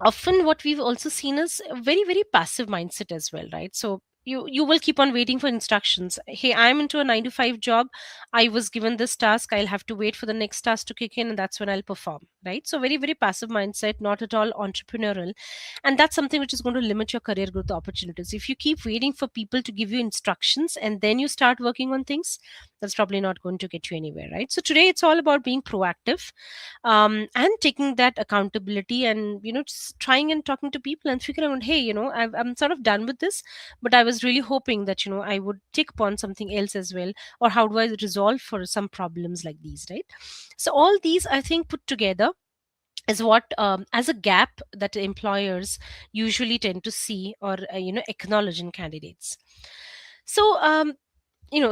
often what we've also seen is a very very passive mindset as well, right? So you will keep on waiting for instructions. Hey, I'm into a 9 to 5 job, I was given this task, I'll have to wait for the next task to kick in, and that's when I'll perform, right? So very very passive mindset, not at all entrepreneurial. And that's something which is going to limit your career growth opportunities. If you keep waiting for people to give you instructions and then you start working on things, that's probably not going to get you anywhere, right? So today it's all about being proactive, and taking that accountability, and just trying and talking to people and figuring out, hey, I'm sort of done with this, but I was really hoping that I would take upon something else as well, or how do I resolve for some problems like these, right? So all these, I think, put together is what, as a gap that employers usually tend to see or acknowledge in candidates. So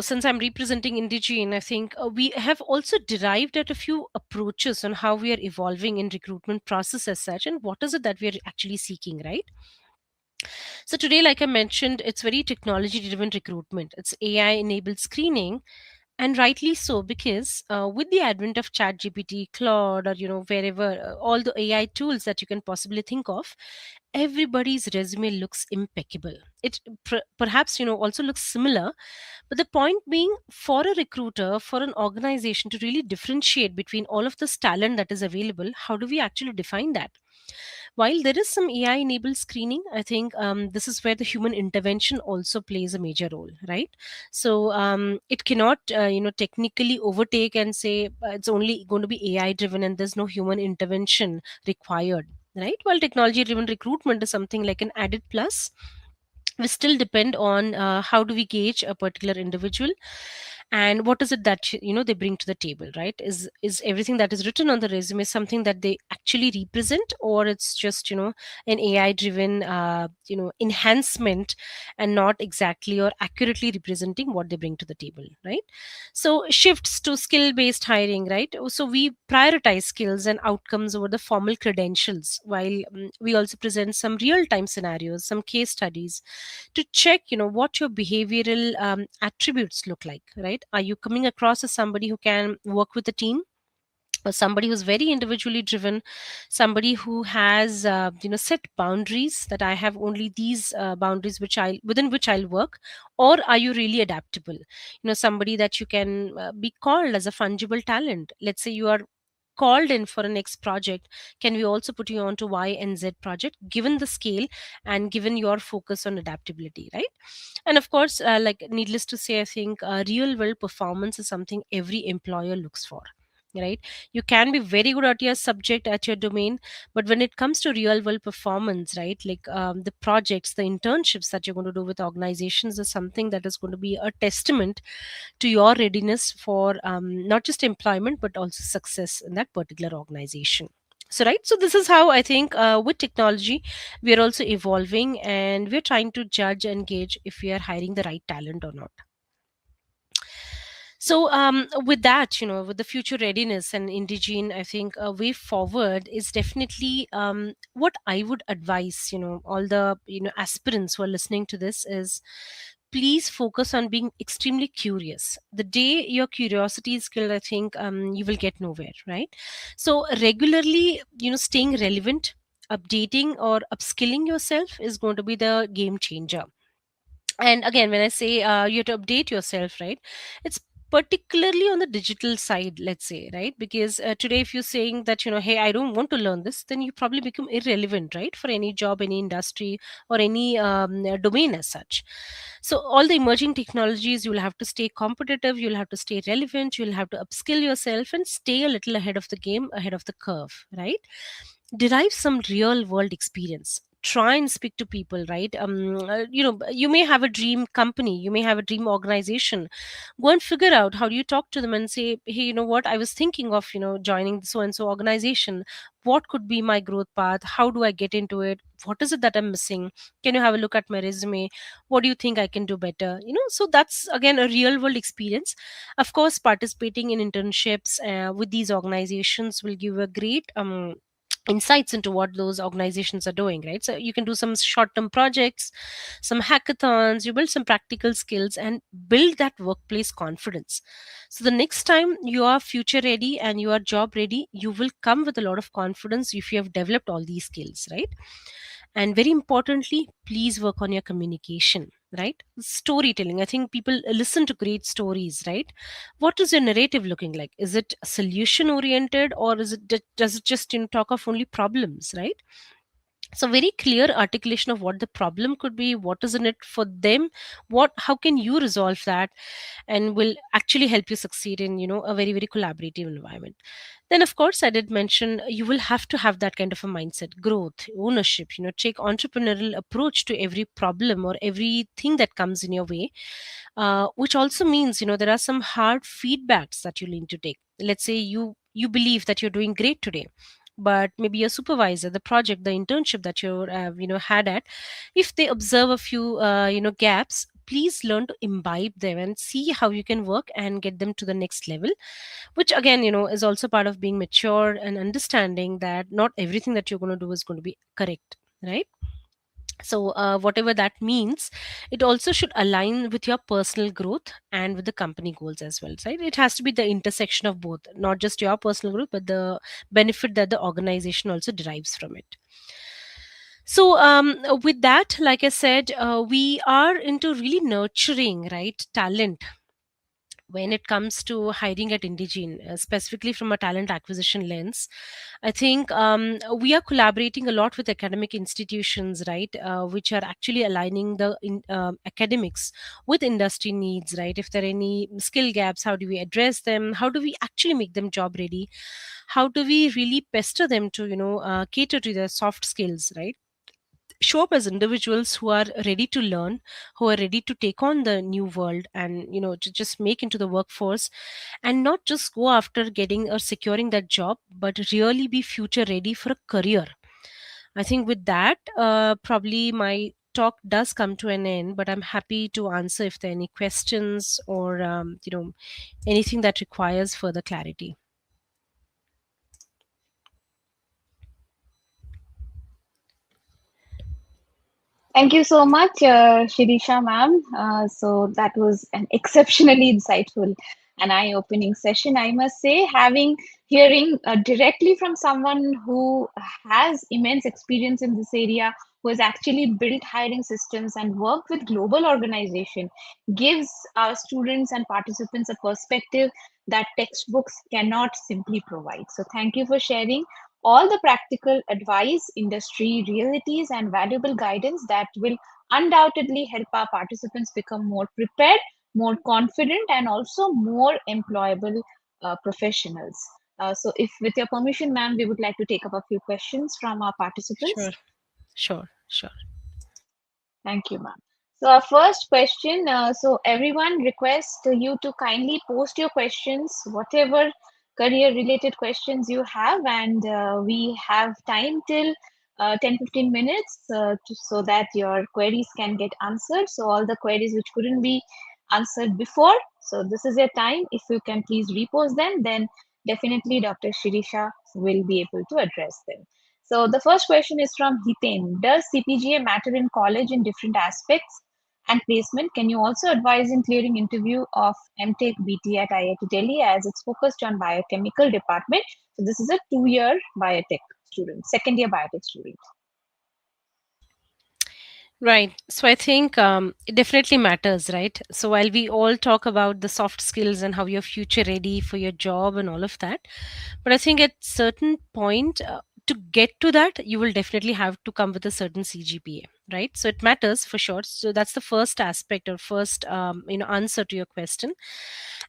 since I'm representing Indigene, I think we have also derived at a few approaches on how we are evolving in recruitment process as such, and what is it that we are actually seeking, right? So today, like I mentioned, it's very technology driven recruitment. It's AI enabled screening, and rightly so, because with the advent of chat gpt, claude, or wherever, all the AI tools that you can possibly think of, everybody's resume looks impeccable. It perhaps also looks similar, but the point being, for a recruiter, for an organization to really differentiate between all of this talent that is available, how do we actually define that? While there is some AI enabled screening, I think this is where the human intervention also plays a major role, right? So it cannot, technically overtake and say it's only going to be AI driven and there's no human intervention required, right? While technology driven recruitment is something like an added plus, we still depend on how do we gauge a particular individual, and what is it that they bring to the table, right? Is everything that is written on the resume something that they actually represent, or it's just an AI driven enhancement, and not exactly or accurately representing what they bring to the table, right? So shifts to skill based hiring, right? So we prioritize skills and outcomes over the formal credentials, while we also present some real time scenarios, some case studies, to check what your behavioral attributes look like, right? Are you coming across as somebody who can work with a team, or somebody who's very individually driven, somebody who has set boundaries, that I have only these boundaries within which I'll work? Or are you really adaptable, somebody that you can be called as a fungible talent? Let's say you are called in for a next project, can we also put you on to Y and Z project, given the scale and given your focus on adaptability, right? And of course, like needless to say, I think real world performance is something every employer looks for, right? You can be very good at your subject, at your domain, but when it comes to real world performance, right, like the projects, the internships that you're going to do with organizations is something that is going to be a testament to your readiness for not just employment but also success in that particular organization. So right, so this is how I think with technology we are also evolving, and we're trying to judge and gauge if we are hiring the right talent or not. So with that, with the future readiness and Indigene, I think a way forward is definitely what I would advise, all the aspirants who are listening to this is, please focus on being extremely curious. The day your curiosity is killed, I think you will get nowhere, right? So regularly, staying relevant, updating or upskilling yourself is going to be the game changer. And again, when I say you have to update yourself, right, it's particularly on the digital side, let's say, right? Because today, if you're saying that hey, I don't want to learn this, then you probably become irrelevant, right, for any job, any industry, or any domain as such. So all the emerging technologies, you'll have to stay competitive, you'll have to stay relevant, you'll have to upskill yourself and stay a little ahead of the game, ahead of the curve, right? Derive some real world experience, try and speak to people, right? You may have a dream company, you may have a dream organization. Go and figure out how do you talk to them and say, hey, you know what, I was thinking of joining the so and so organization. What could be my growth path? How do I get into it? What is it that I'm missing? Can you have a look at my resume? What do you think I can do better? So that's again a real world experience. Of course, participating in internships with these organizations will give a great insights into what those organizations are doing, right? So you can do some short term projects, some hackathons, you build some practical skills and build that workplace confidence. So the next time you are future ready and you are job ready, you will come with a lot of confidence if you have developed all these skills, right? And very importantly, please work on your communication, right? Storytelling, I think people listen to great stories, right? What is your narrative looking like? Is it solution oriented, or is it does it just talk of only problems, right? So very clear articulation of what the problem could be, what is in it for them, what how can you resolve that, and will actually help you succeed in a very very collaborative environment. Then of course I did mention you will have to have that kind of a mindset, growth, ownership, take entrepreneurial approach to every problem or everything that comes in your way, which also means there are some hard feedbacks that you need to take. Let's say you believe that you're doing great today, but maybe your supervisor, the project, the internship that you had at, if they observe a few gaps, please learn to imbibe them and see how you can work and get them to the next level, which again is also part of being mature and understanding that not everything that you're going to do is going to be correct, right? So whatever that means, it also should align with your personal growth and with the company goals as well, right? It has to be the intersection of both, not just your personal growth but the benefit that the organization also derives from it. So with that, like I said, we are into really nurturing, right, talent when it comes to hiring at Indigene, specifically from a talent acquisition lens. I think we are collaborating a lot with academic institutions, right, which are actually aligning the academics with industry needs, right? If there are any skill gaps, how do we address them? How do we actually make them job ready? How do we really pester them to, cater to their soft skills, right? Show up as individuals who are ready to learn, who are ready to take on the new world and to just make into the workforce, and not just go after getting or securing that job, but really be future ready for a career. I think with that, probably my talk does come to an end, but I'm happy to answer if there are any questions or anything that requires further clarity. Thank you so much, Shirisha ma'am. So that was an exceptionally insightful and eye-opening session, I must say. Hearing directly from someone who has immense experience in this area, who has actually built hiring systems and worked with global organization, gives our students and participants a perspective that textbooks cannot simply provide. So thank you for sharing all the practical advice, industry realities, and valuable guidance that will undoubtedly help our participants become more prepared, more confident, and also more employable professionals. So, if with your permission, ma'am, we would like to take up a few questions from our participants. Sure. Thank you, ma'am. So our first question, so everyone requests you to kindly post your questions, whatever career related questions you have, and we have time till 10-15 minutes so that your queries can get answered. So all the queries which couldn't be answered before, so this is your time. If you can please repost them, then definitely Dr. Shirisha will be able to address them. So the first question is from Hiten. Does CPGA matter in college in different aspects and placement? Can you also advise in clearing interview of MTech BT at IIT Delhi as it's focused on biochemical department? So this is a 2-year biotech student, second year biotech student. Right. So I think it definitely matters, right? So while we all talk about the soft skills and how you're future ready for your job and all of that, but I think at certain point to get to that, you will definitely have to come with a certain CGPA, right? So it matters for sure. So that's the first aspect or first answer to your question.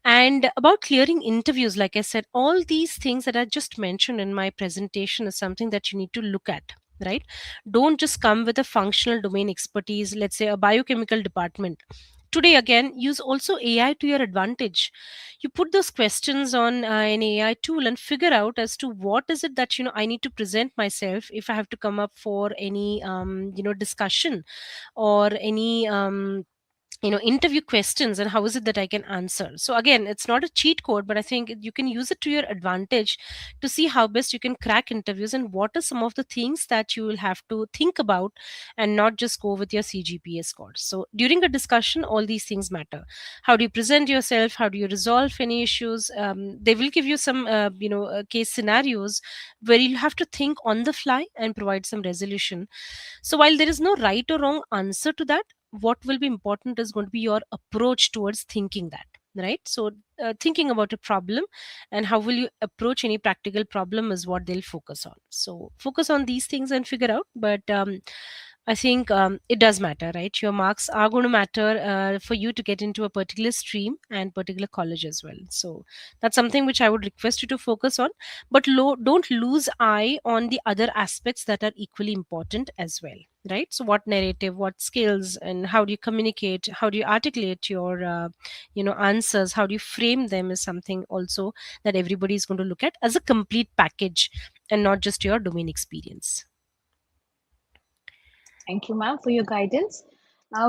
And about clearing interviews, like I said, all these things that I just mentioned in my presentation is something that you need to look at, right? Don't just come with a functional domain expertise, let's say a biochemical department. Today again, use also AI to your advantage. You put those questions on an AI tool and figure out as to what is it that I need to present myself if I have to come up for any discussion or any interview questions, and how is it that I can answer. So again, it's not a cheat code, but I think you can use it to your advantage to see how best you can crack interviews, and what are some of the things that you will have to think about, and not just go with your CGPA scores. So during a discussion, all these things matter. How do you present yourself? How do you resolve any issues? They will give you some case scenarios where you'll have to think on the fly and provide some resolution. So while there is no right or wrong answer to that, what will be important is going to be your approach towards thinking that, right? So thinking about a problem and how will you approach any practical problem is what they'll focus on. So focus on these things and figure out. But I think it does matter, right? Your marks are going to matter for you to get into a particular stream and particular college as well. So that's something which I would request you to focus on, but don't lose eye on the other aspects that are equally important as well, right? So what narrative, what skills, and how do you communicate, how do you articulate your answers, how do you frame them, is something also that everybody is going to look at as a complete package and not just your domain experience. Thank you, ma'am, for your guidance.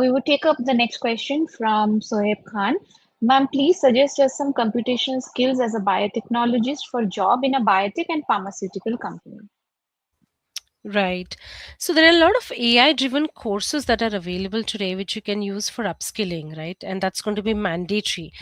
We will take up the next question from Sohaib Khan. Ma'am, please suggest us some computational skills as a biotechnologist for job in a biotech and pharmaceutical company. Right. So there are a lot of AI driven courses that are available today, which you can use for upskilling, right? And that's going to be mandatory,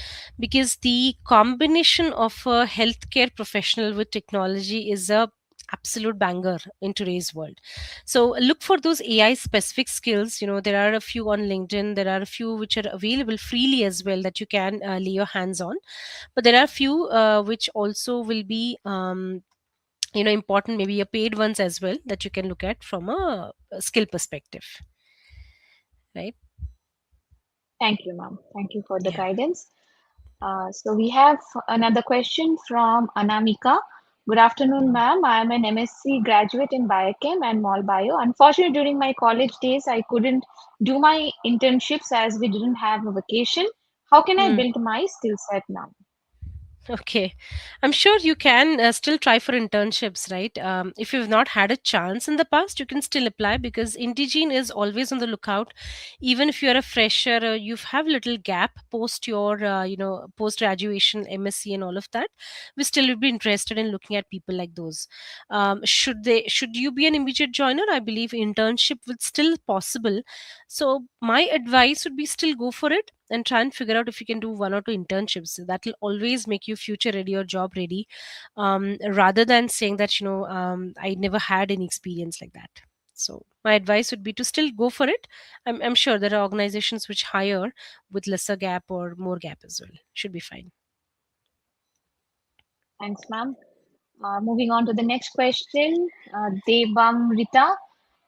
because the combination of a healthcare professional with technology is a absolute banger in today's world. So look for those AI specific skills. There are a few on LinkedIn, there are a few which are available freely as well that you can lay your hands on. But there are a few which also will be important, maybe a paid ones as well, that you can look at from a skill perspective, right? Thank you, ma'am. Thank you for the Yeah. guidance. So we have another question from Anamika. Good afternoon, ma'am. I am an MSc graduate in Biochem and Mall Bio. Unfortunately, during my college days, I couldn't do my internships as we didn't have a vacation. How can I Hmm. build my skill set now? Okay. I'm sure you can still try for internships, right? If you've not had a chance in the past, you can still apply, because Indigene is always on the lookout. Even if you're a fresher, you have little gap post your, post graduation, MSc, and all of that. We still would be interested in looking at people like those. Should you be an immediate joiner? I believe internship would still possible. So my advice would be still go for it and try and figure out if you can do one or two internships. That will always make you future ready or job ready, rather than saying that I never had any experience like that. So my advice would be to still go for it. I'm sure there are organizations which hire with lesser gap or more gap as well. Should be fine. Thanks, ma'am. Moving on to the next question, Devam Rita.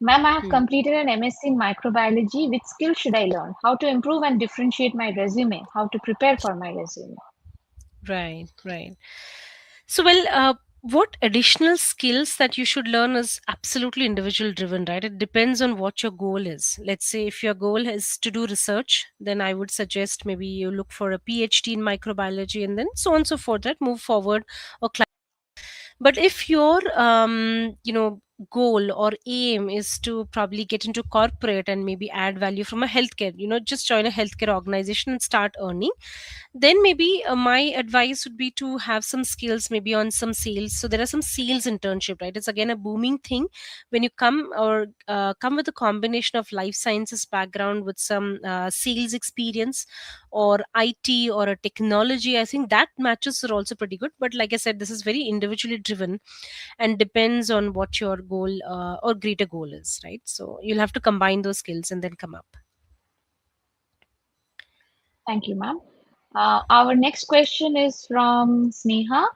Ma'am, I have Hmm. completed an MSc in microbiology. Which skill should I learn? How to improve and differentiate my resume? How to prepare for my resume? Right, right. So, well, what additional skills that you should learn is absolutely individual driven, right? It depends on what your goal is. Let's say if your goal is to do research, then I would suggest maybe you look for a PhD in microbiology, and then so on and so forth, right? Move forward or climb. But if your goal or aim is to probably get into corporate and maybe add value from a healthcare, just join a healthcare organization and start earning, then maybe my advice would be to have some skills maybe on some sales. So there are some sales internship, right? It's again a booming thing when you come with a combination of life sciences background with some sales experience, or IT or a technology. I think that matches are also pretty good, but like I said, this is very individually driven and depends on what your goal or greater goal is, right? So you'll have to combine those skills and then come up. Thank you, ma'am. Our next question is from Sneha.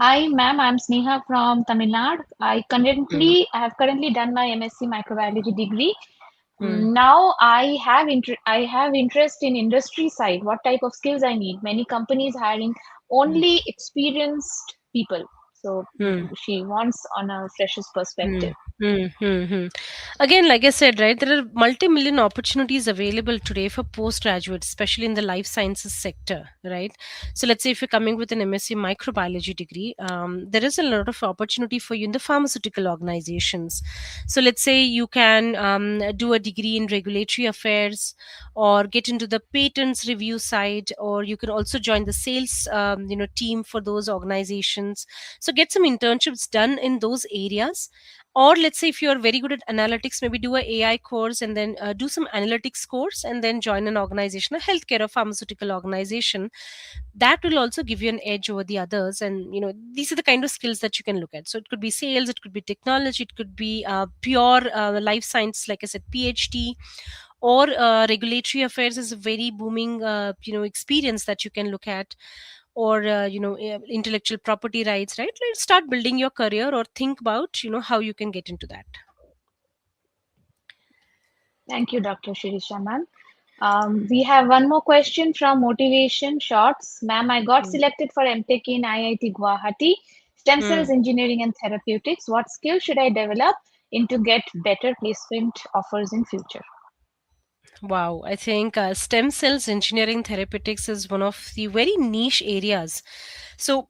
Hi, ma'am. I'm Sneha from Tamil Nadu. Hmm. I have currently done my MSc microbiology degree. Hmm. Now I have interest in industry side. What type of skills I need? Many companies hiring Hmm. only experienced people. So Hmm. she wants on a fresher's Hmm. perspective. Again, like I said, right, there are multi-million opportunities available today for postgraduates, especially in the life sciences sector, right? So let's say if you're coming with an MSc microbiology degree, there is a lot of opportunity for you in the pharmaceutical organizations. So let's say you can do a degree in regulatory affairs, or get into the patents review side, or you can also join the sales, team for those organizations. So get some internships done in those areas. Or let's say if you're very good at analytics, maybe do a AI course, and then do some analytics course, and then join an organization, a healthcare or pharmaceutical organization. That will also give you an edge over the others. And these are the kind of skills that you can look at. So it could be sales, it could be technology, it could be pure life science, like I said, PhD, or regulatory affairs is a very booming experience that you can look at. Or intellectual property rights, right? Let's start building your career, or think about how you can get into that. Thank you, Dr. Shirisha, ma'am. We have one more question from Motivation Shorts. Ma'am, I got Hmm. selected for MTech in IIT Guwahati, Stem Hmm. Cells Engineering and Therapeutics. What skills should I develop in to get better placement offers in future? Wow, I think stem cells engineering therapeutics is one of the very niche areas. So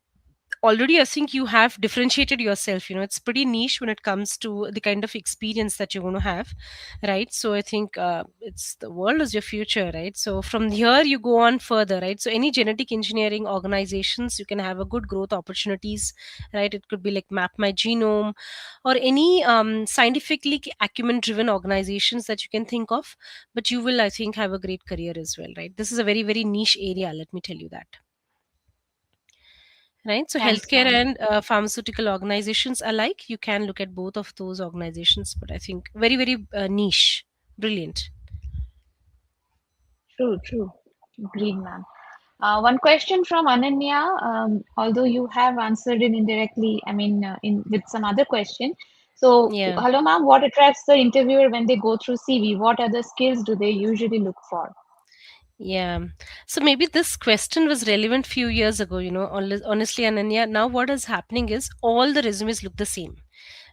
already I think you have differentiated yourself. It's pretty niche when it comes to the kind of experience that you're going to have, right? So I think it's the world is your future, right? So from here you go on further, right? So any genetic engineering organizations, you can have a good growth opportunities, right? It could be like Map My Genome, or any scientifically acumen driven organizations that you can think of. But you will, I think, have a great career as well, right? This is a very very niche area, let me tell you that. Right, so Thanks, healthcare ma'am. and pharmaceutical organizations alike, you can look at both of those organizations, but I think very very niche. Brilliant. True, true. Agreed, ma'am. One question from Ananya, although you have answered it indirectly, I mean, in with some other question. So, Yeah. hello, ma'am. What attracts the interviewer when they go through CV? What other skills do they usually look for? Yeah. So maybe this question was relevant few years ago, honestly, Ananya. Now what is happening is all the resumes look the same.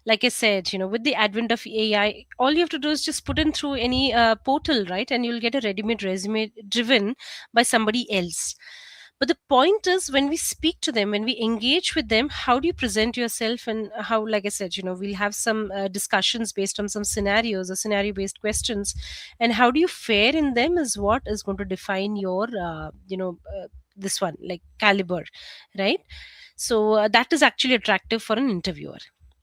Like I said, with the advent of AI, all you have to do is just put in through any portal, right? And you'll get a ready-made resume driven by somebody else. But the point is, when we speak to them, when we engage with them, how do you present yourself? And how, like I said, we'll have some discussions based on some scenarios or scenario based questions. And how do you fare in them is what is going to define your, this one, like caliber, right? So that is actually attractive for an interviewer.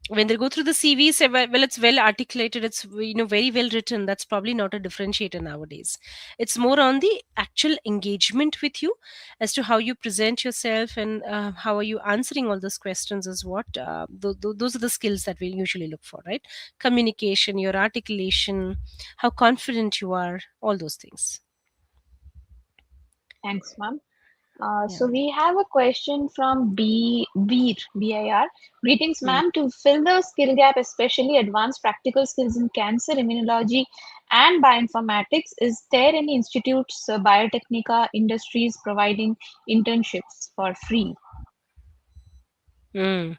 When they go through the CV, say, well, it's well articulated, it's very well written. That's probably not a differentiator nowadays. It's more on the actual engagement with you, as to how you present yourself, and how are you answering all those questions. Is what those are the skills that we usually look for, right? Communication, your articulation, how confident you are, all those things. Thanks, ma'am. Yeah. So we have a question from Beer, BIR. Greetings, Mm. ma'am. To fill the skill gap, especially advanced practical skills in cancer immunology and bioinformatics, is there any institutes, Biotechnica industries providing internships for free? Mm.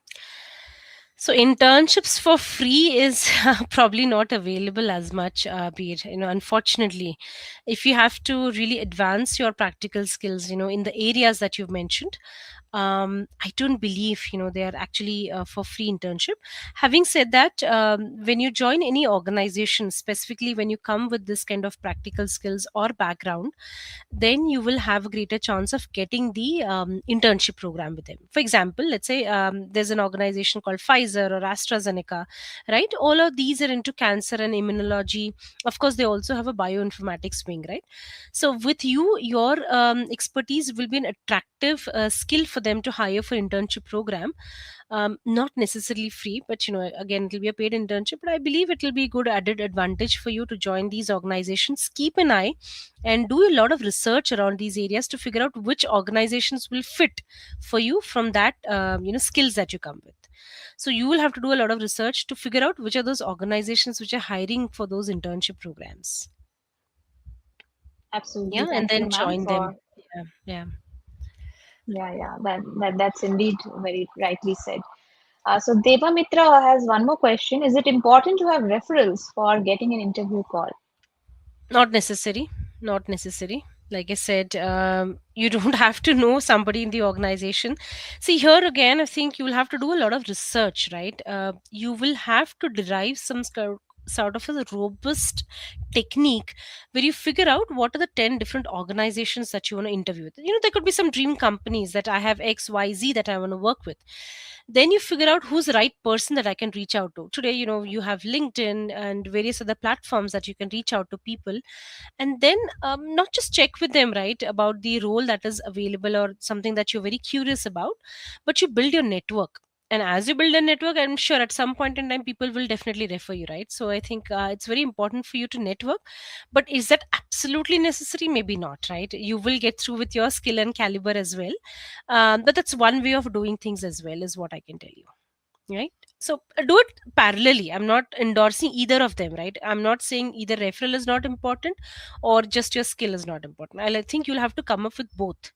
So internships for free is probably not available as much, Beer. Unfortunately, if you have to really advance your practical skills, in the areas that you've mentioned, I don't believe they are actually for free internship. Having said that, when you join any organization, specifically when you come with this kind of practical skills or background, then you will have a greater chance of getting the internship program with them. For example, let's say there's an organization called Pfizer or AstraZeneca, right? All of these are into cancer and immunology. Of course, they also have a bioinformatics wing, right? So with you, your expertise will be an attractive skill for them to hire for internship program. Not necessarily free, but again, it will be a paid internship, but I believe it will be a good added advantage for you to join these organizations. Keep an eye and do a lot of research around these areas to figure out which organizations will fit for you from that skills that you come with. So you will have to do a lot of research to figure out which are those organizations which are hiring for those internship programs. Absolutely. Yeah, and Thank you, then ma'am, join them. for Yeah. yeah, yeah. That's indeed very rightly said. So Deva Mitra has one more question. Is it important to have referrals for getting an interview call? Not necessary. Not necessary. Like I said, you don't have to know somebody in the organization. See, here again, I think you will have to do a lot of research, right? You will have to derive some sort of a robust technique where you figure out what are the 10 different organizations that you want to interview with. There could be some dream companies that I have XYZ that I want to work with. Then you figure out who's the right person that I can reach out to. Today, you have LinkedIn and various other platforms that you can reach out to people, and then not just check with them, right, about the role that is available or something that you're very curious about, but you build your network. And as you build a network, I'm sure at some point in time people will definitely refer you, right? So I think it's very important for you to network. But is that absolutely necessary? Maybe not, right? You will get through with your skill and caliber as well. But that's one way of doing things as well, is what I can tell you, right? So do it parallelly. I'm not endorsing either of them, right? I'm not saying either referral is not important or just your skill is not important. I think you'll have to come up with both.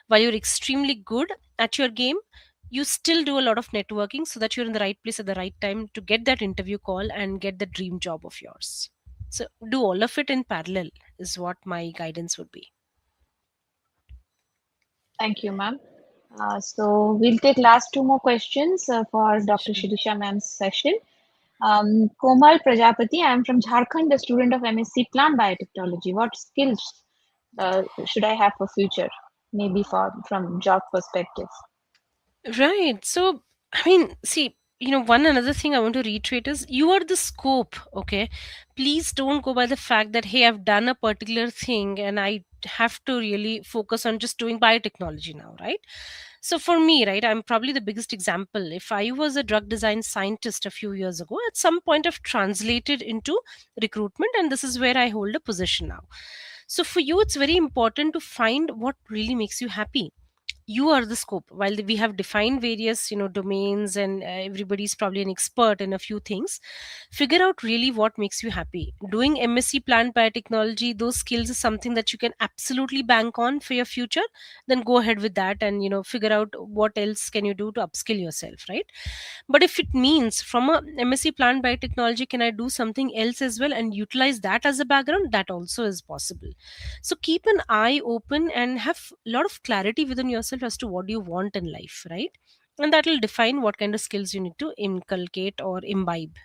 While you're extremely good at your game, you still do a lot of networking so that you're in the right place at the right time to get that interview call and get the dream job of yours. So do all of it in parallel is what my guidance would be. Thank you, ma'am. So we'll take last two more questions for Dr. Shirisha ma'am's session. Komal Prajapati, I am from Jharkhand, a student of MSc Plant Biotechnology. What skills should I have for future? Maybe from job perspective. Right. So, I mean, see, one another thing I want to reiterate is you are the scope, okay? Please don't go by the fact that, hey, I've done a particular thing and I have to really focus on just doing biotechnology now, right? So, for me, right, I'm probably the biggest example. If I was a drug design scientist a few years ago, at some point I've translated into recruitment, and this is where I hold a position now. So, for you, it's very important to find what really makes you happy. You are the scope. While we have defined various domains, and everybody's probably an expert in a few things, figure out really what makes you happy. Doing MSc Plant Biotechnology, those skills is something that you can absolutely bank on for your future. Then go ahead with that, and figure out what else can you do to upskill yourself, right? But if it means from a MSc Plant Biotechnology, can I do something else as well and utilize that as a background? That also is possible. So keep an eye open and have a lot of clarity within yourself as to what you want in life, right? And that will define what kind of skills you need to inculcate or imbibe.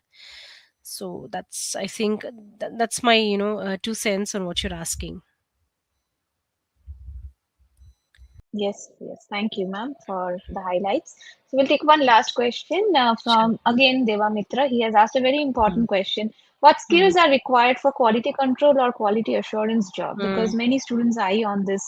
So that's, I think, that's my 2 cents on what you're asking. Yes, yes. Thank you, ma'am, for the highlights. So we'll take one last question from again Deva Mitra. He has asked a very important question. What skills are required for quality control or quality assurance job? Because many students eye on this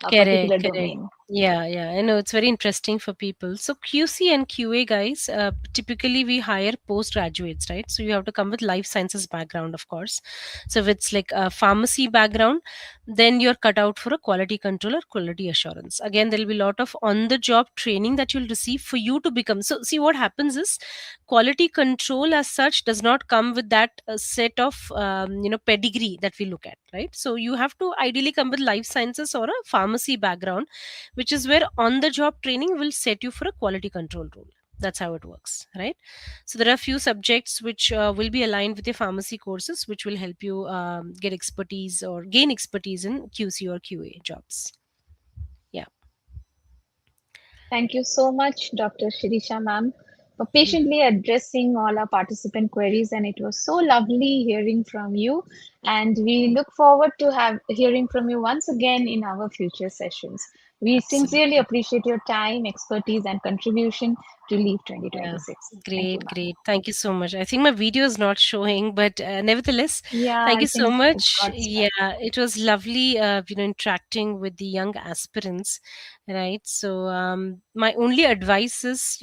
Correct, particular correct. domain. Yeah. I know it's very interesting for people. So QC and QA guys, typically we hire postgraduates, right? So you have to come with life sciences background, of course. So if it's like a pharmacy background, then you're cut out for a quality control or quality assurance. Again, there'll be a lot of on-the-job training that you'll receive for you to become. So see, what happens is quality control as such does not come with that set of pedigree that we look at, right? So you have to ideally come with life sciences or a pharmacy background, which is where on the job training will set you for a quality control role. That's how it works, right? So there are a few subjects which will be aligned with your pharmacy courses, which will help you get expertise or gain expertise in QC or QA jobs. Yeah. Thank you so much, Dr. Shirisha ma'am, for patiently addressing all our participant queries. And it was so lovely hearing from you. And we look forward to hearing from you once again in our future sessions. We sincerely appreciate your time, expertise, and contribution to LEAP Yeah, 2026. Thank you, great, ma'am. great. Thank you so much. I think my video is not showing, but nevertheless, Yeah, thank I you so think it much. got stuck. Yeah, it was lovely, interacting with the young aspirants, right? So, my only advice is,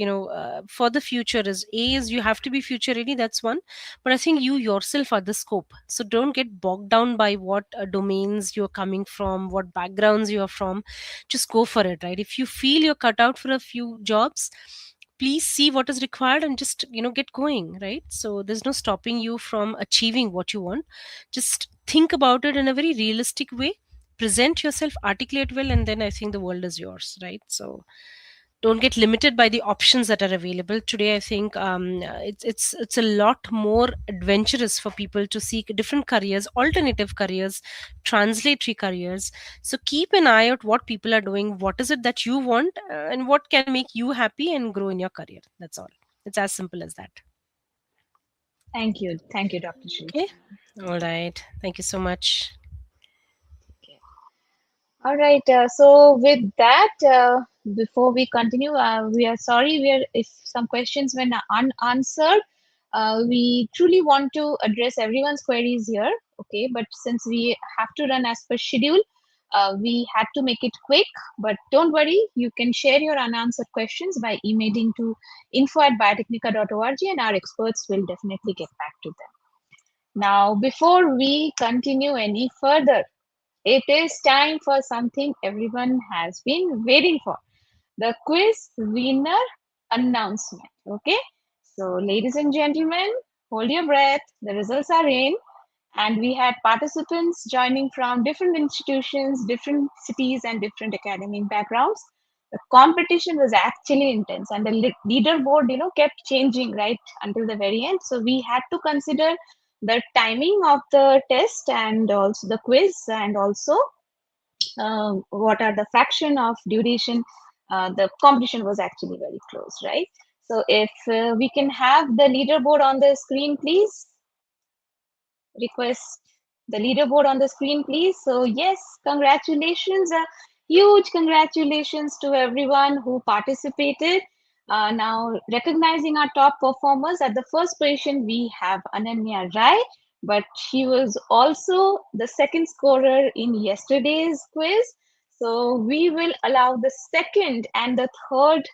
for the future is you have to be future ready. That's one, but I think you yourself are the scope. So don't get bogged down by what domains you're coming from, what backgrounds you are from. Just go for it, right? If you feel you're cut out for a few jobs, please see what is required and just get going, right? So there's no stopping you from achieving what you want. Just think about it in a very realistic way, present yourself, articulate well, and then I think the world is yours, right? So don't get limited by the options that are available today. I think it's a lot more adventurous for people to seek different careers, alternative careers, translatory careers. So keep an eye out what people are doing, what is it that you want, and what can make you happy and grow in your career. That's all. It's as simple as that. Thank you, Dr. Shri. Okay, all right, thank you so much. All right. So with that, before we continue, we are sorry if some questions went unanswered. We truly want to address everyone's queries here. Okay, but since we have to run as per schedule, we had to make it quick. But don't worry, you can share your unanswered questions by emailing to info@biotechnica.org, and our experts will definitely get back to them. Now, before we continue any further, it is time for something everyone has been waiting for, the quiz winner announcement. Okay, so ladies and gentlemen, hold your breath. The results are in, and we had participants joining from different institutions, different cities, and different academic backgrounds. The competition was actually intense, and the leaderboard, kept changing right until the very end. So we had to consider the timing of the test and also the quiz, and also what are the fraction of duration. The competition was actually very close, right? So if we can have the leaderboard on the screen, please. Request the leaderboard on the screen, please. So yes, congratulations, huge congratulations to everyone who participated. Now recognizing our top performers, at the first position we have Ananya Rai, but she was also the second scorer in yesterday's quiz. So we will allow the second and the third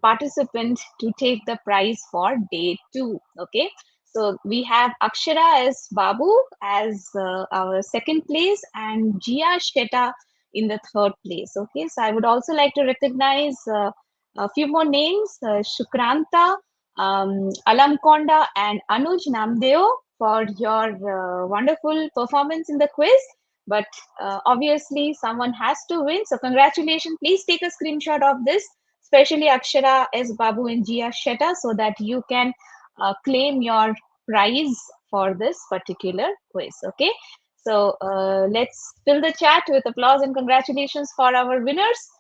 participant to take the prize for day 2. Okay, so we have Akshara as Babu as our second place, and Jia Sheta in the third place. Okay, so I would also like to recognize a few more names: Shukranta, Alamkonda, and Anuj Namdeo for your wonderful performance in the quiz. But obviously, someone has to win. So congratulations! Please take a screenshot of this, especially Akshara S. Babu and Jia Sheta, so that you can claim your prize for this particular quiz. Okay, so let's fill the chat with applause and congratulations for our winners.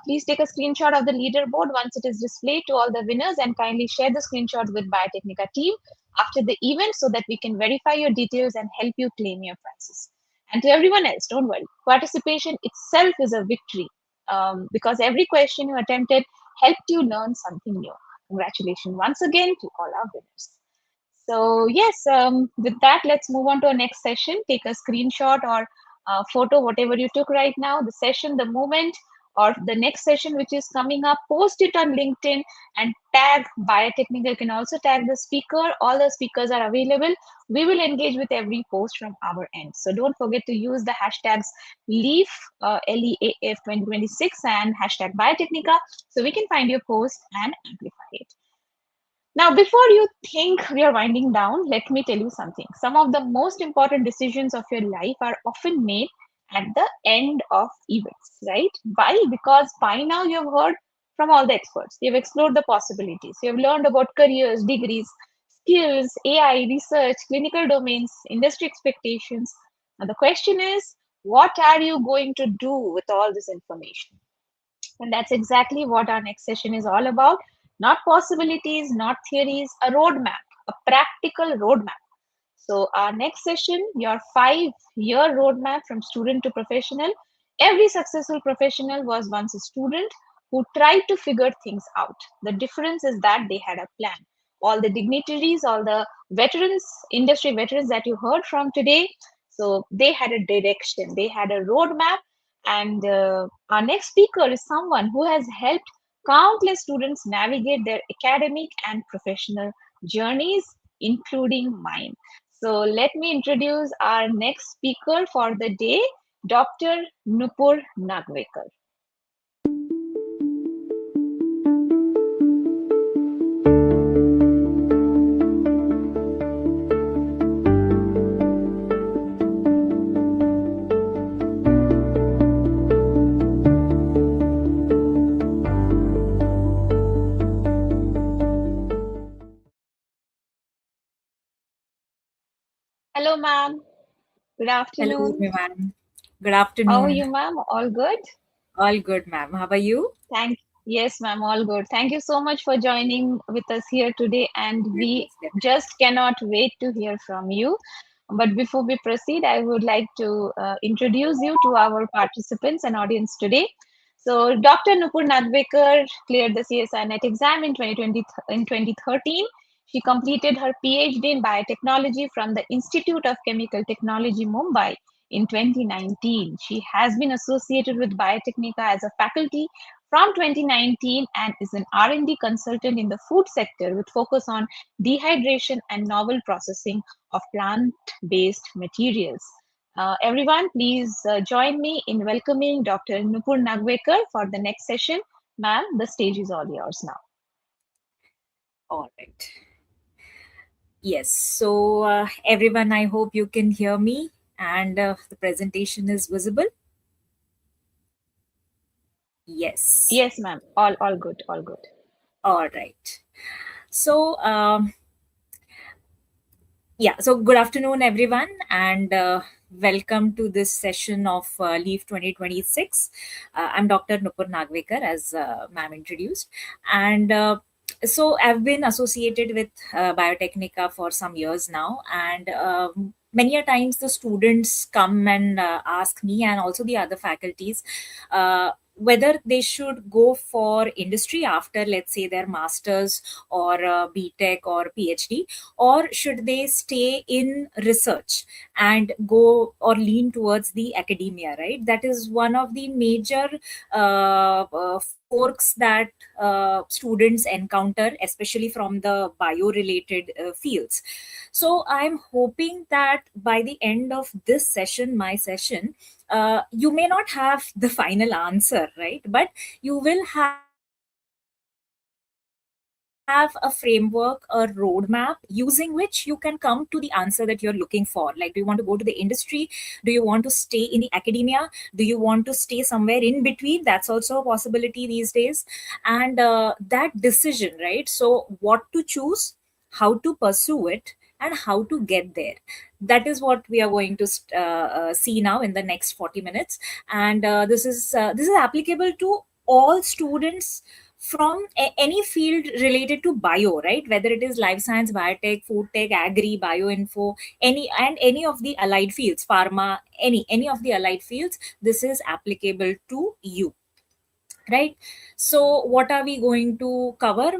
Please take a screenshot of the leaderboard once it is displayed to all the winners, and kindly share the screenshot with Biotechnica team after the event so that we can verify your details and help you claim your prizes. And to everyone else, don't worry, participation itself is a victory, because every question you attempted helped you learn something new. Congratulations once again to all our winners. So yes, with that, let's move on to our next session. Take a screenshot or photo, whatever you took right now, the session, the moment, or the next session which is coming up. Post it on LinkedIn and tag Biotechnica. You can also tag the speaker. All the speakers are available. We will engage with every post from our end. So don't forget to use the hashtags LEAF, LEAF 2026 and hashtag Biotechnica, so we can find your post and amplify it. Now, before you think we are winding down, let me tell you something. Some of the most important decisions of your life are often made at the end of events, right? Why? Because by now you have heard from all the experts. You've explored the possibilities. You have learned about careers, degrees, skills, AI, research, clinical domains, industry expectations. Now, the question is, what are you going to do with all this information? And that's exactly what our next session is all about. Not possibilities, not theories, a roadmap, a practical roadmap. So our next session, your 5-year roadmap from student to professional. Every successful professional was once a student who tried to figure things out. The difference is that they had a plan. All the dignitaries, all the veterans, industry veterans that you heard from today, so they had a direction, they had a roadmap. And our next speaker is someone who has helped countless students navigate their academic and professional journeys, including mine. So let me introduce our next speaker for the day, Dr. Nupur Nagvekar. Hello, ma'am. Good Hello, afternoon. ma'am. Good How are afternoon. you, ma'am? All good? All good, ma'am. How are you? Yes, ma'am, all good. Thank you so much for joining with us here today, and we Yes, definitely. just cannot wait to hear from you. But before we proceed, I would like to introduce you to our participants and audience today. So, Dr. Nupur Nagvekar cleared the CSI NET exam in 2013. She completed her PhD in biotechnology from the Institute of Chemical Technology, Mumbai in 2019. She has been associated with Biotechnica as a faculty from 2019 and is an R&D consultant in the food sector with focus on dehydration and novel processing of plant-based materials. Everyone, please join me in welcoming Dr. Nupur Nagvekar for the next session. Ma'am, the stage is all yours now. All right. Yes. So, everyone, I hope you can hear me and the presentation is visible. Yes. Yes, ma'am. All good. All good. All right. So, yeah, so good afternoon, everyone, and welcome to this session of Leaf 2026. I'm Dr. Nupur Nagvekar, as ma'am introduced, and so I've been associated with Biotechnica for some years now, and many a times the students come and ask me and also the other faculties whether they should go for industry after, let's say, their masters or BTech or PhD, or should they stay in research and go or lean towards the academia, right? That is one of the major forks that students encounter, especially from the bio related fields. So I'm hoping that by the end of this session, my session, you may not have the final answer, right? But you will have a framework, a roadmap using which you can come to the answer that you're looking for. Like, do you want to go to the industry? Do you want to stay in the academia? Do you want to stay somewhere in between? That's also a possibility these days. And that decision, right? So, what to choose, how to pursue it, and how to get there, that is what we are going to see now in the next 40 minutes. And this is applicable to all students from any field related to bio, right? Whether it is life science, biotech, food tech, agri, bioinfo, any of the allied fields, pharma, any of the allied fields, this is applicable to you, right? So what are we going to cover?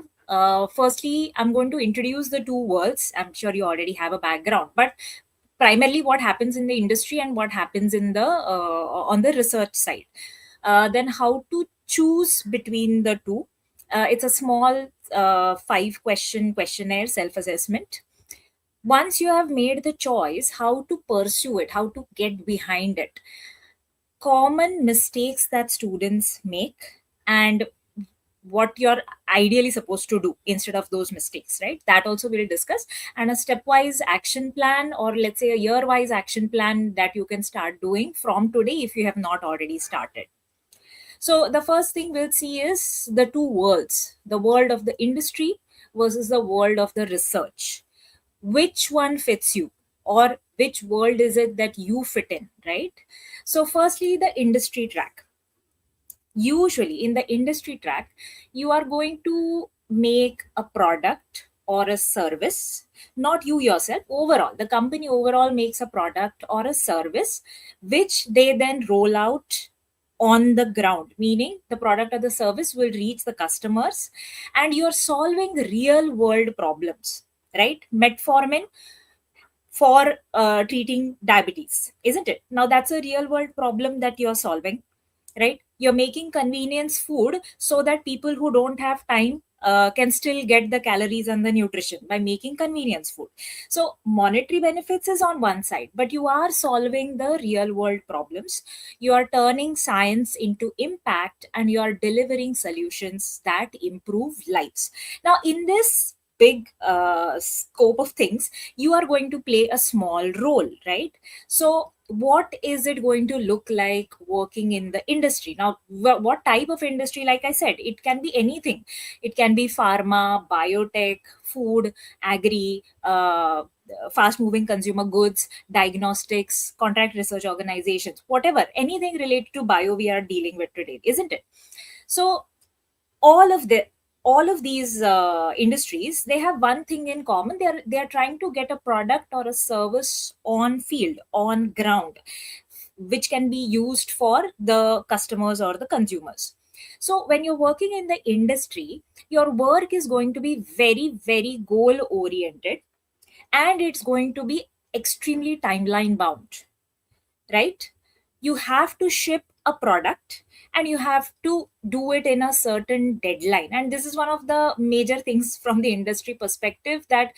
Firstly, I'm going to introduce the two worlds. I'm sure you already have a background, but primarily what happens in the industry and what happens in the on the research side. Then how to choose between the two. It's a small 5 question questionnaire self assessment. Once you have made the choice, how to pursue it, how to get behind it, common mistakes that students make, and what you're ideally supposed to do instead of those mistakes, right? That also we'll discuss. And a stepwise action plan, or let's say a year wise action plan, that you can start doing from today if you have not already started. So the first thing we'll see is the two worlds, the world of the industry versus the world of the research. Which one fits you, or which world is it that you fit in, right? So firstly, the industry track. Usually in the industry track, you are going to make a product or a service. Not you yourself, overall the company overall makes a product or a service, which they then roll out on the ground, meaning the product or the service will reach the customers, and you're solving real world problems, right? Metformin for treating diabetes, isn't it? Now that's a real world problem that you're solving, right? You're making convenience food so that people who don't have time can still get the calories and the nutrition by making convenience food. So monetary benefits is on one side, but you are solving the real world problems. You are turning science into impact, and you are delivering solutions that improve lives. Now in this big scope of things, you are going to play a small role, right? So what is it going to look like working in the industry? Now what type of industry? Like I said, it can be anything. It can be pharma, biotech, food, agri, fast moving consumer goods, diagnostics, contract research organizations, whatever, anything related to bio we are dealing with today, isn't it? So all of the all of these industries, they have one thing in common. They are trying to get a product or a service on field, on ground, which can be used for the customers or the consumers. So when you're working in the industry, your work is going to be very, very goal oriented, and it's going to be extremely timeline bound, right? You have to ship a product, and you have to do it in a certain deadline. And this is one of the major things from the industry perspective, that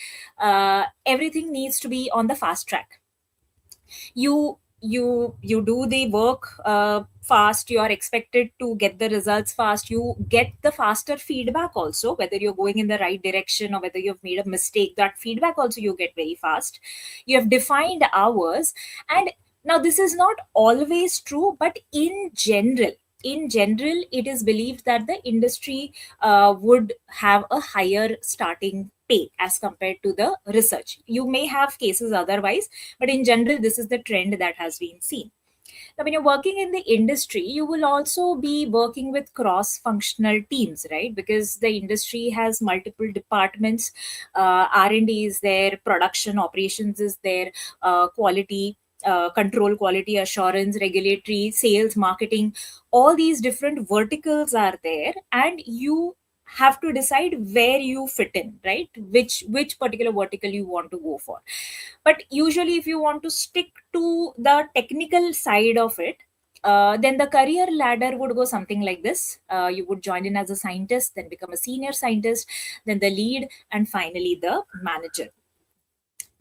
everything needs to be on the fast track. You do the work fast, you are expected to get the results fast, you get the faster feedback also, whether you're going in the right direction or whether you've made a mistake. That feedback also you get very fast. You have defined hours. And now this is not always true, but in general it is believed that the industry would have a higher starting pay as compared to the research. You may have cases otherwise, but in general this is the trend that has been seen. Now when you're working in the industry, you will also be working with cross functional teams, right? Because the industry has multiple departments. R&D is there, production operations is there, quality control, quality assurance, regulatory, sales, marketing, all these different verticals are there, and you have to decide where you fit in, right? Which particular vertical you want to go for. But usually if you want to stick to the technical side of it, then the career ladder would go something like this. You would join in as a scientist, then become a senior scientist, then the lead, and finally the manager.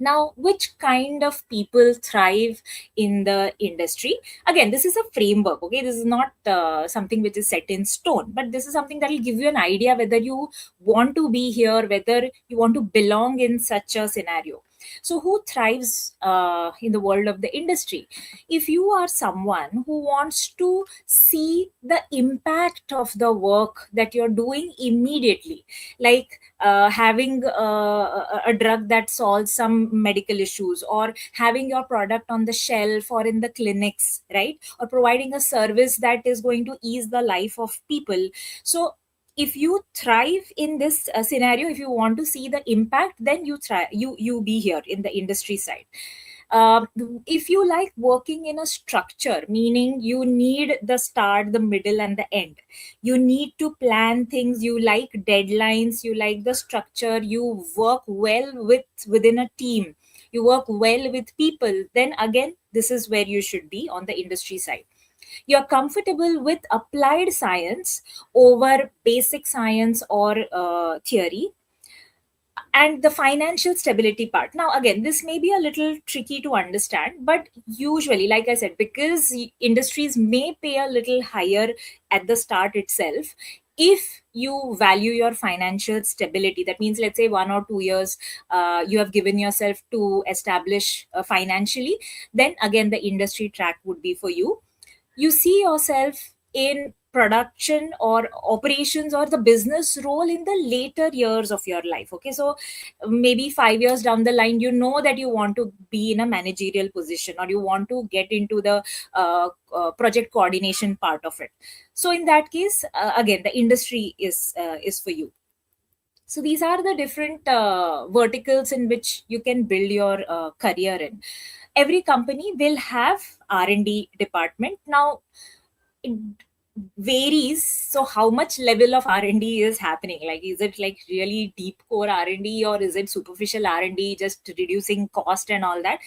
Now, which kind of people thrive in the industry? Again, this is a framework, okay? This is not something which is set in stone, but this is something that will give you an idea whether you want to be here, whether you want to belong in such a scenario. So, who thrives in the world of the industry? If you are someone who wants to see the impact of the work that you're doing immediately, like having a drug that solves some medical issues, or having your product on the shelf or in the clinics, right? Or providing a service that is going to ease the life of people. So if you thrive in this scenario, if you want to see the impact, then you be here in the industry side. uh, if you like working in a structure, meaning you need the start, the middle, and the end, you need to plan things, you like deadlines, you like the structure, you work well within a team, you work well with people, then again this is where you should be on the industry side. You're comfortable with applied science over basic science or theory, and the financial stability part. Now again, this may be a little tricky to understand, but usually, like I said, because industries may pay a little higher at the start itself, if you value your financial stability, that means let's say 1 or 2 years you have given yourself to establish financially, then again the industry track would be for you. You see yourself in production or operations or the business role in the later years of your life. Okay, so maybe 5 years down the line, you know that you want to be in a managerial position, or you want to get into the project coordination part of it. So in that case, again the industry is for you. So these are the different verticals in which you can build your career in. Every company will have R&D department. Now it varies. So how much level of R&D is happening? Like, is it like really deep core R&D, or is it superficial R&D, just reducing cost and all that?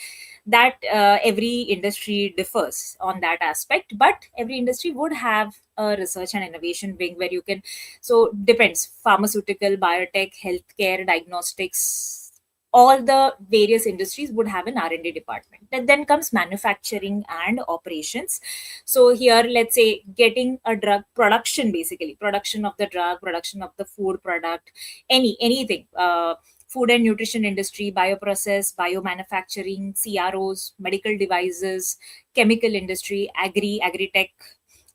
That every industry differs on that aspect, but every industry would have a research and innovation wing where you can, so depends, pharmaceutical, biotech, healthcare, diagnostics, all the various industries would have an R&D department. And then comes manufacturing and operations. So here, let's say getting a drug production, basically production of the drug, production of the food product, anything, food and nutrition industry, bioprocess, biomanufacturing, CROs, medical devices, chemical industry, agri-tech,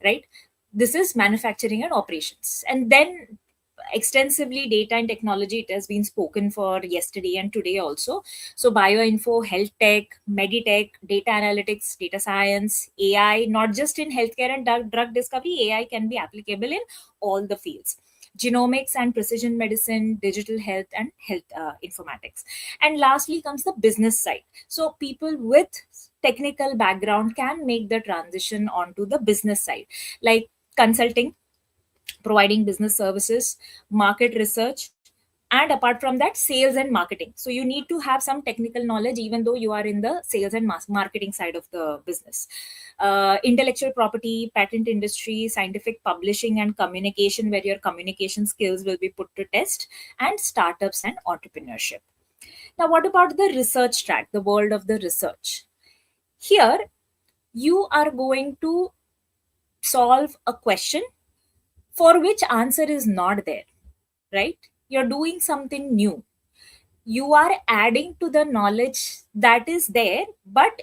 right? This is manufacturing and operations. And then extensively data and technology. It has been spoken for yesterday and today also. So bioinfo, health tech, meditech, data analytics, data science, AI, not just in healthcare and drug discovery, AI can be applicable in all the fields. Genomics and precision medicine, digital health, and health informatics. And lastly comes the business side. So people with technical background can make the transition onto the business side, like consulting, providing business services, market research, and apart from that, sales and marketing. So you need to have some technical knowledge even though you are in the sales and marketing side of the business. Intellectual property, patent industry, scientific publishing and communication, where your communication skills will be put to test, and startups and entrepreneurship. Now, what about the research track, the world of the research? Here, you are going to solve a question for which answer is not there, right? You're doing something new. You are adding to the knowledge that is there, but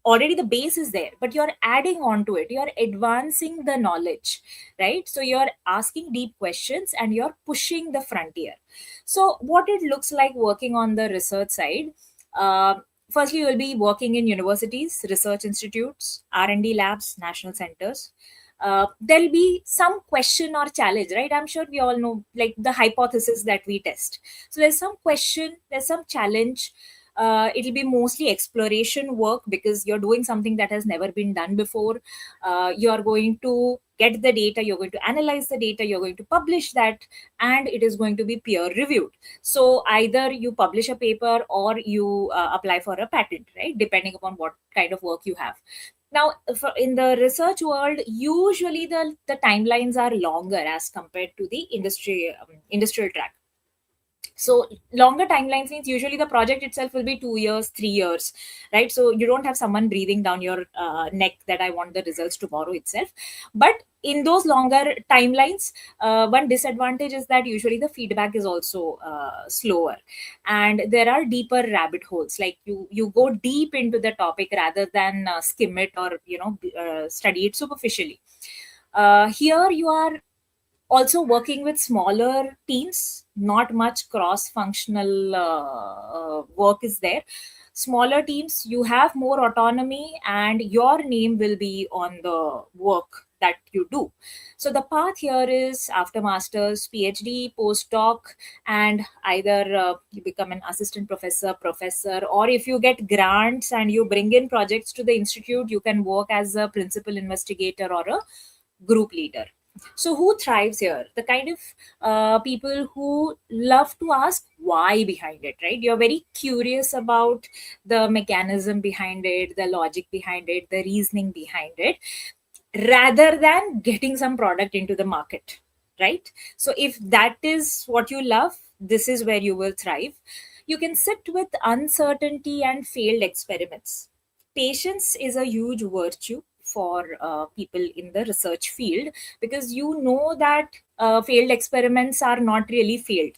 already the base is there, but you're adding on to it. You're advancing the knowledge, right? So you're asking deep questions and you're pushing the frontier. So what it looks like working on the research side, firstly, you will be working in universities, research institutes, R&D labs, national centers. There'll be some question or challenge, right? I'm sure we all know, like the hypothesis that we test. So there's some question, there's some challenge. It'll be mostly exploration work because you're doing something that has never been done before. You're going to get the data, you're going to analyze the data, you're going to publish that, and it is going to be peer reviewed. So either you publish a paper or you apply for a patent, right? Depending upon what kind of work you have. Now, in the research world, usually the timelines are longer as compared to the industrial track. So longer timelines means usually the project itself will be 2 years, 3 years, right? So you don't have someone breathing down your neck that I want the results tomorrow itself. But in those longer timelines, one disadvantage is that usually the feedback is also slower, and there are deeper rabbit holes. Like you go deep into the topic rather than skim it or study it superficially. Here you are also working with smaller teams, not much cross functional work is there. Smaller teams, you have more autonomy and your name will be on the work that you do. So the path here is after masters, PhD, postdoc, and either you become an assistant professor, or if you get grants and you bring in projects to the institute, you can work as a principal investigator or a group leader. So who thrives here? The kind of people who love to ask why behind it, right? You're very curious about the mechanism behind it, the logic behind it, the reasoning behind it, rather than getting some product into the market, right? So if that is what you love, this is where you will thrive. You can sit with uncertainty and failed experiments. Patience is a huge virtue for people in the research field, because you know that failed experiments are not really failed.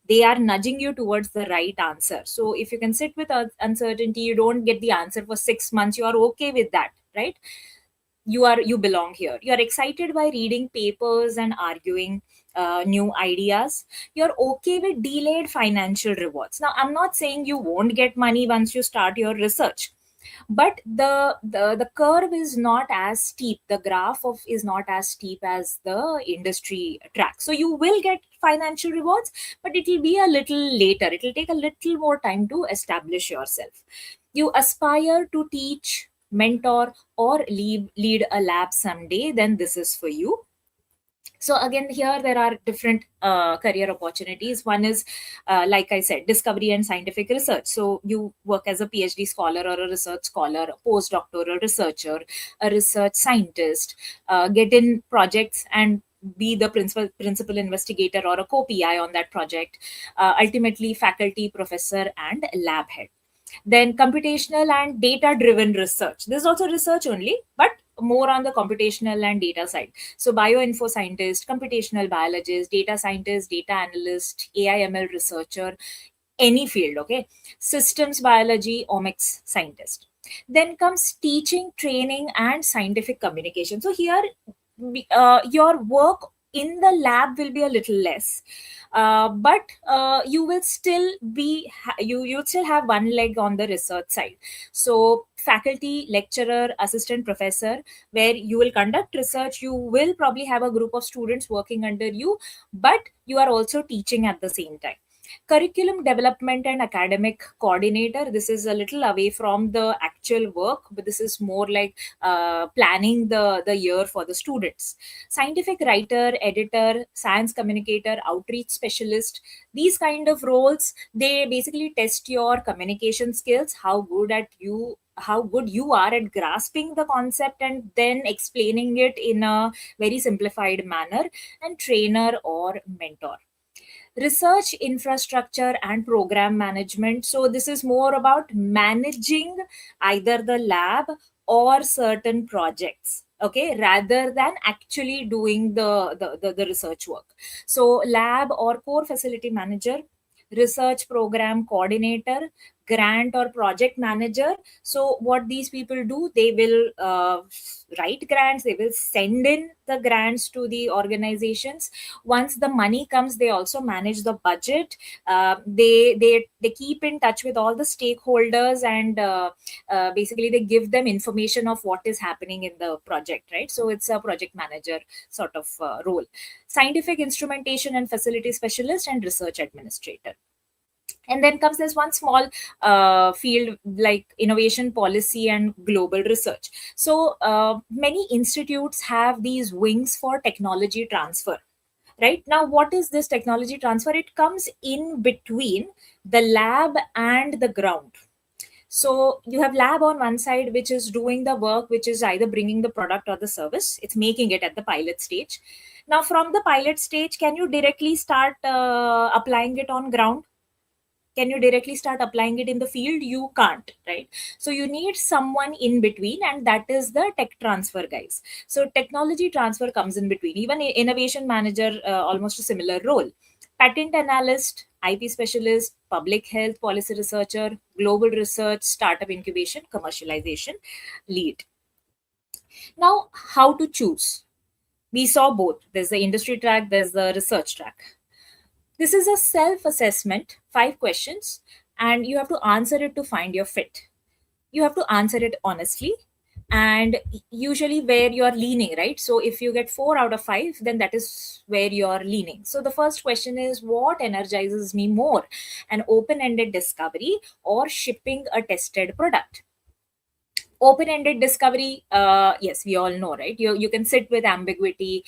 They are nudging you towards the right answer. So if you can sit with uncertainty, you don't get the answer for 6 months, you are okay with that, right? You belong here. You're excited by reading papers and arguing new ideas. You're okay with delayed financial rewards. Now, I'm not saying you won't get money once you start your research, but the curve is not as steep, the graph of is not as steep as the industry track. So you will get financial rewards, but it will be a little later. It will take a little more time to establish yourself. You aspire to teach, mentor, or lead a lab someday, then this is for you. So again, here there are different career opportunities. One is, like I said, discovery and scientific research. So you work as a PhD scholar or a research scholar, a postdoctoral researcher, a research scientist, get in projects and be the principal investigator or a co-PI on that project, ultimately faculty, professor, and lab head. Then computational and data driven research. This is also research only, but more on the computational and data side. So bioinfo scientist, computational biologist, data scientist, data analyst, AI ML researcher, any field, okay? Systems biology, omics scientist. Then comes teaching, training, and scientific communication. So here, your work in the lab will be a little less, but you will still be you still have one leg on the research side. So faculty, lecturer, assistant professor, where you will conduct research, you will probably have a group of students working under you, but you are also teaching at the same time. Curriculum development and academic coordinator, this is a little away from the actual work, but this is more like planning the year for the students. Scientific writer, editor, science communicator, outreach specialist, these kind of roles, they basically test your communication skills, how good you are at grasping the concept and then explaining it in a very simplified manner. And trainer or mentor. Research infrastructure and program management, so this is more about managing either the lab or certain projects, okay, rather than actually doing the research work. So lab or core facility manager, research program coordinator, grant or project manager. So what these people do, they will write grants, they will send in the grants to the organizations. Once the money comes, they also manage the budget. They keep in touch with all the stakeholders, and basically they give them information of what is happening in the project, right? So it's a project manager sort of role. Scientific instrumentation and facility specialist, and research administrator. And then comes this one small field like innovation policy and global research. So many institutes have these wings for technology transfer. Right now, what is this technology transfer? It comes in between the lab and the ground. So you have lab on one side, which is doing the work, which is either bringing the product or the service. It's making it at the pilot stage. Now, from the pilot stage, can you directly start applying it on ground? Can you directly start applying it in the field? You can't, right? So you need someone in between, and that is the tech transfer guys. So technology transfer comes in between. Even innovation manager, almost a similar role. Patent analyst, IP specialist, public health policy researcher, global research, startup incubation, commercialization lead. Now, how to choose? We saw both. There's the industry track, there's the research track. This is a self-assessment, 5 questions, and you have to answer it to find your fit. You have to answer it honestly, and usually where you are leaning, right? So if you get 4 out of 5, then that is where you are leaning. So the first question is, what energizes me more? An open-ended discovery or shipping a tested product? Open-ended discovery, yes, we all know, right? You can sit with ambiguity.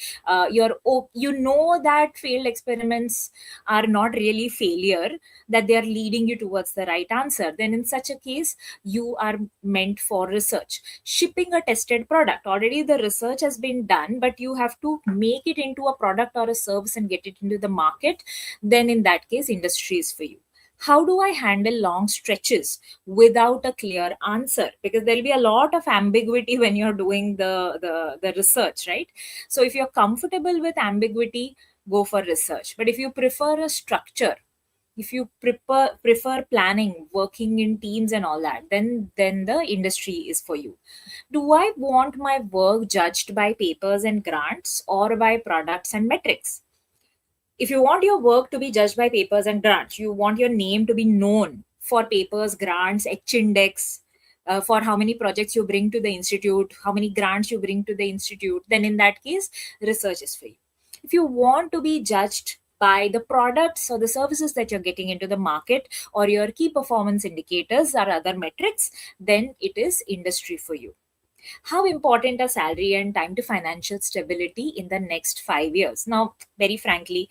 You know that failed experiments are not really failure, that they are leading you towards the right answer. Then in such a case, you are meant for research. Shipping a tested product, already the research has been done, but you have to make it into a product or a service and get it into the market. Then in that case, industry is for you. How do I handle long stretches without a clear answer? Because there'll be a lot of ambiguity when you're doing the research, right? So if you're comfortable with ambiguity, go for research. But if you prefer a structure, if you prefer planning, working in teams and all that, then the industry is for you. Do I want my work judged by papers and grants or by products and metrics? If you want your work to be judged by papers and grants, you want your name to be known for papers, grants, H index, for how many projects you bring to the institute, how many grants you bring to the institute, then in that case, research is for you. If you want to be judged by the products or the services that you're getting into the market, or your key performance indicators or other metrics, then it is industry for you. How important are salary and time to financial stability in the next 5 years? Now, very frankly,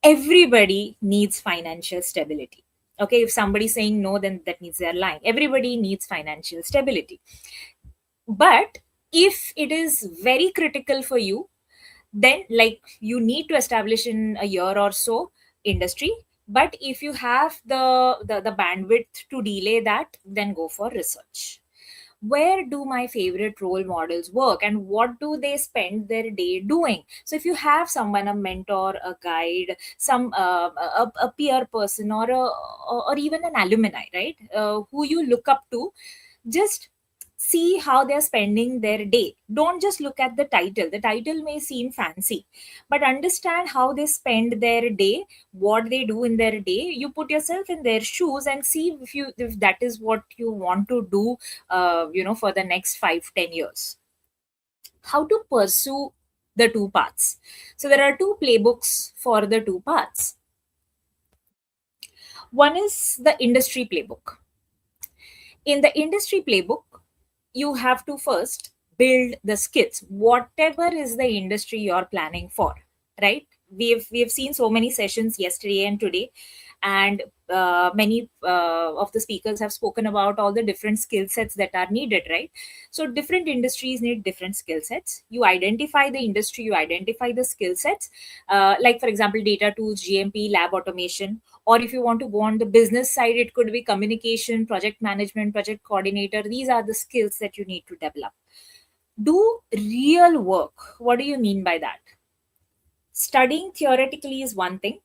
everybody needs financial stability. Okay, if somebody's saying no, then that means they're lying. Everybody needs financial stability. But if it is very critical for you, then like you need to establish in a year or so industry. But if you have the bandwidth to delay that, then go for research. Where do my favorite role models work, and what do they spend their day doing? So if you have someone, a mentor, a guide, a peer person, or even an alumni, right, who you look up to, just see how they're spending their day. Don't just look at the title. The title may seem fancy, but understand how they spend their day, what they do in their day. You put yourself in their shoes and see if that is what you want to do, for the next 5-10 years. How to pursue the two paths. So there are two playbooks for the two paths. One is the industry playbook. In the industry playbook, you have to first build the skills, whatever is the industry you're planning for, right? We've seen so many sessions yesterday and today, and many of the speakers have spoken about all the different skill sets that are needed, right? So different industries need different skill sets. You identify the industry, you identify the skill sets, like for example data tools, GMP, lab automation. Or if you want to go on the business side, it could be communication, project management, project coordinator. These are the skills that you need to develop. Do real work. What do you mean by that? Studying theoretically is one thing,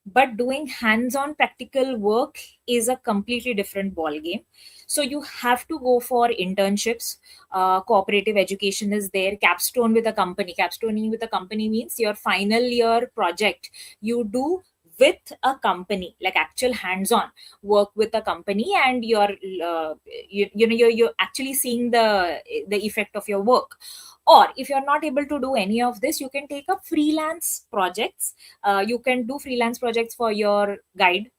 but doing hands-on practical work is a completely different ball game. So you have to go for internships. Cooperative education is there. Capstone with a company. Capstoning with a company means your final year project you do with a company, like actual hands-on work with a company, and you're actually seeing the effect of your work. Or if you're not able to do any of this, you can take up freelance projects. You can do freelance projects for your guide,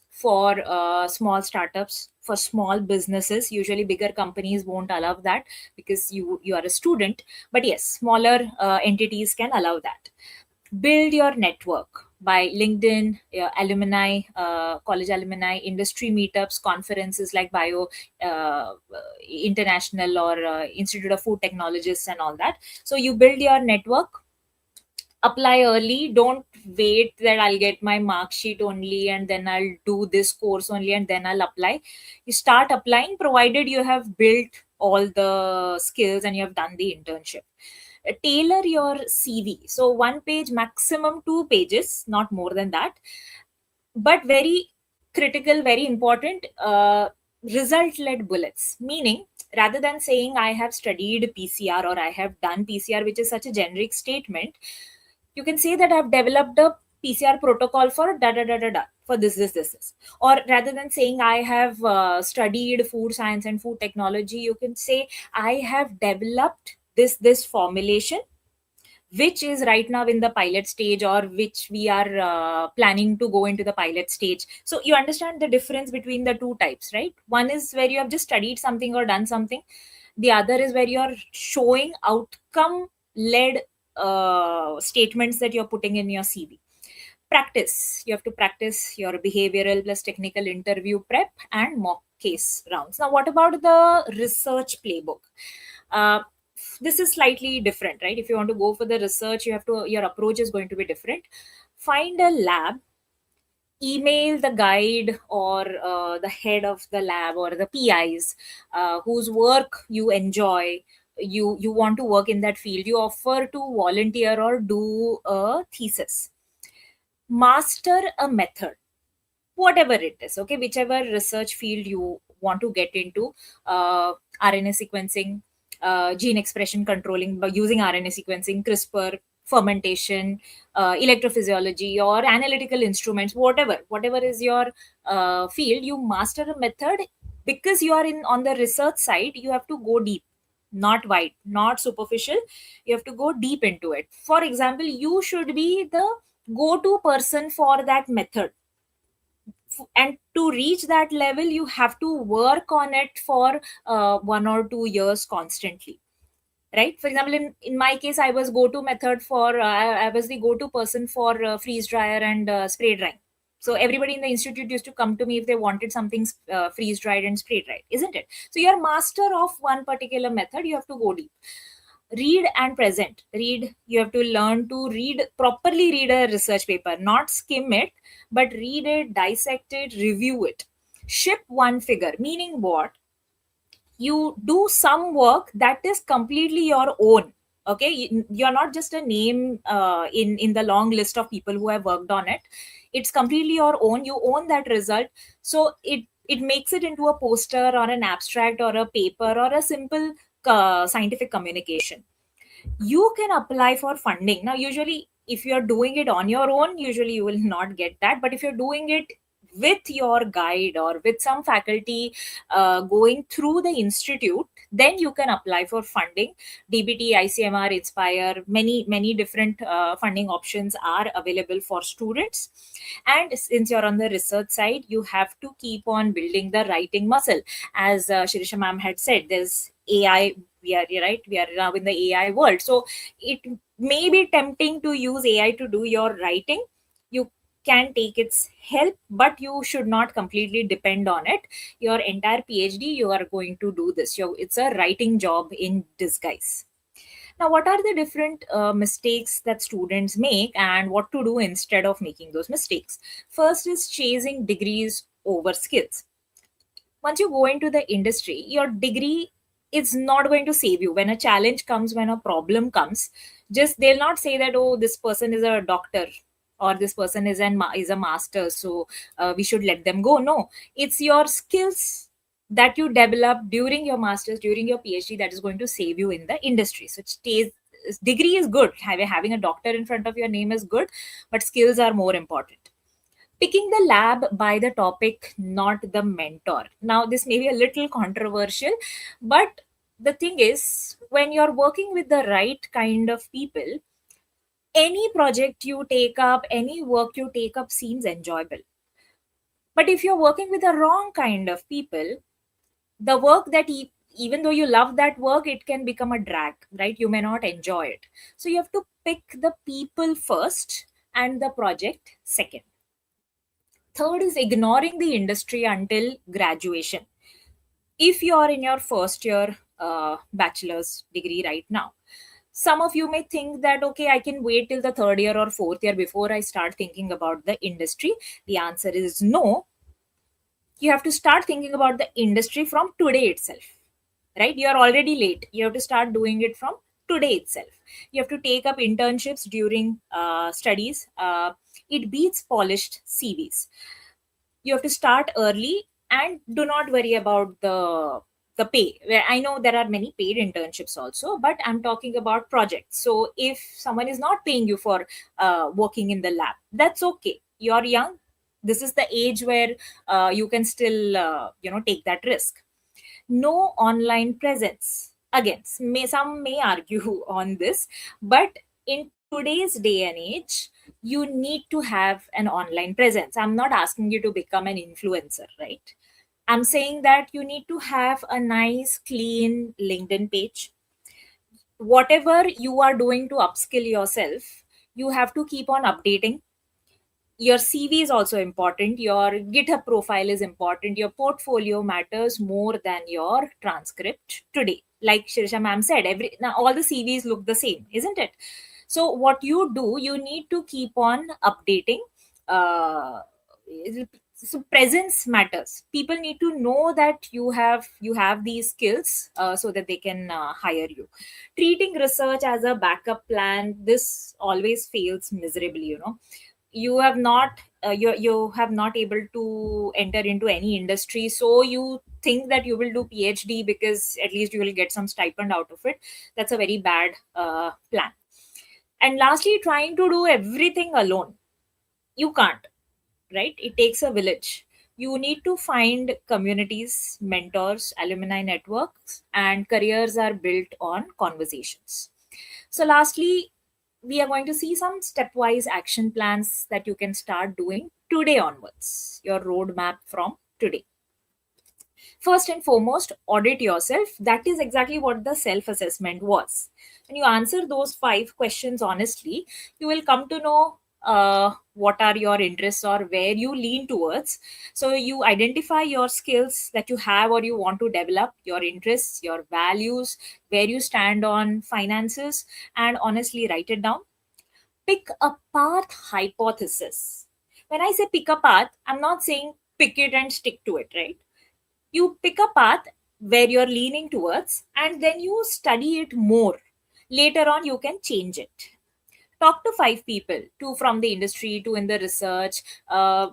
for small startups, for small businesses. Usually bigger companies won't allow that because you are a student, but yes, smaller entities can allow that. Build your network by LinkedIn, alumni, college alumni, industry meetups, conferences like Bio International or Institute of Food Technologists and all that. So you build your network. Apply early. Don't wait that I'll get my mark sheet only and then I'll do this course only and then I'll apply. You start applying provided you have built all the skills and you have done the internship. Tailor your CV. So 1 page, maximum 2 pages, not more than that. But very critical, very important, result-led bullets. Meaning, rather than saying I have studied PCR or I have done PCR, which is such a generic statement, you can say that I've developed a PCR protocol for da da da da da for this. Or rather than saying I have studied food science and food technology, you can say I have developed this formulation, which is right now in the pilot stage, or which we are planning to go into the pilot stage. So you understand the difference between the two types, right? One is where you have just studied something or done something. The other is where you're showing outcome led statements that you're putting in your CV. Practice. You have to practice your behavioral plus technical interview prep and mock case rounds. Now, what about the research playbook? This is slightly different, right? If you want to go for the research, your approach is going to be different. Find a lab, email the guide or the head of the lab or the PIs whose work you enjoy. You want to work in that field. You offer to volunteer or do a thesis. Master a method, whatever it is, okay? Whichever research field you want to get into, RNA sequencing, gene expression controlling by using RNA sequencing, CRISPR, fermentation, electrophysiology, or analytical instruments, whatever is your field, you master a method. Because you are on the research side, you have to go deep, not wide, not superficial. You have to go deep into it. For example, you should be the go-to person for that method, and to reach that level you have to work on it for 1 or 2 years constantly, right? For example, in my case, I was go-to method for I was the go-to person for freeze dryer and spray drying. So everybody in the institute used to come to me if they wanted something freeze dried and spray dried, isn't it? So you're master of one particular method. You have to go deep. Read and present. You have to learn to properly read a research paper, not skim it, but read it, dissect it, review it. Ship one figure, meaning what? You do some work that is completely your own. Okay, you're not just a name in the long list of people who have worked on it. It's completely your own. You own that result. So it makes it into a poster or an abstract or a paper or a simple scientific communication. You can apply for funding. Now, usually, if you're doing it on your own, usually you will not get that. But if you're doing it with your guide or with some faculty going through the institute, then you can apply for funding. DBT, ICMR, Inspire, many different funding options are available for students. And since you're on the research side, you have to keep on building the writing muscle. As Shirisha ma'am had said, there's AI. We are now in the AI world, so it may be tempting to use AI to do your writing. You can take its help, but you should not completely depend on it. Your entire PhD, you are going to do this. It's a writing job in disguise. Now, what are the different mistakes that students make and what to do instead of making those mistakes? First is chasing degrees over skills. Once you go into the industry, your degree is not going to save you. When a challenge comes, when a problem comes, just they'll not say that, oh, this person is a doctor or this person is a master, so we should let them go. No, it's your skills that you develop during your masters, during your PhD, that is going to save you in the industry. So degree is good. Having a doctor in front of your name is good, but skills are more important. Picking the lab by the topic, not the mentor. Now, this may be a little controversial, but the thing is, when you're working with the right kind of people, any project you take up, any work you take up seems enjoyable. But if you're working with the wrong kind of people, the work that even though you love that work, it can become a drag, right? You may not enjoy it. So you have to pick the people first and the project second. Third is ignoring the industry until graduation. If you are in your first year bachelor's degree right now, some of you may think that, okay, I can wait till the third year or fourth year before I start thinking about the industry. The answer is no. You have to start thinking about the industry from today itself, right? You are already late. You have to start doing it from today itself. You have to take up internships during studies. It beats polished CVs. You have to start early and do not worry about the pay. Where I know there are many paid internships also, but I'm talking about projects. So if someone is not paying you for working in the lab, that's okay. You're young. This is the age where you can still take that risk. No online presence. Again, some may argue on this, but in today's day and age, you need to have an online presence. I'm not asking you to become an influencer, right? I'm saying that you need to have a nice, clean LinkedIn page. Whatever you are doing to upskill yourself, you have to keep on updating. Your CV is also important. Your GitHub profile is important. Your portfolio matters more than your transcript today. Like Shirisha ma'am said, now all the CVs look the same, isn't it? So what you do, you need to keep on updating. So presence matters. People need to know that you have these skills so that they can hire you. Treating research as a backup plan, this always fails miserably. You have not you have not able to enter into any industry, so you think that you will do PhD because at least you will get some stipend out of it. That's a very bad plan. And lastly, trying to do everything alone, you can't, right? It takes a village. You need to find communities, mentors, alumni networks, and careers are built on conversations. So lastly, we are going to see some stepwise action plans that you can start doing today onwards, your roadmap from today. First and foremost, audit yourself. That is exactly what the self-assessment was. When you answer those 5 questions honestly, you will come to know what are your interests or where you lean towards. So you identify your skills that you have or you want to develop, your interests, your values, where you stand on finances, and honestly write it down. Pick a path hypothesis. When I say pick a path, I'm not saying pick it and stick to it, right? You pick a path where you're leaning towards and then you study it more. Later on, you can change it. talk to 5 people, 2 from the industry, 2 in the research.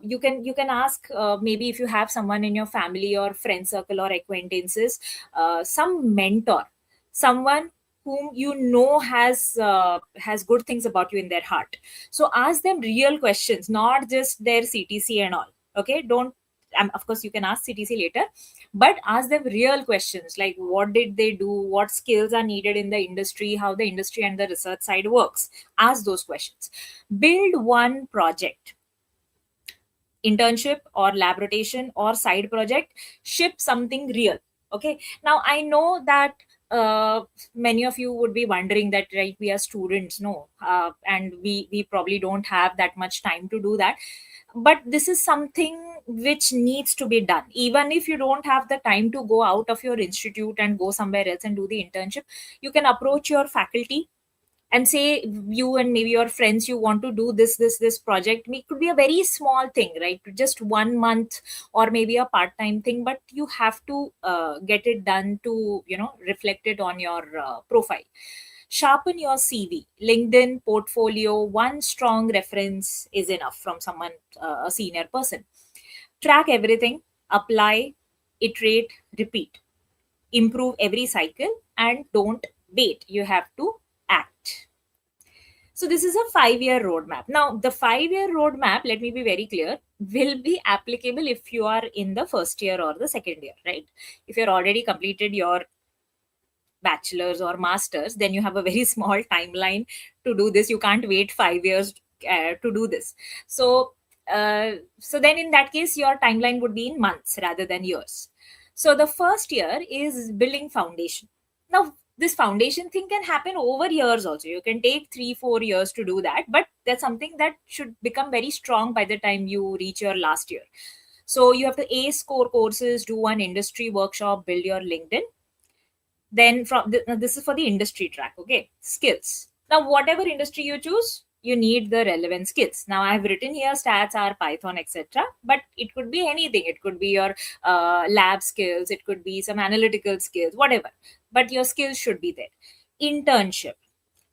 You can ask, maybe if you have someone in your family or friend circle or acquaintances, some mentor, someone whom you know has good things about you in their heart. So ask them real questions, not just their CTC and all. Okay, don't of course you can ask CTC later, but ask them real questions like what did they do, what skills are needed in the industry, how the industry and the research side works. Ask those questions. Build one project, internship or lab rotation or side project. Ship something real. Okay, now I know that many of you would be wondering that, right, we are students, no, and we probably don't have that much time to do that. But this is something which needs to be done. Even if you don't have the time to go out of your institute and go somewhere else and do the internship, you can approach your faculty and say you and maybe your friends, you want to do this project. It could be a very small thing, right, just 1 month or maybe a part-time thing, but you have to get it done to reflect it on your profile. Sharpen your CV, LinkedIn, portfolio. One strong reference is enough from someone, a senior person. Track everything, apply, iterate, repeat, improve every cycle, and don't wait. You have to act. So this is a 5-year roadmap. Now, the 5-year roadmap, let me be very clear, will be applicable if you are in the first year or the second year, right? If you're already completed your bachelor's or master's, then you have a very small timeline to do this. You can't wait 5 years to do this. So then in that case, your timeline would be in months rather than years. So the first year is building foundation. Now, this foundation thing can happen over years also. You can take 3-4 years to do that, but that's something that should become very strong by the time you reach your last year. So you have to ace core courses, do one industry workshop, build your LinkedIn. Then this is for the industry track. Okay, skills. Now, whatever industry you choose, you need the relevant skills. Now, I have written here stats, R, Python, etc. But it could be anything. It could be your lab skills. It could be some analytical skills, whatever. But your skills should be there. Internship.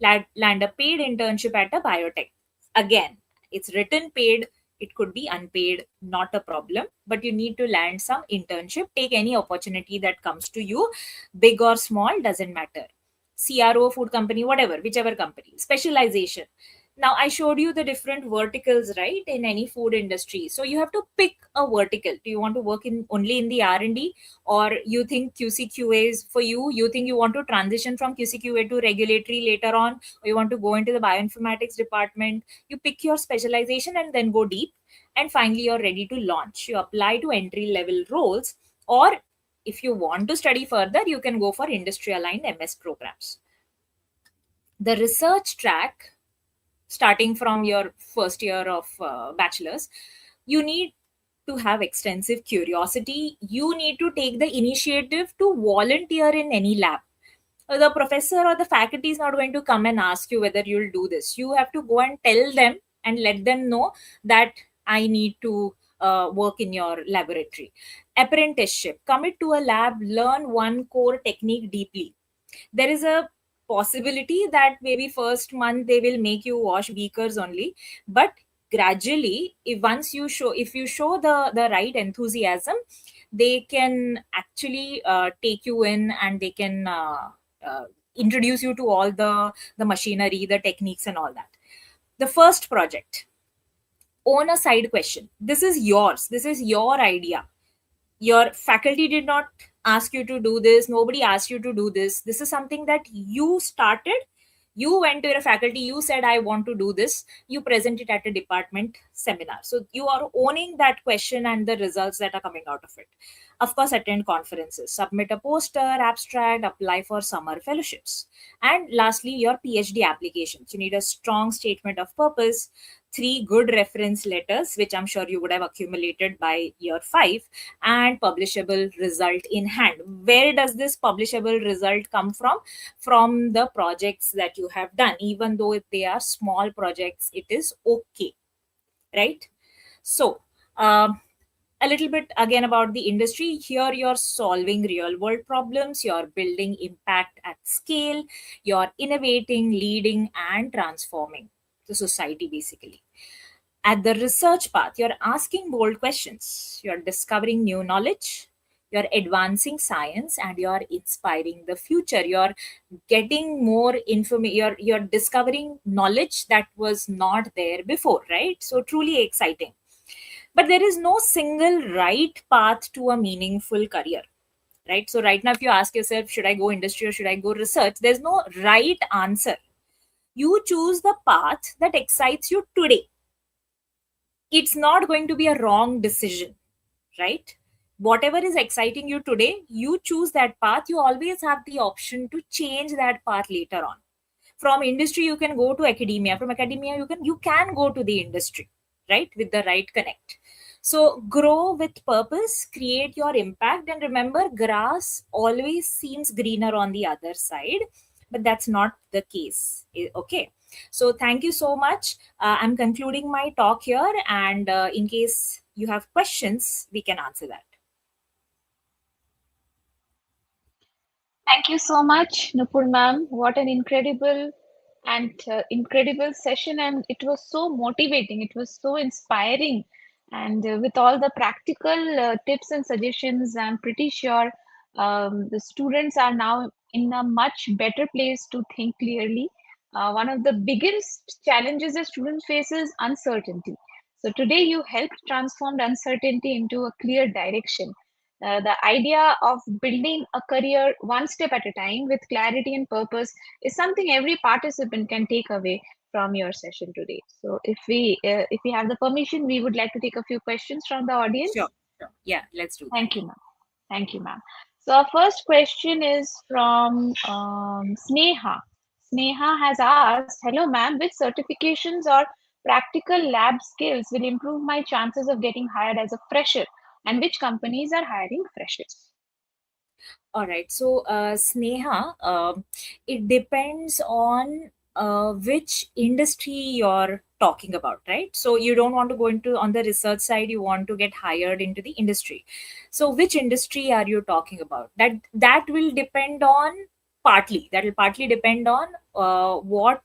Land a paid internship at a biotech. Again, it's written paid. It could be unpaid, not a problem, but you need to land some internship. Take any opportunity that comes to you, big or small, doesn't matter. CRO, food company, whatever, whichever company. Specialization. Now, I showed you the different verticals, right, in any food industry. So you have to pick a vertical. Do you want to work in only in the R&D, or you think QC/QA is for you? You think you want to transition from QC/QA to regulatory later on, or you want to go into the bioinformatics department? You pick your specialization and then go deep. And finally, you're ready to launch. You apply to entry-level roles, or if you want to study further, you can go for industry-aligned MS programs. The research track, starting from your first year of bachelor's, you need to have extensive curiosity. You need to take the initiative to volunteer in any lab. The professor or the faculty is not going to come and ask you whether you'll do this. You have to go and tell them and let them know that I need to work in your laboratory. Apprenticeship. Commit to a lab, learn one core technique deeply. There is a possibility that maybe first month they will make you wash beakers only, but gradually, if you show the right enthusiasm, they can actually take you in, and they can introduce you to all the machinery, the techniques, and all that. The first project, own a side question. This is yours. This is your idea. Your faculty did not ask you to do this. Nobody asked you to do this. This is something that you started. You went to your faculty. You said, I want to do this. You present it at a department seminar. So you are owning that question and the results that are coming out of it. Of course, attend conferences, submit a poster, abstract, apply for summer fellowships. And lastly, your PhD applications. You need a strong statement of purpose, 3 good reference letters, which I'm sure you would have accumulated by year 5, and publishable result in hand. Where does this publishable result come from? From the projects that you have done. Even though if they are small projects, it is okay, right? So, a little bit again about the industry. Here you're solving real world problems, you're building impact at scale, you're innovating, leading, and transforming. the society basically. At the research path, you're asking bold questions, you're discovering new knowledge, you're advancing science, and you're inspiring the future. You're getting more information, you're discovering knowledge that was not there before, right? So truly exciting. But there is no single right path to a meaningful career, right? So right now, if you ask yourself, should I go industry or should I go research, there's no right answer. You choose the path that excites you today. It's not going to be a wrong decision, right? Whatever is exciting you today, you choose that path. You always have the option to change that path later on. From industry, you can go to academia. From academia, you can go to the industry, right? With the right connect. So grow with purpose, create your impact, and remember, grass always seems greener on the other side, but that's not the case. Okay. So thank you so much. I'm concluding my talk here, and in case you have questions, we can answer that. Thank you so much, Nupur ma'am. What an incredible session, and it was so motivating. It was so inspiring, and with all the practical tips and suggestions, I'm pretty sure the students are now in a much better place to think clearly. One of the biggest challenges that students face is uncertainty. So today you helped transform uncertainty into a clear direction. The idea of building a career one step at a time with clarity and purpose is something every participant can take away from your session today. So if we have the permission, we would like to take a few questions from the audience. Sure. Yeah, let's do that. Thank you, ma'am. Thank you, ma'am. So our first question is from Sneha. Sneha has asked, hello, ma'am, which certifications or practical lab skills will improve my chances of getting hired as a fresher, and which companies are hiring freshers? All right. So, Sneha, it depends on which industry you're talking about, right? So you don't want to go into on the research side, you want to get hired into the industry. So which industry are you talking about? That will depend on partly. That will partly depend on what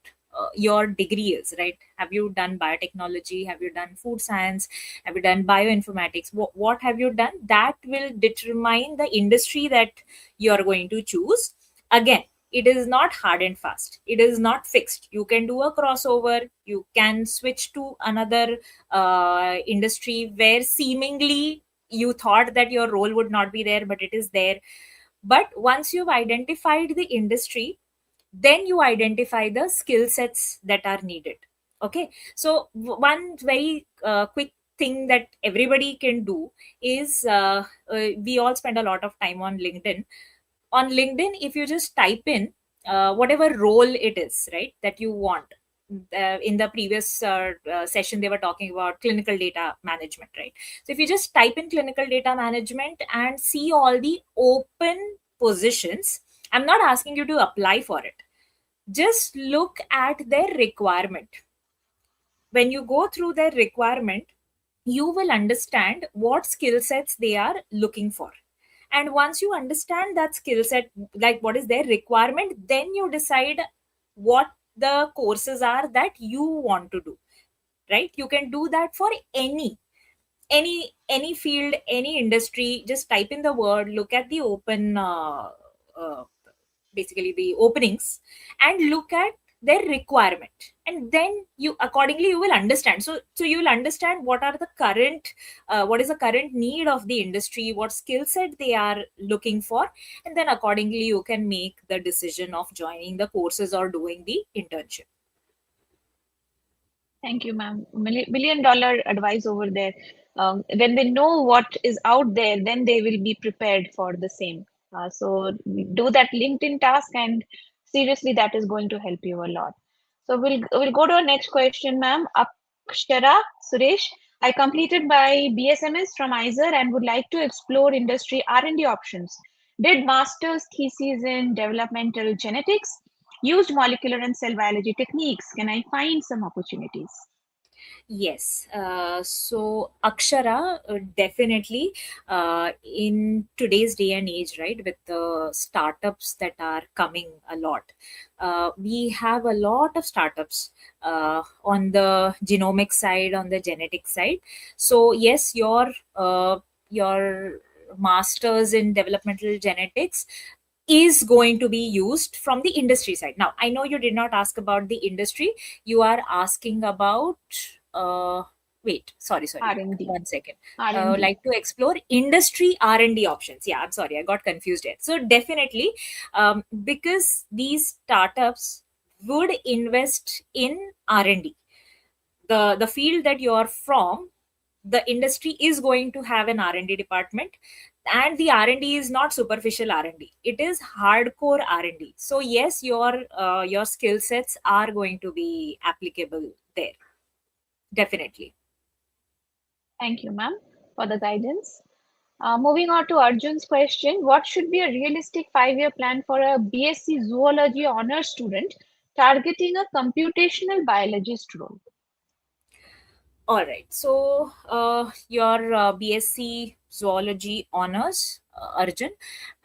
your degree is, right? Have you done biotechnology? Have you done food science? Have you done bioinformatics? What have you done? That will determine the industry that you're going to choose. Again, it is not hard and fast. It is not fixed. You can do a crossover. You can switch to another industry where seemingly you thought that your role would not be there, but it is there. But once you've identified the industry, then you identify the skill sets that are needed. Okay. So one very quick thing that everybody can do is we all spend a lot of time on LinkedIn. On LinkedIn, if you just type in whatever role it is, right, that you want. In the previous session, they were talking about clinical data management, right? So if you just type in clinical data management and see all the open positions, I'm not asking you to apply for it. Just look at their requirement. When you go through their requirement, you will understand what skill sets they are looking for. And once you understand that skill set, like what is their requirement, then you decide what the courses are that you want to do, right? You can do that for any field, any industry. Just type in the word, look at the open uh, basically the openings, and look at their requirement, and then you accordingly you will understand. So you will understand what are the current what is the current need of the industry, what skill set they are looking for, and then accordingly you can make the decision of joining the courses or doing the internship. Thank you, ma'am. Million dollar advice over there. When they know what is out there, then they will be prepared for the same. So do that LinkedIn task, and seriously, that is going to help you a lot. So we'll go to our next question, ma'am. Akshara Suresh. I completed my BSMS from ISER and would like to explore industry R&D options. Did master's thesis in developmental genetics, used molecular and cell biology techniques. Can I find some opportunities? Yes. So Akshara, definitely in today's day and age, right, with the startups that are coming a lot, we have a lot of startups on the genomic side, on the genetic side. So yes, your masters in developmental genetics is going to be used from the industry side. Now, I know you did not ask about the industry. You are asking about uh, wait, sorry, R&D. 1 second. R&D. Like to explore industry R&D options. Yeah, I'm sorry, I got confused here. So definitely, because these startups would invest in R&D, the field that you are from, the industry is going to have an R&D department, and the R&D is not superficial R&D, it is hardcore R&D. So yes, your skill sets are going to be applicable there, definitely. Thank you, ma'am, for the guidance. Moving on to Arjun's question, what should be a realistic 5-year plan for a BSc Zoology honors student targeting a computational biologist role? All right. So, your BSc Zoology honors, Arjun,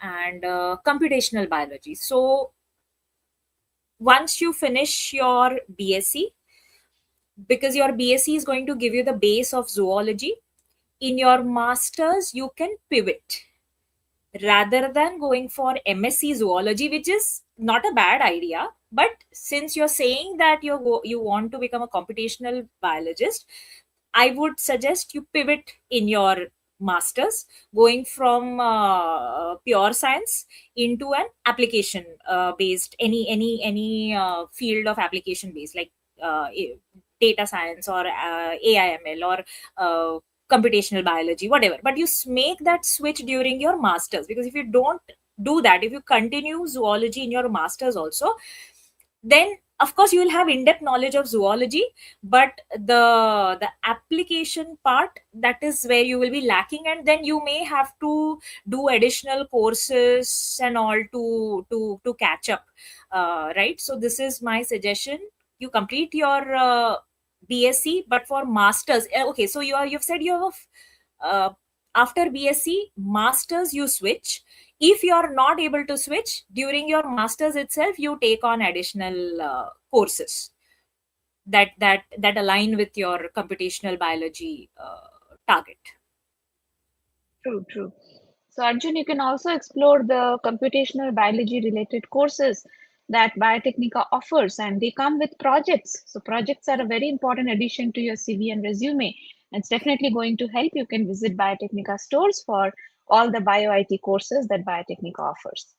and computational biology. So, once you finish your BSc, because your BSc is going to give you the base of zoology, in your masters, you can pivot rather than going for MSc Zoology, which is not a bad idea. But since you're saying that you want to become a computational biologist, I would suggest you pivot in your masters, going from pure science into an application based, any field of application based, like data science or AIML or computational biology, whatever. But you make that switch during your masters, because if you don't do that, if you continue zoology in your masters also, then of course you will have in-depth knowledge of zoology, but the application part, that is where you will be lacking, and then you may have to do additional courses and all to catch up, right? So this is my suggestion. You complete your BSc, but for masters, okay, so you've said you have after BSc masters you switch. If you are not able to switch during your masters itself, you take on additional courses that align with your computational biology target. True, true. So, Arjun, you can also explore the computational biology related courses that Biotechnica offers, and they come with projects. So, projects are a very important addition to your CV and resume. It's definitely going to help. You can visit Biotechnica stores for all the BioIT courses that Biotechnica offers.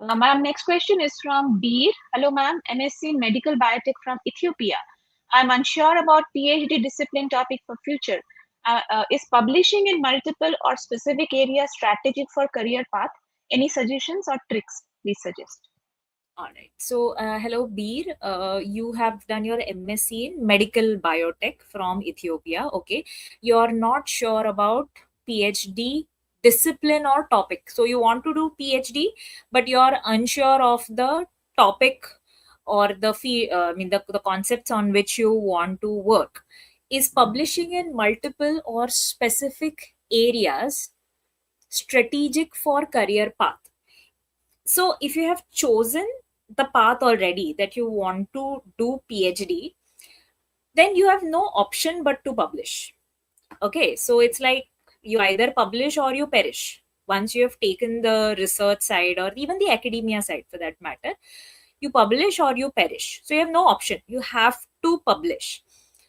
Ma'am, next question is from Beer. Hello, ma'am. MSc in Medical Biotech from Ethiopia. I'm unsure about PhD discipline topic for future. Is publishing in multiple or specific areas strategic for career path? Any suggestions or tricks? Please suggest. All right. So, hello, Beer. You have done your MSc in medical biotech from Ethiopia. Okay. You're not sure about PhD discipline or topic. So, you want to do PhD, but you're unsure of the topic or the concepts on which you want to work. Is publishing in multiple or specific areas strategic for career path? So if you have chosen the path already that you want to do PhD, then you have no option but to publish. Okay, so it's like you either publish or you perish. Once you have taken the research side or even the academia side for that matter, you publish or you perish. So you have no option. You have to publish.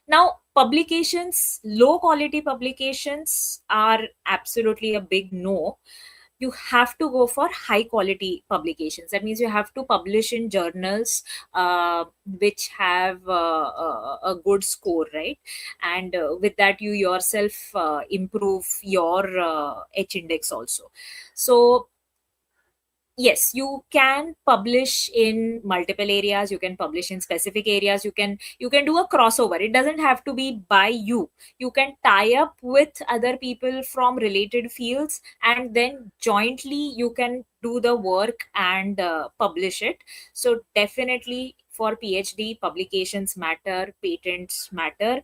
Now, publications, low quality publications are absolutely a big no. You have to go for high quality publications. That means you have to publish in journals which have a good score, right? And with that, you yourself improve your H index also. So yes, you can publish in multiple areas, you can publish in specific areas, you can do a crossover. It doesn't have to be by you can tie up with other people from related fields, and then jointly you can do the work and publish it. So definitely for PhD, publications matter, patents matter,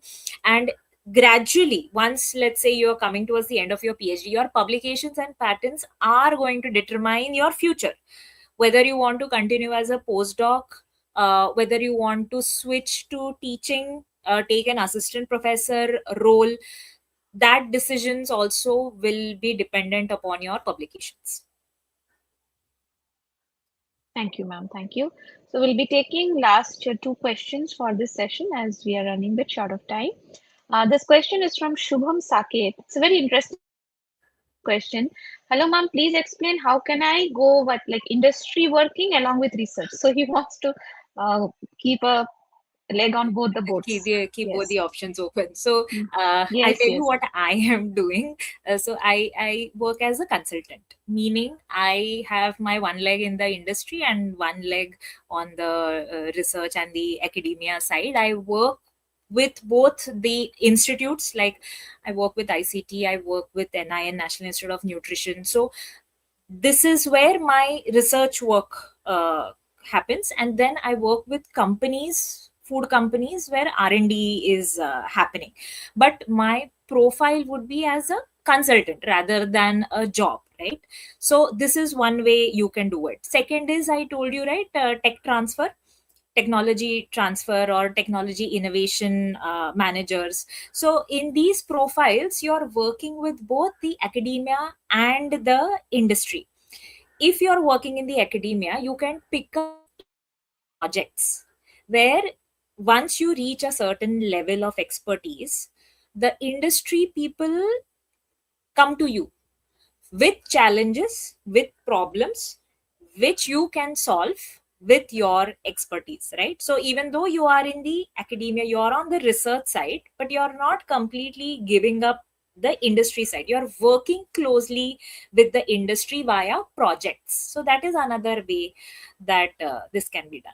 and gradually, once let's say you're coming towards the end of your PhD, your publications and patents are going to determine your future, whether you want to continue as a postdoc, whether you want to switch to teaching, take an assistant professor role. That decisions also will be dependent upon your publications. Thank you, ma'am. Thank you. So we'll be taking last two questions for this session as we are running a bit short of time. This question is from Shubham Saket. It's a very interesting question. Hello, ma'am. Please explain how can I go what like industry working along with research. So he wants to keep a leg on both the boats. Keep both the options open. So I'll Yes, tell you yes. what I am doing. So I work as a consultant, meaning I have my one leg in the industry and one leg on the research and the academia side. I work with both the institutes, like I work with ICT, I work with NIN, National Institute of Nutrition. So this is where my research work happens, and then I work with companies, food companies, where R&D is happening. But my profile would be as a consultant rather than a job, right? So this is one way you can do it. Second is, I told you, right, tech transfer, technology transfer, or technology innovation managers. So in these profiles, you're working with both the academia and the industry. If you're working in the academia, you can pick up projects where once you reach a certain level of expertise, the industry people come to you with challenges, with problems, which you can solve with your expertise, right? So even though you are in the academia, you're on the research side, but you're not completely giving up the industry side. You're working closely with the industry via projects. So that is another way that this can be done.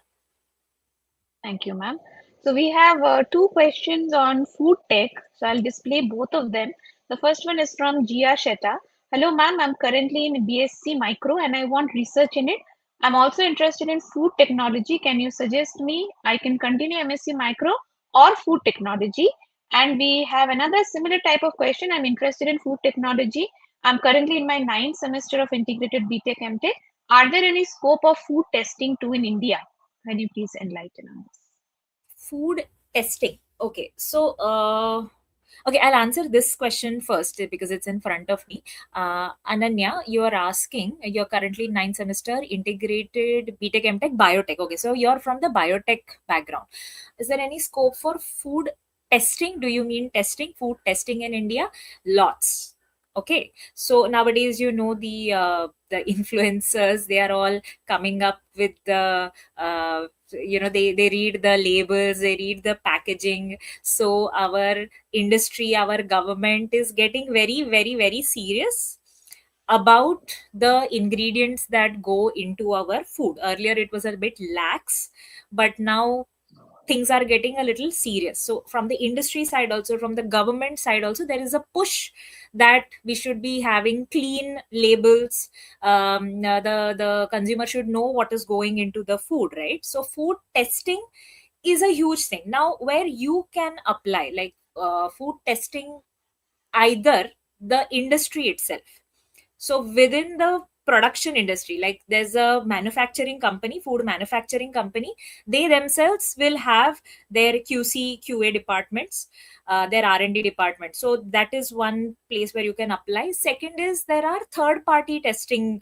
Thank you, ma'am. So we have two questions on food tech. So I'll display both of them. The first one is from Jia Sheta. Hello, ma'am. I'm currently in BSc Micro and I want research in it. I'm also interested in food technology. Can you suggest me? I can continue MSc Micro or food technology. And we have another similar type of question. I'm interested in food technology. I'm currently in my 9th semester of integrated BTech MTech. Are there any scope of food testing too in India? Can you please enlighten on this? Food testing. Okay, so okay, I'll answer this question first because it's in front of me. Ananya, you are asking, you're currently 9th semester integrated BTech MTech biotech. Okay, so you're from the biotech background. Is there any scope for food testing? Do you mean testing, food testing in India? Lots. Okay, so nowadays, you know, the influencers, they are all coming up with the they read the labels, they read the packaging. So our industry, our government is getting very, very, very serious about the ingredients that go into our food. Earlier it was a bit lax, but now things are getting a little serious. So from the industry side also, from the government side also, there is a push that we should be having clean labels. The consumer should know what is going into the food, right? So food testing is a huge thing now, where you can apply like food testing, either the industry itself. So within the production industry, like there's a manufacturing company, food manufacturing company, they themselves will have their QC, QA departments, their R&D department. So that is one place where you can apply. Second is, there are third party testing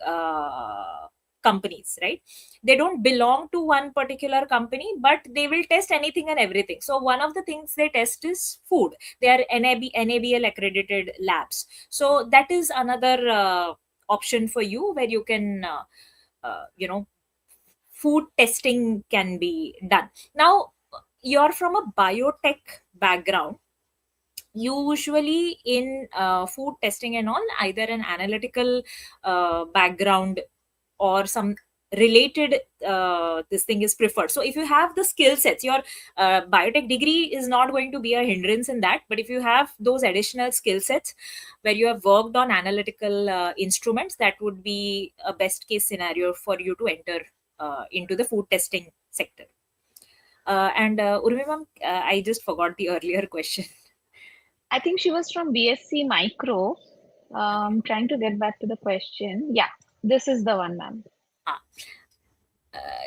companies, right? They don't belong to one particular company, but they will test anything and everything. So one of the things they test is food. They are NABL accredited labs. So that is another option for you, where you can food testing can be done. Now you're from a biotech background. Usually in food testing and all, either an analytical background or some related this thing is preferred. So if you have the skill sets, your biotech degree is not going to be a hindrance in that. But if you have those additional skill sets where you have worked on analytical instruments, that would be a best case scenario for you to enter into the food testing sector. And Urmi ma'am, I just forgot the earlier question. I think she was from BSc Micro. Trying to get back to the question. Yeah, this is the one, ma'am.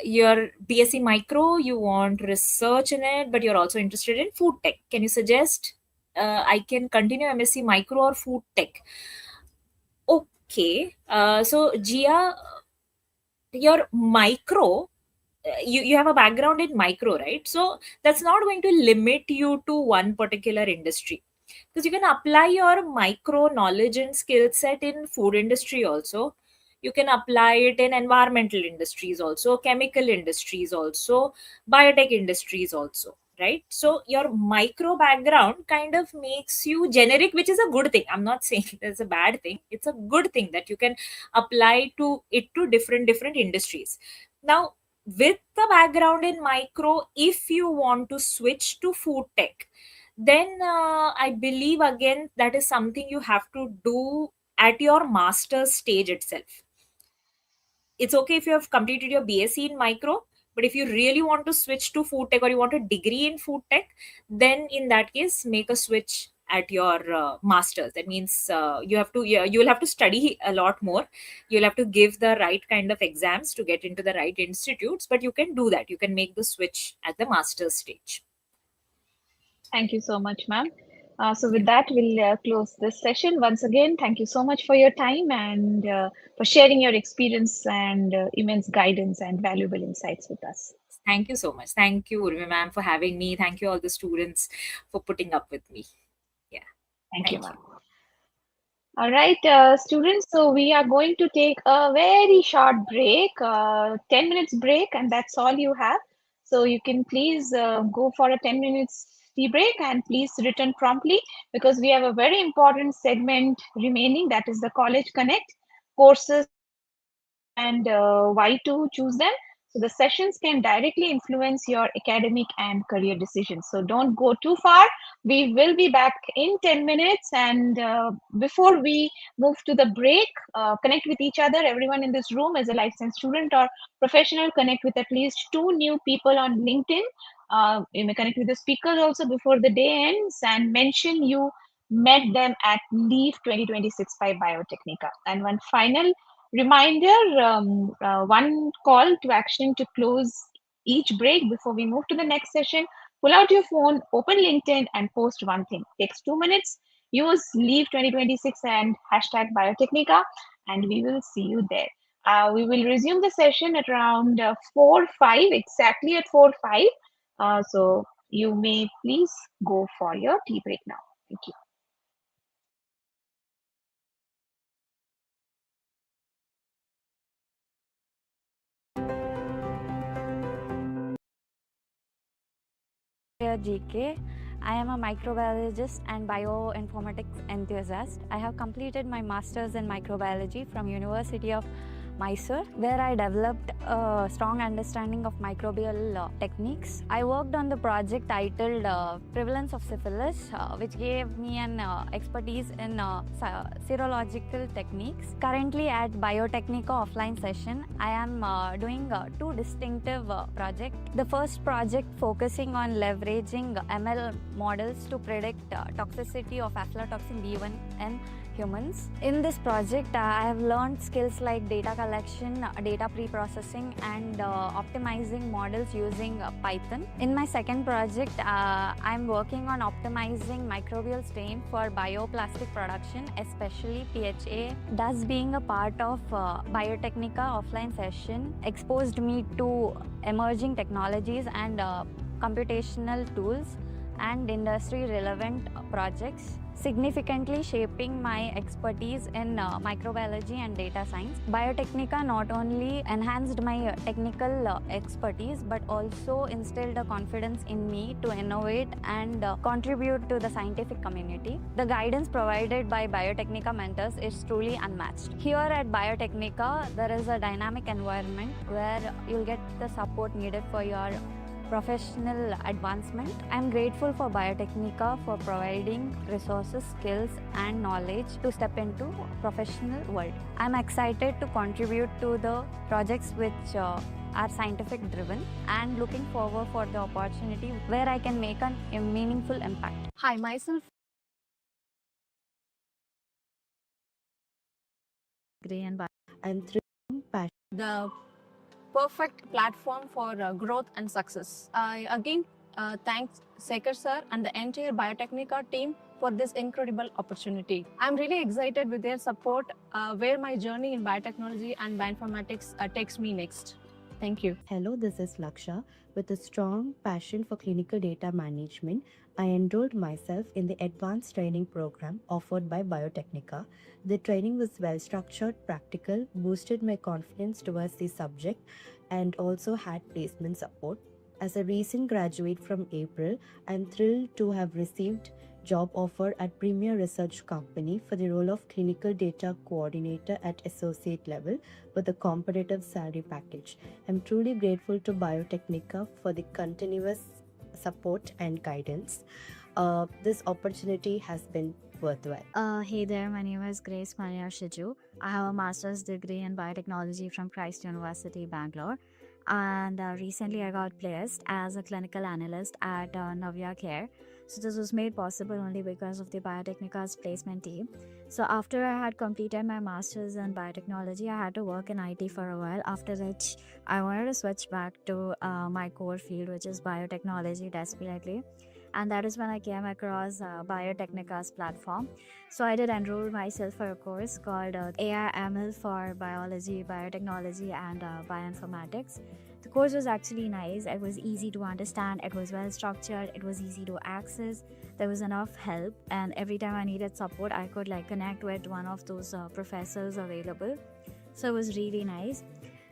Your BSc Micro, you want research in it, but you're also interested in food tech. Can you suggest I can continue MSc Micro or food tech? Okay. So Gia, your micro, you have a background in micro, right? So that's not going to limit you to one particular industry, because you can apply your micro knowledge and skill set in food industry also. You can apply it in environmental industries also, chemical industries also, biotech industries also, right? So your micro background kind of makes you generic, which is a good thing. I'm not saying it's a bad thing. It's a good thing that you can apply to it to different industries. Now, with the background in micro, if you want to switch to food tech, then I believe again that is something you have to do at your master's stage itself. It's okay if you have completed your BSc in micro, but if you really want to switch to food tech or you want a degree in food tech, then in that case make a switch at your masters. That means you will have to study a lot more. You'll have to give the right kind of exams to get into the right institutes, but you can do that. You can make the switch at the master's stage. Thank you so much, ma'am. So with that, we'll close this session. Once again, thank you so much for your time and for sharing your experience and immense guidance and valuable insights with us. Thank you so much. Thank you, Urmi ma'am, for having me. Thank you all the students for putting up with me. Yeah. Thank you, ma'am. All right, students. So we are going to take a very short break, 10 minutes break, and that's all you have. So you can please go for a 10 minutes tea break and please return promptly, because we have a very important segment remaining, that is the College Connect courses and why to choose them. So the sessions can directly influence your academic and career decisions. So don't go too far. We will be back in 10 minutes. And before we move to the break, connect with each other. Everyone in this room is a life science student or professional. Connect with at least 2 new people on LinkedIn. You may connect with the speakers also before the day ends and mention you met them at Leave 2026 by Biotechnica. And one final reminder, one call to action to close each break before we move to the next session. Pull out your phone, open LinkedIn, and post one thing. Takes 2 minutes. Use Leave 2026 and hashtag Biotechnica, and we will see you there. We will resume the session at around 4:05, exactly at 4:05. So you may please go for your tea break now. Thank you. Dear GK, I am a microbiologist and bioinformatics enthusiast. I have completed my master's in microbiology from University of Mysore, where I developed a strong understanding of microbial techniques. I worked on the project titled Prevalence of Syphilis, which gave me an expertise in serological techniques. Currently at Biotechnica offline session, I am doing 2 distinctive projects. The first project focusing on leveraging ML models to predict toxicity of aflatoxin B1 in humans. In this project, I have learned skills like data collection, data pre-processing, and optimizing models using Python. In my second project, I'm working on optimizing microbial strain for bioplastic production, especially PHA. Thus, being a part of Biotechnica offline session exposed me to emerging technologies and computational tools and industry relevant projects significantly shaping my expertise in microbiology and data science. Biotechnica not only enhanced my technical expertise but also instilled a confidence in me to innovate and contribute to the scientific community. The guidance provided by Biotechnica mentors is truly unmatched. Here at Biotechnica, there is a dynamic environment where you'll get the support needed for your professional advancement. I'm grateful for Biotechnica for providing resources, skills, and knowledge to step into professional world. I'm excited to contribute to the projects which are scientific driven and looking forward for the opportunity where I can make a meaningful impact. Hi, myself. And through passion. The perfect platform for growth and success. I again thank Sekhar sir and the entire Biotechnica team for this incredible opportunity. I'm really excited with their support where my journey in biotechnology and bioinformatics takes me next. Thank you. Hello, this is Laksha. With a strong passion for clinical data management, I enrolled myself in the advanced training program offered by Biotechnica. The training was well structured, practical, boosted my confidence towards the subject, and also had placement support. As a recent graduate from April, I'm thrilled to have received job offer at premier research company for the role of clinical data coordinator at associate level with a competitive salary package. I'm truly grateful to Biotechnica for the continuous support and guidance. This opportunity has been worthwhile. Hey there, my name is Grace Maria Shiju. I have a master's degree in biotechnology from Christ University, Bangalore. And recently I got placed as a clinical analyst at Navya Care. So this was made possible only because of the Biotechnica's placement team. So after I had completed my master's in biotechnology, I had to work in IT for a while, after which I wanted to switch back to my core field, which is biotechnology desperately. And that is when I came across Biotechnica's platform. So I did enroll myself for a course called AI ML for biology, biotechnology, and bioinformatics. The course was actually nice. It was easy to understand. It was well structured. It was easy to access. There was enough help, and every time I needed support, I could connect with one of those professors available. So it was really nice.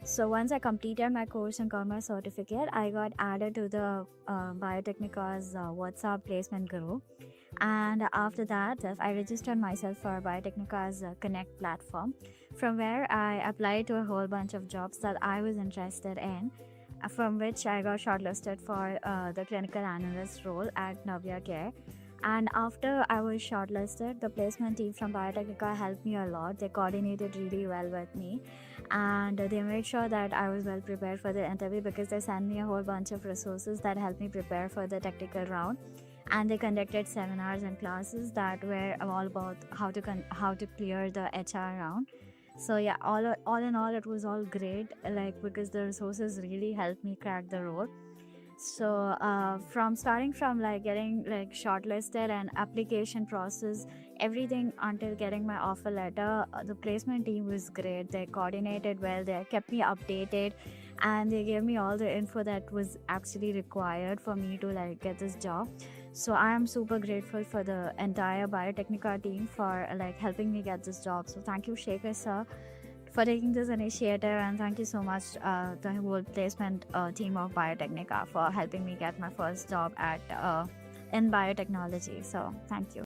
So once I completed my course and got my certificate, I got added to the Biotechnica's WhatsApp placement group. And after that, I registered myself for Biotechnica's Connect platform, from where I applied to a whole bunch of jobs that I was interested in, from which I got shortlisted for the clinical analyst role at Navya Care. And after I was shortlisted, the placement team from Biotechnica helped me a lot. They coordinated really well with me, and they made sure that I was well prepared for the interview, because they sent me a whole bunch of resources that helped me prepare for the technical round. And they conducted seminars and classes that were all about how to clear the HR round. So yeah, all in all, it was all great, because the resources really helped me crack the role. So from starting from getting shortlisted and application process, everything until getting my offer letter, the placement team was great. They coordinated well, they kept me updated, and they gave me all the info that was actually required for me to get this job. So I am super grateful for the entire Biotechnica team for helping me get this job. So thank you, Shekhar sir, for taking this initiative, and thank you so much the whole placement team of Biotechnica for helping me get my first job at in biotechnology. So thank you.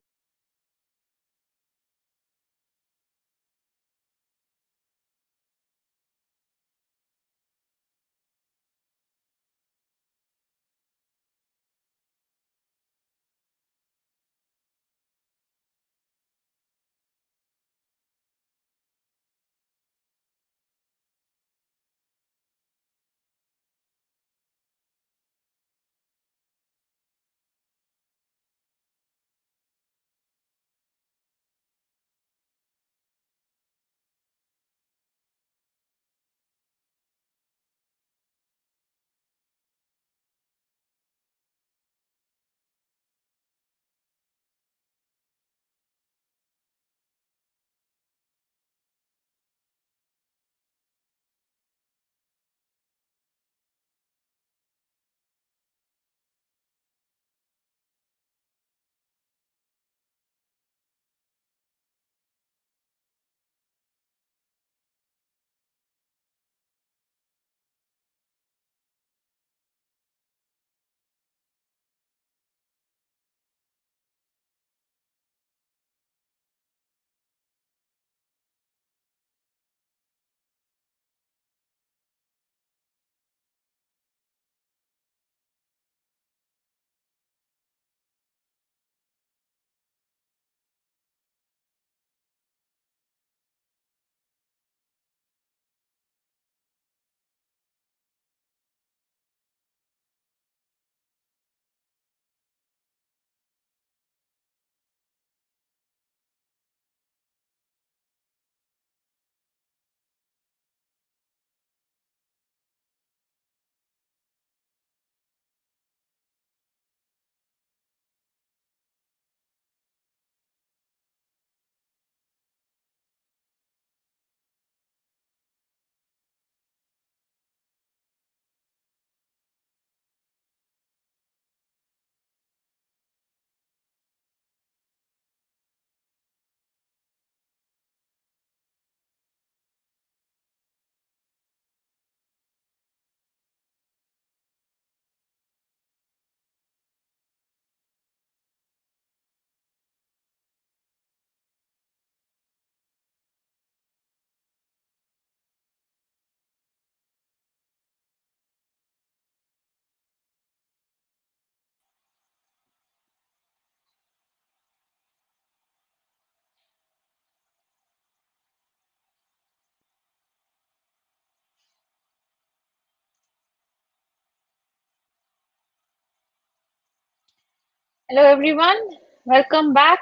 Hello, everyone. Welcome back.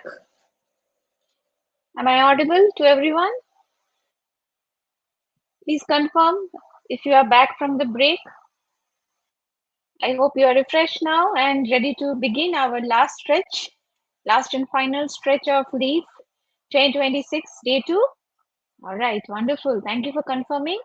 Am I audible to everyone? Please confirm if you are back from the break. I hope you are refreshed now and ready to begin our last and final stretch of LEAF 2026 day 2. All right, wonderful. Thank you for confirming.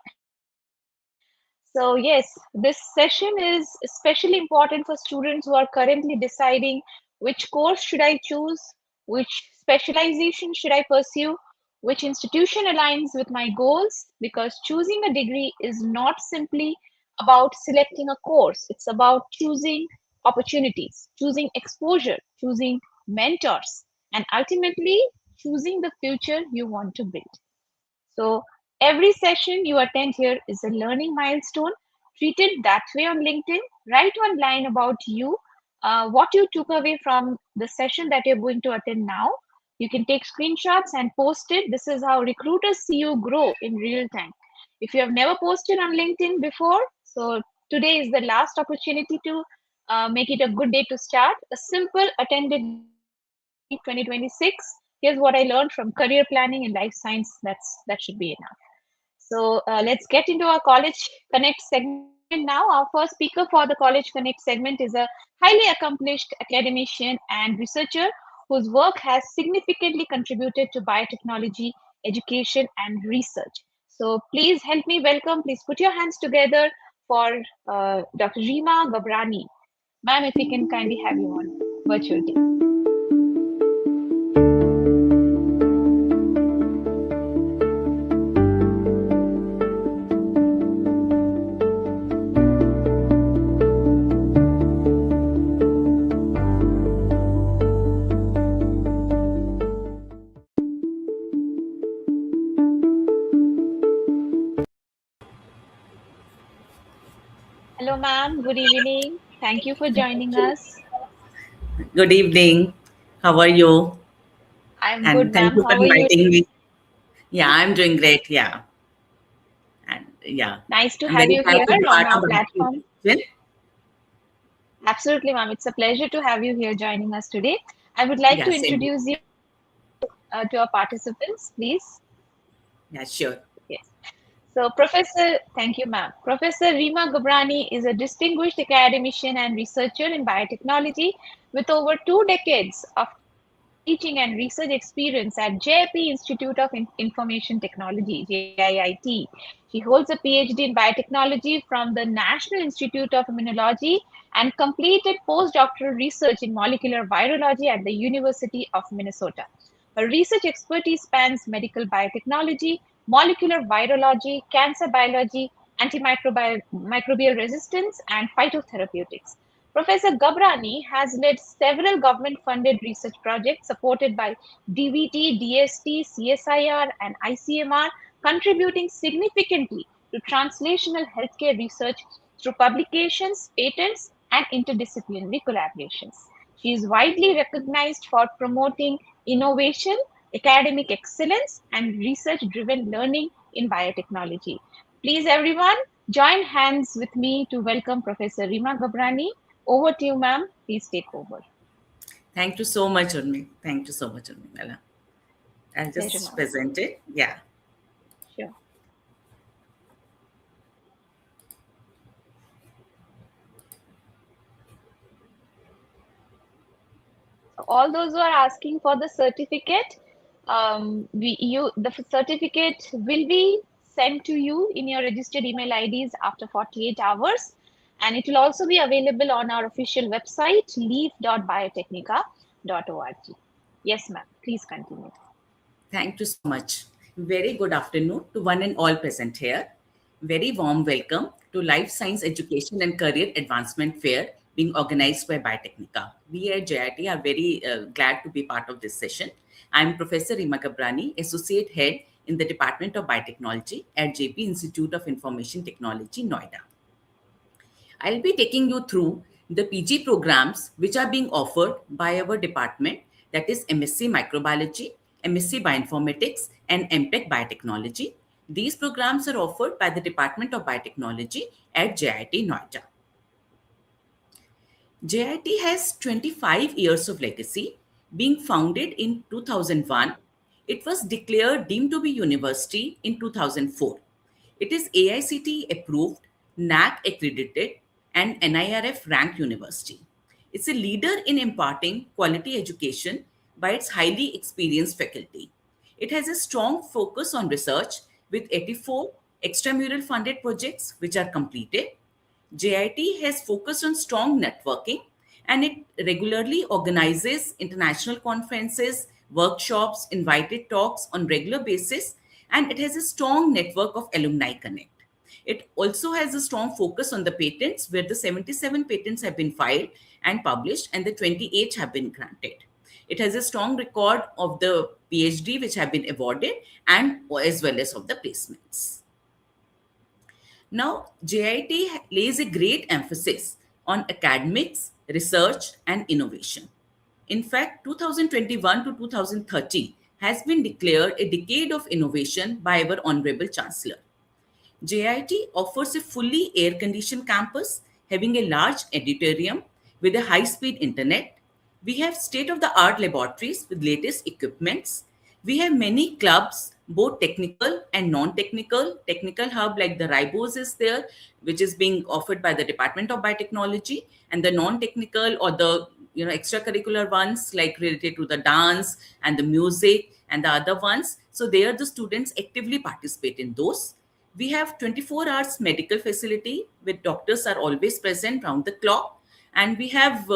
So yes, this session is especially important for students who are currently deciding which course should I choose, which specialization should I pursue, which institution aligns with my goals, because choosing a degree is not simply about selecting a course, it's about choosing opportunities, choosing exposure, choosing mentors, and ultimately choosing the future you want to build. So every session you attend here is a learning milestone. Treat it that way on LinkedIn. Write one line about you, what you took away from the session that you're going to attend now. You can take screenshots and post it. This is how recruiters see you grow in real time. If you have never posted on LinkedIn before, so today is the last opportunity to make it a good day to start. A simple attended LEAP 2026. Here's what I learned from career planning in life science. That should be enough. So let's get into our College Connect segment now. Our first speaker for the College Connect segment is a highly accomplished academician and researcher whose work has significantly contributed to biotechnology, education, and research. So please help me welcome, please put your hands together for Dr. Rima Gabrani. Ma'am, if we can kindly have you on virtual team. Hello, ma'am. Good evening. Thank you for joining us. Good evening. How are you? I'm And good, thank ma'am. you for How are you? inviting me. Yeah, I'm doing great. Yeah. And yeah, Nice to I'm have very you glad here to be on part our of the platform. discussion. Absolutely, ma'am. It's a pleasure to have you here joining us today. I would like Yeah, to same. introduce you to our participants, please. Yeah, sure. Yes. So, Professor, thank you, ma'am. Professor Rima Gabrani is a distinguished academician and researcher in biotechnology with over 2 decades of teaching and research experience at JP Institute of Information Technology, JIIT. She holds a PhD in biotechnology from the National Institute of Immunology and completed postdoctoral research in molecular virology at the University of Minnesota. Her research expertise spans medical biotechnology, molecular virology, cancer biology, antimicrobial resistance, and phytotherapeutics. Professor Gabrani has led several government-funded research projects supported by DVT, DST, CSIR, and ICMR, contributing significantly to translational healthcare research through publications, patents, and interdisciplinary collaborations. She is widely recognized for promoting innovation, academic excellence, and research-driven learning in biotechnology. Please, everyone, join hands with me to welcome Professor Rima Gabrani. Over to you, ma'am. Please take over. Thank you so much, Urmi. Thank you so much, Urmimala. I'll Pleasure, just ma'am. present it. Yeah. Sure. So all those who are asking for the certificate, the certificate will be sent to you in your registered email IDs after 48 hours. And it will also be available on our official website, leaf.biotechnica.org. Yes, ma'am. Please continue. Thank you so much. Very good afternoon to one and all present here. Very warm welcome to Life Science Education and Career Advancement Fair being organized by Biotechnica. We at JIT are very glad to be part of this session. I'm Professor Rima Gabrani, Associate Head in the Department of Biotechnology at JP Institute of Information Technology, Noida. I'll be taking you through the PG programs which are being offered by our department, that is MSc Microbiology, MSc Bioinformatics, and MTech Biotechnology. These programs are offered by the Department of Biotechnology at JIT Noida. JIT has 25 years of legacy. Being founded in 2001, it was declared deemed to be university in 2004. It is AICTE approved, NAC accredited, and NIRF ranked university. It's a leader in imparting quality education by its highly experienced faculty. It has a strong focus on research with 84 extramural funded projects which are completed. JIT has focused on strong networking and it regularly organizes international conferences, workshops, invited talks on regular basis, and it has a strong network of alumni connect. It also has a strong focus on the patents where the 77 patents have been filed and published and the 28 have been granted. It has a strong record of the PhD which have been awarded and as well as of the placements. Now, JIT lays a great emphasis on academics, research, and innovation. In fact, 2021 to 2030 has been declared a decade of innovation by our Honorable Chancellor. JIT offers a fully air-conditioned campus having a large auditorium with a high-speed internet. We have state-of-the-art laboratories with latest equipments. We have many clubs, both technical and non-technical. Technical hub like the Ribos is there, which is being offered by the Department of Biotechnology, and the non-technical or the extracurricular ones like related to the dance and the music and the other ones. So there the students actively participate in those. We have 24 hours medical facility with doctors are always present round the clock. And we have,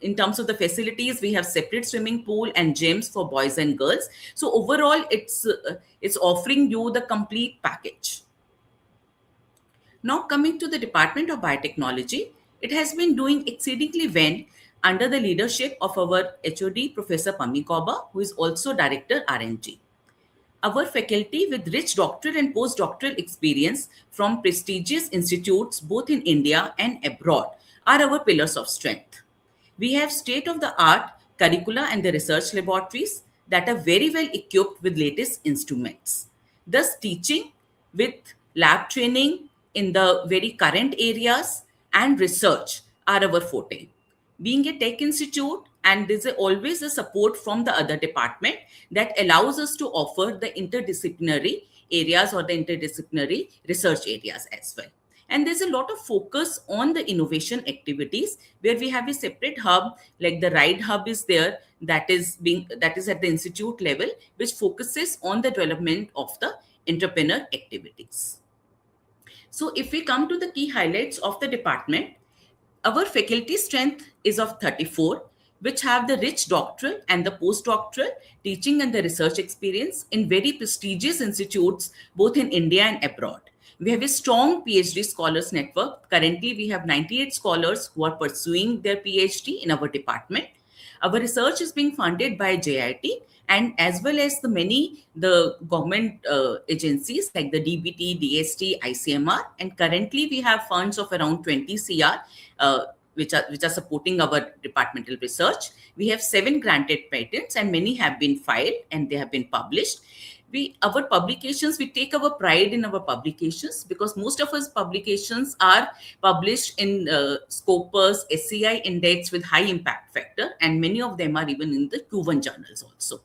in terms of the facilities, we have separate swimming pool and gyms for boys and girls. So overall, it's offering you the complete package. Now coming to the Department of Biotechnology, it has been doing exceedingly well under the leadership of our HOD, Professor Pammi Koba, who is also Director R&D. Our faculty with rich doctoral and postdoctoral experience from prestigious institutes both in India and abroad are our pillars of strength. We have state-of-the-art curricula and the research laboratories that are very well equipped with latest instruments. Thus, teaching with lab training in the very current areas and research are our forte. Being a tech institute, and there's always a support from the other department that allows us to offer the interdisciplinary areas or the interdisciplinary research areas as well. And there's a lot of focus on the innovation activities where we have a separate hub, like the RIDE hub is there, that is at the institute level, which focuses on the development of the entrepreneur activities. So if we come to the key highlights of the department, our faculty strength is of 34, which have the rich doctoral and the postdoctoral teaching and the research experience in very prestigious institutes, both in India and abroad. We have a strong PhD scholars network. Currently, we have 98 scholars who are pursuing their PhD in our department. Our research is being funded by JIT and as well as the government agencies like the DBT, DST, ICMR, and currently we have funds of around 20 CR which are supporting our departmental research. We have 7 granted patents and many have been filed and they have been published. Our publications, we take our pride in our publications because most of us publications are published in Scopus, SCI index with high impact factor, and many of them are even in the Q1 journals also.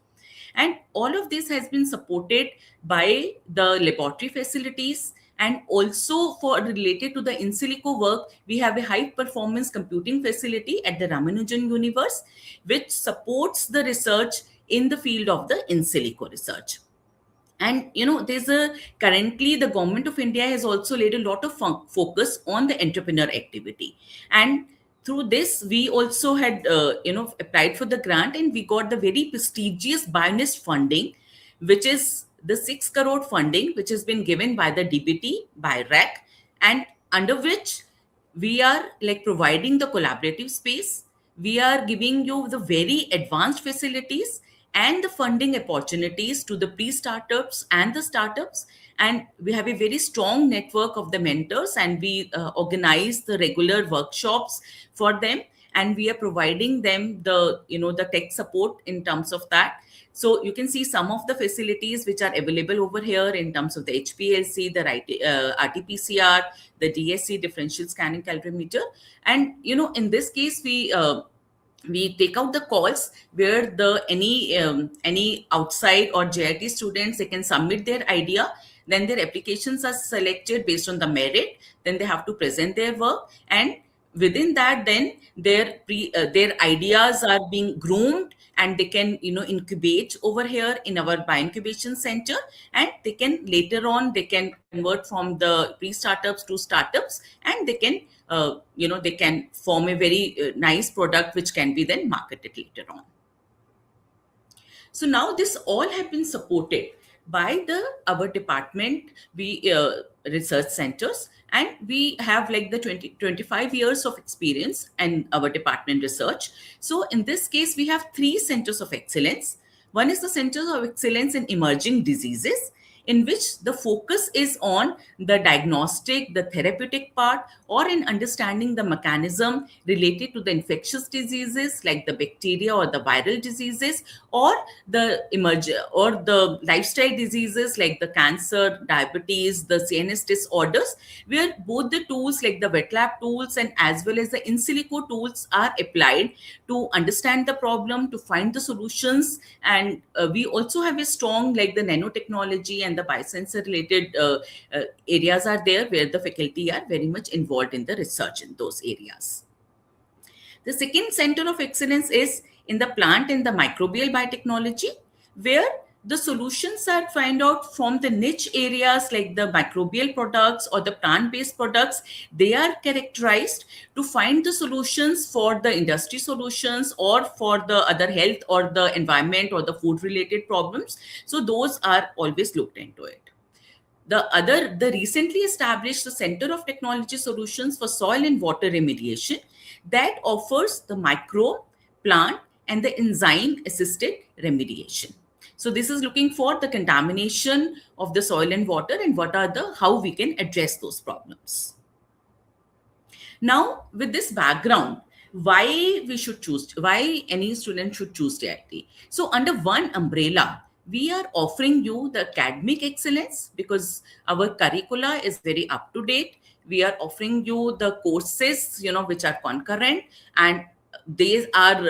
And all of this has been supported by the laboratory facilities, and also for related to the in silico work, we have a high performance computing facility at the Ramanujan Universe, which supports the research in the field of the in silico research. And currently the government of India has also laid a lot of focus on the entrepreneur activity, and through this we also had applied for the grant and we got the very prestigious BioNest funding, which is the 6 crore funding which has been given by the DBT, by REC, and under which we are like providing the collaborative space. We are giving you the very advanced facilities and the funding opportunities to the pre-startups and the startups. And we have a very strong network of the mentors, and we organize the regular workshops for them. And we are providing them the tech support in terms of that. So you can see some of the facilities which are available over here in terms of the HPLC, the RT-PCR, the DSC, differential scanning calorimeter. And in this case, we take out the calls where the any outside or JIT students, they can submit their idea, then their applications are selected based on the merit, then they have to present their work, and within that then their ideas are being groomed, and they can incubate over here in our bioincubation center, and they can later on they can convert from the pre-startups to startups, and they can they can form a very nice product which can be then marketed later on. So now this all have been supported by our department, we research centers, and we have like the 25 years of experience in our department research. So in this case, we have 3 centers of excellence. One is the Centers of Excellence in Emerging Diseases, in which the focus is on the diagnostic, the therapeutic part, or in understanding the mechanism related to the infectious diseases like the bacteria or the viral diseases, or the lifestyle diseases like the cancer, diabetes, the CNS disorders, where both the tools like the wet lab tools and as well as the in silico tools are applied to understand the problem, to find the solutions. And we also have a strong like the nanotechnology and the biosensor related areas are there, where the faculty are very much involved in the research in those areas. The second center of excellence is in the plant and the microbial biotechnology, where the solutions are found out from the niche areas like the microbial products or the plant-based products. They are characterized to find the solutions for the industry solutions or for the other health or the environment or the food related problems. So those are always looked into it. The recently established the Center of Technology Solutions for Soil and Water Remediation, that offers the micro, plant, and the enzyme assisted remediation. So this is looking for the contamination of the soil and water and how we can address those problems. Now, with this background, why any student should choose DIT? So under one umbrella, we are offering you the academic excellence because our curricula is very up to date. We are offering you the courses, which are concurrent, and they are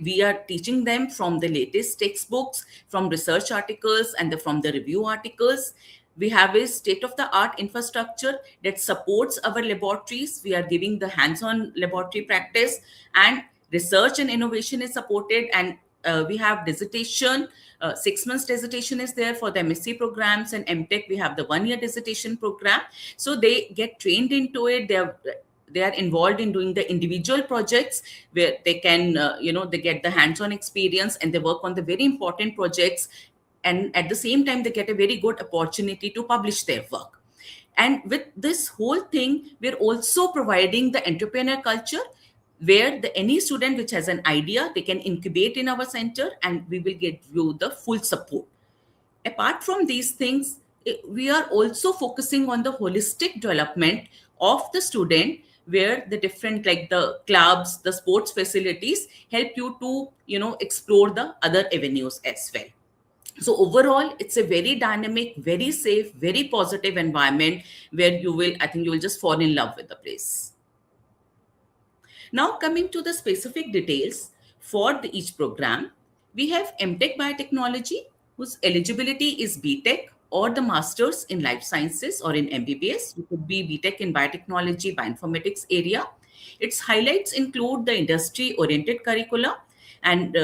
we are teaching them from the latest textbooks, from research articles, and from the review articles. We have a state-of-the-art infrastructure that supports our laboratories. We are giving the hands-on laboratory practice, and research and innovation is supported. And we have dissertation. 6 months dissertation is there for the MSc programs, and MTech we have the 1-year dissertation program. So they get trained into it. They are involved in doing the individual projects where they can, they get the hands-on experience and they work on the very important projects. And at the same time, they get a very good opportunity to publish their work. And with this whole thing, we're also providing the entrepreneur culture where any student which has an idea, they can incubate in our center and we will give you the full support. Apart from these things, we are also focusing on the holistic development of the student, where the different like the clubs, the sports facilities help you to, explore the other avenues as well. So overall, it's a very dynamic, very safe, very positive environment where I think you will just fall in love with the place. Now coming to the specific details for each program, we have MTech Biotechnology, whose eligibility is BTech or the Masters in Life Sciences or in MBBS. It could be BTech in Biotechnology, Bioinformatics area. Its highlights include the industry-oriented curricula, and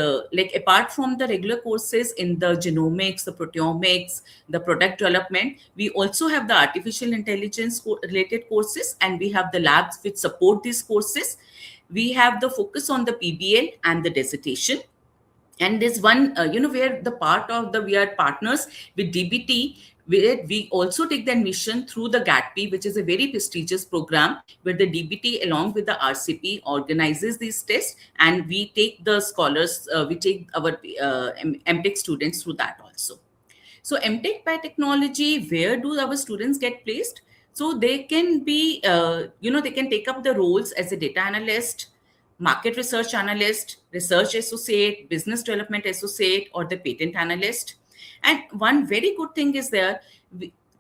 apart from the regular courses in the genomics, the proteomics, the product development, we also have the artificial intelligence related courses, and we have the labs which support these courses. We have the focus on the PBL and the dissertation. And there's one, where we are partners with DBT, where we also take the admission through the GATP, which is a very prestigious program, where the DBT along with the RCP organizes these tests, and we take the scholars, we take our MTech students through that also. So MTech Biotechnology, where do our students get placed? So they can be, they can take up the roles as a data analyst, market research analyst, research associate, business development associate, or the patent analyst. And one very good thing is there,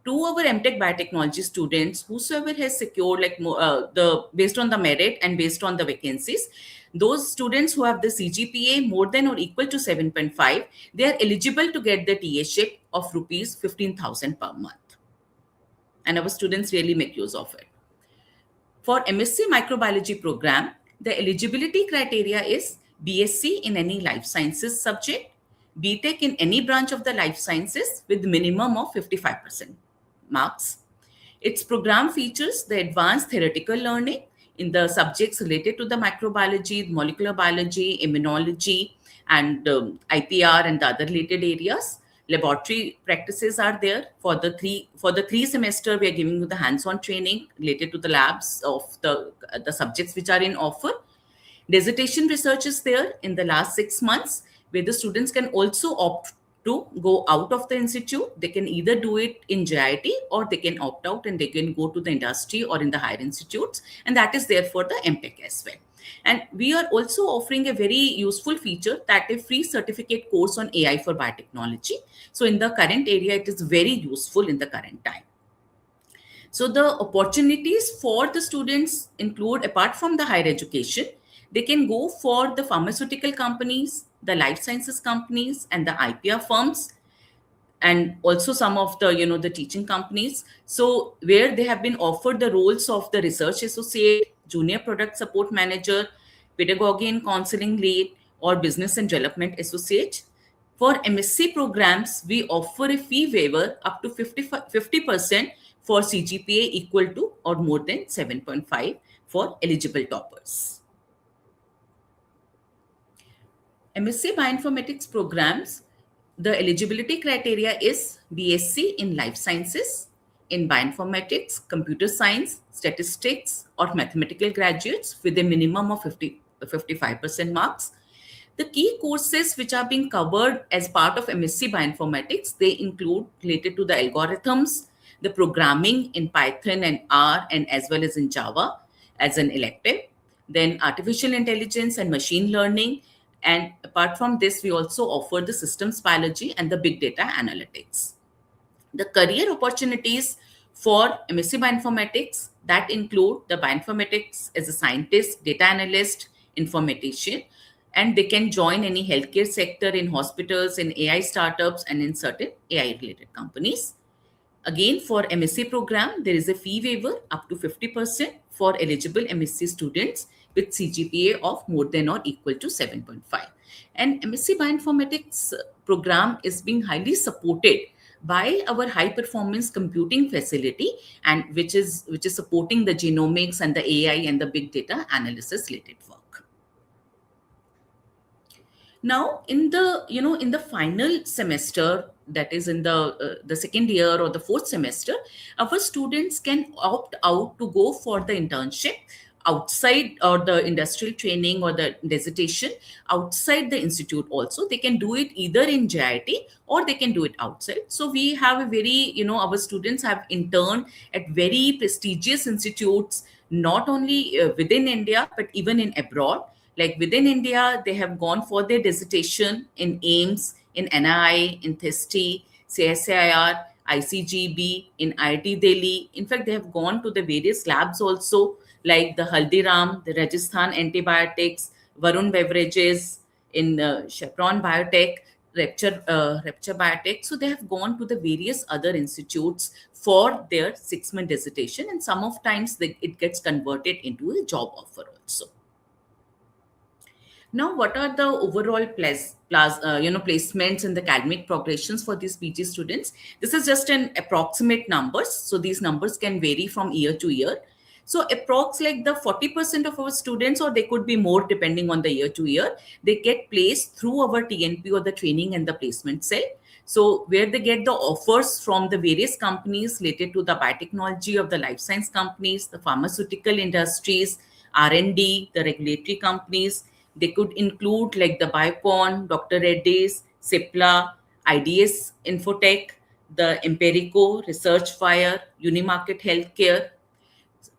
to our MTech biotechnology students, whosoever has secured like the based on the merit and based on the vacancies, those students who have the CGPA more than or equal to 7.5, they are eligible to get the TA-ship of rupees 15,000 per month. And our students really make use of it. For MSc Microbiology program, the eligibility criteria is BSc in any life sciences subject, BTech in any branch of the life sciences with minimum of 55% marks. Its program features the advanced theoretical learning in the subjects related to the microbiology, molecular biology, immunology, and IPR and the other related areas. Laboratory practices are there for the three semester. We are giving you the hands-on training related to the labs of the subjects which are in offer. Dissertation research is there in the last 6 months, where the students can also opt to go out of the institute. They can either do it in JIT or they can opt out and they can go to the industry or in the higher institutes, and that is there for the MTech as well. And we are also offering a very useful feature, that a free certificate course on AI for biotechnology. So in the current area, it is very useful in the current time. So the opportunities for the students include, apart from the higher education, they can go for the pharmaceutical companies, the life sciences companies, and the IPR firms, and also some of the the teaching companies. So where they have been offered the roles of the research associate, junior product support manager, pedagogy and counseling lead, or business and development associate. For MSc programs, we offer a fee waiver up to 50% for CGPA equal to or more than 7.5 for eligible toppers. MSc Bioinformatics programs, the eligibility criteria is BSc in Life Sciences, in Bioinformatics, Computer Science, Statistics, or Mathematical graduates with a minimum of 55% marks. The key courses which are being covered as part of MSc Bioinformatics, they include related to the algorithms, the programming in Python and R, and as well as in Java as an elective, then artificial intelligence and machine learning. And apart from this, we also offer the systems biology and the big data analytics. The career opportunities for MSc Bioinformatics, that include the bioinformatics as a scientist, data analyst, informatician, and they can join any healthcare sector, in hospitals, in AI startups, and in certain AI related companies. Again, for MSc program, there is a fee waiver up to 50% for eligible MSc students with CGPA of more than or equal to 7.5. And MSc Bioinformatics program is being highly supported by our high performance computing facility, and which is supporting the genomics and the AI and the big data analysis related work. Now, in the final semester, that is in the second year or the fourth semester, our students can opt out to go for the internship outside, or the industrial training or the dissertation outside the institute. Also, they can do it either in JIT or they can do it outside. So we have a very, our students have interned at very prestigious institutes, not only within India but even in abroad. Like within India, they have gone for their dissertation in AIMS, in NII, in THISTI, CSIR, ICGB, in IIT Delhi. In fact, they have gone to the various labs also, like the Haldiram, the Rajasthan Antibiotics, Varun Beverages, in Chevron Biotech, Rapture Biotech. So they have gone to the various other institutes for their 6-month dissertation, and some of times it gets converted into a job offer also. Now, what are the overall placements and the academic progressions for these PG students? This is just an approximate numbers. So these numbers can vary from year to year. So approx like the 40% of our students, or they could be more depending on the year to year, they get placed through our TNP or the training and the placement cell. So where they get the offers from the various companies related to the biotechnology of the life science companies, the pharmaceutical industries, R&D, the regulatory companies. They could include like the Biocon, Dr. Reddy's, Cipla, IDS Infotech, the Empirico, Researchfire, Unimarket Healthcare.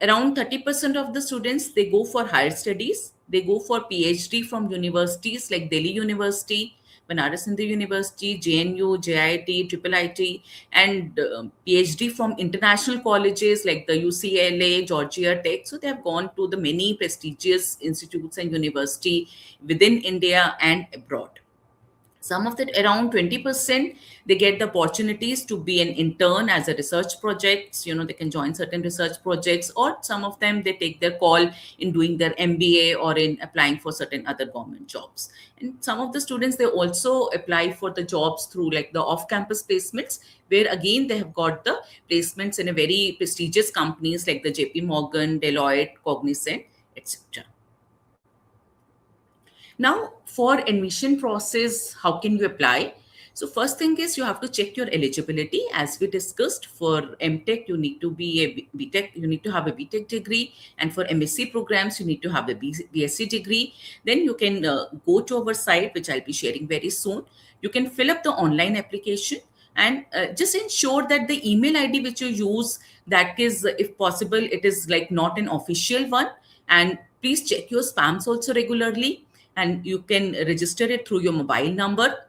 Around 30% of the students, they go for higher studies. They go for PhD from universities like Delhi University, Banaras Hindu University, JNU, JIT, Triple IT, and PhD from international colleges like the UCLA, Georgia Tech. So they have gone to the many prestigious institutes and university within India and abroad. Some of that, around 20%, they get the opportunities to be an intern as a research projects. They can join certain research projects, or some of them they take their call in doing their MBA or in applying for certain other government jobs. And some of the students, they also apply for the jobs through like the off-campus placements, where again they have got the placements in a very prestigious companies like the JP Morgan, Deloitte, Cognizant, etc. Now, for admission process, how can you apply? So first thing is you have to check your eligibility. As we discussed, for MTech, you need to be a BTech, you need to have a BTech degree. And for MSc programs, you need to have a BSc degree. Then you can go to our site, which I'll be sharing very soon. You can fill up the online application and just ensure that the email ID which you use, that is, if possible, it is like not an official one. And please check your spams also regularly. And you can register it through your mobile number.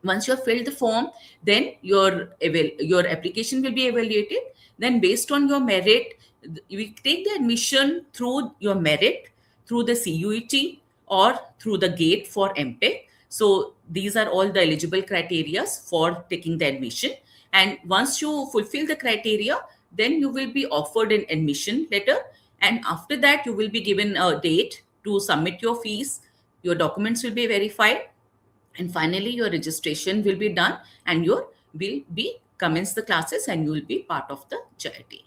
Once you have filled the form, then your application will be evaluated. Then based on your merit, we take the admission through your merit, through the CUET, or through the GATE for MTech. So these are all the eligible criteria for taking the admission. And once you fulfill the criteria, then you will be offered an admission letter. And after that, you will be given a date to submit your fees. Your documents will be verified, and finally your registration will be done, and your will be commence the classes, and you will be part of the JIT.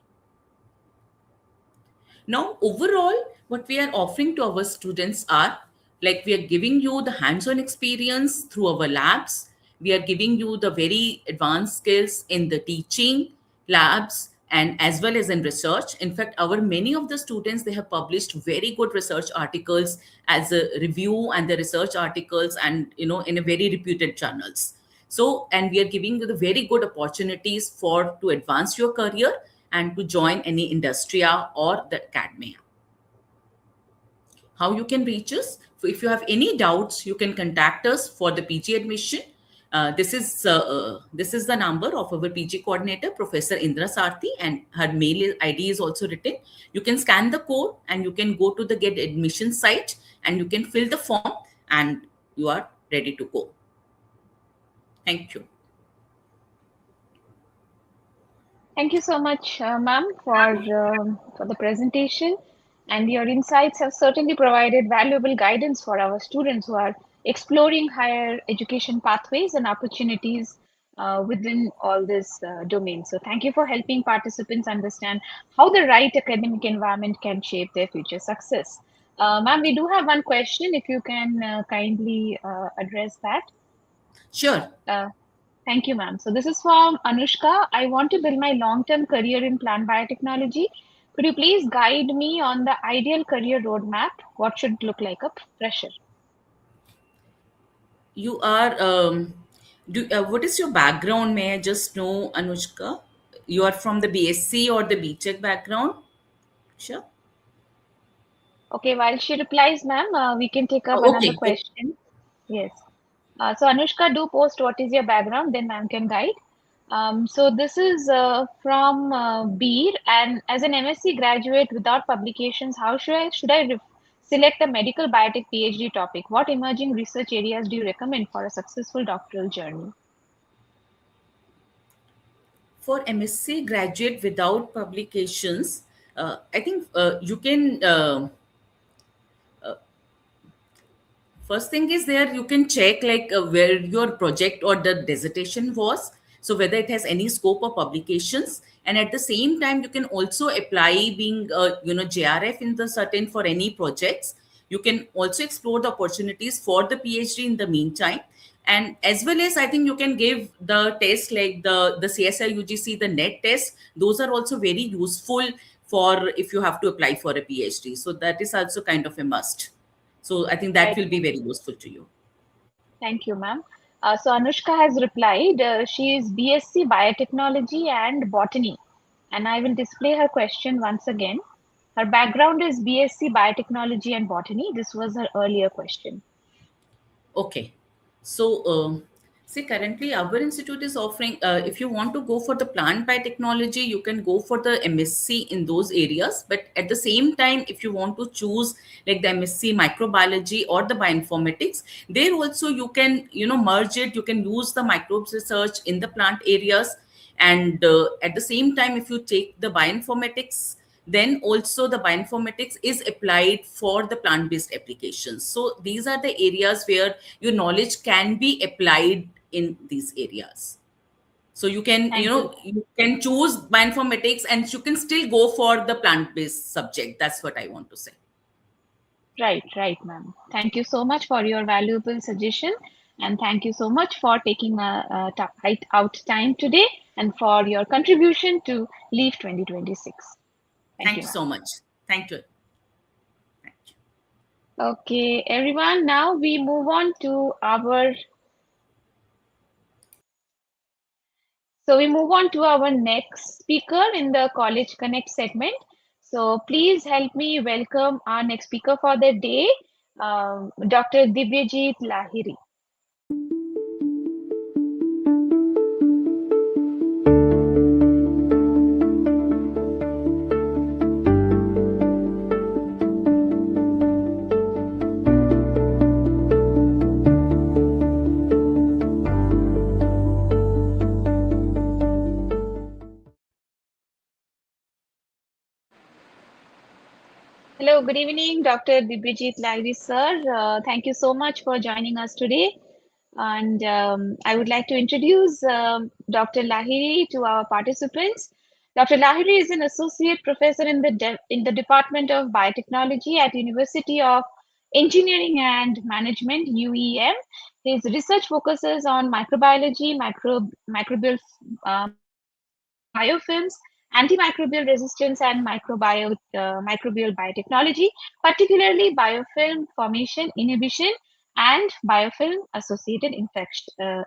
Now, overall, what we are offering to our students are, like, we are giving you the hands-on experience through our labs. We are giving you the very advanced skills in the teaching, labs, and as well as in research. In fact, many of the students, they have published very good research articles as a review, and the research articles, and in a very reputed journals. So, and we are giving you the very good opportunities to advance your career and to join any industria or the academia. How you can reach us? So if you have any doubts, you can contact us for the PG admission. This is the number of our PG coordinator, Professor Indra Sarthi, and her mail ID is also written. You can scan the code and you can go to the Get Admission site and you can fill the form and you are ready to go. Thank you. Thank you so much, ma'am, for the presentation. And your insights have certainly provided valuable guidance for our students who are exploring higher education pathways and opportunities within all this domain. So thank you for helping participants understand how the right academic environment can shape their future success. Ma'am, we do have one question, if you can kindly address that. Sure. Thank you, ma'am. So this is from Anushka. I want to build my long-term career in plant biotechnology. Could you please guide me on the ideal career roadmap? What should look like a fresher? You are, what is your background? May I just know, Anushka? You are from the BSc or the BTech background? Sure. Okay, while she replies, ma'am, we can take up Okay. another question. Yes. So Anushka, do post what is your background, then ma'am can guide. So this is from Beer, and as an MSc graduate without publications, how should I select a medical biotech PhD topic? What emerging research areas do you recommend for a successful doctoral journey? For MSc graduate without publications, I think you can. First thing is, there you can check like where your project or the dissertation was, so whether it has any scope of publications. And at the same time, you can also apply being JRF in the certain for any projects. You can also explore the opportunities for the PhD in the meantime. And as well as, I think you can give the test like the CSI UGC, the NET test. Those are also very useful for if you have to apply for a PhD. So that is also kind of a must. So I think that will be very useful to you. Thank you, ma'am. So Anushka has replied, she is BSc Biotechnology and Botany. And I will display her question once again. Her background is BSc Biotechnology and Botany. This was her earlier question. Okay. So, see, currently our institute is offering, if you want to go for the plant biotechnology, you can go for the MSc in those areas. But at the same time, if you want to choose like the MSc microbiology or the bioinformatics, there also you can, merge it. You can use the microbes research in the plant areas. And at the same time, if you take the bioinformatics, then also the bioinformatics is applied for the plant-based applications. So these are the areas where your knowledge can be applied in these areas. So you can, Thank you. you can choose bioinformatics and you can still go for the plant-based subject. That's what I want to say. Right, ma'am. Thank you so much for your valuable suggestion, and thank you so much for taking right out time today and for your contribution to Leaf 2026. Thank Thank you, you ma'am. so much. Thank you. Okay, everyone. Now we move on to our. So we move on to our next speaker in the College Connect segment. So please help me welcome our next speaker for the day, Dr. Dibyajit Lahiri. Hello, good evening, Dr. Dibyajit Lahiri, sir. Thank you so much for joining us today. And I would like to introduce Dr. Lahiri to our participants. Dr. Lahiri is an associate professor in the Department of Biotechnology at University of Engineering and Management (UEM). His research focuses on microbiology, microbial biofilms, antimicrobial resistance, and microbial biotechnology, particularly biofilm formation inhibition and biofilm associated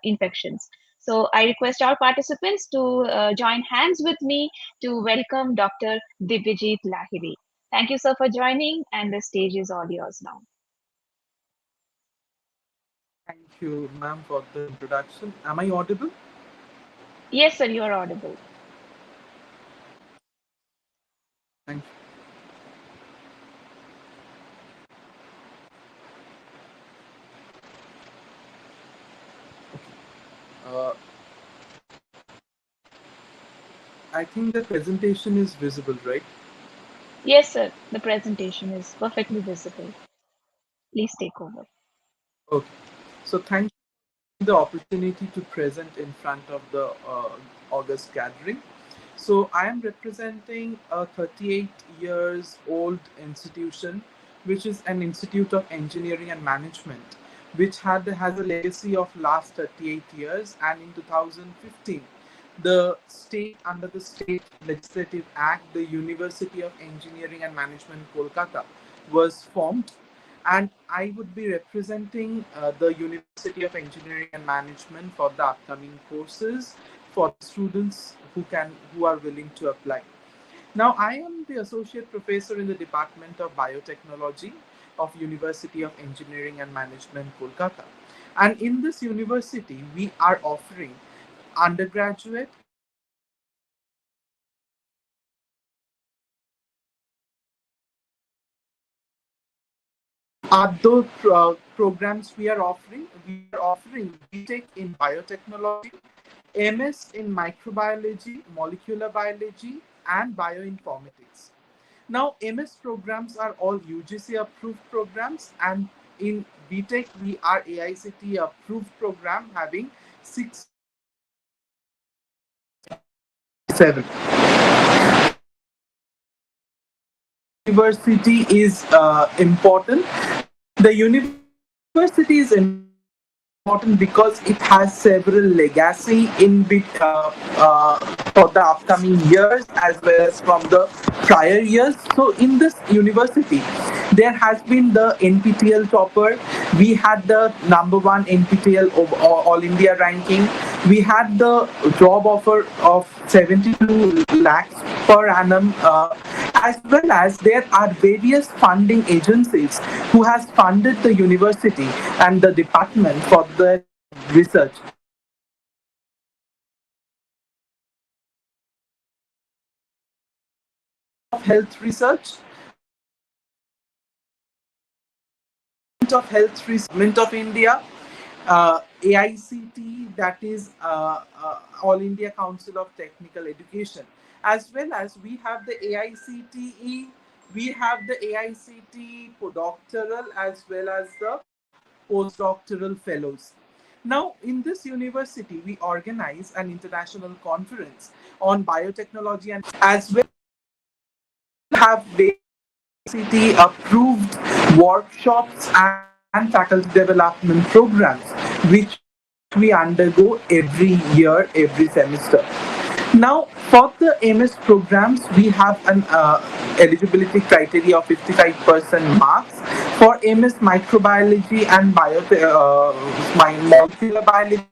infections. So I request all participants to join hands with me to welcome Dr. Dibyajit Lahiri. Thank you, sir, for joining, and the stage is all yours now. Thank you, ma'am, for the introduction. Am I audible? Yes, sir, you are audible. Thank you. I think the presentation is visible, right? Yes, sir, the presentation is perfectly visible. Please take over. Okay. So thank you for the opportunity to present in front of the August gathering. So I am representing a 38 years old institution, which is an institute of engineering and management, which has a legacy of last 38 years. And in 2015, the state, under the State Legislative Act, the University of Engineering and Management, Kolkata, was formed. And I would be representing the University of Engineering and Management for the upcoming courses for students who are willing to apply. Now, I am the associate professor in the Department of Biotechnology of University of Engineering and Management, Kolkata. And in this university, we are offering undergraduate other programs we are offering. We are offering BTech in biotechnology, MS in microbiology, molecular biology, and bioinformatics. Now, MS programs are all UGC approved programs, and in BTech, we are AICTE approved program having 6-7. University is important. The university is important because it has several legacy for the upcoming years as well as from the prior years. So in this university, there has been the NPTEL topper. We had the #1 NPTEL All India ranking. We had the job offer of 72 lakhs per annum as well as there are various funding agencies who has funded the university and the department for the research. Of Health Research, of Health Research, Government of India, AICT, that is All India Council of Technical Education, as well as we have the AICTE, we have the AICT postdoctoral as well as the postdoctoral fellows. Now, in this university, we organize an international conference on biotechnology and as well have AICT approved workshops and faculty development programs, which we undergo every year, every semester. Now, for the MS programs, we have an eligibility criteria of 55% marks. For MS microbiology and molecular biology,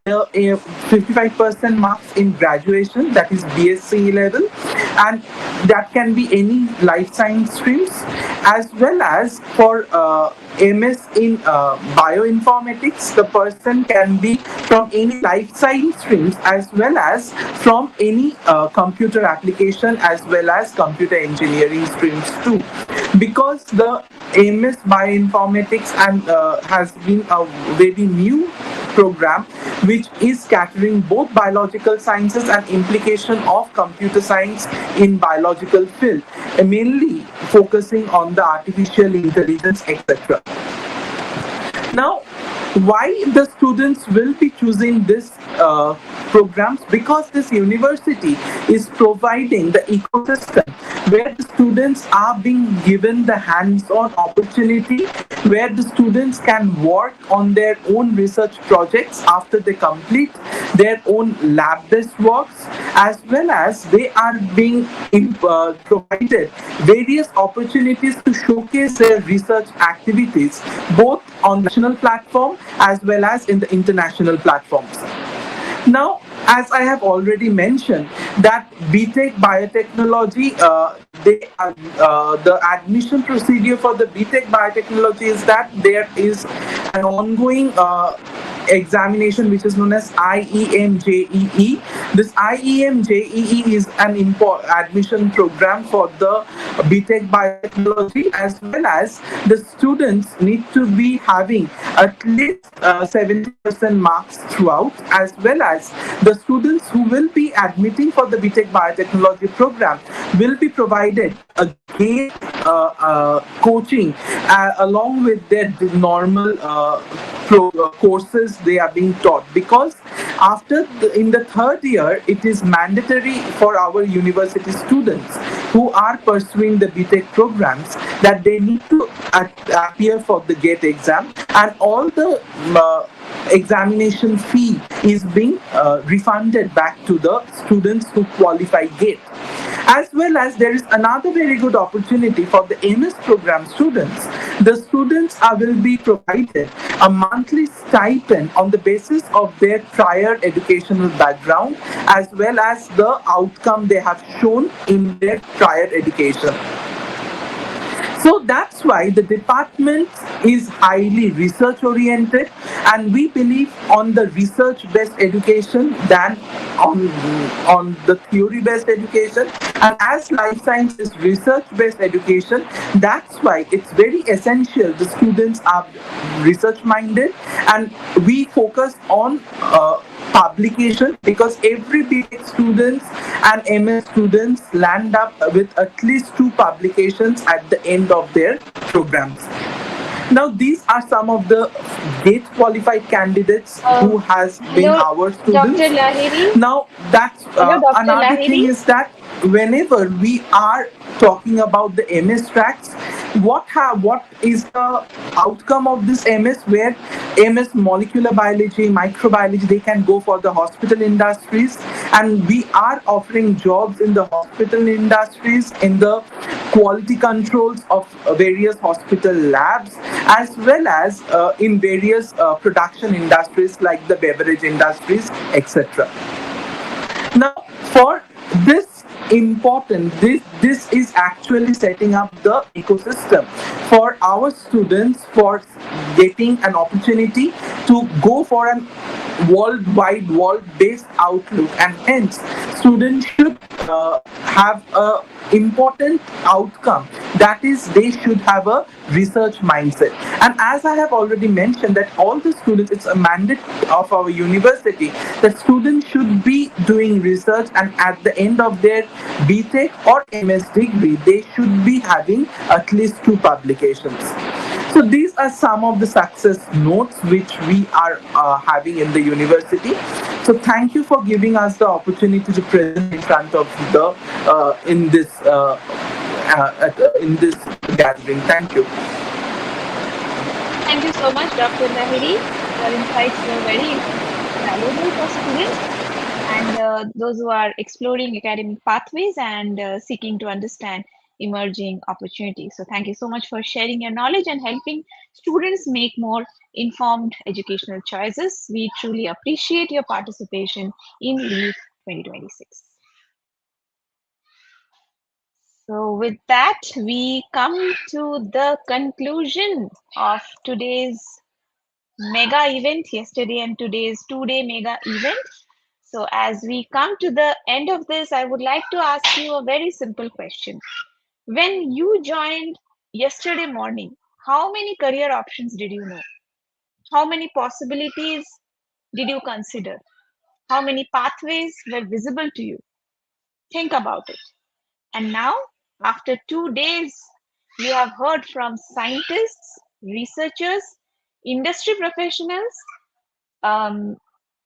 55% marks in graduation, that is BSc level, and that can be any life science streams, as well as for MS in bioinformatics, the person can be from any life science streams as well as from any computer application as well as computer engineering streams too. Because the MS bioinformatics and has been a very new program which is catering both biological sciences and implication of computer science in biological field, mainly focusing on the artificial intelligence, etc. Now, why the students will be choosing this programs? Because this university is providing the ecosystem where the students are being given the hands-on opportunity, where the students can work on their own research projects after they complete their own lab-based works, as well as they are being provided various opportunities to showcase their research activities both on national platform as well as in the international platforms. Now, as I have already mentioned, that BTech Biotechnology, the admission procedure for the BTech Biotechnology is that there is an ongoing examination which is known as IEM JEE. This IEM JEE is an admission program for the BTech Biotechnology, as well as the students need to be having at least 70% marks throughout, as well as the students who will be admitting for the BTech Biotechnology program will be provided a GATE coaching along with their normal courses they are being taught, because in the third year it is mandatory for our university students who are pursuing the BTech programs that they need to appear for the GATE exam, and all the examination fee is being refunded back to the students who qualify GATE. As well as there is another very good opportunity for the MS program students. The students will be provided a monthly stipend on the basis of their prior educational background as well as the outcome they have shown in their prior education. So that's why the department is highly research oriented, and we believe on the research based education than on the theory based education. And as life science is research based education, that's why it's very essential the students are research minded, and we focus on publication, because every BTech students and MS students land up with at least 2 publications at the end of their programs. Now, these are some of the GATE qualified candidates who has been our students. Dr. Lahiri. Now, that's another thing is that whenever we are talking about the MS tracks, what is the outcome of this MS, where MS molecular biology, microbiology, they can go for the hospital industries, and we are offering jobs in the hospital industries, in the quality controls of various hospital labs, as well as in various production industries like the beverage industries, etc. Now, for this important. This is actually setting up the ecosystem for our students for getting an opportunity to go for an worldwide, world-based outlook, and hence students should have a important outcome, that is they should have a research mindset. And as I have already mentioned that all the students, it's a mandate of our university that students should be doing research, and at the end of their BTech or MS degree they should be having at least 2 publications. So these are some of the success notes which we are having in the university. So thank you for giving us the opportunity to present in front of the in this gathering. Thank you. Thank you so much, Dr. Lahiri. Your insights were very valuable for students and those who are exploring academic pathways and seeking to understand emerging opportunities. So thank you so much for sharing your knowledge and helping students make more informed educational choices. We truly appreciate your participation in LEAF 2026. So with that, we come to the conclusion of today's mega event, yesterday and today's 2-day mega event. So as we come to the end of this, I would like to ask you a very simple question. When you joined yesterday morning, how many career options did you know? How many possibilities did you consider? How many pathways were visible to you? Think about it. And now, after 2 days, you have heard from scientists, researchers, industry professionals,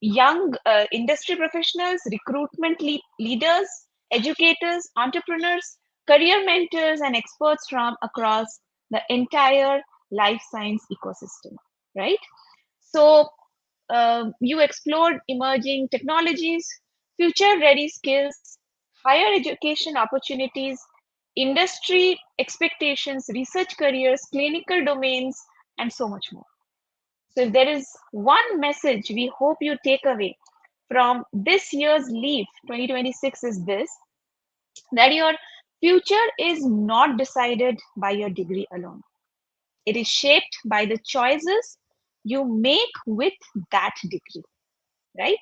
young industry professionals, recruitment leaders, educators, entrepreneurs, career mentors, and experts from across the entire life science ecosystem, right? So you explored emerging technologies, future ready skills, higher education opportunities, industry expectations, research careers, clinical domains, and so much more. So, if there is one message we hope you take away from this year's LEAF 2026 is this, that your future is not decided by your degree alone. It is shaped by the choices you make with that degree, right?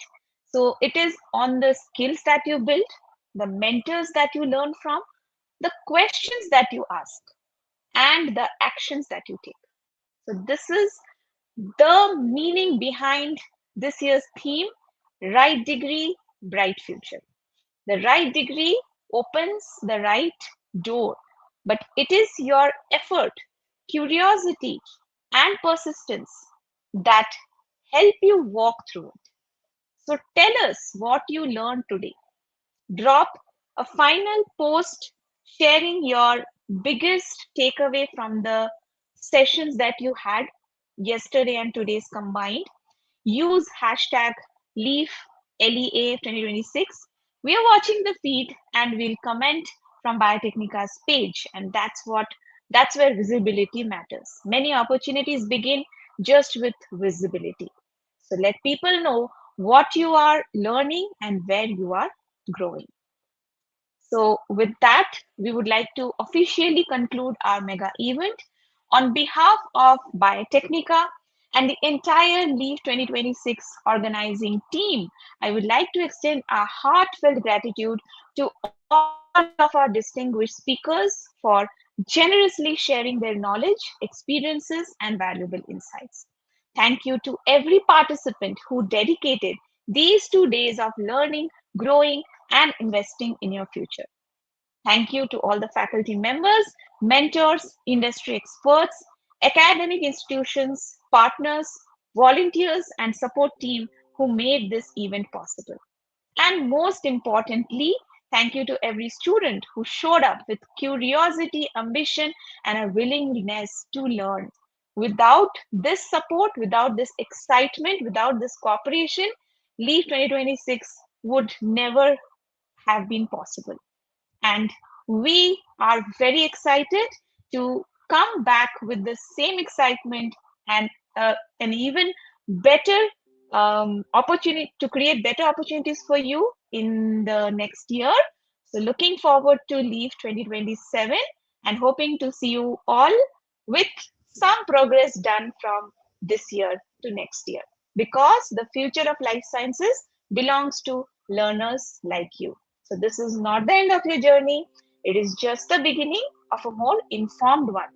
So, it is on the skills that you build, the mentors that you learn from, the questions that you ask, and the actions that you take. So, this is the meaning behind this year's theme, right degree, bright future. The right degree opens the right door, but it is your effort, curiosity, and persistence that help you walk through it. So tell us what you learned today. Drop a final post sharing your biggest takeaway from the sessions that you had yesterday and today's combined. Use hashtag LEAF LEA 2026. We are watching the feed and we'll comment from Biotechnica's page, and that's where visibility matters. Many opportunities begin just with visibility. So let people know what you are learning and where you are growing. So, with that, we would like to officially conclude our mega event. On behalf of Biotechnica and the entire LEAF 2026 organizing team, I would like to extend our heartfelt gratitude to all of our distinguished speakers for generously sharing their knowledge, experiences, and valuable insights. Thank you to every participant who dedicated these 2 days of learning, growing, and investing in your future. Thank you to all the faculty members, mentors, industry experts, academic institutions, partners, volunteers, and support team who made this event possible. And most importantly, thank you to every student who showed up with curiosity, ambition, and a willingness to learn. Without this support, without this excitement, without this cooperation, LEAF 2026 would never have been possible. And we are very excited to come back with the same excitement and an even better opportunity to create better opportunities for you in the next year. So looking forward to Leave 2027 and hoping to see you all with some progress done from this year to next year. Because the future of life sciences belongs to learners like you. So this is not the end of your journey. It is just the beginning of a more informed one.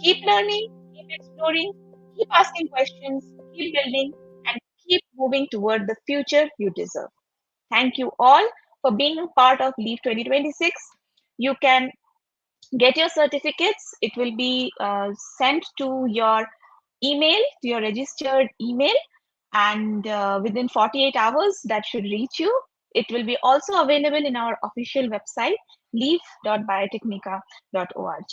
Keep learning, keep exploring, keep asking questions, keep building, and keep moving toward the future you deserve. Thank you all for being a part of Leave 2026. You can get your certificates. It will be sent to your email, to your registered email, and within 48 hours, that should reach you. It will be also available in our official website, leaf.biotechnica.org.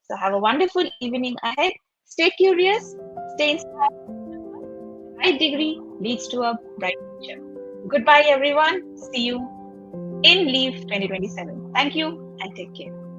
So have a wonderful evening ahead. Stay curious, stay inspired. The right degree leads to a bright future. Goodbye, everyone. See you in Leave 2027. Thank you and take care.